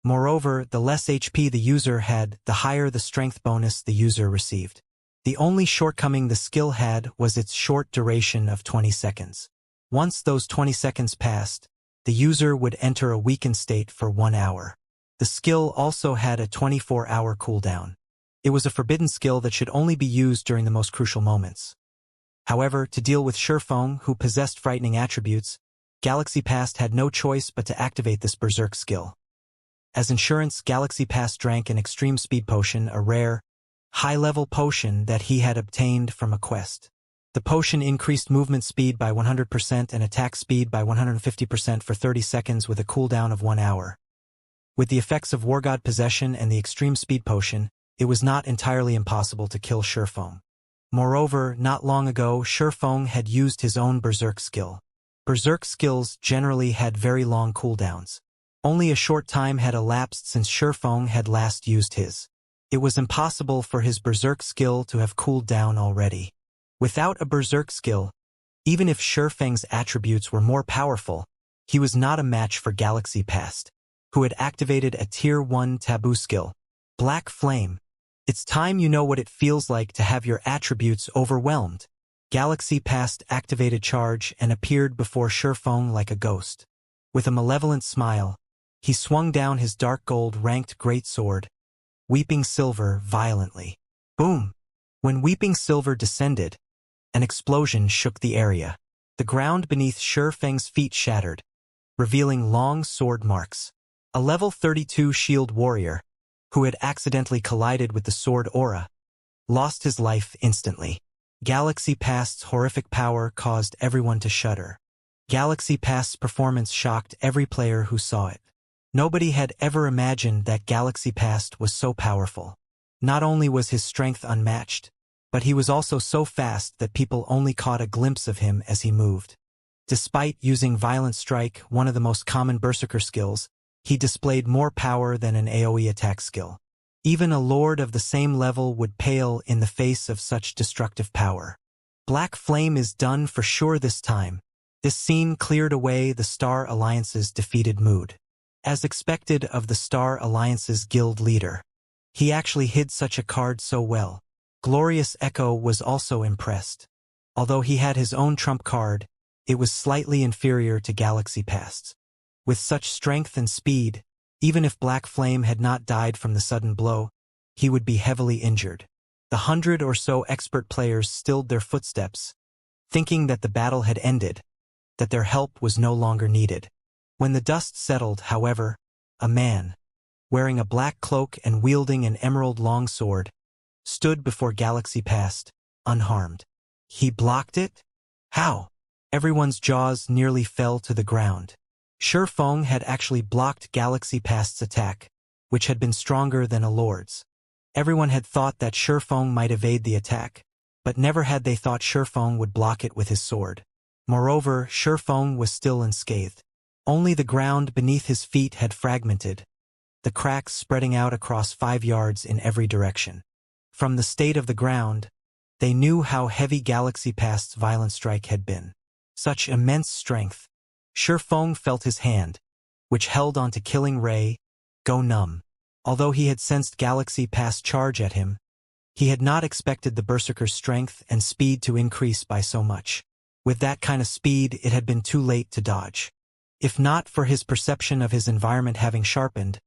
Moreover, the less HP the user had, the higher the strength bonus the user received. The only shortcoming the skill had was its short duration of 20 seconds. Once those 20 seconds passed, the user would enter a weakened state for 1 hour. The skill also had a 24-hour cooldown. It was a forbidden skill that should only be used during the most crucial moments. However, to deal with Feng, who possessed frightening attributes, Galaxy Past had no choice but to activate this berserk skill. As insurance, Galaxy Past drank an extreme speed potion, a rare, high-level potion that he had obtained from a quest. The potion increased movement speed by 100% and attack speed by 150% for 30 seconds with a cooldown of 1 hour. With the effects of War God Possession and the extreme speed potion, it was not entirely impossible to kill Feng. Moreover, not long ago, Feng had used his own berserk skill. Berserk skills generally had very long cooldowns. Only a short time had elapsed since Feng had last used his. It was impossible for his berserk skill to have cooled down already. Without a berserk skill, even if Feng's attributes were more powerful, he was not a match for Galaxy Past, who had activated a Tier 1 taboo skill, Black Flame. It's time you know what it feels like to have your attributes overwhelmed. Galaxy Past activated charge and appeared before Feng like a ghost. With a malevolent smile, he swung down his dark gold-ranked greatsword, Weeping Silver, violently. Boom! When Weeping Silver descended, an explosion shook the area. The ground beneath Feng's feet shattered, revealing long sword marks. A level 32 shield warrior, who had accidentally collided with the sword aura, lost his life instantly. Galaxy Past's horrific power caused everyone to shudder. Galaxy Past's performance shocked every player who saw it. Nobody had ever imagined that Galaxy Past was so powerful. Not only was his strength unmatched, but he was also so fast that people only caught a glimpse of him as he moved. Despite using Violent Strike, one of the most common berserker skills, he displayed more power than an AoE attack skill. Even a lord of the same level would pale in the face of such destructive power. Black Flame is done for sure this time. This scene cleared away the Star Alliance's defeated mood. As expected of the Star Alliance's guild leader, he actually hid such a card so well. Glorious Echo was also impressed. Although he had his own trump card, it was slightly inferior to Galaxy Past's. With such strength and speed, even if Black Flame had not died from the sudden blow, he would be heavily injured. The 100 or so expert players stilled their footsteps, thinking that the battle had ended, that their help was no longer needed. When the dust settled, however, a man, wearing a black cloak and wielding an emerald longsword, stood before Galaxy Past, unharmed. He blocked it? How? Everyone's jaws nearly fell to the ground. Feng had actually blocked Galaxy Past's attack, which had been stronger than a lord's. Everyone had thought that Feng might evade the attack, but never had they thought Feng would block it with his sword. Moreover, Shifeng was still unscathed. Only the ground beneath his feet had fragmented, the cracks spreading out across 5 yards in every direction. From the state of the ground, they knew how heavy Galaxy Past's violent strike had been. Such immense strength. Shifeng felt his hand, which held onto Killing Ray, go numb. Although he had sensed Galaxy Past's charge at him, he had not expected the Berserker's strength and speed to increase by so much. With that kind of speed, it had been too late to dodge. If not for his perception of his environment having sharpened,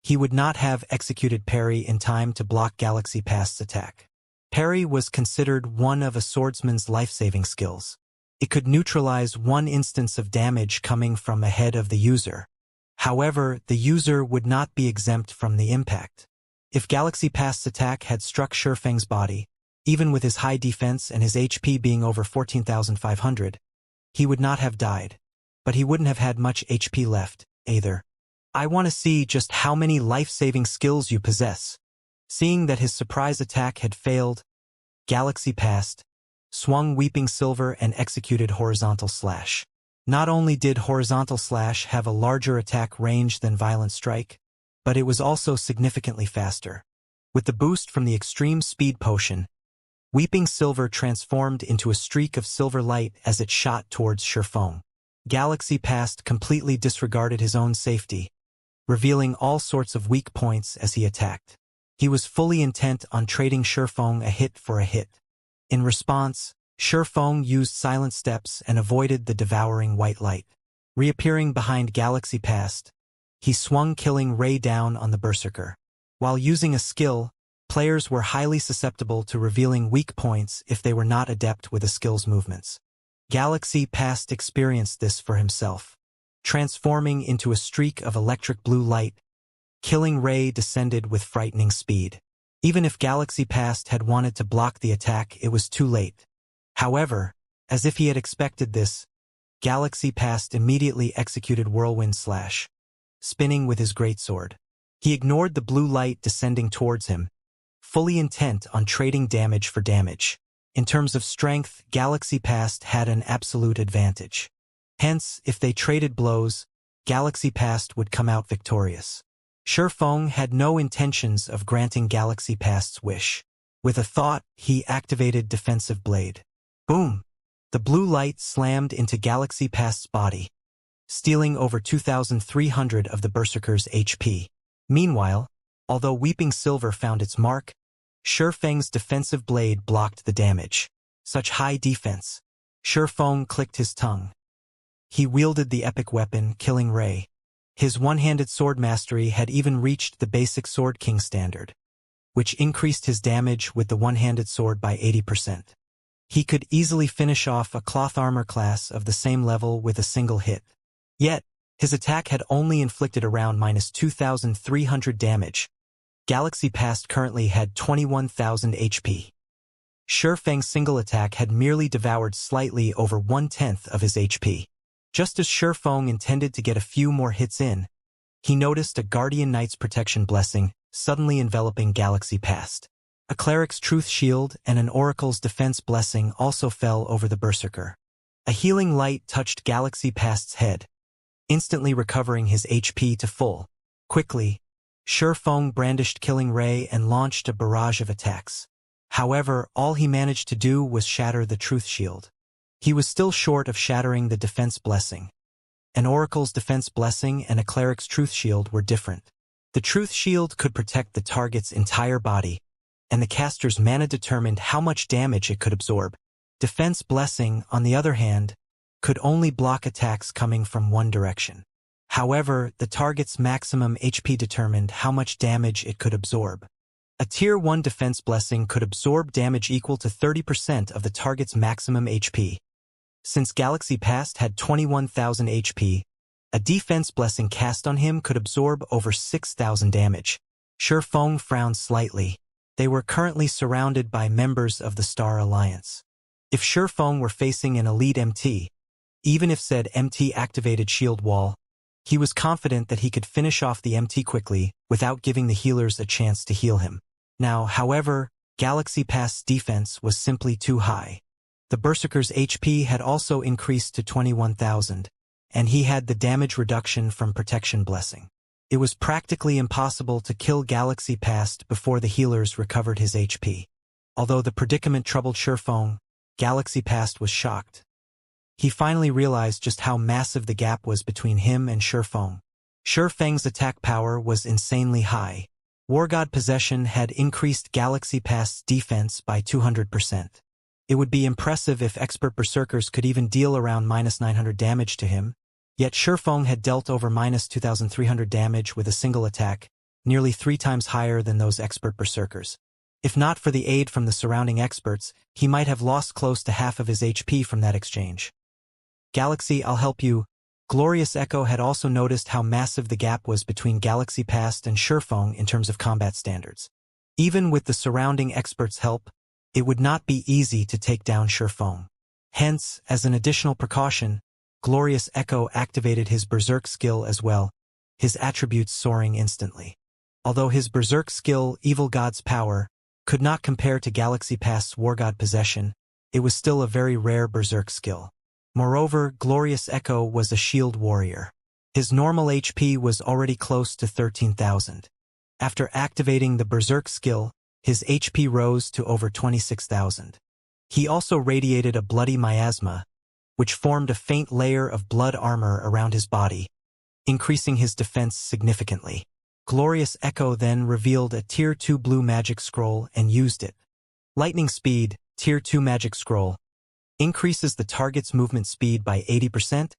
he would not have executed parry in time to block Galaxy Past's attack. Parry was considered one of a swordsman's life-saving skills. It could neutralize one instance of damage coming from ahead of the user. However, the user would not be exempt from the impact. If Galaxy Past's attack had struck Shifeng's body, even with his high defense and his HP being over 14,500, he would not have died. But he wouldn't have had much HP left, either. I want to see just how many life-saving skills you possess. Seeing that his surprise attack had failed, Galaxy Past swung Weeping Silver and executed Horizontal Slash. Not only did Horizontal Slash have a larger attack range than Violent Strike, but it was also significantly faster. With the boost from the Extreme Speed Potion, Weeping Silver transformed into a streak of silver light as it shot towards Shifeng. Galaxy Past completely disregarded his own safety, revealing all sorts of weak points as he attacked. He was fully intent on trading Shifeng a hit for a hit. In response, Shifeng used silent steps and avoided the devouring white light. Reappearing behind Galaxy Past, he swung Killing Ray down on the Berserker. While using a skill, players were highly susceptible to revealing weak points if they were not adept with a skill's movements. Galaxy Past experienced this for himself. Transforming into a streak of electric blue light, Killing Ray descended with frightening speed. Even if Galaxy Past had wanted to block the attack, it was too late. However, as if he had expected this, Galaxy Past immediately executed Whirlwind Slash, spinning with his greatsword. He ignored the blue light descending towards him, fully intent on trading damage for damage. In terms of strength, Galaxy Past had an absolute advantage. Hence, if they traded blows, Galaxy Past would come out victorious. Shifeng had no intentions of granting Galaxy Past's wish. With a thought, he activated Defensive Blade. Boom! The blue light slammed into Galaxy Past's body, stealing over 2,300 of the Berserker's HP. Meanwhile, although Weeping Silver found its mark, Shifeng's Defensive Blade blocked the damage. Such high defense. Shifeng clicked his tongue. He wielded the epic weapon, Killing Ray. His one-handed sword mastery had even reached the basic Sword King standard, which increased his damage with the one-handed sword by 80%. He could easily finish off a cloth armor class of the same level with a single hit. Yet, his attack had only inflicted around -2,300 damage. Galaxy Past currently had 21,000 HP. Shifeng's single attack had merely devoured slightly over 1/10 of his HP. Just as Shifeng intended to get a few more hits in, he noticed a Guardian Knight's Protection Blessing suddenly enveloping Galaxy Past. A Cleric's Truth Shield and an Oracle's Defense Blessing also fell over the Berserker. A healing light touched Galaxy Past's head, instantly recovering his HP to full. Quickly, Shifeng brandished Killing Ray and launched a barrage of attacks. However, all he managed to do was shatter the Truth Shield. He was still short of shattering the Defense Blessing. An Oracle's Defense Blessing and a Cleric's Truth Shield were different. The Truth Shield could protect the target's entire body, and the caster's mana determined how much damage it could absorb. Defense Blessing, on the other hand, could only block attacks coming from one direction. However, the target's maximum HP determined how much damage it could absorb. A Tier 1 Defense Blessing could absorb damage equal to 30% of the target's maximum HP. Since Galaxy Past had 21,000 HP, a Defense Blessing cast on him could absorb over 6,000 damage. Shifeng frowned slightly. They were currently surrounded by members of the Star Alliance. If Shifeng were facing an elite MT, even if said MT activated Shield Wall, he was confident that he could finish off the MT quickly without giving the healers a chance to heal him. Now, however, Galaxy Past's defense was simply too high. The Berserker's HP had also increased to 21,000, and he had the damage reduction from Protection Blessing. It was practically impossible to kill Galaxy Past before the healers recovered his HP. Although the predicament troubled Shifeng, Galaxy Past was shocked. He finally realized just how massive the gap was between him and Shifeng. Shifeng's attack power was insanely high. War God Possession had increased Galaxy Past's defense by 200%. It would be impressive if expert berserkers could even deal around -900 damage to him, yet Shifeng had dealt over -2,300 damage with a single attack, nearly 3 times higher than those expert berserkers. If not for the aid from the surrounding experts, he might have lost close to half of his HP from that exchange. Galaxy, I'll help you. Glorious Echo had also noticed how massive the gap was between Galaxy Past and Shifeng in terms of combat standards. Even with the surrounding experts' help, it would not be easy to take down Shifeng. Hence, as an additional precaution, Glorious Echo activated his Berserk skill as well, his attributes soaring instantly. Although his Berserk skill, Evil God's Power, could not compare to Galaxy Past's War God Possession, it was still a very rare Berserk skill. Moreover, Glorious Echo was a shield warrior. His normal HP was already close to 13,000. After activating the Berserk skill, his HP rose to over 26,000. He also radiated a bloody miasma, which formed a faint layer of blood armor around his body, increasing his defense significantly. Glorious Echo then revealed a Tier 2 blue magic scroll and used it. Lightning Speed, Tier 2 magic scroll, increases the target's movement speed by 80%,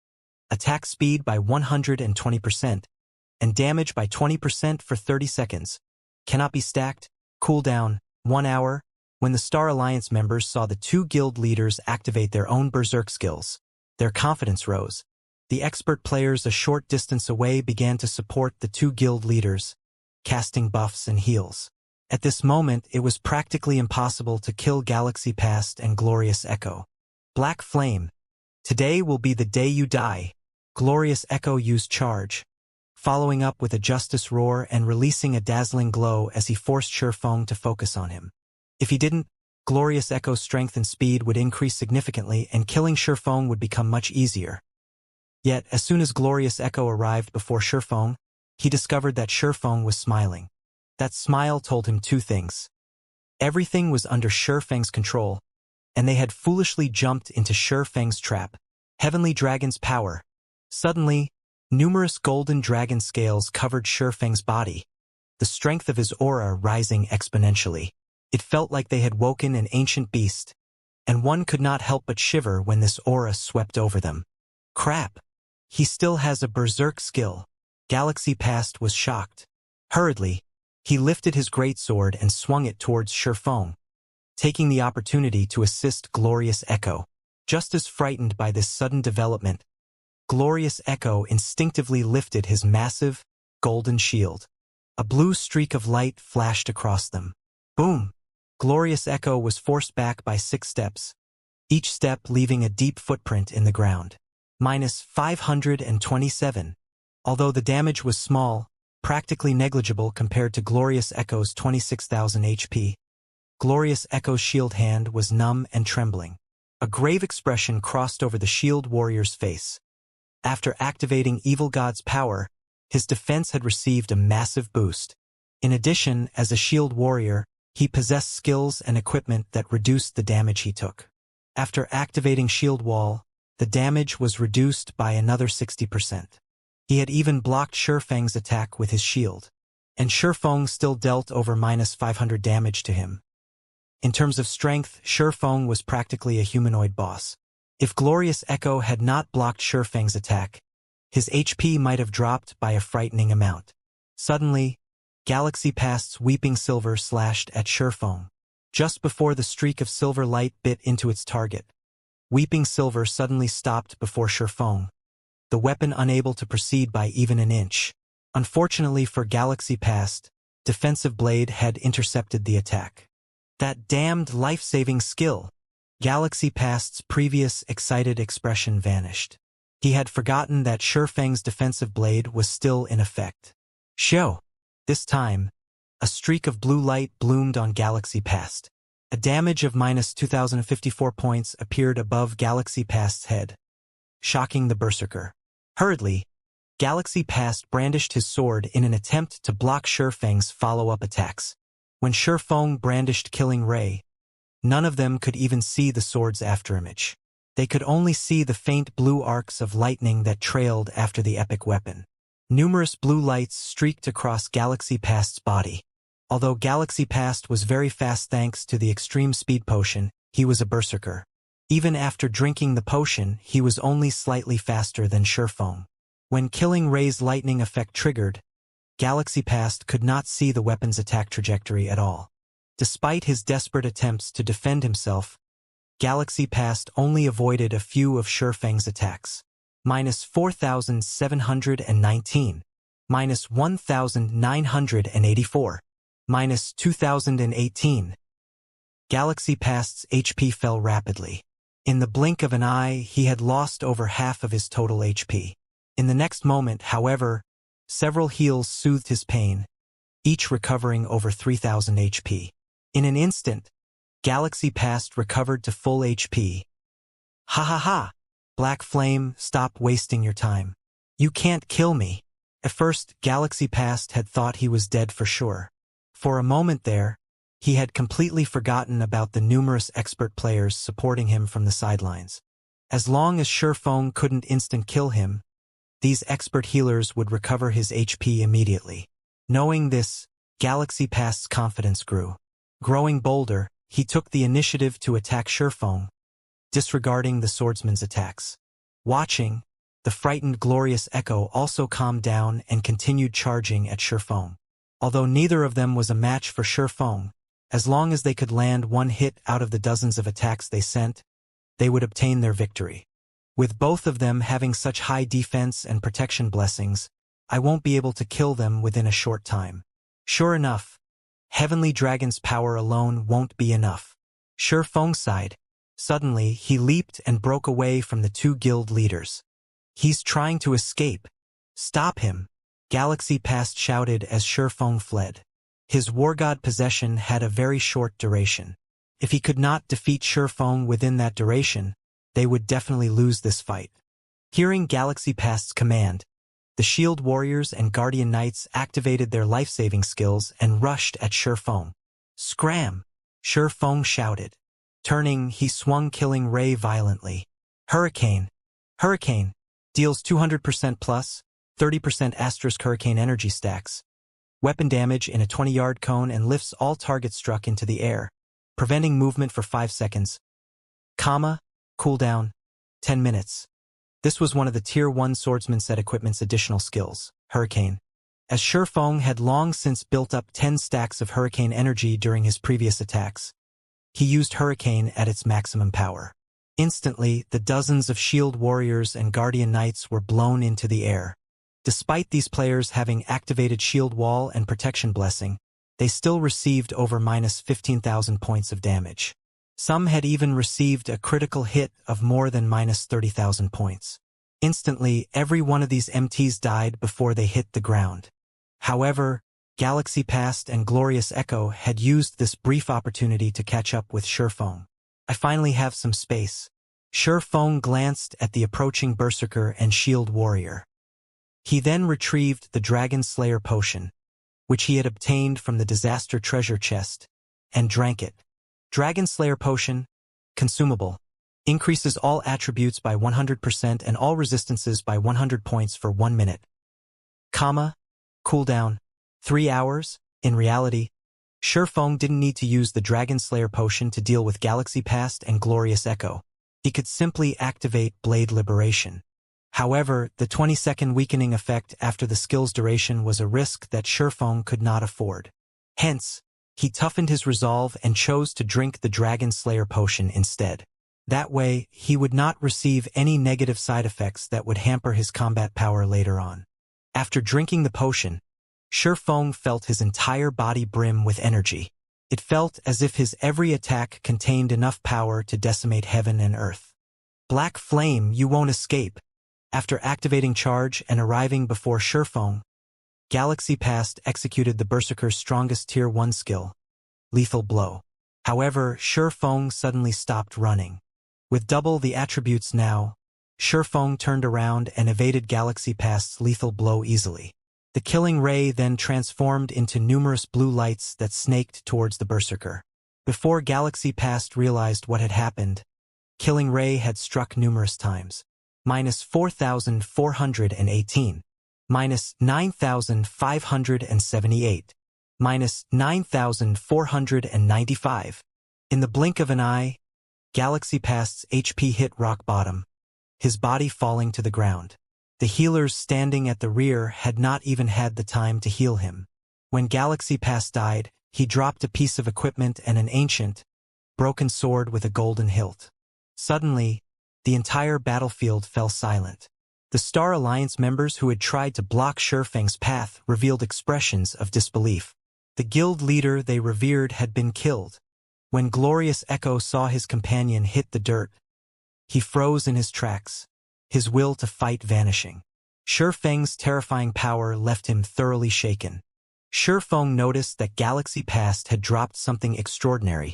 attack speed by 120%, and damage by 20% for 30 seconds. Cannot be stacked. Cooldown, 1 hour. When the Star Alliance members saw the 2 guild leaders activate their own Berserk skills, their confidence rose. The expert players a short distance away began to support the 2 guild leaders, casting buffs and heals. At this moment, it was practically impossible to kill Galaxy Past and Glorious Echo. Black Flame. Today will be the day you die. Glorious Echo used Charge, following up with a Justice Roar and releasing a dazzling glow as he forced Shifeng to focus on him. If he didn't, Glorious Echo's strength and speed would increase significantly and killing Shifeng would become much easier. Yet, as soon as Glorious Echo arrived before Shifeng, he discovered that Shifeng was smiling. That smile told him 2 things. Everything was under Shifeng's control, and they had foolishly jumped into Shifeng's trap. Heavenly Dragon's Power. Suddenly, numerous golden dragon scales covered Shifeng's body, the strength of his aura rising exponentially. It felt like they had woken an ancient beast, and one could not help but shiver when this aura swept over them. Crap! He still has a Berserk skill. Galaxy Past was shocked. Hurriedly, he lifted his greatsword and swung it towards Shifeng, taking the opportunity to assist Glorious Echo. Just as frightened by this sudden development, Glorious Echo instinctively lifted his massive, golden shield. A blue streak of light flashed across them. Boom! Glorious Echo was forced back by 6 steps, each step leaving a deep footprint in the ground. -527. Although the damage was small, practically negligible compared to Glorious Echo's 26,000 HP, Glorious Echo's shield hand was numb and trembling. A grave expression crossed over the shield warrior's face. After activating Evil God's Power, his defense had received a massive boost. In addition, as a shield warrior, he possessed skills and equipment that reduced the damage he took. After activating Shield Wall, the damage was reduced by another 60%. He had even blocked Shifeng's attack with his shield, and Shifeng still dealt over -500 damage to him. In terms of strength, Shifeng was practically a humanoid boss. If Glorious Echo had not blocked Shifeng's attack, his HP might have dropped by a frightening amount. Suddenly, Galaxy Past's Weeping Silver slashed at Shifeng. Just before the streak of silver light bit into its target, Weeping Silver suddenly stopped before Shifeng, the weapon unable to proceed by even an inch. Unfortunately for Galaxy Past, Defensive Blade had intercepted the attack. That damned life-saving skill! Galaxy Past's previous excited expression vanished. He had forgotten that Shifeng's Defensive Blade was still in effect. Show! This time, a streak of blue light bloomed on Galaxy Past. A damage of minus 2,054 points appeared above Galaxy Past's head, shocking the Berserker. Hurriedly, Galaxy Past brandished his sword in an attempt to block Shurfeng's follow-up attacks. When Shurfeng brandished Killing Ray, none of them could even see the sword's afterimage. They could only see the faint blue arcs of lightning that trailed after the epic weapon. Numerous blue lights streaked across Galaxy Past's body. Although Galaxy Past was very fast thanks to the extreme speed potion, he was a berserker. Even after drinking the potion, he was only slightly faster than Shurfeng. When Killing Ray's lightning effect triggered, Galaxy Past could not see the weapon's attack trajectory at all. Despite his desperate attempts to defend himself, Galaxy Past only avoided a few of Shurfeng's attacks. Minus 4,719. Minus 1,984. Minus 2,018. Galaxy Past's HP fell rapidly. In the blink of an eye, he had lost over half of his total HP. In the next moment, however, several heals soothed his pain, each recovering over 3,000 HP. In an instant, Galaxy Past recovered to full HP. Ha ha ha! Black Flame, stop wasting your time. You can't kill me. At first, Galaxy Past had thought he was dead for sure. For a moment there, he had completely forgotten about the numerous expert players supporting him from the sidelines. As long as Shurfeng couldn't instant kill him, these expert healers would recover his HP immediately. Knowing this, Galaxy Past's confidence grew. Growing bolder, he took the initiative to attack Shurfeng, disregarding the swordsman's attacks. Watching, the frightened Glorious Echo also calmed down and continued charging at Shurfeng. Although neither of them was a match for Shurfeng, as long as they could land one hit out of the dozens of attacks they sent, they would obtain their victory. With both of them having such high defense and protection blessings, I won't be able to kill them within a short time. Sure enough, Heavenly Dragon's power alone won't be enough. Shurfeng sighed. Suddenly, he leaped and broke away from the two guild leaders. He's trying to escape. Stop him! Galaxy Past shouted as Shurfeng fled. His War God possession had a very short duration. If he could not defeat Shurfeng within that duration, they would definitely lose this fight. Hearing Galaxy Past's command, the Shield Warriors and Guardian Knights activated their life-saving skills and rushed at Shurfeng. Scram! Shurfeng shouted. Turning, he swung Killing Ray violently. Hurricane! Hurricane! Deals 200% plus, 30% asterisk hurricane energy stacks. Weapon damage in a 20-yard cone and lifts all targets struck into the air, preventing movement for 5 seconds. Cooldown, 10 minutes. This was one of the Tier 1 Swordsman set equipment's additional skills, Hurricane. As Shurfeng had long since built up 10 stacks of hurricane energy during his previous attacks, he used Hurricane at its maximum power. Instantly, the dozens of Shield Warriors and Guardian Knights were blown into the air. Despite these players having activated Shield Wall and Protection Blessing, they still received over minus 15,000 points of damage. Some had even received a critical hit of more than minus 30,000 points. Instantly, every one of these MTs died before they hit the ground. However, Galaxy Past and Glorious Echo had used this brief opportunity to catch up with Shurfeng. I finally have some space. Shurfeng glanced at the approaching Berserker and Shield Warrior. He then retrieved the Dragon Slayer potion, which he had obtained from the Disaster Treasure Chest, and drank it. Dragon Slayer potion, consumable, increases all attributes by 100% and all resistances by 100 points for 1 minute. Cooldown, 3 hours. In reality, Shurfeng didn't need to use the Dragon Slayer potion to deal with Galaxy Past and Glorious Echo. He could simply activate Blade Liberation. However, the 20-second weakening effect after the skill's duration was a risk that Shurfeng could not afford. Hence, he toughened his resolve and chose to drink the Dragon Slayer potion instead. That way, he would not receive any negative side effects that would hamper his combat power later on. After drinking the potion, Shurfeng felt his entire body brim with energy. It felt as if his every attack contained enough power to decimate heaven and earth. Black Flame, you won't escape. After activating Charge and arriving before Shurfeng, Galaxy Past executed the Berserker's strongest Tier 1 skill, Lethal Blow. However, Shifeng suddenly stopped running. With double the attributes now, Shifeng turned around and evaded Galaxy Past's lethal blow easily. The killing ray then transformed into numerous blue lights that snaked towards the Berserker. Before Galaxy Past realized what had happened, killing ray had struck numerous times. -4,418. -9,578. -9,495. In the blink of an eye, Galaxy Past's HP hit rock bottom, his body falling to the ground. The healers standing at the rear had not even had the time to heal him. When Galaxy Past died, he dropped a piece of equipment and an ancient, broken sword with a golden hilt. Suddenly, the entire battlefield fell silent. The Star Alliance members who had tried to block Shifeng's path revealed expressions of disbelief. The guild leader they revered had been killed. When Glorious Echo saw his companion hit the dirt, he froze in his tracks, his will to fight vanishing. Shifeng's terrifying power left him thoroughly shaken. Shifeng noticed that Galaxy Past had dropped something extraordinary,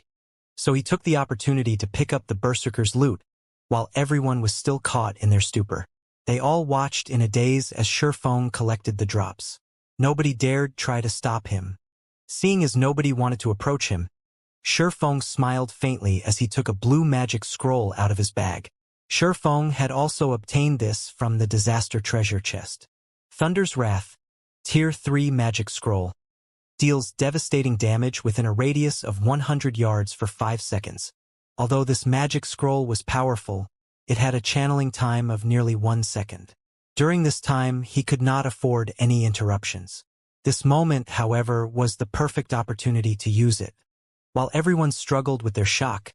so he took the opportunity to pick up the Berserker's loot, while everyone was still caught in their stupor. They all watched in a daze as Shifeng collected the drops. Nobody dared try to stop him. Seeing as nobody wanted to approach him, Shifeng smiled faintly as he took a blue magic scroll out of his bag. Shifeng had also obtained this from the disaster treasure chest. Thunder's Wrath, Tier 3 Magic Scroll. Deals devastating damage within a radius of 100 yards for 5 seconds. Although this magic scroll was powerful, it had a channeling time of nearly 1 second. During this time, he could not afford any interruptions. This moment, however, was the perfect opportunity to use it. While everyone struggled with their shock,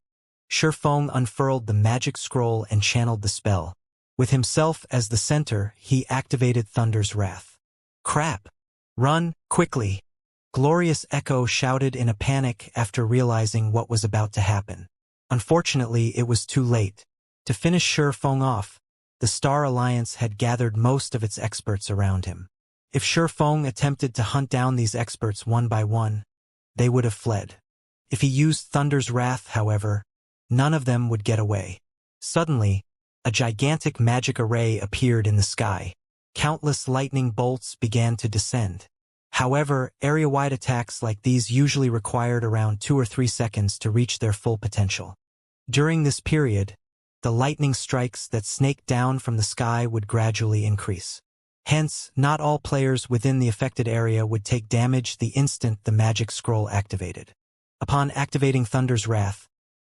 Shifeng unfurled the magic scroll and channeled the spell. With himself as the center, he activated Thunder's Wrath. Crap! Run, quickly! Glorious Echo shouted in a panic after realizing what was about to happen. Unfortunately, it was too late. To finish Shifeng off, the Star Alliance had gathered most of its experts around him. If Shifeng attempted to hunt down these experts one by one, they would have fled. If he used Thunder's Wrath, however, none of them would get away. Suddenly, a gigantic magic array appeared in the sky. Countless lightning bolts began to descend. However, area-wide attacks like these usually required around 2 or 3 seconds to reach their full potential. During this period, the lightning strikes that snaked down from the sky would gradually increase. Hence, not all players within the affected area would take damage the instant the magic scroll activated. Upon activating Thunder's Wrath,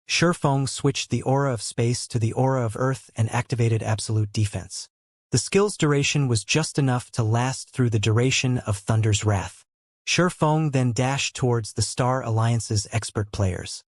Shifeng switched the aura of space to the aura of Earth and activated absolute defense. The skill's duration was just enough to last through the duration of Thunder's Wrath. Shifeng then dashed towards the Star Alliance's expert players.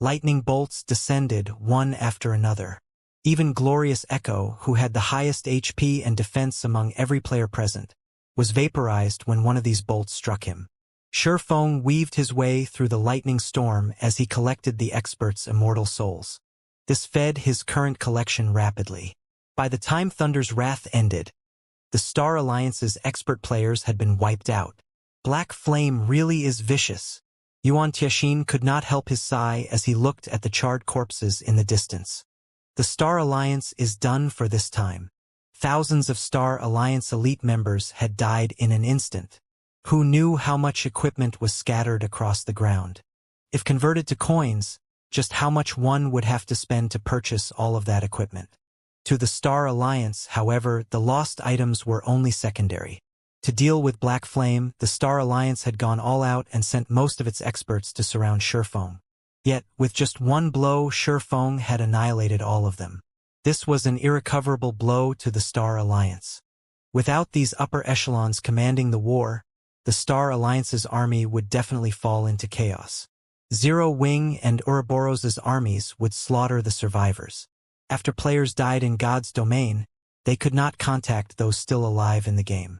Lightning bolts descended one after another. Even Glorious Echo, who had the highest HP and defense among every player present, was vaporized when one of these bolts struck him. Shifeng weaved his way through the lightning storm as he collected the experts' immortal souls. This fed his current collection rapidly. By the time Thunder's Wrath ended, the Star Alliance's expert players had been wiped out. Black Flame really is vicious. Yuan Tianxin could not help his sigh as he looked at the charred corpses in the distance. The Star Alliance is done for this time. Thousands of Star Alliance elite members had died in an instant. Who knew how much equipment was scattered across the ground? If converted to coins, just how much one would have to spend to purchase all of that equipment? To the Star Alliance, however, the lost items were only secondary. To deal with Black Flame, the Star Alliance had gone all out and sent most of its experts to surround Shifeng. Yet, with just one blow, Shifeng had annihilated all of them. This was an irrecoverable blow to the Star Alliance. Without these upper echelons commanding the war, the Star Alliance's army would definitely fall into chaos. Zero Wing and Ouroboros' armies would slaughter the survivors. After players died in God's domain, they could not contact those still alive in the game.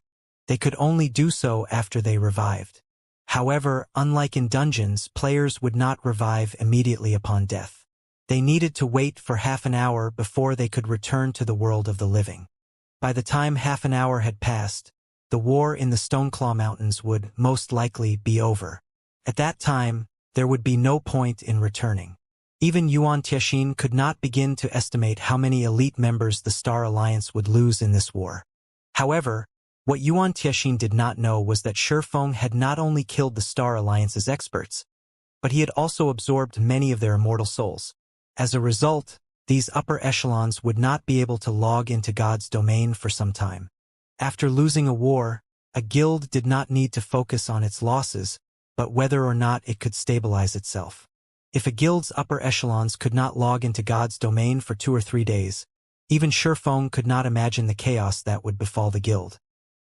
They could only do so after they revived. However, unlike in dungeons, players would not revive immediately upon death. They needed to wait for half an hour before they could return to the world of the living. By the time half an hour had passed, the war in the Stoneclaw Mountains would most likely be over. At that time, there would be no point in returning. Even Yuan Tianxin could not begin to estimate how many elite members the Star Alliance would lose in this war. However, what Yuan Tianxin did not know was that Shifeng had not only killed the Star Alliance's experts, but he had also absorbed many of their immortal souls. As a result, these upper echelons would not be able to log into God's domain for some time. After losing a war, a guild did not need to focus on its losses, but whether or not it could stabilize itself. If a guild's upper echelons could not log into God's domain for 2 or 3 days, even Shifeng could not imagine the chaos that would befall the guild.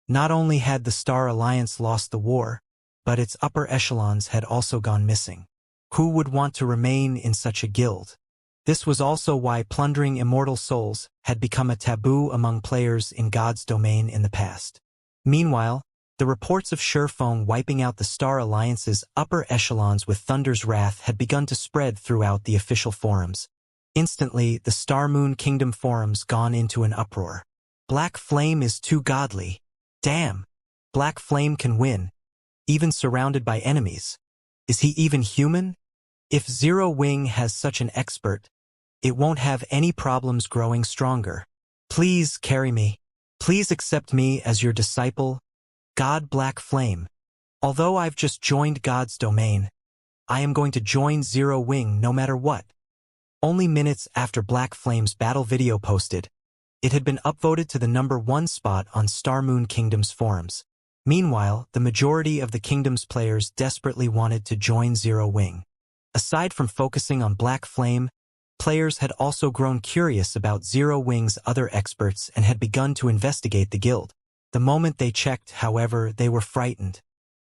Not only had the Star Alliance lost the war, but its upper echelons had also gone missing. Who would want to remain in such a guild? This was also why plundering immortal souls had become a taboo among players in God's domain in the past. Meanwhile, the reports of Shifeng wiping out the Star Alliance's upper echelons with Thunder's wrath had begun to spread throughout the official forums. Instantly, the Star Moon Kingdom forums gone into an uproar. Black Flame is too godly. Damn! Black Flame can win, even surrounded by enemies. Is he even human? If Zero Wing has such an expert, it won't have any problems growing stronger. Please carry me. Please accept me as your disciple, God Black Flame. Although I've just joined God's domain, I am going to join Zero Wing no matter what. Only minutes after Black Flame's battle video posted, it had been upvoted to the #1 spot on Star Moon Kingdom's forums. Meanwhile, the majority of the Kingdom's players desperately wanted to join Zero Wing. Aside from focusing on Black Flame, players had also grown curious about Zero Wing's other experts and had begun to investigate the guild. The moment they checked, however, they were frightened.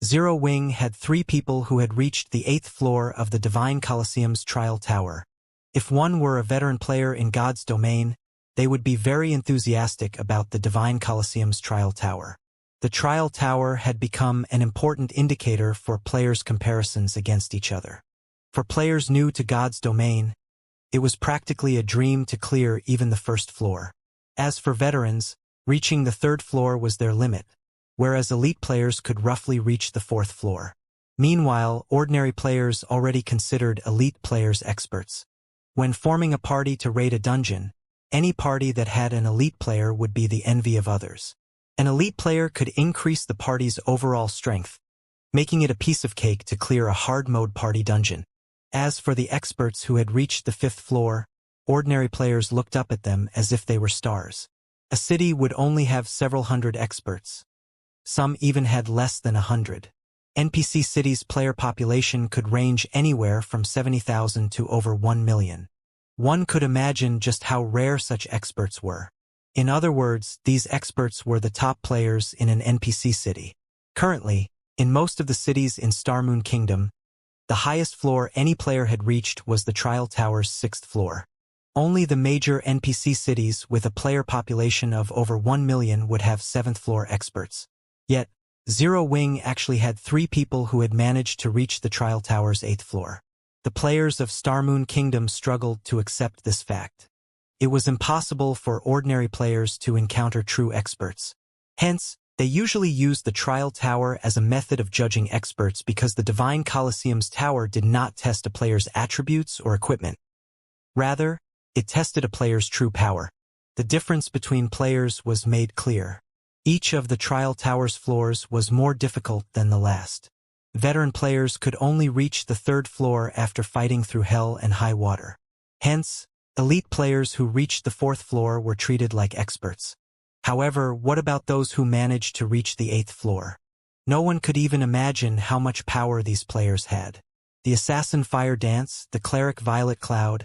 Zero Wing had 3 people who had reached the 8th floor of the Divine Colosseum's Trial Tower. If one were a veteran player in God's domain, they would be very enthusiastic about the Divine Colosseum's Trial Tower. The Trial Tower had become an important indicator for players' comparisons against each other. For players new to God's domain, it was practically a dream to clear even the 1st floor. As for veterans, reaching the 3rd floor was their limit, whereas elite players could roughly reach the 4th floor. Meanwhile, ordinary players already considered elite players experts. When forming a party to raid a dungeon, any party that had an elite player would be the envy of others. An elite player could increase the party's overall strength, making it a piece of cake to clear a hard-mode party dungeon. As for the experts who had reached the 5th floor, ordinary players looked up at them as if they were stars. A city would only have several hundred experts. Some even had less than 100. NPC cities' player population could range anywhere from 70,000 to over 1 million. One could imagine just how rare such experts were. In other words, these experts were the top players in an NPC city. Currently, in most of the cities in Star Moon Kingdom, the highest floor any player had reached was the Trial Tower's 6th floor. Only the major NPC cities with a player population of over 1 million would have 7th floor experts. Yet, Zero Wing actually had 3 people who had managed to reach the Trial Tower's 8th floor. The players of Star Moon Kingdom struggled to accept this fact. It was impossible for ordinary players to encounter true experts. Hence, they usually used the Trial Tower as a method of judging experts because the Divine Colosseum's tower did not test a player's attributes or equipment. Rather, it tested a player's true power. The difference between players was made clear. Each of the Trial Tower's floors was more difficult than the last. Veteran players could only reach the 3rd floor after fighting through hell and high water. Hence, elite players who reached the 4th floor were treated like experts. However, what about those who managed to reach the 8th floor? No one could even imagine how much power these players had. The Assassin Fire Dance, the Cleric Violet Cloud,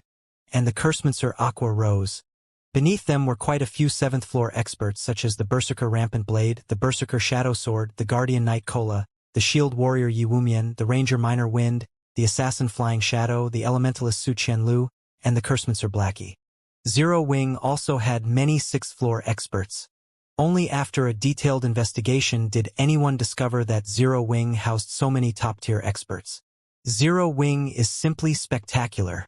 and the Cursemancer Aqua Rose. Beneath them were quite a few 7th floor experts such as the Berserker Rampant Blade, the Berserker Shadow Sword, the Guardian Knight Kola, the Shield Warrior Yi Wumian, the Ranger Minor Wind, the Assassin Flying Shadow, the Elementalist Su Qianlu, and the Cursemancer Blackie. Zero Wing also had many 6th floor experts. Only after a detailed investigation did anyone discover that Zero Wing housed so many top-tier experts. Zero Wing is simply spectacular.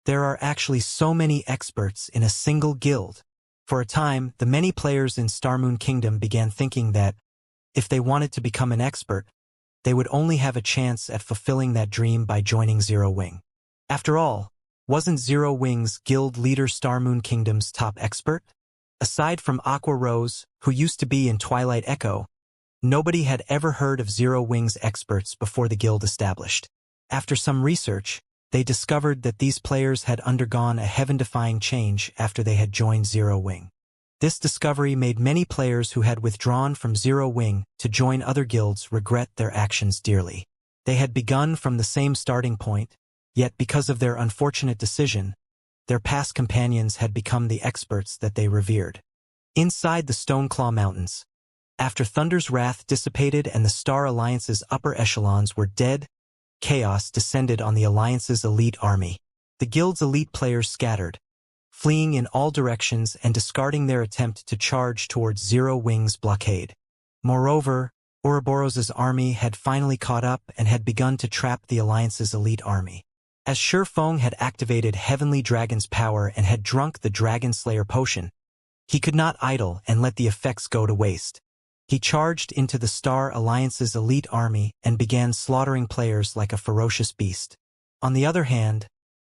There are actually so many experts in a single guild. For a time, the many players in Star Moon Kingdom began thinking that, if they wanted to become an expert, they would only have a chance at fulfilling that dream by joining Zero Wing. After all, wasn't Zero Wing's guild leader Starmoon Kingdom's top expert? Aside from Aqua Rose, who used to be in Twilight Echo, nobody had ever heard of Zero Wing's experts before the guild established. After some research, they discovered that these players had undergone a heaven-defying change after they had joined Zero Wing. This discovery made many players who had withdrawn from Zero Wing to join other guilds regret their actions dearly. They had begun from the same starting point, yet because of their unfortunate decision, their past companions had become the experts that they revered. Inside the Stoneclaw Mountains, after Thunder's wrath dissipated and the Star Alliance's upper echelons were dead, chaos descended on the Alliance's elite army. The guild's elite players scattered, fleeing in all directions and discarding their attempt to charge towards Zero Wing's blockade. Moreover, Ouroboros's army had finally caught up and had begun to trap the Alliance's elite army. As Shurfeng had activated Heavenly Dragon's power and had drunk the Dragon Slayer potion, he could not idle and let the effects go to waste. He charged into the Star Alliance's elite army and began slaughtering players like a ferocious beast. On the other hand,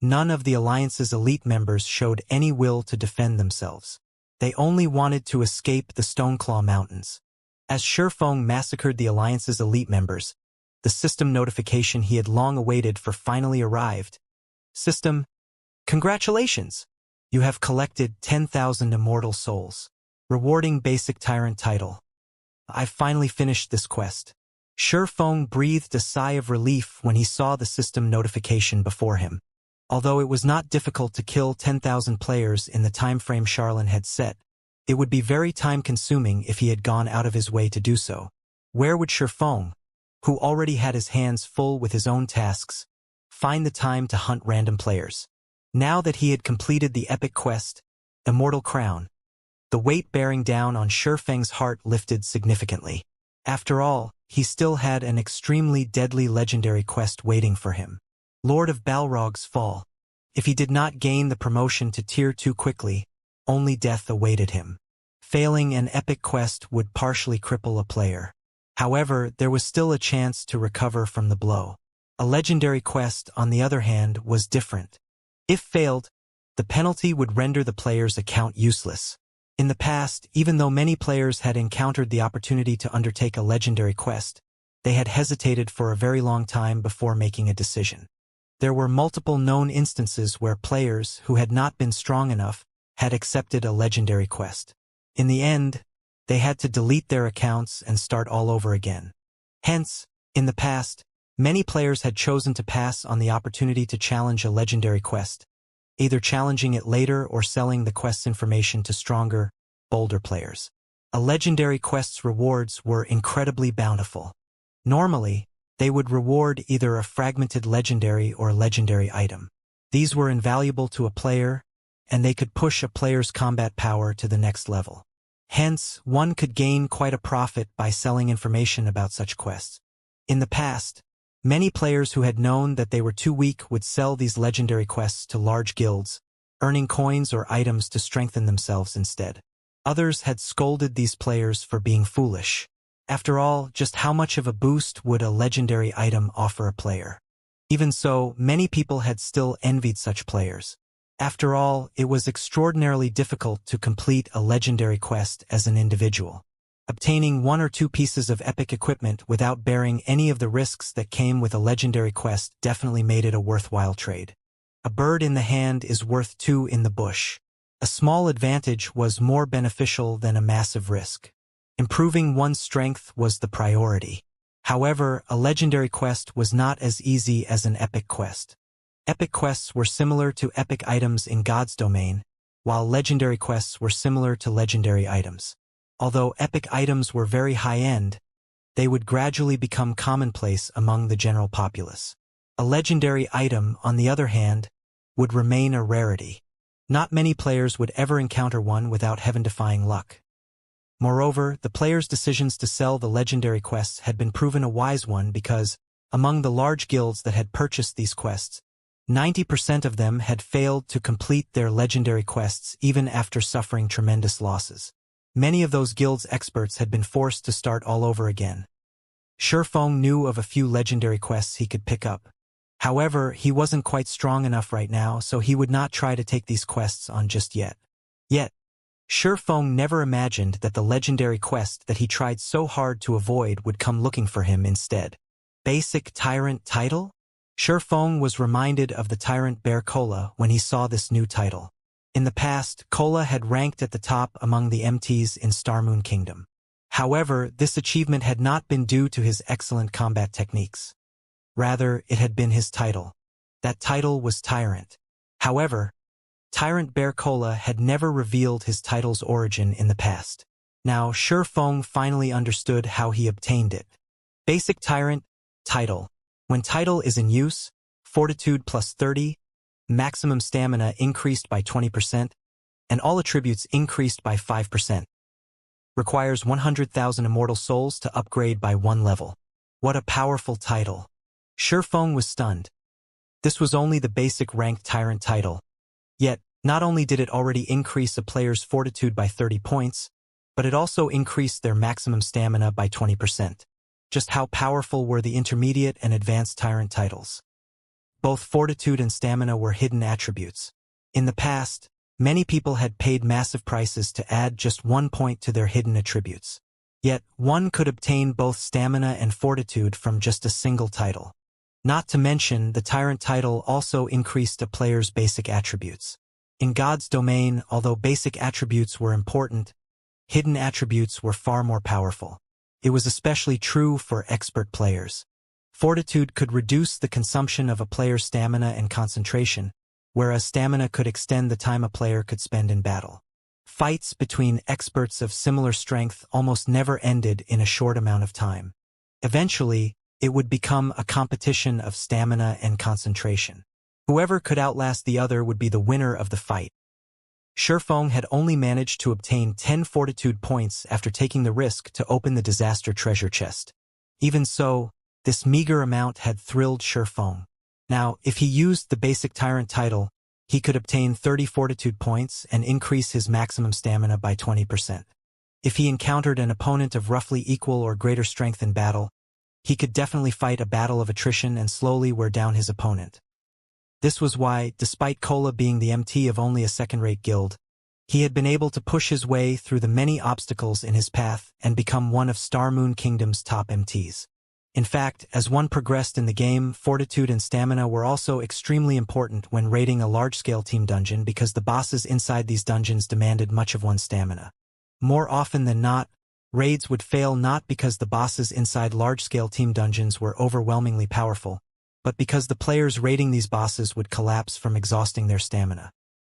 none of the Alliance's elite members showed any will to defend themselves. They only wanted to escape the Stoneclaw Mountains. As Shurfeng massacred the Alliance's elite members, the system notification he had long awaited for finally arrived. System, congratulations! You have collected 10,000 immortal souls. Rewarding basic tyrant title. I've finally finished this quest. Shurfeng breathed a sigh of relief when he saw the system notification before him. Although it was not difficult to kill 10,000 players in the time frame Charlene had set, it would be very time-consuming if he had gone out of his way to do so. Where would Shurfeng, who already had his hands full with his own tasks, find the time to hunt random players? Now that he had completed the epic quest, Immortal Crown, the weight bearing down on Shurfeng's heart lifted significantly. After all, he still had an extremely deadly legendary quest waiting for him. Lord of Balrog's Fall. If he did not gain the promotion to Tier 2 quickly, only death awaited him. Failing an epic quest would partially cripple a player. However, there was still a chance to recover from the blow. A legendary quest, on the other hand, was different. If failed, the penalty would render the player's account useless. In the past, even though many players had encountered the opportunity to undertake a legendary quest, they had hesitated for a very long time before making a decision. There were multiple known instances where players who had not been strong enough had accepted a legendary quest. In the end, they had to delete their accounts and start all over again. Hence, in the past, many players had chosen to pass on the opportunity to challenge a legendary quest, either challenging it later or selling the quest's information to stronger, bolder players. A legendary quest's rewards were incredibly bountiful. Normally, they would reward either a fragmented legendary or legendary item. These were invaluable to a player, and they could push a player's combat power to the next level. Hence, one could gain quite a profit by selling information about such quests. In the past, many players who had known that they were too weak would sell these legendary quests to large guilds, earning coins or items to strengthen themselves instead. Others had scolded these players for being foolish. After all, just how much of a boost would a legendary item offer a player? Even so, many people had still envied such players. After all, it was extraordinarily difficult to complete a legendary quest as an individual. Obtaining 1 or 2 pieces of epic equipment without bearing any of the risks that came with a legendary quest definitely made it a worthwhile trade. A bird in the hand is worth 2 in the bush. A small advantage was more beneficial than a massive risk. Improving one's strength was the priority. However, a legendary quest was not as easy as an epic quest. Epic quests were similar to epic items in God's domain, while legendary quests were similar to legendary items. Although epic items were very high-end, they would gradually become commonplace among the general populace. A legendary item, on the other hand, would remain a rarity. Not many players would ever encounter one without heaven-defying luck. Moreover, the players' decisions to sell the legendary quests had been proven a wise one because, among the large guilds that had purchased these quests, 90% of them had failed to complete their legendary quests even after suffering tremendous losses. Many of those guilds' experts had been forced to start all over again. Shifeng knew of a few legendary quests he could pick up. However, he wasn't quite strong enough right now, so he would not try to take these quests on just yet. Yet, Shifeng never imagined that the legendary quest that he tried so hard to avoid would come looking for him instead. Basic Tyrant title? Shifeng was reminded of the Tyrant Bear Kola when he saw this new title. In the past, Kola had ranked at the top among the MTs in Starmoon Kingdom. However, this achievement had not been due to his excellent combat techniques. Rather, it had been his title. That title was Tyrant. However, Tyrant Bear Kola had never revealed his title's origin in the past. Now, Shifeng finally understood how he obtained it. Basic Tyrant title. When title is in use, Fortitude plus 30, maximum stamina increased by 20%, and all attributes increased by 5%. Requires 100,000 immortal souls to upgrade by 1 level. What a powerful title. Shifeng was stunned. This was only the basic ranked Tyrant title. Yet, not only did it already increase a player's fortitude by 30 points, but it also increased their maximum stamina by 20%. Just how powerful were the intermediate and advanced Tyrant titles? Both fortitude and stamina were hidden attributes. In the past, many people had paid massive prices to add just 1 point to their hidden attributes. Yet, one could obtain both stamina and fortitude from just a single title. Not to mention, the Tyrant title also increased a player's basic attributes. In God's domain, although basic attributes were important, hidden attributes were far more powerful. It was especially true for expert players. Fortitude could reduce the consumption of a player's stamina and concentration, whereas stamina could extend the time a player could spend in battle. Fights between experts of similar strength almost never ended in a short amount of time. Eventually, it would become a competition of stamina and concentration. Whoever could outlast the other would be the winner of the fight. Shifeng had only managed to obtain 10 fortitude points after taking the risk to open the disaster treasure chest. Even so, this meager amount had thrilled Shifeng. Now, if he used the basic Tyrant title, he could obtain 30 fortitude points and increase his maximum stamina by 20%. If he encountered an opponent of roughly equal or greater strength in battle, he could definitely fight a battle of attrition and slowly wear down his opponent. This was why, despite Kola being the MT of only a second-rate guild, he had been able to push his way through the many obstacles in his path and become one of Starmoon Kingdom's top MTs. In fact, as one progressed in the game, fortitude and stamina were also extremely important when raiding a large-scale team dungeon because the bosses inside these dungeons demanded much of one's stamina. More often than not, raids would fail not because the bosses inside large-scale team dungeons were overwhelmingly powerful, but because the players raiding these bosses would collapse from exhausting their stamina.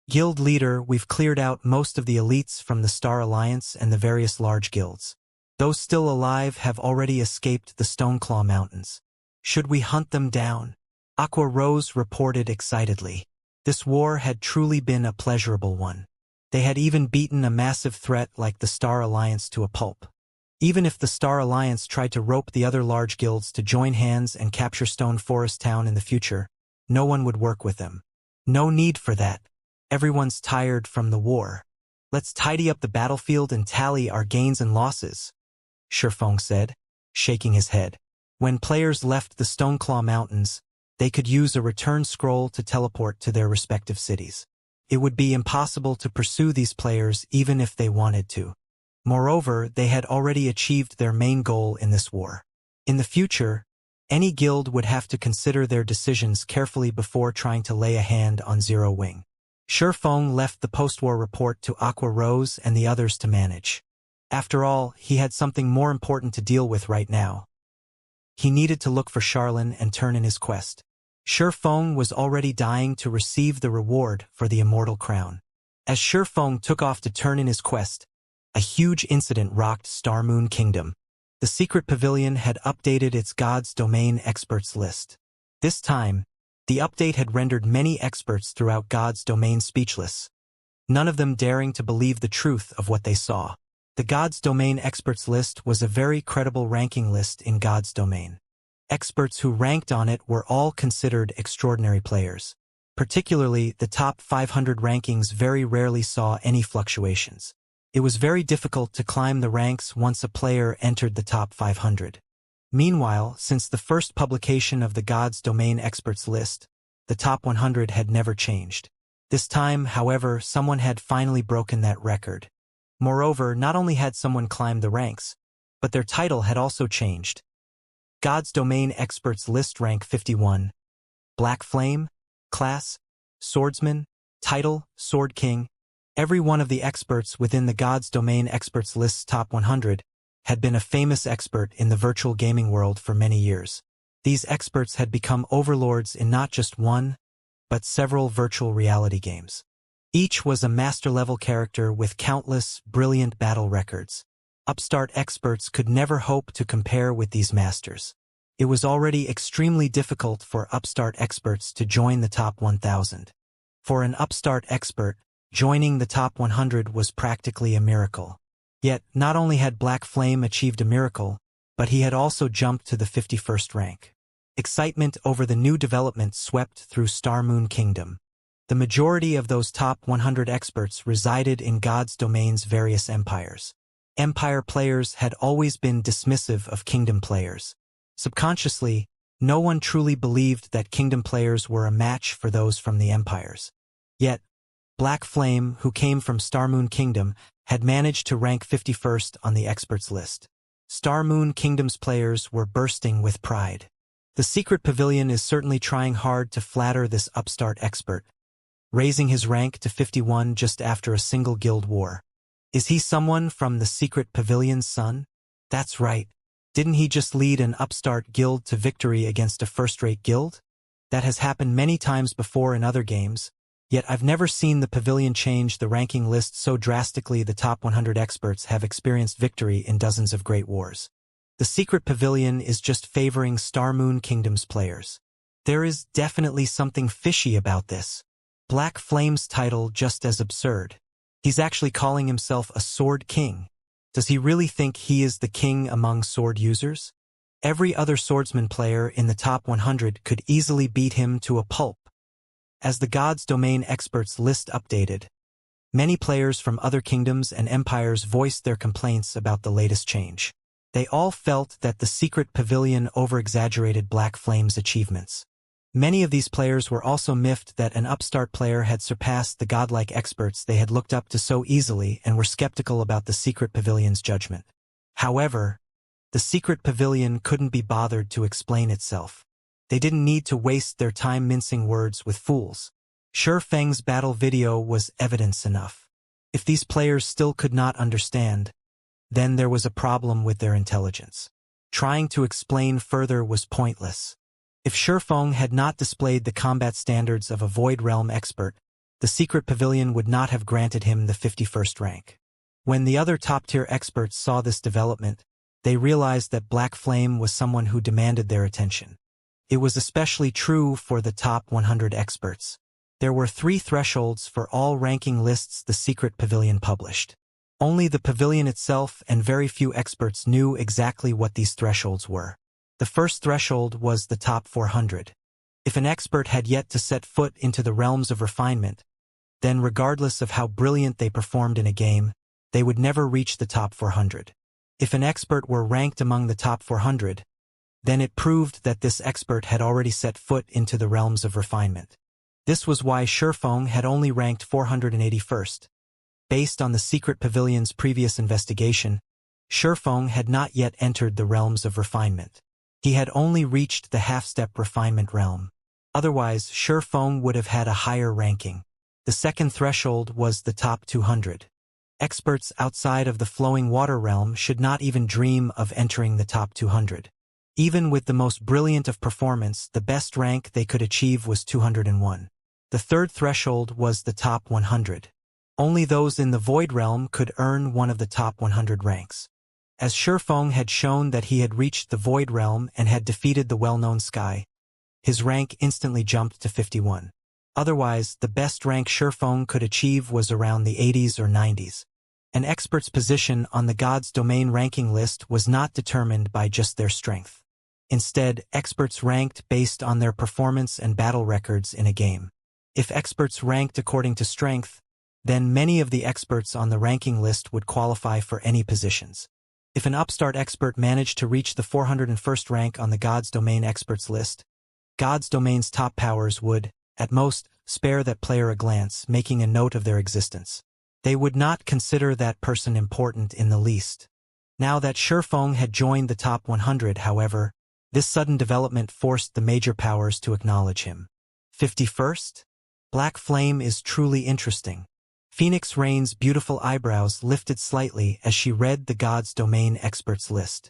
Guild leader, we've cleared out most of the elites from the Star Alliance and the various large guilds. Those still alive have already escaped the Stoneclaw Mountains. Should we hunt them down? Aqua Rose reported excitedly. This war had truly been a pleasurable one. They had even beaten a massive threat like the Star Alliance to a pulp. Even if the Star Alliance tried to rope the other large guilds to join hands and capture Stone Forest Town in the future, no one would work with them. No need for that. Everyone's tired from the war. Let's tidy up the battlefield and tally our gains and losses, Shifeng said, shaking his head. When players left the Stoneclaw Mountains, they could use a return scroll to teleport to their respective cities. It would be impossible to pursue these players even if they wanted to. Moreover, they had already achieved their main goal in this war. In the future, any guild would have to consider their decisions carefully before trying to lay a hand on Zero Wing. Shifeng left the post-war report to Aqua Rose and the others to manage. After all, he had something more important to deal with right now. He needed to look for Charlene and turn in his quest. Shifeng was already dying to receive the reward for the Immortal Crown. As Shifeng took off to turn in his quest, a huge incident rocked Starmoon Kingdom. The secret pavilion had updated its God's Domain experts list. This time, the update had rendered many experts throughout God's Domain speechless, none of them daring to believe the truth of what they saw. The God's Domain experts list was a very credible ranking list in God's Domain. Experts who ranked on it were all considered extraordinary players. Particularly, the top 500 rankings very rarely saw any fluctuations. It was very difficult to climb the ranks once a player entered the top 500. Meanwhile, since the first publication of the God's Domain Experts list, the top 100 had never changed. This time, however, someone had finally broken that record. Moreover, not only had someone climbed the ranks, but their title had also changed. God's Domain Experts list rank 51. Black Flame, class, Swordsman, title, Sword King. Every one of the experts within the God's Domain Experts list's top 100 had been a famous expert in the virtual gaming world for many years. These experts had become overlords in not just one, but several virtual reality games. Each was a master-level character with countless, brilliant battle records. Upstart experts could never hope to compare with these masters. It was already extremely difficult for upstart experts to join the top 1,000. For an upstart expert, joining the top 100 was practically a miracle. Yet, not only had Black Flame achieved a miracle, but he had also jumped to the 51st rank. Excitement over the new development swept through Star Moon Kingdom. The majority of those top 100 experts resided in God's Domain's various empires. Empire players had always been dismissive of Kingdom players. Subconsciously, no one truly believed that Kingdom players were a match for those from the empires. Yet, Black Flame, who came from Star Moon Kingdom, had managed to rank 51st on the experts list. Star Moon Kingdom's players were bursting with pride. The Secret Pavilion is certainly trying hard to flatter this upstart expert, raising his rank to 51 just after a single guild war. Is he someone from the Secret Pavilion's son? That's right. Didn't he just lead an upstart guild to victory against a first-rate guild? That has happened many times before in other games, yet I've never seen the Pavilion change the ranking list so drastically. The top 100 experts have experienced victory in dozens of great wars. The Secret Pavilion is just favoring Star Moon Kingdom's players. There is definitely something fishy about this. Black Flame's title just as absurd. He's actually calling himself a Sword King. Does he really think he is the king among sword users? Every other swordsman player in the top 100 could easily beat him to a pulp. As the God's Domain Experts list updated, many players from other kingdoms and empires voiced their complaints about the latest change. They all felt that the Secret Pavilion over-exaggerated Black Flame's achievements. Many of these players were also miffed that an upstart player had surpassed the godlike experts they had looked up to so easily and were skeptical about the Secret Pavilion's judgment. However, the Secret Pavilion couldn't be bothered to explain itself. They didn't need to waste their time mincing words with fools. Sure Feng's battle video was evidence enough. If these players still could not understand, then there was a problem with their intelligence. Trying to explain further was pointless. If Shurfeng had not displayed the combat standards of a Void Realm expert, the Secret Pavilion would not have granted him the 51st rank. When the other top-tier experts saw this development, they realized that Black Flame was someone who demanded their attention. It was especially true for the top 100 experts. There were 3 thresholds for all ranking lists the Secret Pavilion published. Only the Pavilion itself and very few experts knew exactly what these thresholds were. The first threshold was the top 400. If an expert had yet to set foot into the realms of refinement, then regardless of how brilliant they performed in a game, they would never reach the top 400. If an expert were ranked among the top 400, then it proved that this expert had already set foot into the realms of refinement. This was why Shurfeng had only ranked 481st. Based on the Secret Pavilion's previous investigation, Shurfeng had not yet entered the realms of refinement. He had only reached the half-step refinement realm. Otherwise, Shurfeng would have had a higher ranking. The second threshold was the top 200. Experts outside of the flowing water realm should not even dream of entering the top 200. Even with the most brilliant of performance, the best rank they could achieve was 201. The third threshold was the top 100. Only those in the Void Realm could earn one of the top 100 ranks. As Shurfeng had shown that he had reached the Void Realm and had defeated the well-known Sky, his rank instantly jumped to 51. Otherwise, the best rank Shurfeng could achieve was around the 80s or 90s. An expert's position on the God's Domain ranking list was not determined by just their strength. Instead, experts ranked based on their performance and battle records in a game. If experts ranked according to strength, then many of the experts on the ranking list would qualify for any positions. If an upstart expert managed to reach the 401st rank on the God's Domain experts list, God's Domain's top powers would, at most, spare that player a glance, making a note of their existence. They would not consider that person important in the least. Now that Shifeng had joined the top 100, however, this sudden development forced the major powers to acknowledge him. 51st? Black Flame is truly interesting. Phoenix Rain's beautiful eyebrows lifted slightly as she read the God's Domain experts list.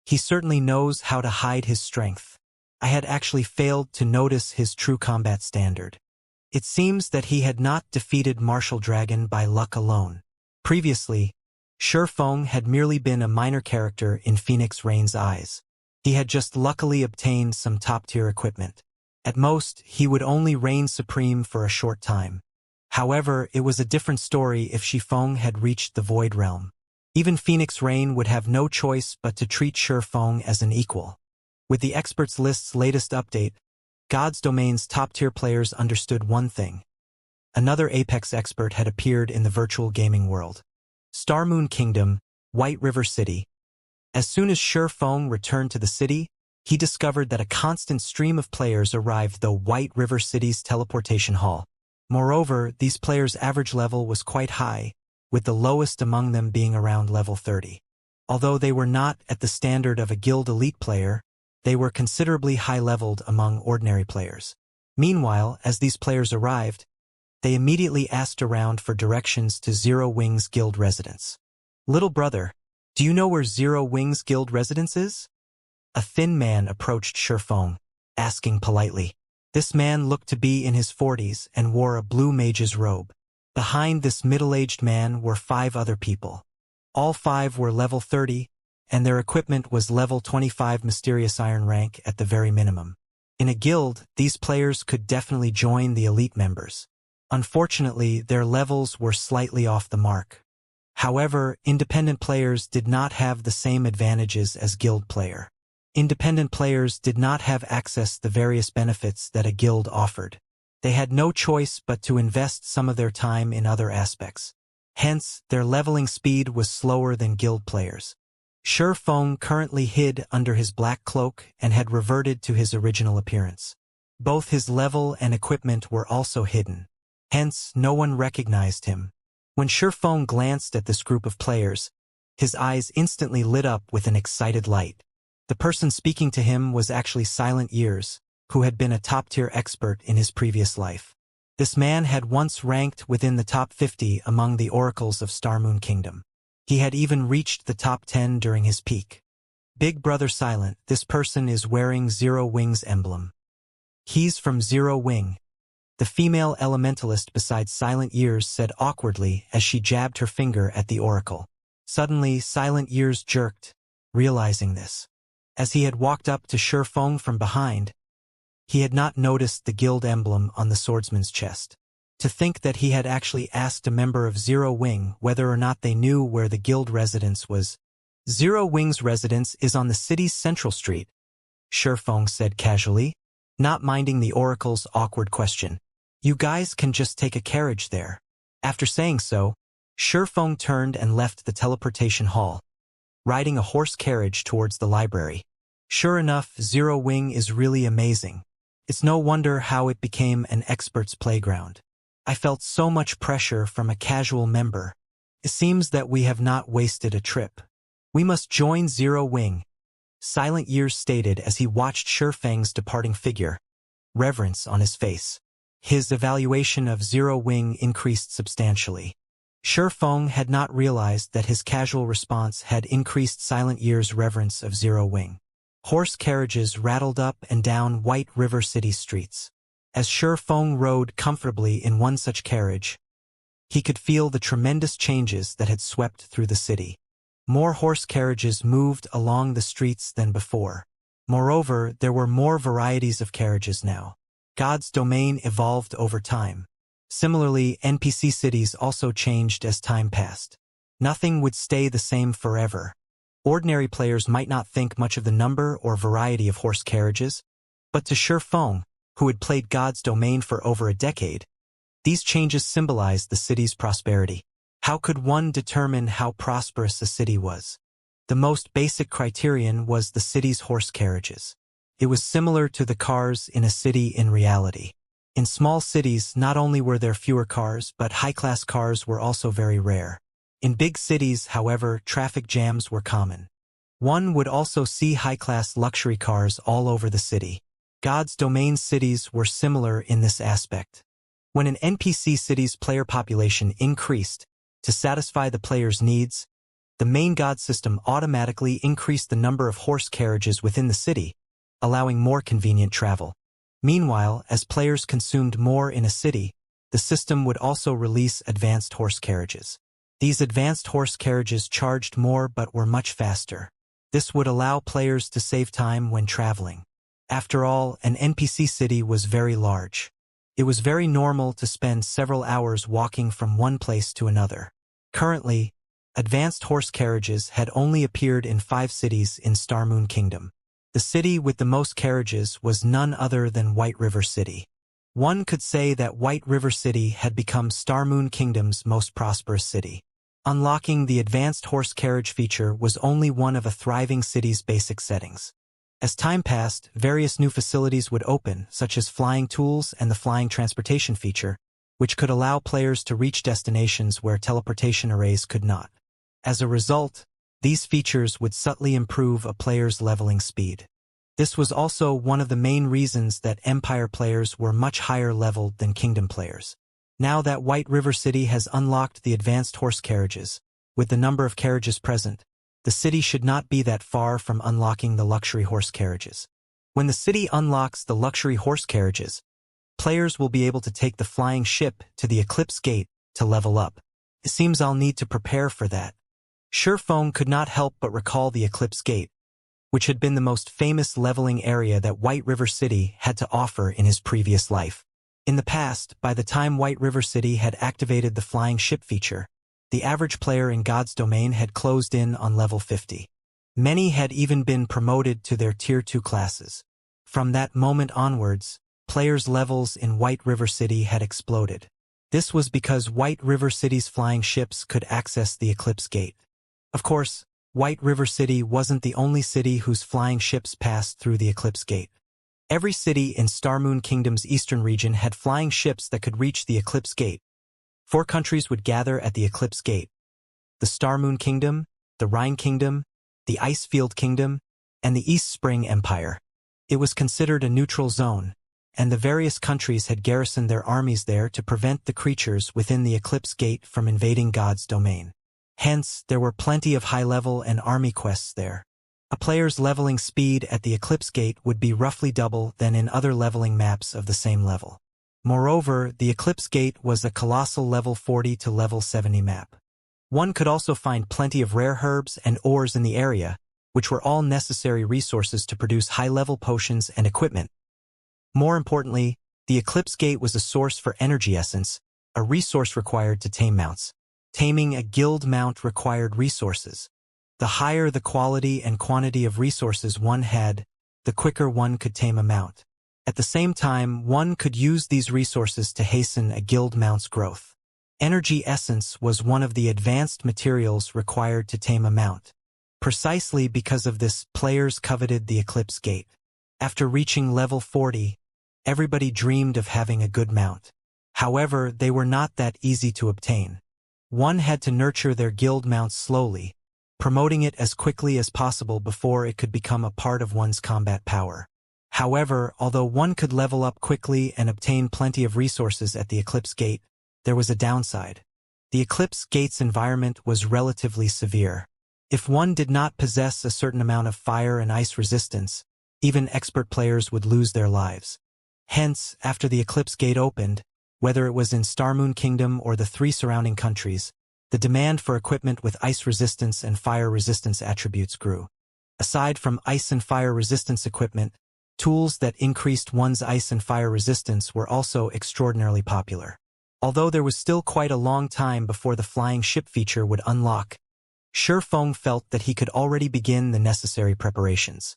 He certainly knows how to hide his strength. I had actually failed to notice his true combat standard. It seems that he had not defeated Martial Dragon by luck alone. Previously, Shifeng had merely been a minor character in Phoenix Rain's eyes. He had just luckily obtained some top-tier equipment. At most, he would only reign supreme for a short time. However, it was a different story if Shifeng had reached the Void Realm. Even Phoenix Rain would have no choice but to treat Shifeng as an equal. With the experts list's latest update, God's Domain's top-tier players understood one thing. Another Apex expert had appeared in the virtual gaming world. Starmoon Kingdom, White River City. As soon as Shifeng returned to the city, he discovered that a constant stream of players arrived the White River City's teleportation hall. Moreover, these players' average level was quite high, with the lowest among them being around level 30. Although they were not at the standard of a guild elite player, they were considerably high-leveled among ordinary players. Meanwhile, as these players arrived, they immediately asked around for directions to Zero Wings Guild residence. "Little brother, do you know where Zero Wings Guild residence is?" A thin man approached Shifeng, asking politely. This man looked to be in his 40s and wore a blue mage's robe. Behind this middle-aged man were 5 other people. All 5 were level 30, and their equipment was level 25 mysterious iron rank at the very minimum. In a guild, these players could definitely join the elite members. Unfortunately, their levels were slightly off the mark. However, independent players did not have the same advantages as guild player. Independent players did not have access to the various benefits that a guild offered. They had no choice but to invest some of their time in other aspects. Hence, their leveling speed was slower than guild players. Shifeng currently hid under his black cloak and had reverted to his original appearance. Both his level and equipment were also hidden. Hence, no one recognized him. When Shifeng glanced at this group of players, his eyes instantly lit up with an excited light. The person speaking to him was actually Silent Years, who had been a top-tier expert in his previous life. This man had once ranked within the top 50 among the oracles of Starmoon Kingdom. He had even reached the top 10 during his peak. "Big Brother Silent, this person is wearing Zero Wing's emblem. He's from Zero Wing." The female elementalist beside Silent Years said awkwardly as she jabbed her finger at the oracle. Suddenly, Silent Years jerked, realizing this. As he had walked up to Shifeng from behind, he had not noticed the guild emblem on the swordsman's chest. To think that he had actually asked a member of Zero Wing whether or not they knew where the guild residence was. "Zero Wing's residence is on the city's central street," Shifeng said casually, not minding the oracle's awkward question. "You guys can just take a carriage there." After saying so, Shifeng turned and left the teleportation hall, riding a horse carriage towards the library. Sure enough, Zero Wing is really amazing. It's no wonder how it became an expert's playground. I felt so much pressure from a casual member. It seems that we have not wasted a trip. We must join Zero Wing, Silent Years stated as he watched Shifeng's departing figure, reverence on his face. His evaluation of Zero Wing increased substantially. Shifeng had not realized that his casual response had increased Silent Years' reverence of Zero Wing. Horse carriages rattled up and down White River City streets. As Shifeng rode comfortably in one such carriage, he could feel the tremendous changes that had swept through the city. More horse carriages moved along the streets than before. Moreover, there were more varieties of carriages now. God's Domain evolved over time. Similarly, NPC cities also changed as time passed. Nothing would stay the same forever. Ordinary players might not think much of the number or variety of horse carriages, but to Shifeng, who had played God's Domain for over a decade, these changes symbolized the city's prosperity. How could one determine how prosperous a city was? The most basic criterion was the city's horse carriages. It was similar to the cars in a city in reality. In small cities, not only were there fewer cars, but high-class cars were also very rare. In big cities, however, traffic jams were common. One would also see high-class luxury cars all over the city. God's domain cities were similar in this aspect. When an NPC city's player population increased, to satisfy the player's needs, the main god system automatically increased the number of horse carriages within the city, allowing more convenient travel. Meanwhile, as players consumed more in a city, the system would also release advanced horse carriages. These advanced horse carriages charged more but were much faster. This would allow players to save time when traveling. After all, an NPC city was very large. It was very normal to spend several hours walking from one place to another. Currently, advanced horse carriages had only appeared in 5 cities in Starmoon Kingdom. The city with the most carriages was none other than White River City. One could say that White River City had become Starmoon Kingdom's most prosperous city. Unlocking the advanced horse carriage feature was only one of a thriving city's basic settings. As time passed, various new facilities would open, such as flying tools and the flying transportation feature, which could allow players to reach destinations where teleportation arrays could not. As a result, these features would subtly improve a player's leveling speed. This was also one of the main reasons that Empire players were much higher leveled than Kingdom players. Now that White River City has unlocked the advanced horse carriages, with the number of carriages present, the city should not be that far from unlocking the luxury horse carriages. When the city unlocks the luxury horse carriages, players will be able to take the flying ship to the Eclipse Gate to level up. It seems I'll need to prepare for that. Sherfong could not help but recall the Eclipse Gate, which had been the most famous leveling area that White River City had to offer in his previous life. In the past, by the time White River City had activated the flying ship feature, the average player in God's domain had closed in on level 50. Many had even been promoted to their Tier 2 classes. From that moment onwards, players' levels in White River City had exploded. This was because White River City's flying ships could access the Eclipse Gate. Of course, White River City wasn't the only city whose flying ships passed through the Eclipse Gate. Every city in Starmoon Kingdom's eastern region had flying ships that could reach the Eclipse Gate. 4 countries would gather at the Eclipse Gate: the Starmoon Kingdom, the Rhine Kingdom, the Icefield Kingdom, and the East Spring Empire. It was considered a neutral zone, and the various countries had garrisoned their armies there to prevent the creatures within the Eclipse Gate from invading God's domain. Hence, there were plenty of high-level and army quests there. A player's leveling speed at the Eclipse Gate would be roughly double than in other leveling maps of the same level. Moreover, the Eclipse Gate was a colossal level 40 to level 70 map. One could also find plenty of rare herbs and ores in the area, which were all necessary resources to produce high-level potions and equipment. More importantly, the Eclipse Gate was a source for energy essence, a resource required to tame mounts. Taming a guild mount required resources. The higher the quality and quantity of resources one had, the quicker one could tame a mount. At the same time, one could use these resources to hasten a guild mount's growth. Energy essence was one of the advanced materials required to tame a mount. Precisely because of this, players coveted the Eclipse Gate. After reaching level 40, everybody dreamed of having a good mount. However, they were not that easy to obtain. One had to nurture their guild mounts slowly, promoting it as quickly as possible before it could become a part of one's combat power. However, although one could level up quickly and obtain plenty of resources at the Eclipse Gate, there was a downside. The Eclipse Gate's environment was relatively severe. If one did not possess a certain amount of fire and ice resistance, even expert players would lose their lives. Hence, after the Eclipse Gate opened, whether it was in Starmoon Kingdom or the 3 surrounding countries, the demand for equipment with ice resistance and fire resistance attributes grew. Aside from ice and fire resistance equipment, tools that increased one's ice and fire resistance were also extraordinarily popular. Although there was still quite a long time before the flying ship feature would unlock, Sherfong felt that he could already begin the necessary preparations.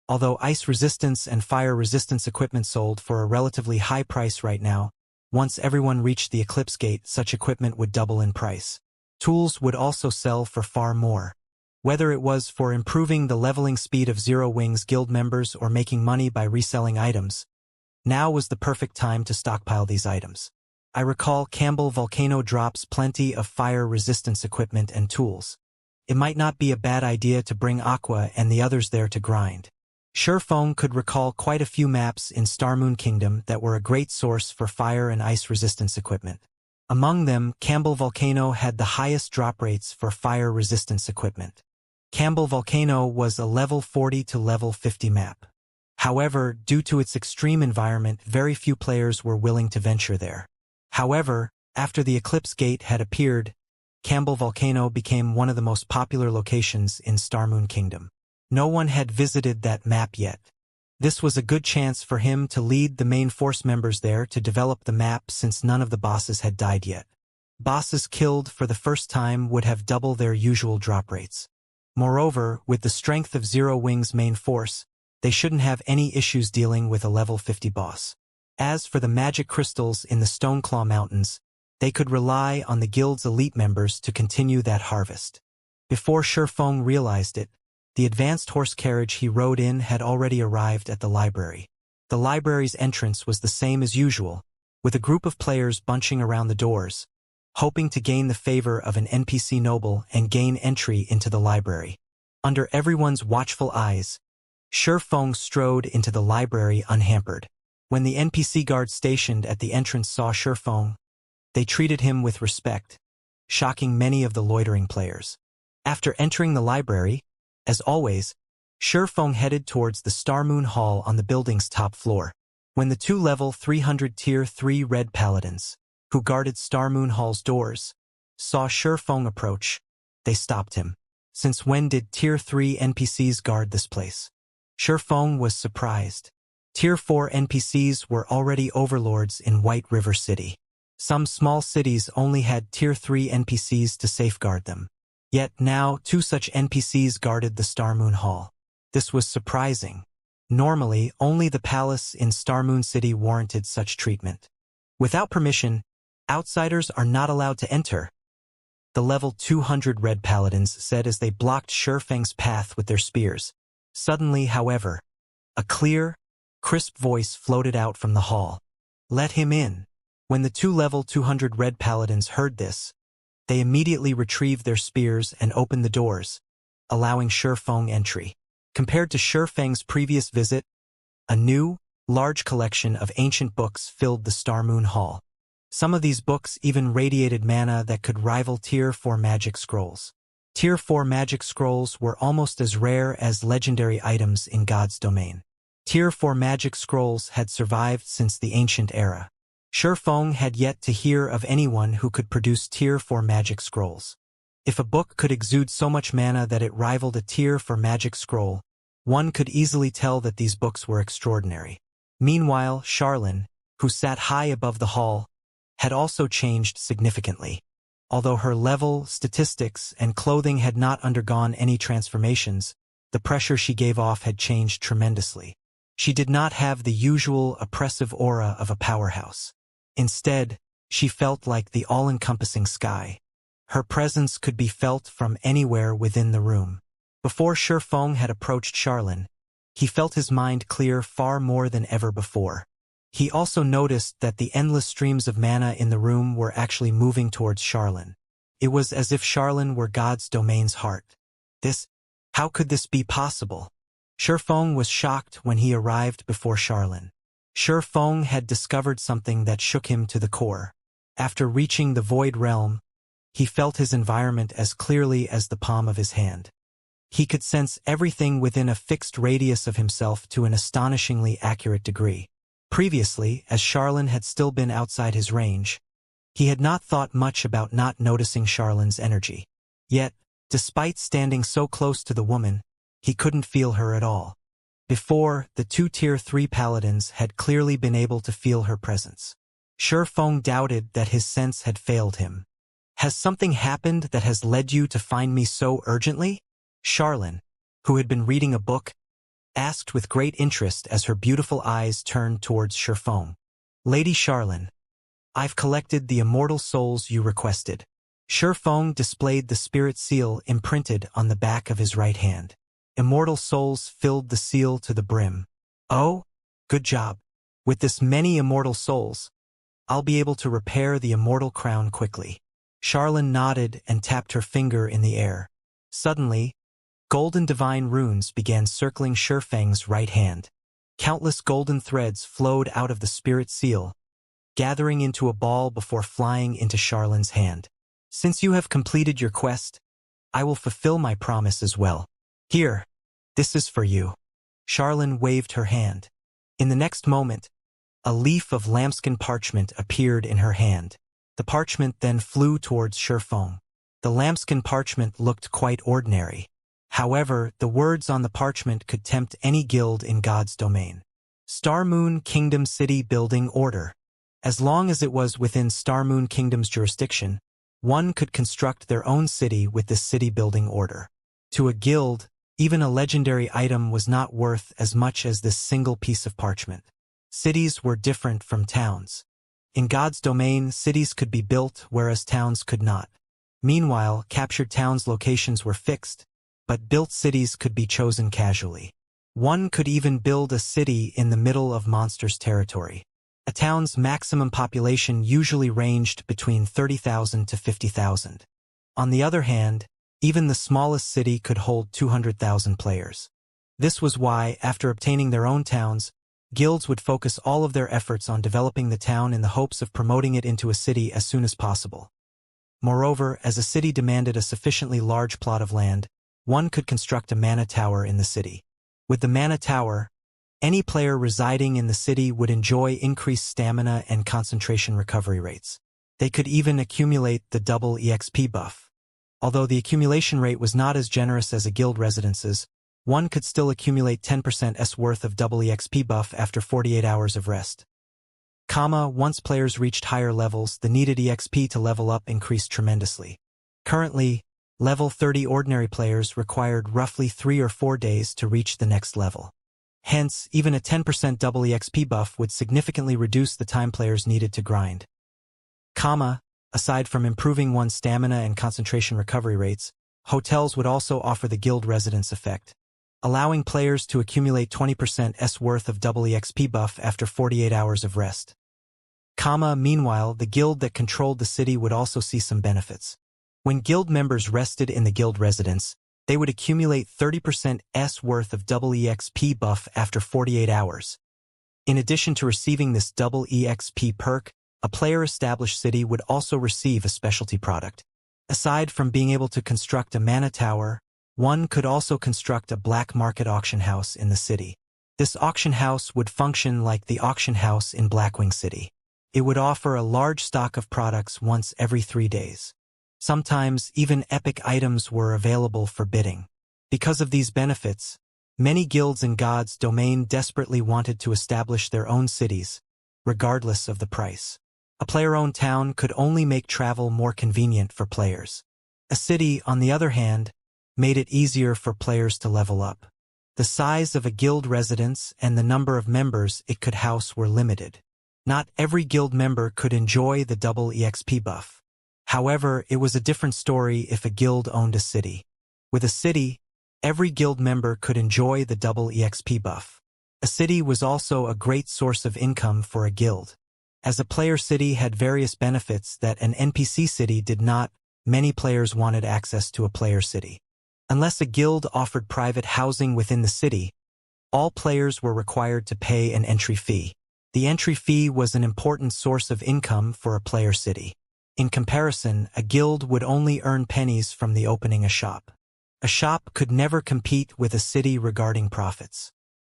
Although ice resistance and fire resistance equipment sold for a relatively high price right now, once everyone reached the Eclipse Gate, such equipment would double in price. Tools would also sell for far more. Whether it was for improving the leveling speed of Zero Wings guild members or making money by reselling items, now was the perfect time to stockpile these items. I recall Campbell Volcano drops plenty of fire resistance equipment and tools. It might not be a bad idea to bring Aqua and the others there to grind. Sherfong could recall quite a few maps in Starmoon Kingdom that were a great source for fire and ice resistance equipment. Among them, Campbell Volcano had the highest drop rates for fire resistance equipment. Campbell Volcano was a level 40 to level 50 map. However, due to its extreme environment, very few players were willing to venture there. However, after the Eclipse Gate had appeared, Campbell Volcano became one of the most popular locations in Starmoon Kingdom. No one had visited that map yet. This was a good chance for him to lead the main force members there to develop the map since none of the bosses had died yet. Bosses killed for the first time would have double their usual drop rates. Moreover, with the strength of Zero Wings' main force, they shouldn't have any issues dealing with a level 50 boss. As for the magic crystals in the Stoneclaw Mountains, they could rely on the guild's elite members to continue that harvest. Before Sherfong realized it, the advanced horse carriage he rode in had already arrived at the library. The library's entrance was the same as usual, with a group of players bunching around the doors, hoping to gain the favor of an NPC noble and gain entry into the library. Under everyone's watchful eyes, Sherfong strode into the library unhampered. When the NPC guard stationed at the entrance saw Sherfong, they treated him with respect, shocking many of the loitering players. After entering the library, as always, Sherfong headed towards the Starmoon Hall on the building's top floor. When the two level 300 Tier 3 Red Paladins, who guarded Starmoon Hall's doors, saw Sherfong approach, they stopped him. Since when did Tier 3 NPCs guard this place? Sherfong was surprised. Tier 4 NPCs were already overlords in White River City. Some small cities only had Tier 3 NPCs to safeguard them. Yet now, two such NPCs guarded the Starmoon Hall. This was surprising. Normally, only the palace in Starmoon City warranted such treatment. Without permission, outsiders are not allowed to enter, the level 200 Red Paladins said as they blocked Sherfeng's path with their spears. Suddenly, however, a clear, crisp voice floated out from the hall. "Let him in." When the two level 200 Red Paladins heard this, they immediately retrieved their spears and opened the doors, allowing Sherfeng entry. Compared to Sherfeng's previous visit, a new, large collection of ancient books filled the Starmoon Hall. Some of these books even radiated mana that could rival Tier 4 magic scrolls. Tier 4 magic scrolls were almost as rare as legendary items in God's domain. Tier 4 magic scrolls had survived since the ancient era. Sherfeng had yet to hear of anyone who could produce Tier 4 magic scrolls. If a book could exude so much mana that it rivaled a Tier 4 magic scroll, one could easily tell that these books were extraordinary. Meanwhile, Charlene, who sat high above the hall, had also changed significantly. Although her level, statistics, and clothing had not undergone any transformations, the pressure she gave off had changed tremendously. She did not have the usual oppressive aura of a powerhouse. Instead, she felt like the all-encompassing sky. Her presence could be felt from anywhere within the room. Before Sherfeng had approached Charlene, he felt his mind clear far more than ever before. He also noticed that the endless streams of mana in the room were actually moving towards Charlene. It was as if Charlene were God's domain's heart. How could this be possible? Sherfeng was shocked when he arrived before Charlene. Sherfeng had discovered something that shook him to the core. After reaching the Void Realm, he felt his environment as clearly as the palm of his hand. He could sense everything within a fixed radius of himself to an astonishingly accurate degree. Previously, as Charlene had still been outside his range, he had not thought much about not noticing Charlene's energy. Yet, despite standing so close to the woman, he couldn't feel her at all. Before, the two Tier 3 paladins had clearly been able to feel her presence. Sherfeng doubted that his sense had failed him. "Has something happened that has led you to find me so urgently?" Charlene, who had been reading a book, asked with great interest as her beautiful eyes turned towards Sherfeng. "Lady Charlene, I've collected the immortal souls you requested." Shifeng displayed the spirit seal imprinted on the back of his right hand. Immortal souls filled the seal to the brim. Oh, good job. With this many immortal souls, I'll be able to repair the immortal crown quickly. Charlene nodded and tapped her finger in the air. Suddenly, golden divine runes began circling Shifeng's right hand. Countless golden threads flowed out of the spirit seal, gathering into a ball before flying into Charlene's hand. Since you have completed your quest, I will fulfill my promise as well. Here, this is for you. Charlene waved her hand. In the next moment, a leaf of lambskin parchment appeared in her hand. The parchment then flew towards Shifeng. The lambskin parchment looked quite ordinary. However, the words on the parchment could tempt any guild in God's domain. Starmoon Kingdom City Building Order. As long as it was within Starmoon Kingdom's jurisdiction, one could construct their own city with this city-building order. To a guild, even a legendary item was not worth as much as this single piece of parchment. Cities were different from towns. In God's domain, cities could be built, whereas towns could not. Meanwhile, captured towns' locations were fixed, but built cities could be chosen casually. One could even build a city in the middle of monsters' territory. A town's maximum population usually ranged between 30,000 to 50,000. On the other hand, even the smallest city could hold 200,000 players. This was why, after obtaining their own towns, guilds would focus all of their efforts on developing the town in the hopes of promoting it into a city as soon as possible. Moreover, as a city demanded a sufficiently large plot of land, one could construct a mana tower in the city. With the mana tower, any player residing in the city would enjoy increased stamina and concentration recovery rates. They could even accumulate the double EXP buff. Although the accumulation rate was not as generous as a guild residence's, one could still accumulate 10% worth of double EXP buff after 48 hours of rest. Once players reached higher levels, the needed EXP to level up increased tremendously. Currently, level 30 ordinary players required roughly 3 or 4 days to reach the next level. Hence, even a 10% double EXP buff would significantly reduce the time players needed to grind. Aside from improving one's stamina and concentration recovery rates, hotels would also offer the guild residence effect, allowing players to accumulate 20% worth of double EXP buff after 48 hours of rest. Meanwhile, the guild that controlled the city would also see some benefits. When guild members rested in the guild residence, they would accumulate 30% worth of double EXP buff after 48 hours. In addition to receiving this double EXP perk, a player-established city would also receive a specialty product. Aside from being able to construct a mana tower, one could also construct a black market auction house in the city. This auction house would function like the auction house in Blackwing City. It would offer a large stock of products once every 3 days. Sometimes even epic items were available for bidding. Because of these benefits, many guilds in God's domain desperately wanted to establish their own cities, regardless of the price. A player-owned town could only make travel more convenient for players. A city, on the other hand, made it easier for players to level up. The size of a guild residence and the number of members it could house were limited. Not every guild member could enjoy the double EXP buff. However, it was a different story if a guild owned a city. With a city, every guild member could enjoy the double EXP buff. A city was also a great source of income for a guild. As a player city had various benefits that an NPC city did not, many players wanted access to a player city. Unless a guild offered private housing within the city, all players were required to pay an entry fee. The entry fee was an important source of income for a player city. In comparison, a guild would only earn pennies from the opening a shop. A shop could never compete with a city regarding profits.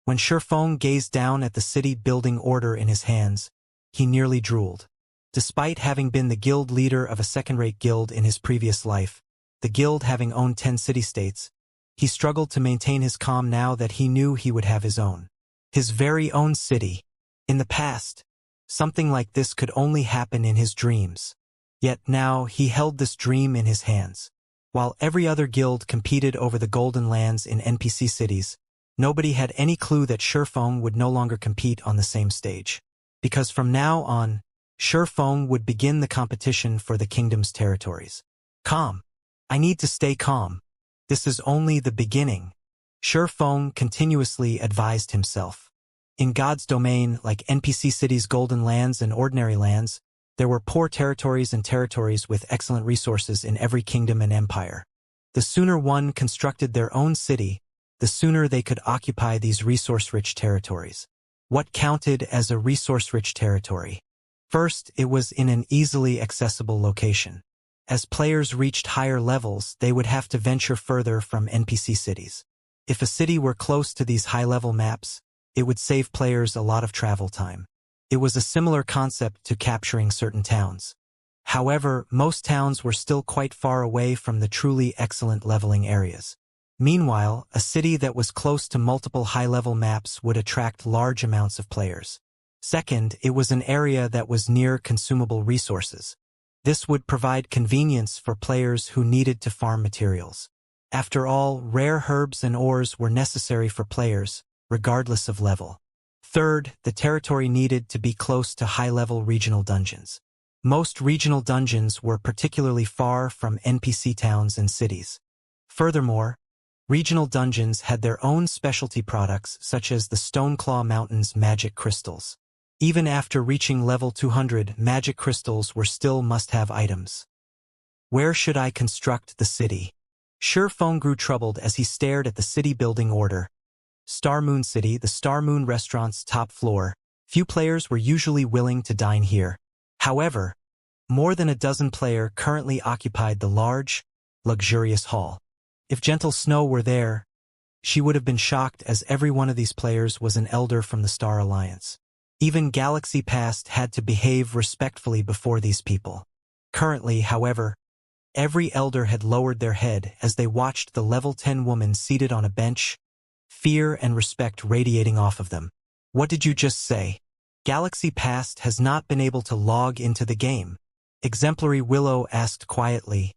When Shifeng gazed down at the city-building order in his hands, he nearly drooled. Despite having been the guild leader of a second-rate guild in his previous life, the guild having owned 10 city-states, he struggled to maintain his calm now that he knew he would have his own. His very own city. In the past, something like this could only happen in his dreams. Yet now he held this dream in his hands. While every other guild competed over the golden lands in NPC cities, nobody had any clue that Shifeng would no longer compete on the same stage. Because from now on, Shifeng would begin the competition for the kingdom's territories. Calm. I need to stay calm. This is only the beginning. Shi Feng continuously advised himself. In God's domain, like NPC cities, golden lands, and ordinary lands, there were poor territories and territories with excellent resources in every kingdom and empire. The sooner one constructed their own city, the sooner they could occupy these resource-rich territories. What counted as a resource-rich territory? First, it was in an easily accessible location. As players reached higher levels, they would have to venture further from NPC cities. If a city were close to these high-level maps, it would save players a lot of travel time. It was a similar concept to capturing certain towns. However, most towns were still quite far away from the truly excellent leveling areas. Meanwhile, a city that was close to multiple high-level maps would attract large amounts of players. Second, it was an area that was near consumable resources. This would provide convenience for players who needed to farm materials. After all, rare herbs and ores were necessary for players, regardless of level. Third, the territory needed to be close to high-level regional dungeons. Most regional dungeons were particularly far from NPC towns and cities. Furthermore, regional dungeons had their own specialty products such as the Stoneclaw Mountain's magic crystals. Even after reaching level 200, magic crystals were still must-have items. Where should I construct the city? Shi Feng grew troubled as he stared at the city building order. Star Moon City, the Star Moon restaurant's top floor. Few players were usually willing to dine here. However, more than a dozen players currently occupied the large, luxurious hall. If Gentle Snow were there, she would have been shocked as every one of these players was an elder from the Star Alliance. Even Galaxy Past had to behave respectfully before these people. Currently, however, every elder had lowered their head as they watched the level 10 woman seated on a bench, fear and respect radiating off of them. What did you just say? Galaxy Past has not been able to log into the game. Exemplary Willow asked quietly,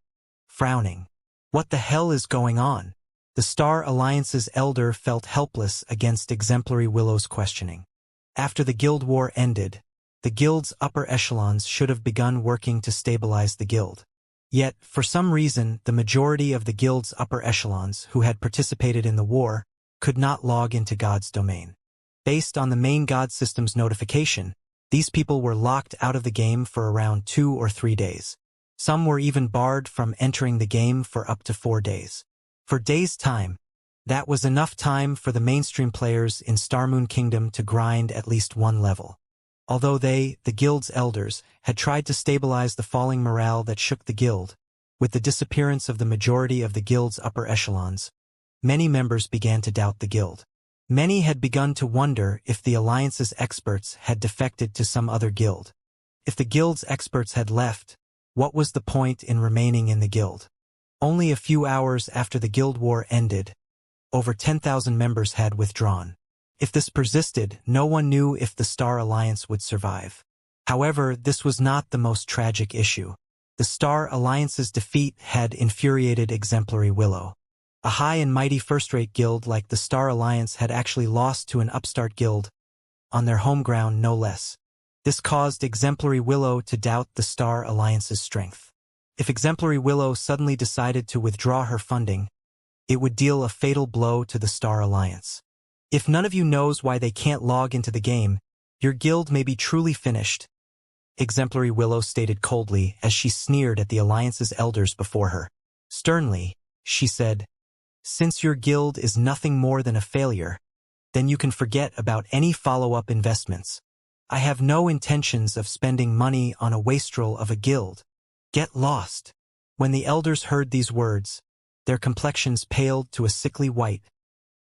frowning. What the hell is going on? The Star Alliance's elder felt helpless against Exemplary Willow's questioning. After the guild war ended, the guild's upper echelons should have begun working to stabilize the guild. Yet, for some reason, the majority of the guild's upper echelons who had participated in the war could not log into God's domain. Based on the main God system's notification, these people were locked out of the game for around 2 or 3 days. Some were even barred from entering the game for up to 4 days. For days' time, that was enough time for the mainstream players in Starmoon Kingdom to grind at least one level. Although they, the guild's elders, had tried to stabilize the falling morale that shook the guild, with the disappearance of the majority of the guild's upper echelons, many members began to doubt the guild. Many had begun to wonder if the Alliance's experts had defected to some other guild. If the guild's experts had left, what was the point in remaining in the guild? Only a few hours after the guild war ended, over 10,000 members had withdrawn. If this persisted, no one knew if the Star Alliance would survive. However, this was not the most tragic issue. The Star Alliance's defeat had infuriated Exemplary Willow. A high and mighty first-rate guild like the Star Alliance had actually lost to an upstart guild, on their home ground no less. This caused Exemplary Willow to doubt the Star Alliance's strength. If Exemplary Willow suddenly decided to withdraw her funding, it would deal a fatal blow to the Star Alliance. If none of you knows why they can't log into the game, your guild may be truly finished, Exemplary Willow stated coldly as she sneered at the Alliance's elders before her. Sternly, she said, since your guild is nothing more than a failure, then you can forget about any follow-up investments. I have no intentions of spending money on a wastrel of a guild. Get lost. When the elders heard these words, their complexions paled to a sickly white,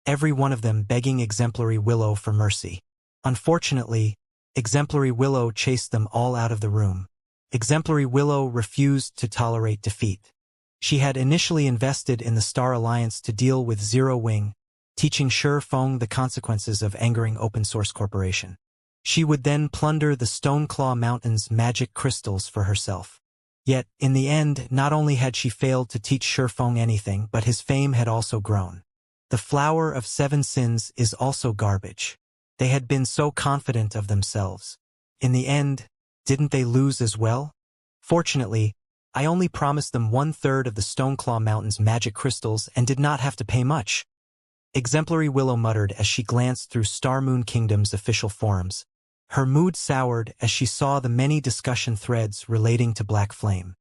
every one of them begging Exemplary Willow for mercy. Unfortunately, Exemplary Willow chased them all out of the room. Exemplary Willow refused to tolerate defeat. She had initially invested in the Star Alliance to deal with Zero Wing, teaching Shi Feng the consequences of angering Open Source Corporation. She would then plunder the Stoneclaw Mountain's magic crystals for herself. Yet, in the end, not only had she failed to teach Shi Feng anything, but his fame had also grown. The flower of 7 sins is also garbage. They had been so confident of themselves. In the end, didn't they lose as well? Fortunately, I only promised them 1/3 of the Stoneclaw Mountain's magic crystals and did not have to pay much. Exemplary Willow muttered as she glanced through Star Moon Kingdom's official forums. Her mood soured as she saw the many discussion threads relating to Black Flame.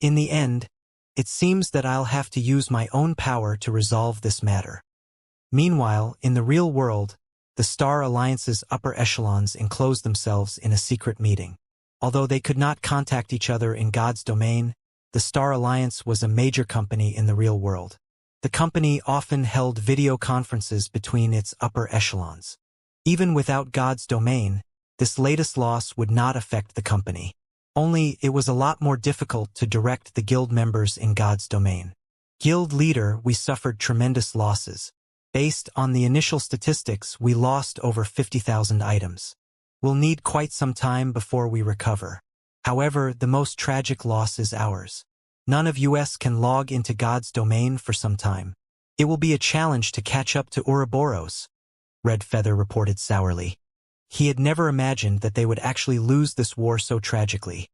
In the end, it seems that I'll have to use my own power to resolve this matter. Meanwhile, in the real world, the Star Alliance's upper echelons enclosed themselves in a secret meeting. Although they could not contact each other in God's domain, the Star Alliance was a major company in the real world. The company often held video conferences between its upper echelons. Even without God's domain, this latest loss would not affect the company. Only it was a lot more difficult to direct the guild members in God's domain. Guild leader, we suffered tremendous losses. Based on the initial statistics, we lost over 50,000 items. We'll need quite some time before we recover. However, the most tragic loss is ours. None of us can log into God's domain for some time. It will be a challenge to catch up to Ouroboros, Red Feather reported sourly. He had never imagined that they would actually lose this war so tragically.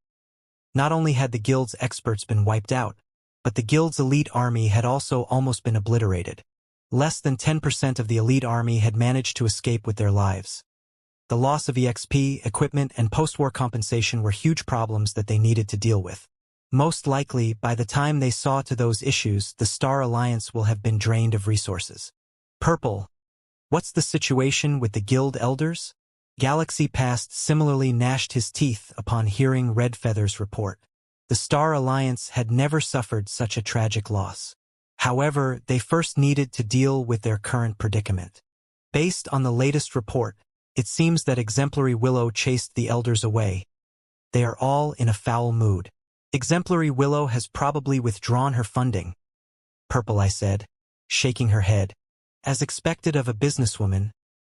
Not only had the guild's experts been wiped out, but the guild's elite army had also almost been obliterated. Less than 10% of the elite army had managed to escape with their lives. The loss of EXP, equipment, and post-war compensation were huge problems that they needed to deal with. Most likely, by the time they saw to those issues, the Star Alliance will have been drained of resources. Purple. What's the situation with the guild elders? Galaxy Past similarly gnashed his teeth upon hearing Red Feather's report. The Star Alliance had never suffered such a tragic loss. However, they first needed to deal with their current predicament. Based on the latest report, it seems that Exemplary Willow chased the elders away. They are all in a foul mood. Exemplary Willow has probably withdrawn her funding. Purple, I said, shaking her head. As expected of a businesswoman,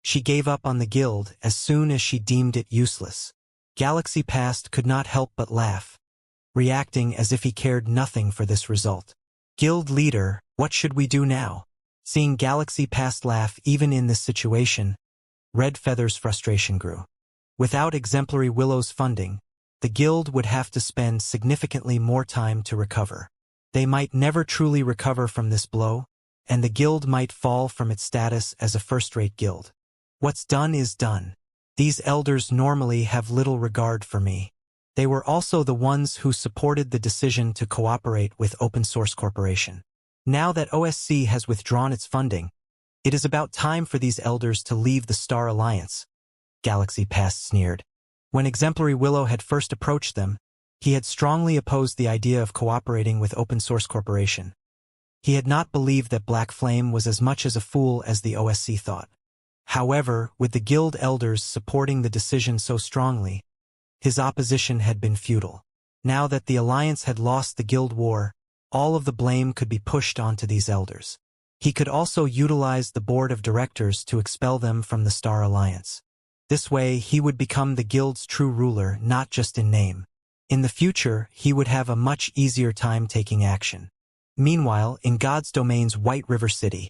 she gave up on the guild as soon as she deemed it useless. Galaxy Past could not help but laugh, reacting as if he cared nothing for this result. Guild leader, what should we do now? Seeing Galaxy Past laugh even in this situation, Red Feather's frustration grew. Without Exemplary Willow's funding, the guild would have to spend significantly more time to recover. They might never truly recover from this blow, and the guild might fall from its status as a first-rate guild. What's done is done. These elders normally have little regard for me. They were also the ones who supported the decision to cooperate with Open Source Corporation. Now that OSC has withdrawn its funding, it is about time for these elders to leave the Star Alliance. Galaxy Past sneered. When Exemplary Willow had first approached them, he had strongly opposed the idea of cooperating with Open Source Corporation. He had not believed that Black Flame was as much as a fool as the OSC thought. However, with the guild elders supporting the decision so strongly, his opposition had been futile. Now that the Alliance had lost the guild war, all of the blame could be pushed onto these elders. He could also utilize the board of directors to expel them from the Star Alliance. This way, he would become the guild's true ruler, not just in name. In the future, he would have a much easier time taking action. Meanwhile, in God's domain's White River City,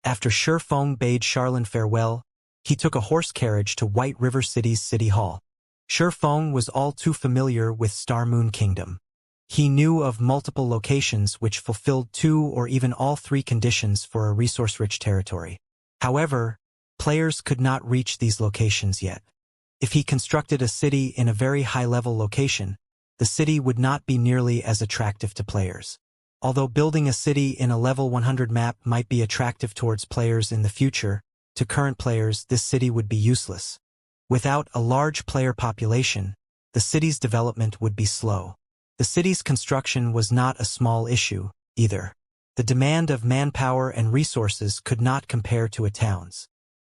after Shurfeng bade Charlene farewell, he took a horse carriage to White River City's City Hall. Shurfeng was all too familiar with Star Moon Kingdom. He knew of multiple locations which fulfilled 2 or even all 3 conditions for a resource-rich territory. However, players could not reach these locations yet. If he constructed a city in a very high-level location, the city would not be nearly as attractive to players. Although building a city in a level 100 map might be attractive towards players in the future, to current players this city would be useless. Without a large player population, the city's development would be slow. The city's construction was not a small issue, either. The demand of manpower and resources could not compare to a town's.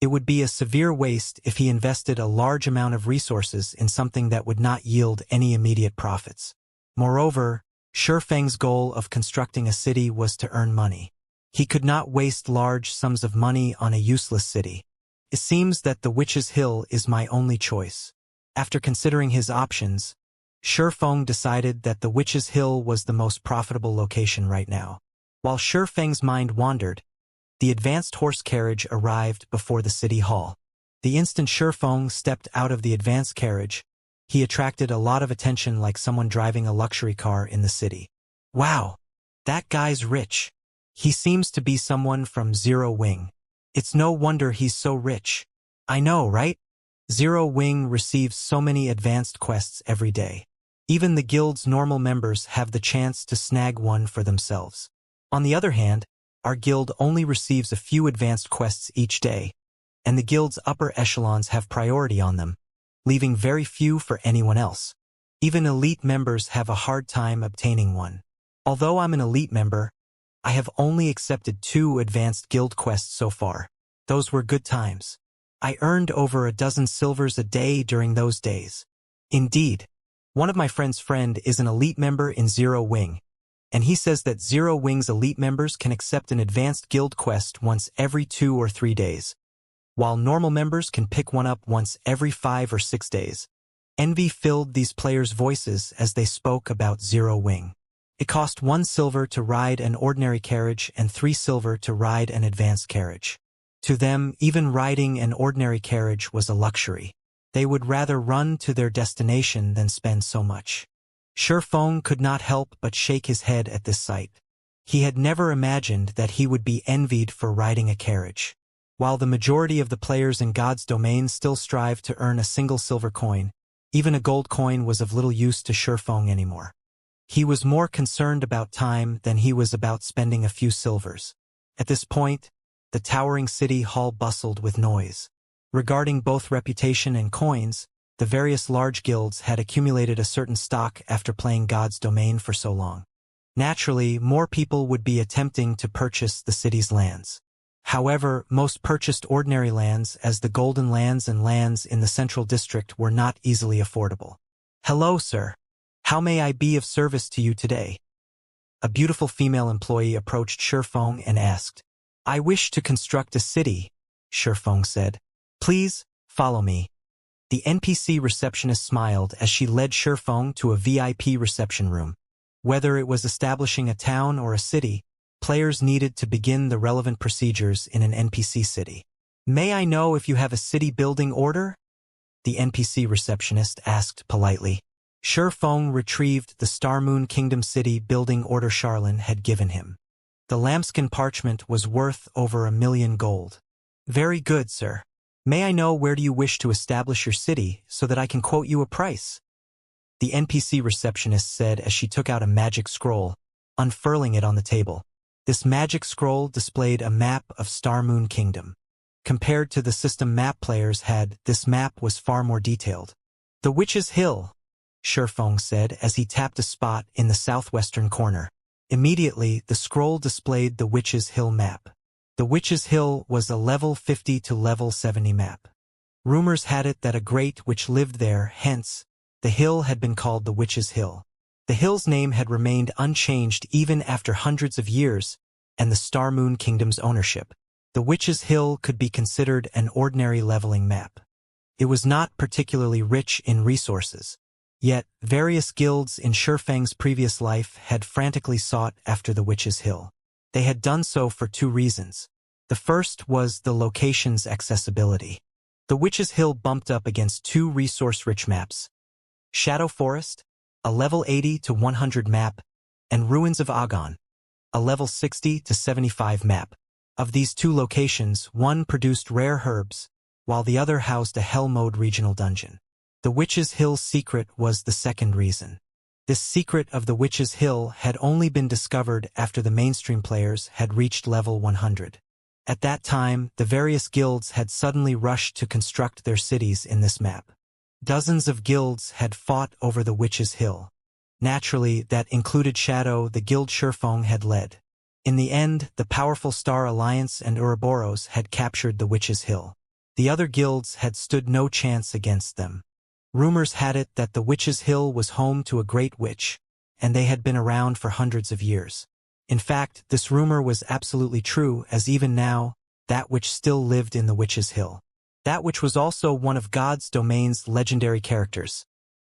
It would be a severe waste if he invested a large amount of resources in something that would not yield any immediate profits. Moreover, Shurfeng's goal of constructing a city was to earn money. He could not waste large sums of money on a useless city. It seems that the Witch's Hill is my only choice. After considering his options, Shurfeng decided that the Witch's Hill was the most profitable location right now. While Shurfeng's mind wandered, the advanced horse carriage arrived before the city hall. The instant Shurfeng stepped out of the advanced carriage, He attracted a lot of attention like someone driving a luxury car in the city. Wow, that guy's rich. He seems to be someone from Zero Wing. It's no wonder he's so rich. I know, right? Zero Wing receives so many advanced quests every day. Even the guild's normal members have the chance to snag one for themselves. On the other hand, our guild only receives a few advanced quests each day, and the guild's upper echelons have priority on them, leaving very few for anyone else. Even elite members have a hard time obtaining one. Although I'm an elite member, I have only accepted 2 advanced guild quests so far. Those were good times. I earned over a dozen silvers a day during those days. Indeed, one of my friend's friend is an elite member in Zero Wing, and he says that Zero Wing's elite members can accept an advanced guild quest once every 2 or 3 days, while normal members can pick one up once every 5 or 6 days. Envy filled these players' voices as they spoke about Zero Wing. It cost 1 silver to ride an ordinary carriage and 3 silver to ride an advanced carriage. To them, even riding an ordinary carriage was a luxury. They would rather run to their destination than spend so much. Shurfeng could not help but shake his head at this sight. He had never imagined that he would be envied for riding a carriage. While the majority of the players in God's domain still strive to earn a single silver coin, even a gold coin was of little use to Shurfeng anymore. He was more concerned about time than he was about spending a few silvers. At this point, the towering city hall bustled with noise. Regarding both reputation and coins, the various large guilds had accumulated a certain stock after playing God's domain for so long. Naturally, more people would be attempting to purchase the city's lands. However, most purchased ordinary lands, as the golden lands and lands in the central district, were not easily affordable. "Hello, sir. How may I be of service to you today?" A beautiful female employee approached Shurfeng and asked. "I wish to construct a city," Shurfeng said. "Please, follow me." The NPC receptionist smiled as she led Shurfeng to a VIP reception room. Whether it was establishing a town or a city, players needed to begin the relevant procedures in an NPC city. "May I know if you have a city building order?" the NPC receptionist asked politely. Shurfeng retrieved the Starmoon Kingdom City building order Charlin had given him. The lambskin parchment was worth over 1,000,000 gold. "Very good, sir. May I know where do you wish to establish your city so that I can quote you a price?" the NPC receptionist said as she took out a magic scroll, unfurling it on the table. This magic scroll displayed a map of Starmoon Kingdom. Compared to the system map players had, this map was far more detailed. "The Witch's Hill," Shurfeng said as he tapped a spot in the southwestern corner. Immediately, the scroll displayed the Witch's Hill map. The Witch's Hill was a level 50 to level 70 map. Rumors had it that a great witch lived there, hence, the hill had been called the Witch's Hill. The hill's name had remained unchanged even after hundreds of years and the Starmoon Kingdom's ownership. The Witch's Hill could be considered an ordinary leveling map. It was not particularly rich in resources. Yet, various guilds in Shurfeng's previous life had frantically sought after the Witch's Hill. They had done so for 2 reasons. The first was the location's accessibility. The Witch's Hill bumped up against 2 resource-rich maps: Shadow Forest, a level 80 to 100 map, and Ruins of Agon, a level 60 to 75 map. Of these 2 locations, one produced rare herbs, while the other housed a Hell Mode regional dungeon. The Witch's Hill secret was the second reason. This secret of the Witch's Hill had only been discovered after the mainstream players had reached level 100. At that time, the various guilds had suddenly rushed to construct their cities in this map. Dozens of guilds had fought over the Witch's Hill. Naturally, that included Shadow, the guild Shurfeng had led. In the end, the powerful Star Alliance and Ouroboros had captured the Witch's Hill. The other guilds had stood no chance against them. Rumors had it that the Witch's Hill was home to a great witch, and they had been around for hundreds of years. In fact, this rumor was absolutely true, as even now, that witch still lived in the Witch's Hill. That witch was also one of God's domain's legendary characters,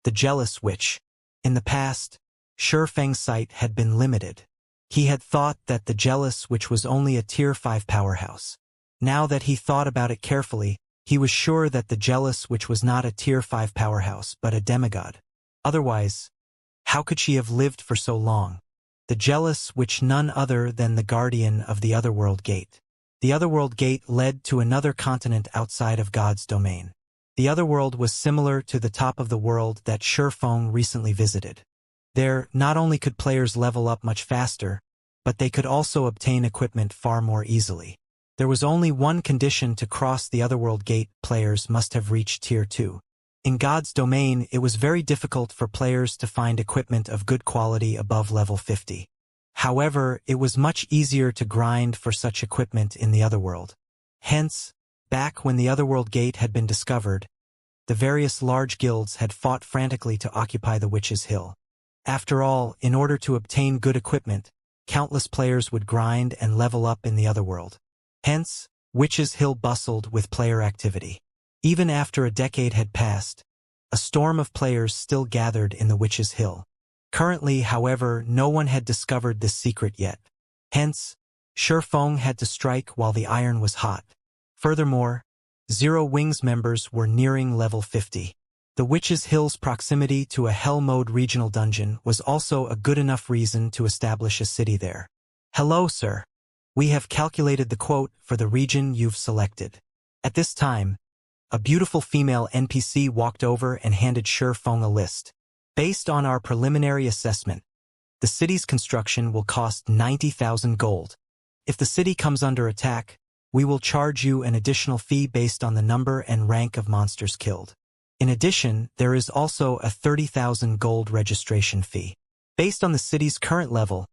the Jealous Witch. In the past, Shurfeng's sight had been limited. He had thought that the Jealous Witch was only a tier 5 powerhouse. Now that he thought about it carefully, He was sure that the Jealous Witch was not a Tier 5 powerhouse, but a demigod. Otherwise, how could she have lived for so long? The Jealous Witch, none other than the guardian of the Otherworld Gate. The Otherworld Gate led to another continent outside of God's domain. The Otherworld was similar to the top of the world that Shifeng recently visited. There, not only could players level up much faster, but they could also obtain equipment far more easily. There was only one condition to cross the Otherworld Gate: players must have reached Tier 2. In God's domain, it was very difficult for players to find equipment of good quality above level 50. However, it was much easier to grind for such equipment in the Otherworld. Hence, back when the Otherworld Gate had been discovered, the various large guilds had fought frantically to occupy the Witch's Hill. After all, in order to obtain good equipment, countless players would grind and level up in the Otherworld. Hence, Witch's Hill bustled with player activity. Even after a decade had passed, a storm of players still gathered in the Witch's Hill. Currently, however, no one had discovered this secret yet. Hence, Shifeng had to strike while the iron was hot. Furthermore, Zero Wings members were nearing level 50. The Witch's Hill's proximity to a Hell Mode regional dungeon was also a good enough reason to establish a city there. Hello, sir. We have calculated the quote for the region you've selected. At this time, a beautiful female NPC walked over and handed Shifeng a list. Based on our preliminary assessment, the city's construction will cost 90,000 gold. If the city comes under attack, we will charge you an additional fee based on the number and rank of monsters killed. In addition, there is also a 30,000 gold registration fee. Based on the city's current level,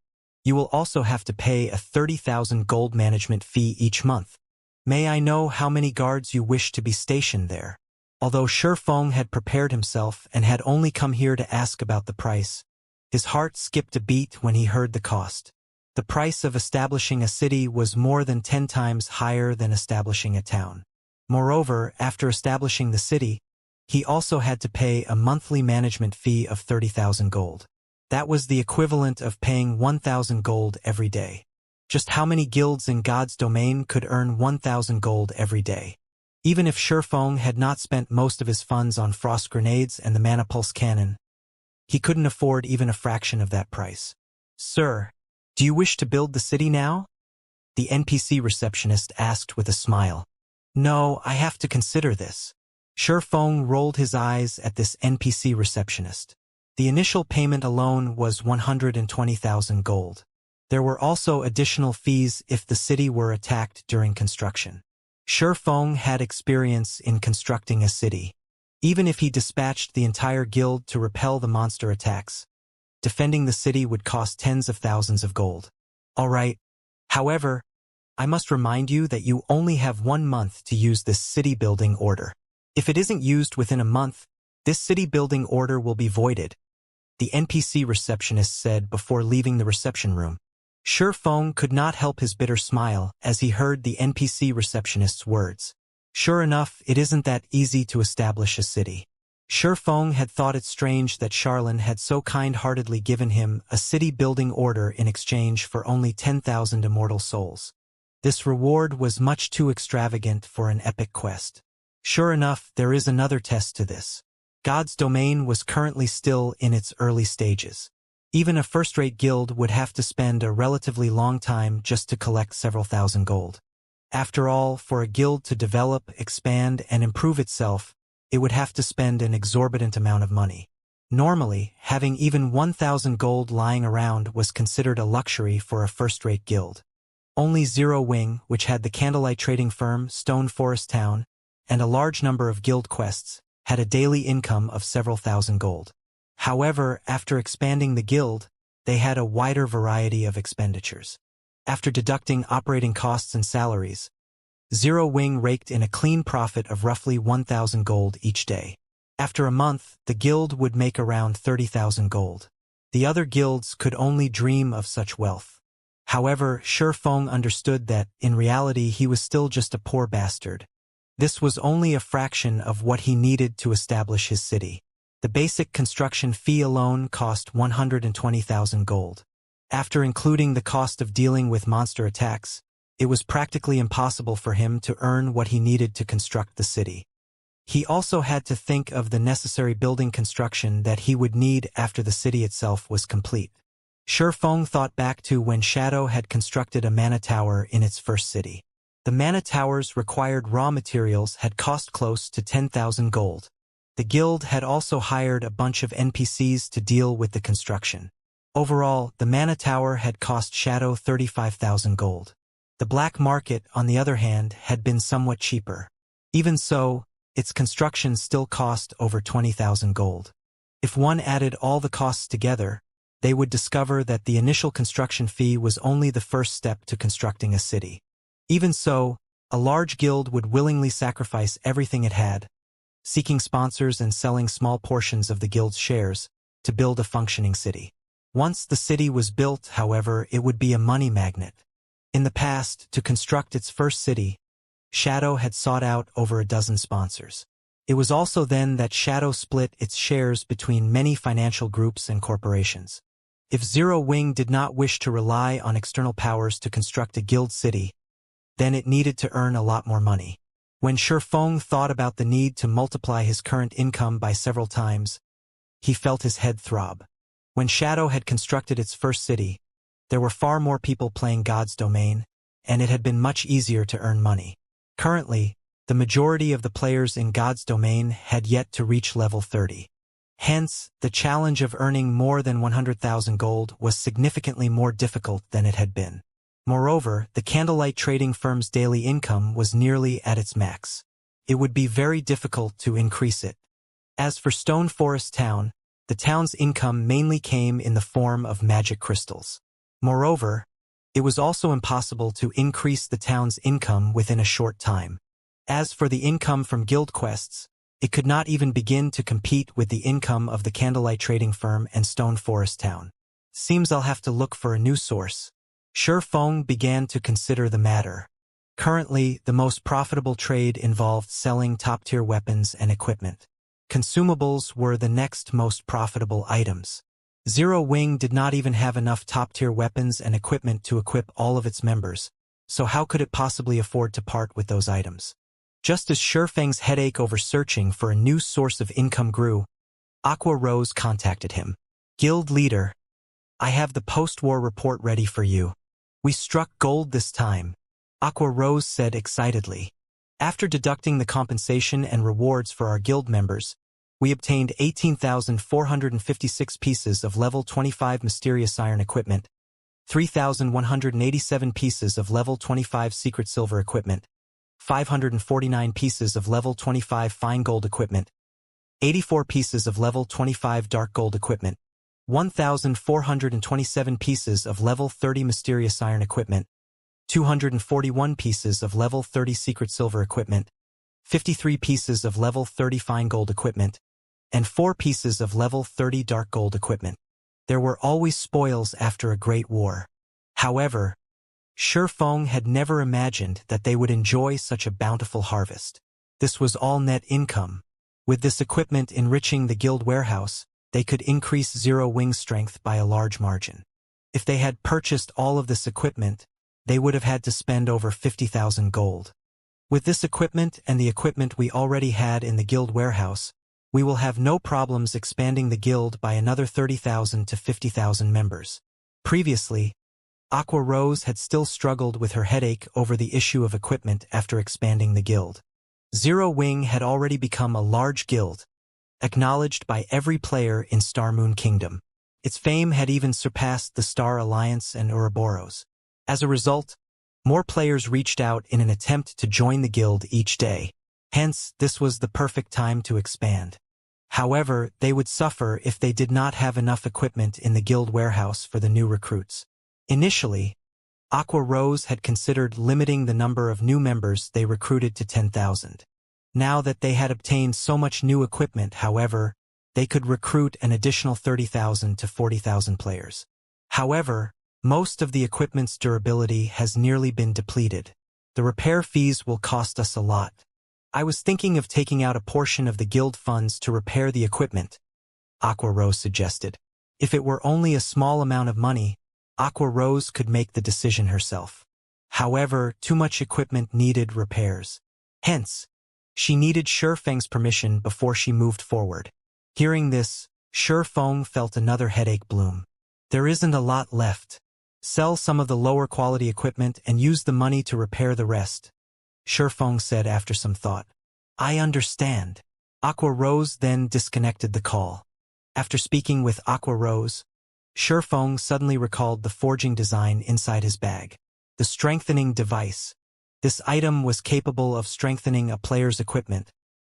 you will also have to pay a 30,000 gold management fee each month. May I know how many guards you wish to be stationed there? Although Shifeng had prepared himself and had only come here to ask about the price, his heart skipped a beat when he heard the cost. The price of establishing a city was more than 10 times higher than establishing a town. Moreover, after establishing the city, he also had to pay a monthly management fee of 30,000 gold. That was the equivalent of paying 1,000 gold every day. Just how many guilds in God's domain could earn 1,000 gold every day? Even if Shifeng had not spent most of his funds on frost grenades and the mana pulse cannon, he couldn't afford even a fraction of that price. Sir, do you wish to build the city now? The NPC receptionist asked with a smile. No, I have to consider this. Shifeng rolled his eyes at this NPC receptionist. The initial payment alone was 120,000 gold. There were also additional fees if the city were attacked during construction. Shifeng had experience in constructing a city. Even if he dispatched the entire guild to repel the monster attacks, defending the city would cost tens of thousands of gold. All right. However, I must remind you that you only have 1 month to use this city building order. If it isn't used within a month, this city building order will be voided, the NPC receptionist said before leaving the reception room. Shifeng could not help his bitter smile as he heard the NPC receptionist's words. Sure enough, it isn't that easy to establish a city. Shifeng had thought it strange that Charlene had so kind-heartedly given him a city-building order in exchange for only 10,000 immortal souls. This reward was much too extravagant for an epic quest. Sure enough, there is another test to this. God's domain was currently still in its early stages. Even a first-rate guild would have to spend a relatively long time just to collect several thousand gold. After all, for a guild to develop, expand, and improve itself, it would have to spend an exorbitant amount of money. Normally, having even 1,000 gold lying around was considered a luxury for a first-rate guild. Only Zero Wing, which had the candlelight trading firm Stone Forest Town, and a large number of guild quests, had a daily income of several thousand gold. However, after expanding the guild, they had a wider variety of expenditures. After deducting operating costs and salaries, Zero Wing raked in a clean profit of roughly 1,000 gold each day. After a month, the guild would make around 30,000 gold. The other guilds could only dream of such wealth. However, Shifeng understood that, in reality, he was still just a poor bastard. This was only a fraction of what he needed to establish his city. The basic construction fee alone cost 120,000 gold. After including the cost of dealing with monster attacks, it was practically impossible for him to earn what he needed to construct the city. He also had to think of the necessary building construction that he would need after the city itself was complete. Shifeng thought back to when Shadow had constructed a mana tower in its first city. The mana tower's required raw materials had cost close to 10,000 gold. The guild had also hired a bunch of NPCs to deal with the construction. Overall, the mana tower had cost Shadow 35,000 gold. The black market, on the other hand, had been somewhat cheaper. Even so, its construction still cost over 20,000 gold. If one added all the costs together, they would discover that the initial construction fee was only the first step to constructing a city. Even so, a large guild would willingly sacrifice everything it had, seeking sponsors and selling small portions of the guild's shares, to build a functioning city. Once the city was built, however, it would be a money magnet. In the past, to construct its first city, Shadow had sought out over a dozen sponsors. It was also then that Shadow split its shares between many financial groups and corporations. If Zero Wing did not wish to rely on external powers to construct a guild city, then it needed to earn a lot more money. When Shifeng thought about the need to multiply his current income by several times, he felt his head throb. When Shadow had constructed its first city, there were far more people playing God's Domain, and it had been much easier to earn money. Currently, the majority of the players in God's Domain had yet to reach level 30. Hence, the challenge of earning more than 100,000 gold was significantly more difficult than it had been. Moreover, the candlelight trading firm's daily income was nearly at its max. It would be very difficult to increase it. As for Stone Forest Town, the town's income mainly came in the form of magic crystals. Moreover, it was also impossible to increase the town's income within a short time. As for the income from guild quests, it could not even begin to compete with the income of the candlelight trading firm and Stone Forest Town. Seems I'll have to look for a new source. Shifeng began to consider the matter. Currently, the most profitable trade involved selling top-tier weapons and equipment. Consumables were the next most profitable items. Zero Wing did not even have enough top-tier weapons and equipment to equip all of its members, so how could it possibly afford to part with those items? Just as Shifeng's headache over searching for a new source of income grew, Aqua Rose contacted him. Guild leader, I have the post-war report ready for you. We struck gold this time, Aqua Rose said excitedly. After deducting the compensation and rewards for our guild members, we obtained 18,456 pieces of level 25 mysterious iron equipment, 3,187 pieces of level 25 secret silver equipment, 549 pieces of level 25 fine gold equipment, 84 pieces of level 25 dark gold equipment, 1,427 pieces of level 30 mysterious iron equipment, 241 pieces of level 30 secret silver equipment, 53 pieces of level 30 fine gold equipment, and 4 pieces of level 30 dark gold equipment. There were always spoils after a great war. However, Shifeng had never imagined that they would enjoy such a bountiful harvest. This was all net income. With this equipment enriching the guild warehouse, they could increase Zero Wing's strength by a large margin. If they had purchased all of this equipment, they would have had to spend over 50,000 gold. With this equipment and the equipment we already had in the guild warehouse, we will have no problems expanding the guild by another 30,000 to 50,000 members. Previously, Aqua Rose had still struggled with her headache over the issue of equipment after expanding the guild. Zero Wing had already become a large guild, acknowledged by every player in Star Moon Kingdom. Its fame had even surpassed the Star Alliance and Ouroboros. As a result, more players reached out in an attempt to join the guild each day. Hence, this was the perfect time to expand. However, they would suffer if they did not have enough equipment in the guild warehouse for the new recruits. Initially, Aqua Rose had considered limiting the number of new members they recruited to 10,000. Now that they had obtained so much new equipment, however, they could recruit an additional 30,000 to 40,000 players. However, most of the equipment's durability has nearly been depleted. The repair fees will cost us a lot. I was thinking of taking out a portion of the guild funds to repair the equipment, Aqua Rose suggested. If it were only a small amount of money, Aqua Rose could make the decision herself. However, too much equipment needed repairs. Hence, she needed Shifeng's permission before she moved forward. Hearing this, Shifeng felt another headache bloom. There isn't a lot left. Sell some of the lower quality equipment and use the money to repair the rest, Shifeng said after some thought. I understand. Aqua Rose then disconnected the call. After speaking with Aqua Rose, Shifeng suddenly recalled the forging design inside his bag. The strengthening device. This item was capable of strengthening a player's equipment,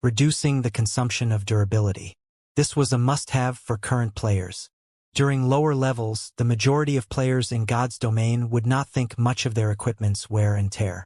reducing the consumption of durability. This was a must-have for current players. During lower levels, the majority of players in God's domain would not think much of their equipment's wear and tear.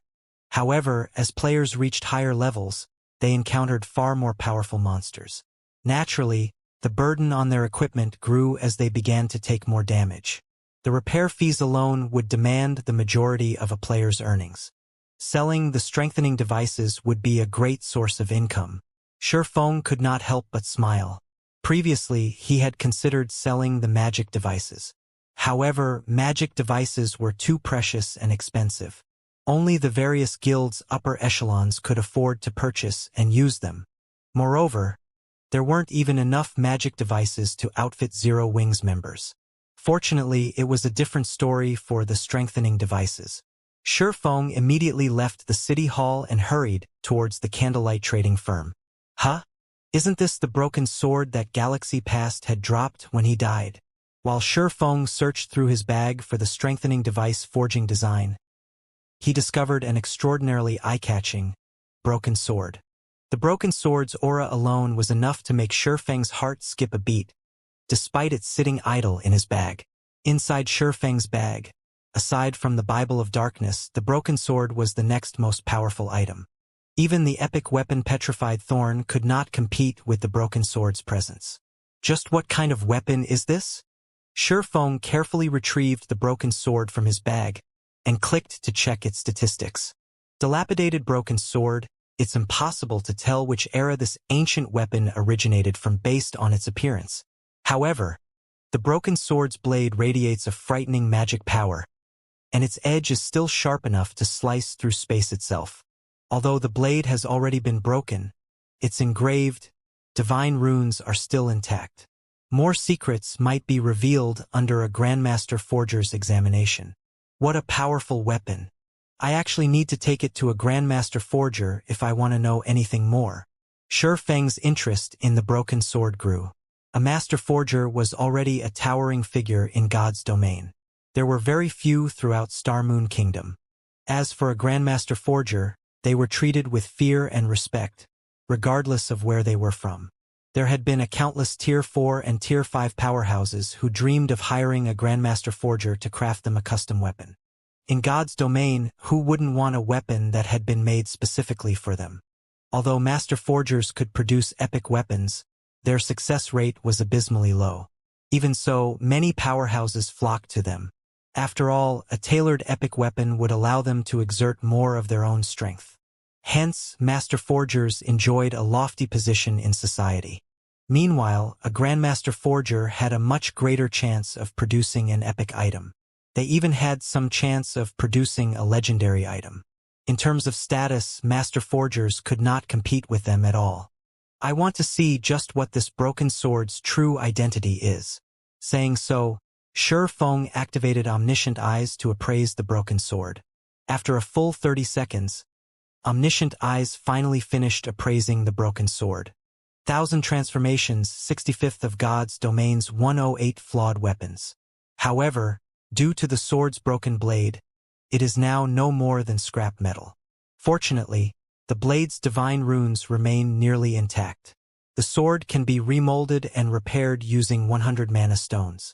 However, as players reached higher levels, they encountered far more powerful monsters. Naturally, the burden on their equipment grew as they began to take more damage. The repair fees alone would demand the majority of a player's earnings. Selling the strengthening devices would be a great source of income. Shifeng could not help but smile. Previously, he had considered selling the magic devices. However, magic devices were too precious and expensive. Only the various guilds' upper echelons could afford to purchase and use them. Moreover, there weren't even enough magic devices to outfit Zero Wings members. Fortunately, it was a different story for the strengthening devices. Shifeng immediately left the city hall and hurried towards the candlelight trading firm. Huh? Isn't this the broken sword that Galaxy Past had dropped when he died? While Shifeng searched through his bag for the strengthening device forging design, he discovered an extraordinarily eye-catching, broken sword. The broken sword's aura alone was enough to make Shifeng's heart skip a beat, despite it sitting idle in his bag. Inside Shifeng's bag, aside from the Bible of Darkness, the broken sword was the next most powerful item. Even the epic weapon Petrified Thorn could not compete with the broken sword's presence. Just what kind of weapon is this? Shifeng carefully retrieved the broken sword from his bag and clicked to check its statistics. Dilapidated broken sword, it's impossible to tell which era this ancient weapon originated from based on its appearance. However, the broken sword's blade radiates a frightening magic power, and its edge is still sharp enough to slice through space itself. Although the blade has already been broken, its engraved, divine runes are still intact. More secrets might be revealed under a Grandmaster Forger's examination. What a powerful weapon! I actually need to take it to a Grandmaster Forger if I want to know anything more. Shifeng's interest in the broken sword grew. A Master Forger was already a towering figure in God's domain. There were very few throughout Star Moon Kingdom. As for a Grandmaster Forger, they were treated with fear and respect, regardless of where they were from. There had been a countless Tier 4 and Tier 5 powerhouses who dreamed of hiring a Grandmaster Forger to craft them a custom weapon. In God's domain, who wouldn't want a weapon that had been made specifically for them? Although Master Forgers could produce epic weapons, their success rate was abysmally low. Even so, many powerhouses flocked to them. After all, a tailored epic weapon would allow them to exert more of their own strength. Hence, Master Forgers enjoyed a lofty position in society. Meanwhile, a Grandmaster Forger had a much greater chance of producing an epic item. They even had some chance of producing a legendary item. In terms of status, Master Forgers could not compete with them at all. I want to see just what this broken sword's true identity is. Saying so, Shifeng activated Omniscient Eyes to appraise the broken sword. After a full 30 seconds, Omniscient Eyes finally finished appraising the broken sword. 1000 transformations, 65th of God's domain's 108 flawed weapons. However, due to the sword's broken blade, it is now no more than scrap metal. Fortunately, the blade's divine runes remain nearly intact. The sword can be remolded and repaired using 100 mana stones.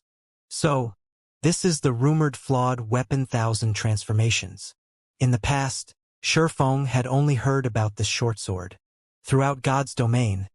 So, this is the rumored flawed weapon 1000 transformations. In the past, Shifeng had only heard about this short sword. Throughout God's domain,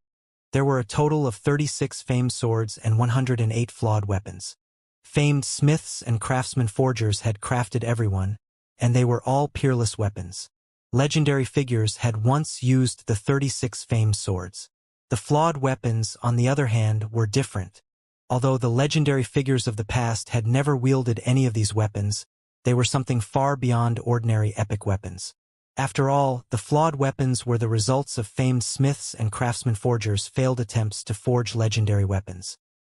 there were a total of 36 famed swords and 108 flawed weapons. Famed smiths and craftsman forgers had crafted everyone, and they were all peerless weapons. Legendary figures had once used the 36 famed swords. The flawed weapons, on the other hand, were different. Although the legendary figures of the past had never wielded any of these weapons, They were something far beyond ordinary epic weapons. After all, the flawed weapons were the results of famed smiths and craftsman forgers' failed attempts to forge legendary weapons.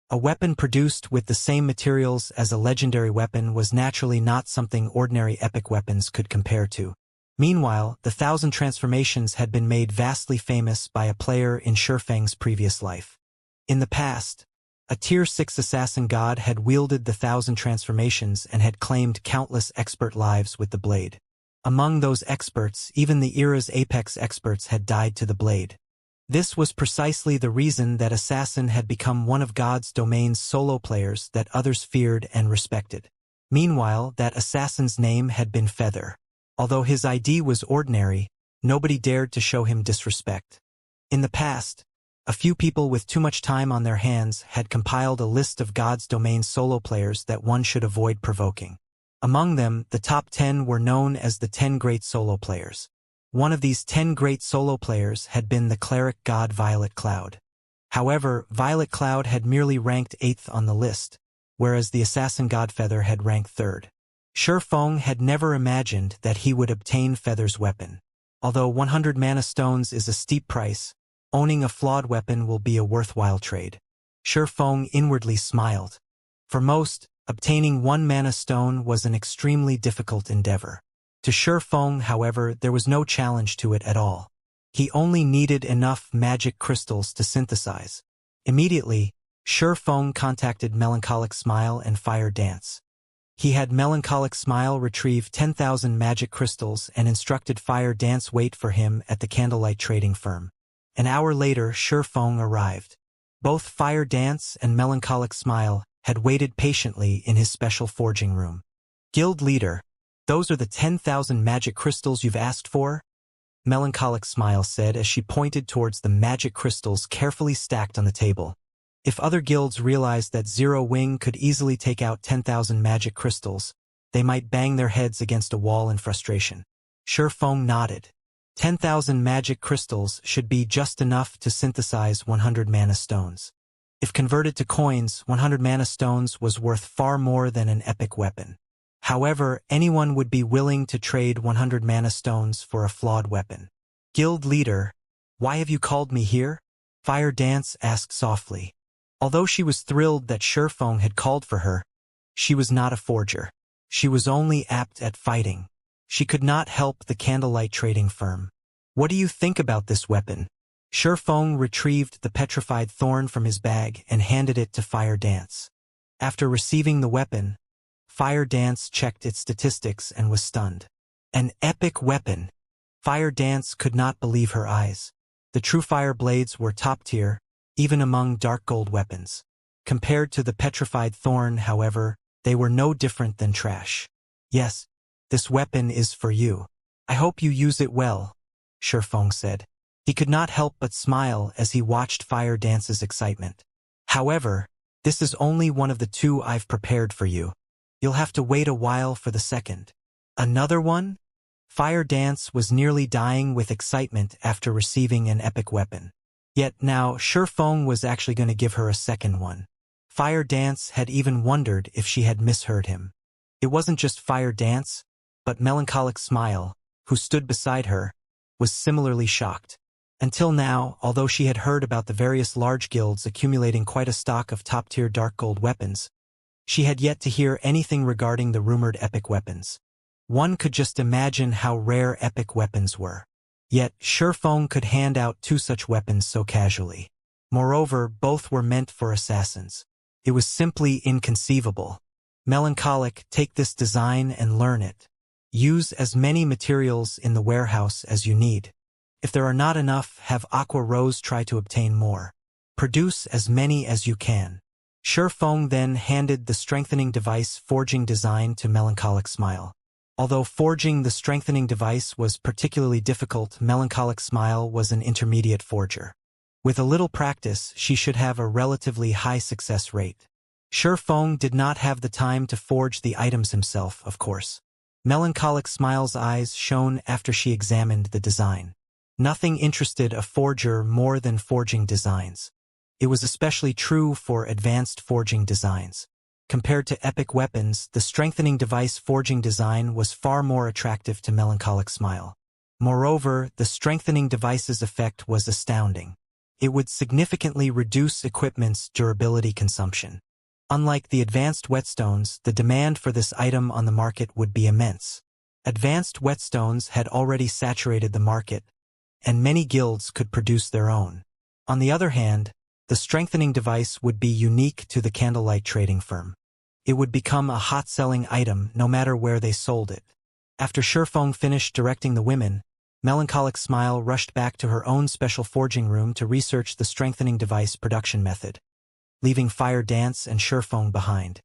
A weapon produced with the same materials as a legendary weapon was naturally not something ordinary epic weapons could compare to. Meanwhile, the 1,000 transformations had been made vastly famous by a player in Shurfeng's previous life. In the past, a Tier 6 assassin god had wielded the 1,000 transformations and had claimed countless expert lives with the blade. Among those experts, even the era's apex experts had died to the blade. This was precisely the reason that Assassin had become one of God's domain's solo players that others feared and respected. Meanwhile, that assassin's name had been Feather. Although his ID was ordinary, nobody dared to show him disrespect. In the past, a few people with too much time on their hands had compiled a list of God's domain solo players that one should avoid provoking. Among them, the top 10 were known as the 10 great solo players. One of these 10 great solo players had been the cleric god Violet Cloud. However, Violet Cloud had merely ranked 8th on the list, whereas the assassin god Feather had ranked 3rd. Shurfeng had never imagined that he would obtain Feather's weapon. Although 100 mana stones is a steep price, owning a flawed weapon will be a worthwhile trade. Shurfeng inwardly smiled. For most, obtaining 1 mana stone was an extremely difficult endeavor. To Shurfeng, however, there was no challenge to it at all. He only needed enough magic crystals to synthesize. Immediately, Shurfeng contacted Melancholic Smile and Fire Dance. He had Melancholic Smile retrieve 10,000 magic crystals and instructed Fire Dance wait for him at the Candlelight trading firm. An hour later, Shurfeng arrived. Both Fire Dance and Melancholic Smile had waited patiently in his special forging room. Guild leader, those are the 10,000 magic crystals you've asked for? Melancholic Smile said as she pointed towards the magic crystals carefully stacked on the table. If other guilds realized that Zero Wing could easily take out 10,000 magic crystals, they might bang their heads against a wall in frustration. Shurfeng nodded. 10,000 magic crystals should be just enough to synthesize 100 mana stones. If converted to coins, 100 mana stones was worth far more than an epic weapon. However, anyone would be willing to trade 100 mana stones for a flawed weapon. Guild leader, why have you called me here? Fire Dance asked softly. Although she was thrilled that Shurfeng had called for her, she was not a forger. She was only apt at fighting. She could not help the Candlelight trading firm. What do you think about this weapon? Shurfeng retrieved the petrified thorn from his bag and handed it to Fire Dance. After receiving the weapon, Fire Dance checked its statistics and was stunned. An epic weapon! Fire Dance could not believe her eyes. The true fire blades were top tier, even among dark gold weapons. Compared to the petrified thorn, however, they were no different than trash. Yes, this weapon is for you. I hope you use it well, Shurfeng said. He could not help but smile as he watched Fire Dance's excitement. However, this is only one of the 2 I've prepared for you. You'll have to wait a while for the second. Another one? Fire Dance was nearly dying with excitement after receiving an epic weapon. Yet now, Shurfeng was actually going to give her a second one. Fire Dance had even wondered if she had misheard him. It wasn't just Fire Dance, but Melancholic Smile, who stood beside her, was similarly shocked. Until now, although she had heard about the various large guilds accumulating quite a stock of top-tier dark gold weapons, she had yet to hear anything regarding the rumored epic weapons. One could just imagine how rare epic weapons were. Yet, Shurfeng could hand out 2 such weapons so casually. Moreover, both were meant for assassins. It was simply inconceivable. Melancholic, take this design and learn it. Use as many materials in the warehouse as you need. If there are not enough, have Aqua Rose try to obtain more. Produce as many as you can. Shurfeng then handed the strengthening device forging design to Melancholic Smile. Although forging the strengthening device was particularly difficult, Melancholic Smile was an intermediate forger. With a little practice, she should have a relatively high success rate. Shurfeng did not have the time to forge the items himself, of course. Melancholic Smile's eyes shone after she examined the design. Nothing interested a forger more than forging designs. It was especially true for advanced forging designs. Compared to epic weapons, the strengthening device forging design was far more attractive to Melancholic Smile. Moreover, the strengthening device's effect was astounding. It would significantly reduce equipment's durability consumption. Unlike the advanced whetstones, the demand for this item on the market would be immense. Advanced whetstones had already saturated the market, and many guilds could produce their own. On the other hand, the strengthening device would be unique to the candlelight trading firm. It would become a hot-selling item no matter where they sold it. After Shifeng finished directing the women, Melancholic Smile rushed back to her own special forging room to research the strengthening device production method, leaving Fire Dance and Shifeng behind.